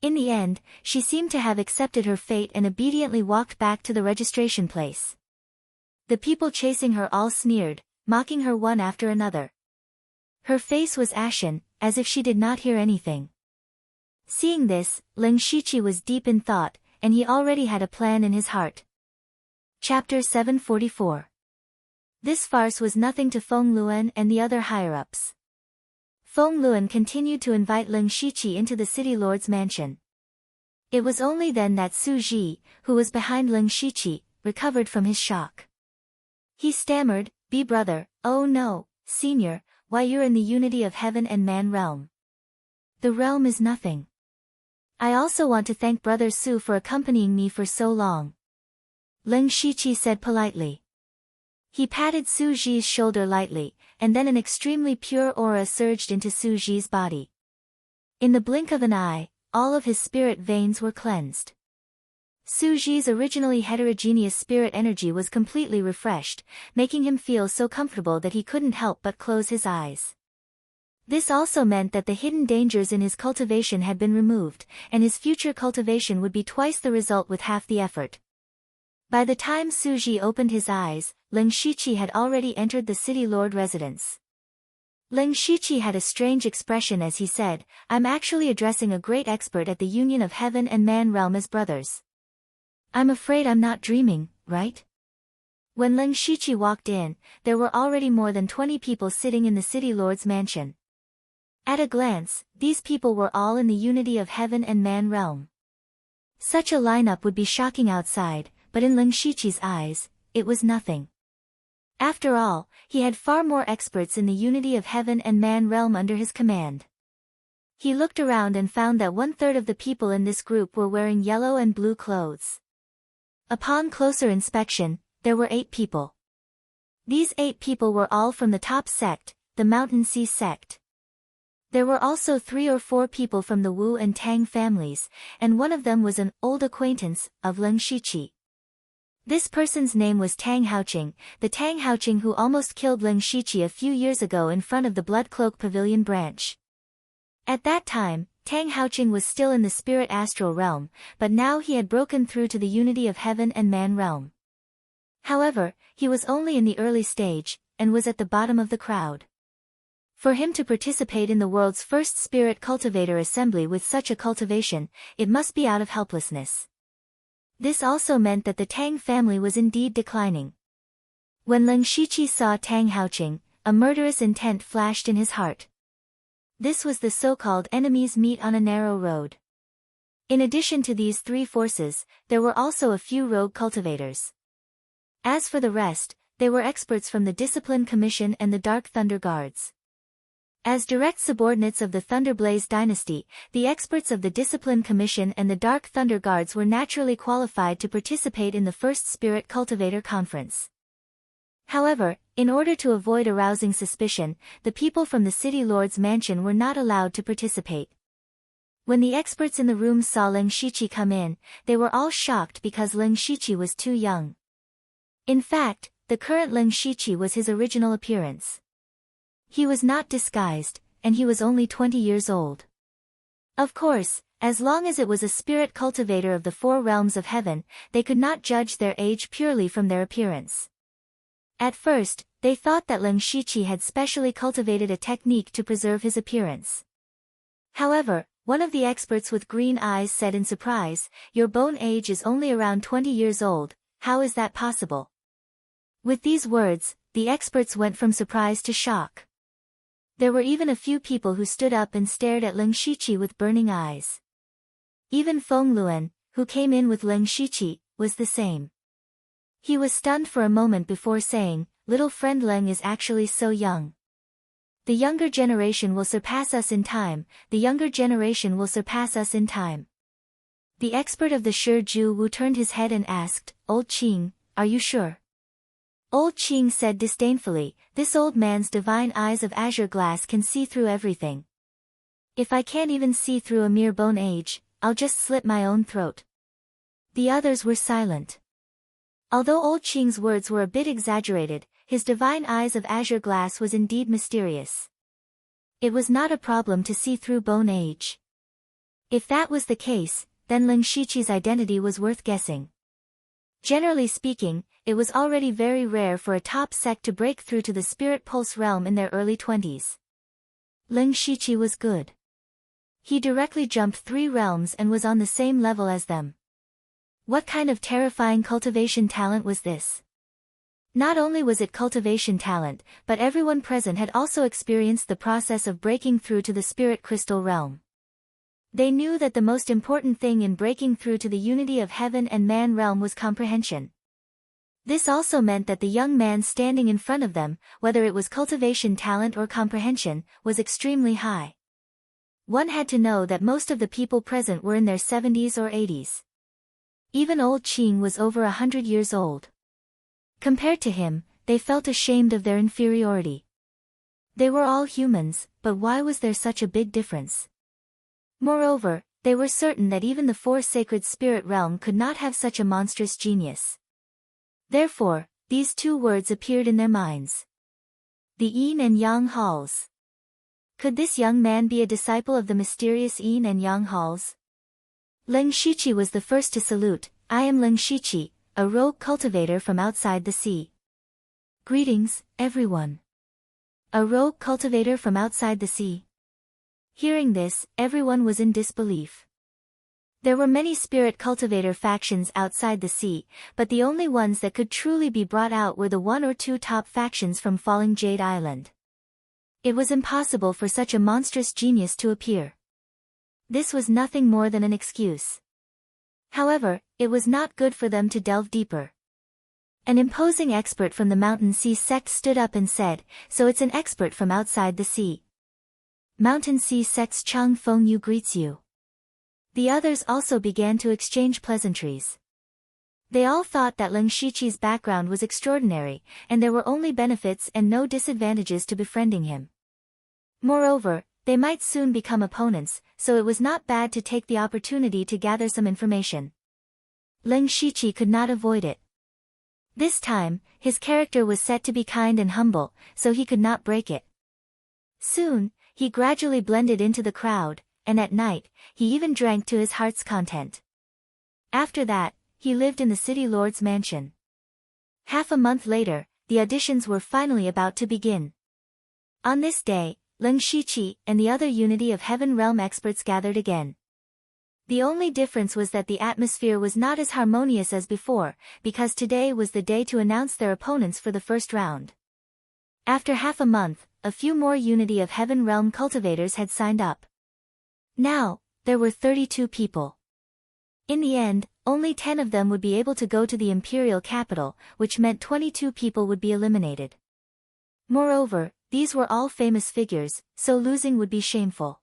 In the end, she seemed to have accepted her fate and obediently walked back to the registration place. The people chasing her all sneered, mocking her one after another. Her face was ashen, as if she did not hear anything. Seeing this, Lin Shiqi was deep in thought, and he already had a plan in his heart. Chapter 744. This farce was nothing to Feng Luan and the other higher-ups. Feng Luan continued to invite Lin Shiqi into the city lord's mansion. It was only then that Su Ji, who was behind Lin Shiqi, recovered from his shock. He stammered, "Be brother, oh no, senior, why you're in the unity of heaven and man realm. The realm is nothing. I also want to thank brother Su for accompanying me for so long." Lin Shiqi said politely. He patted Su Ji's shoulder lightly, and then an extremely pure aura surged into Su Ji's body. In the blink of an eye, all of his spirit veins were cleansed. Su Ji's originally heterogeneous spirit energy was completely refreshed, making him feel so comfortable that he couldn't help but close his eyes. This also meant that the hidden dangers in his cultivation had been removed, and his future cultivation would be twice the result with half the effort. By the time Su Ji opened his eyes, Lin Shiqi had already entered the city lord residence. Lin Shiqi had a strange expression as he said, "I'm actually addressing a great expert at the union of heaven and man realm as brothers. I'm afraid I'm not dreaming, right?" When Lin Shiqi walked in, there were already more than 20 people sitting in the city lord's mansion. At a glance, these people were all in the unity of heaven and man realm. Such a lineup would be shocking outside, but in Lin Shiqi's eyes, it was nothing. After all, he had far more experts in the unity of heaven and man realm under his command. He looked around and found that 1/3 of the people in this group were wearing yellow and blue clothes. Upon closer inspection, there were 8 people. These 8 people were all from the top sect, the Mountain Sea sect. There were also 3 or 4 people from the Wu and Tang families, and one of them was an old acquaintance of Lin Shiqi. This person's name was Tang Haoqing, the Tang Haoqing who almost killed Lin Shiqi a few years ago in front of the Blood Cloak Pavilion branch. At that time, Tang Haoqing was still in the spirit astral realm, but now he had broken through to the unity of heaven and man realm. However, he was only in the early stage, and was at the bottom of the crowd. For him to participate in the world's first spirit cultivator assembly with such a cultivation, it must be out of helplessness. This also meant that the Tang family was indeed declining. When Lin Shiqi saw Tang Haoqing, a murderous intent flashed in his heart. This was the so-called enemies meet on a narrow road. In addition to these 3 forces, there were also a few rogue cultivators. As for the rest, they were experts from the Discipline Commission and the Dark Thunder Guards. As direct subordinates of the Thunderblaze dynasty, the experts of the Discipline Commission and the Dark Thunder Guards were naturally qualified to participate in the first Spirit Cultivator Conference. However, in order to avoid arousing suspicion, the people from the City Lord's mansion were not allowed to participate. When the experts in the room saw Lin Shiqi come in, they were all shocked because Lin Shiqi was too young. In fact, the current Lin Shiqi was his original appearance. He was not disguised, and he was only 20 years old. Of course, as long as it was a spirit cultivator of the 4 realms of heaven, they could not judge their age purely from their appearance. At first, they thought that Lin Shiqi had specially cultivated a technique to preserve his appearance. However, one of the experts with green eyes said in surprise, "Your bone age is only around 20 years old, how is that possible?" With these words, the experts went from surprise to shock. There were even a few people who stood up and stared at Lin Shiqi with burning eyes. Even Feng Luan, who came in with Lin Shiqi, was the same. He was stunned for a moment before saying, little friend Leng is actually so young. The younger generation will surpass us in time, the younger generation will surpass us in time. The expert of the Shi Ju Wu turned his head and asked, Old Qing, are you sure? Old Qing said disdainfully, this old man's divine eyes of azure glass can see through everything. If I can't even see through a mere bone age, I'll just slit my own throat. The others were silent. Although Old Qing's words were a bit exaggerated, his divine eyes of azure glass was indeed mysterious. It was not a problem to see through bone age. If that was the case, then Lin Shiqi's identity was worth guessing. Generally speaking, it was already very rare for a top sect to break through to the spirit pulse realm in their early 20s. Lin Shiqi was good. He directly jumped 3 realms and was on the same level as them. What kind of terrifying cultivation talent was this? Not only was it cultivation talent, but everyone present had also experienced the process of breaking through to the spirit crystal realm. They knew that the most important thing in breaking through to the unity of heaven and man realm was comprehension. This also meant that the young man standing in front of them, whether it was cultivation talent or comprehension, was extremely high. One had to know that most of the people present were in their 70s or 80s. Even Old Qing was over 100 years old. Compared to him, they felt ashamed of their inferiority. They were all humans, but why was there such a big difference? Moreover, they were certain that even the 4 sacred spirit realm could not have such a monstrous genius. Therefore, these 2 words appeared in their minds. The Yin and Yang Halls. Could this young man be a disciple of the mysterious Yin and Yang Halls? Lin Shiqi was the first to salute. I am Lin Shiqi, a rogue cultivator from outside the sea. Greetings, everyone. A rogue cultivator from outside the sea. Hearing this, everyone was in disbelief. There were many spirit cultivator factions outside the sea, but the only ones that could truly be brought out were the 1 or 2 top factions from Falling Jade Island. It was impossible for such a monstrous genius to appear. This was nothing more than an excuse. However, it was not good for them to delve deeper. An imposing expert from the Mountain Sea sect stood up and said, so it's an expert from outside the sea. Mountain Sea sect's Chang Feng Yu greets you. The others also began to exchange pleasantries. They all thought that Lin Shiqi's background was extraordinary, and there were only benefits and no disadvantages to befriending him. Moreover, they might soon become opponents, so it was not bad to take the opportunity to gather some information. Lin Shiqi could not avoid it. This time, his character was set to be kind and humble, so he could not break it. Soon, he gradually blended into the crowd, and at night, he even drank to his heart's content. After that, he lived in the city lord's mansion. Half a month later, the auditions were finally about to begin. On this day, Lin Shiqi and the other Unity of Heaven realm experts gathered again. The only difference was that the atmosphere was not as harmonious as before, because today was the day to announce their opponents for the first round. After half a month, a few more Unity of Heaven realm cultivators had signed up. Now, there were 32 people. In the end, only 10 of them would be able to go to the imperial capital, which meant 22 people would be eliminated. Moreover, these were all famous figures, so losing would be shameful.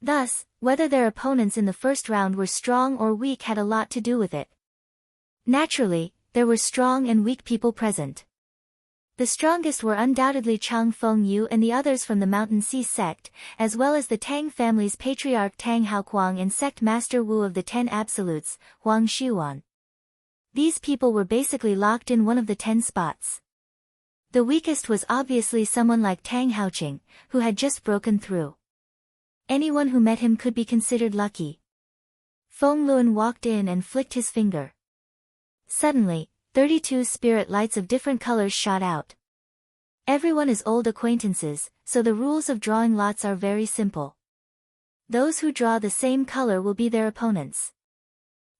Thus, whether their opponents in the first round were strong or weak had a lot to do with it. Naturally, there were strong and weak people present. The strongest were undoubtedly Chang Feng Yu and the others from the Mountain Sea sect, as well as the Tang family's patriarch Tang Haoquang and sect master Wu of the 10 Absolutes, Huang Xiuan. These people were basically locked in one of the 10 spots. The weakest was obviously someone like Tang Haoqing, who had just broken through. Anyone who met him could be considered lucky. Feng Luan walked in and flicked his finger. Suddenly, 32 spirit lights of different colors shot out. Everyone is old acquaintances, so the rules of drawing lots are very simple. Those who draw the same color will be their opponents.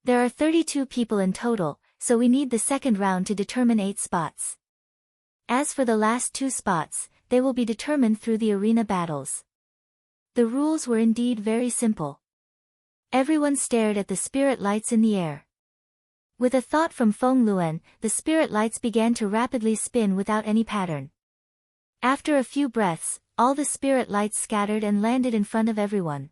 There are 32 people in total, so we need the second round to determine 8 spots. As for the last 2 spots, they will be determined through the arena battles. The rules were indeed very simple. Everyone stared at the spirit lights in the air. With a thought from Feng Luan, the spirit lights began to rapidly spin without any pattern. After a few breaths, all the spirit lights scattered and landed in front of everyone.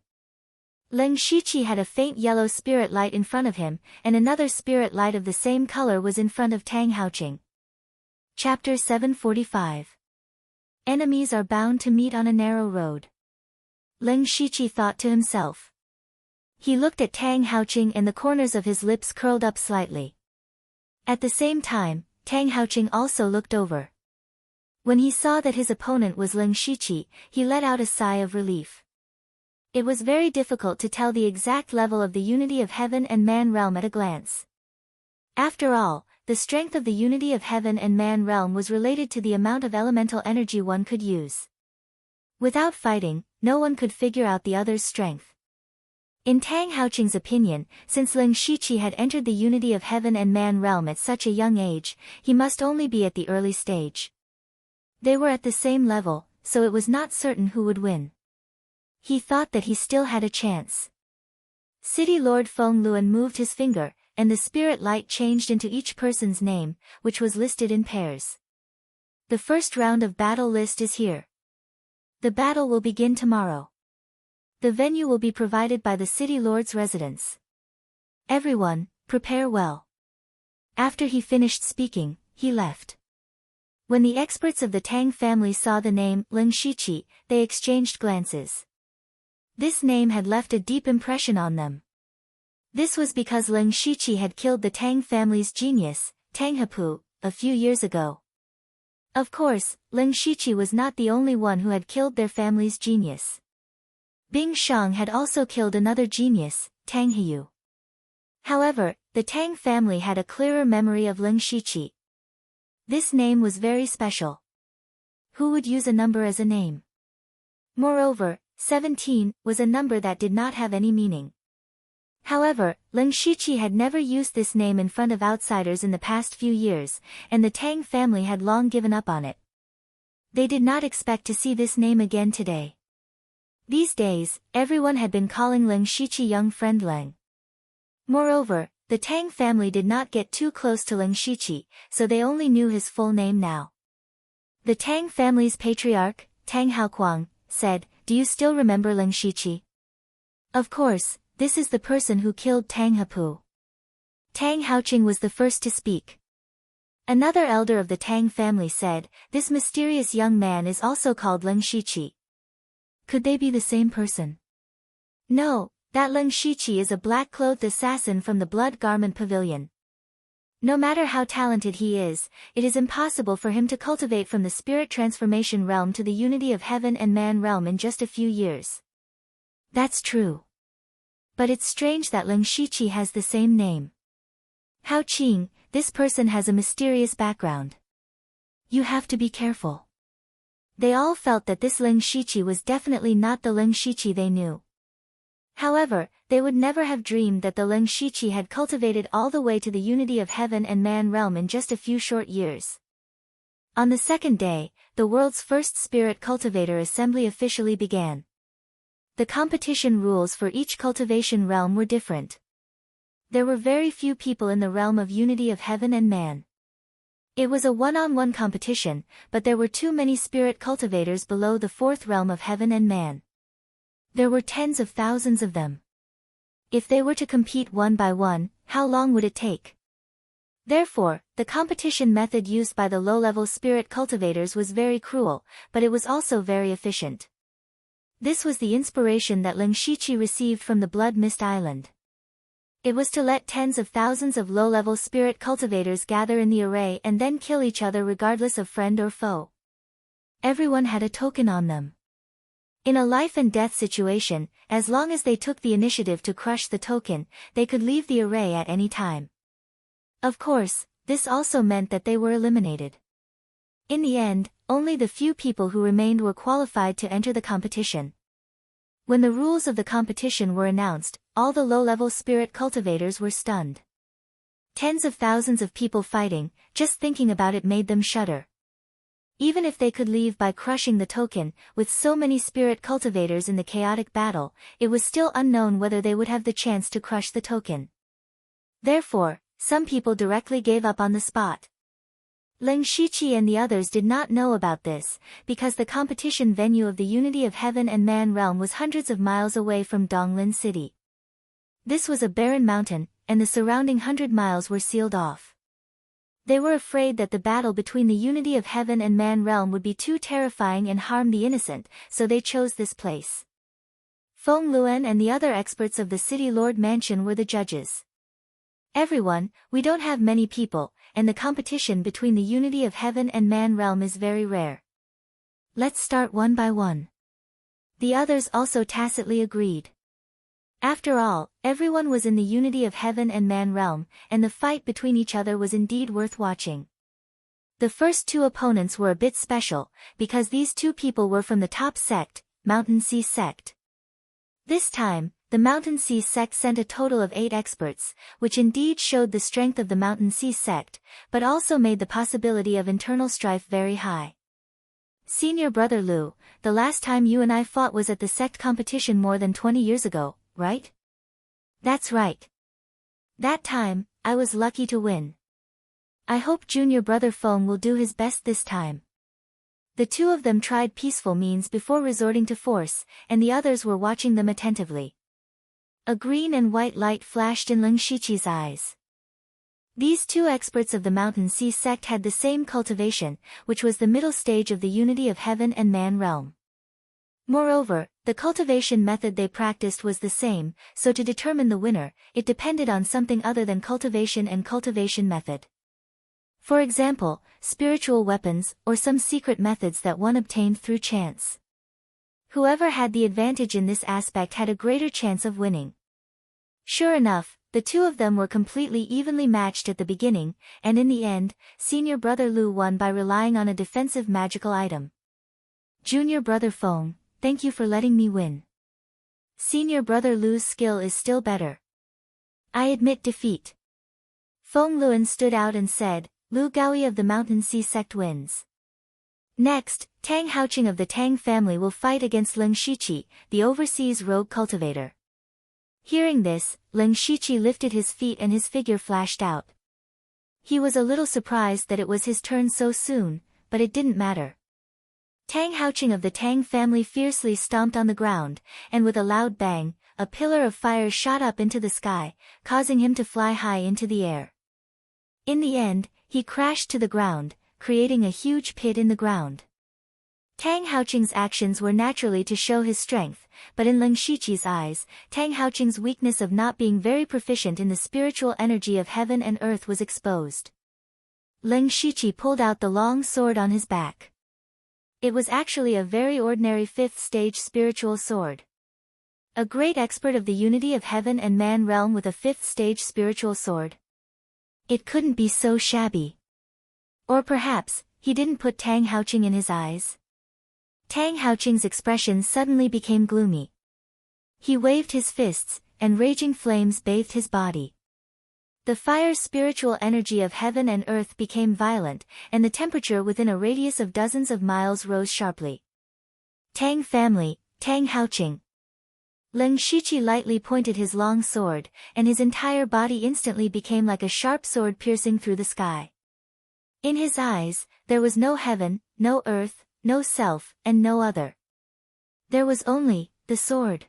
Leng Shiqi had a faint yellow spirit light in front of him, and another spirit light of the same color was in front of Tang Haoqing. Chapter 745. Enemies are bound to meet on a narrow road. Leng Shiqi thought to himself. He looked at Tang Haoqing and the corners of his lips curled up slightly. At the same time, Tang Haoqing also looked over. When he saw that his opponent was Leng Shiqi, he let out a sigh of relief. It was very difficult to tell the exact level of the unity of heaven and man realm at a glance. After all, the strength of the unity of heaven and man realm was related to the amount of elemental energy one could use. Without fighting, no one could figure out the other's strength. In Tang Haoqing's opinion, since Leng Shiqi had entered the unity of heaven and man realm at such a young age, he must only be at the early stage. They were at the same level, so it was not certain who would win. He thought that he still had a chance. City Lord Feng Luan moved his finger, and the spirit light changed into each person's name, which was listed in pairs. The first round of battle list is here. The battle will begin tomorrow. The venue will be provided by the City Lord's residence. Everyone, prepare well. After he finished speaking, he left. When the experts of the Tang family saw the name Leng Shiqi, they exchanged glances. This name had left a deep impression on them. This was because Leng Shiqi had killed the Tang family's genius, Tang Hepu, a few years ago. Of course, Leng Shiqi was not the only one who had killed their family's genius. Bing Shang had also killed another genius, Tang Heyu. However, the Tang family had a clearer memory of Leng Shiqi. This name was very special. Who would use a number as a name? Moreover, 17 was a number that did not have any meaning. However, Leng Shiqi had never used this name in front of outsiders in the past few years, and the Tang family had long given up on it. They did not expect to see this name again today. These days, everyone had been calling Leng Shiqi young friend Leng. Moreover, the Tang family did not get too close to Leng Shiqi, so they only knew his full name now. The Tang family's patriarch, Tang Haoquang, said, "Do you still remember Leng Shiqi?" Of course, this is the person who killed Tang Hepu. Tang Haoqing was the first to speak. Another elder of the Tang family said, "This mysterious young man is also called Leng Shiqi." Could they be the same person? No, that Leng Shiqi is a black-clothed assassin from the Blood Garment Pavilion. No matter how talented he is, it is impossible for him to cultivate from the spirit transformation realm to the unity of heaven and man realm in just a few years. That's true. But it's strange that Leng Shiqi has the same name. Hao Qing, this person has a mysterious background. You have to be careful. They all felt that this Leng Shiqi was definitely not the Leng Shiqi they knew. However, they would never have dreamed that the Leng Shiqi had cultivated all the way to the unity of heaven and man realm in just a few short years. On the second day, the world's first spirit cultivator assembly officially began. The competition rules for each cultivation realm were different. There were very few people in the realm of unity of heaven and man. It was a one-on-one competition, but there were too many spirit cultivators below the fourth realm of heaven and man. There were tens of thousands of them. If they were to compete one by one, how long would it take? Therefore, the competition method used by the low-level spirit cultivators was very cruel, but it was also very efficient. This was the inspiration that Leng Shiqi received from the Blood Mist Island. It was to let tens of thousands of low-level spirit cultivators gather in the array and then kill each other regardless of friend or foe. Everyone had a token on them. In a life-and-death situation, as long as they took the initiative to crush the token, they could leave the array at any time. Of course, this also meant that they were eliminated. In the end, only the few people who remained were qualified to enter the competition. When the rules of the competition were announced, all the low-level spirit cultivators were stunned. Tens of thousands of people fighting, just thinking about it made them shudder. Even if they could leave by crushing the token, with so many spirit cultivators in the chaotic battle, it was still unknown whether they would have the chance to crush the token. Therefore, Some people directly gave up on the spot. Leng Shiqi and the others did not know about this, because the competition venue of the Unity of Heaven and Man realm was hundreds of miles away from Donglin City. This was a barren mountain, and the surrounding 100 miles were sealed off. They were afraid that the battle between the Unity of Heaven and Man realm would be too terrifying and harm the innocent, so they chose this place. Feng Luan and the other experts of the City Lord Mansion were the judges. Everyone, we don't have many people, and the competition between the Unity of Heaven and Man realm is very rare. Let's start one by one. The others also tacitly agreed. After all, everyone was in the Unity of Heaven and Man realm, and the fight between each other was indeed worth watching. The first two opponents were a bit special, because these two people were from the top sect, Mountain Sea Sect. This time, the Mountain Sea Sect sent a total of 8 experts, which indeed showed the strength of the Mountain Sea Sect, but also made the possibility of internal strife very high. Senior Brother Lu, the last time you and I fought was at the sect competition more than 20 years ago, right? That's right. That time, I was lucky to win. I hope Junior Brother Feng will do his best this time. The two of them tried peaceful means before resorting to force, and the others were watching them attentively. A green and white light flashed in Leng Shiqi's eyes. These two experts of the Mountain Sea Sect had the same cultivation, which was the middle stage of the Unity of Heaven and Man realm. Moreover, the cultivation method they practiced was the same, so to determine the winner, it depended on something other than cultivation and cultivation method. For example, spiritual weapons, or some secret methods that one obtained through chance. Whoever had the advantage in this aspect had a greater chance of winning. Sure enough, the two of them were completely evenly matched at the beginning, and in the end, Senior Brother Lu won by relying on a defensive magical item. Junior Brother Feng, thank you for letting me win. Senior Brother Lu's skill is still better. I admit defeat. Feng Luan stood out and said, Lu Gaoi of the Mountain Sea Sect wins. Next, Tang Haoqing of the Tang family will fight against Leng Shiqi, the overseas rogue cultivator. Hearing this, Leng Shiqi lifted his feet and his figure flashed out. He was a little surprised that it was his turn so soon, but it didn't matter. Tang Haoqing of the Tang family fiercely stomped on the ground, and with a loud bang, a pillar of fire shot up into the sky, causing him to fly high into the air. In the end, he crashed to the ground, creating a huge pit in the ground. Tang Haoqing's actions were naturally to show his strength, but in Leng Shiqi's eyes, Tang Haoqing's weakness of not being very proficient in the spiritual energy of heaven and earth was exposed. Leng Shiqi pulled out the long sword on his back. It was actually a very ordinary 5th stage spiritual sword. A great expert of the Unity of Heaven and Man realm with a 5th stage spiritual sword. It couldn't be so shabby. Or perhaps, he didn't put Tang Haoqing in his eyes. Tang Haoqing's expression suddenly became gloomy. He waved his fists, and raging flames bathed his body. The fire's spiritual energy of heaven and earth became violent, and the temperature within a radius of dozens of miles rose sharply. Tang family, Tang Haoqing. Leng Shiqi lightly pointed his long sword, and his entire body instantly became like a sharp sword piercing through the sky. In his eyes, there was no heaven, no earth, no self, and no other. There was only the sword.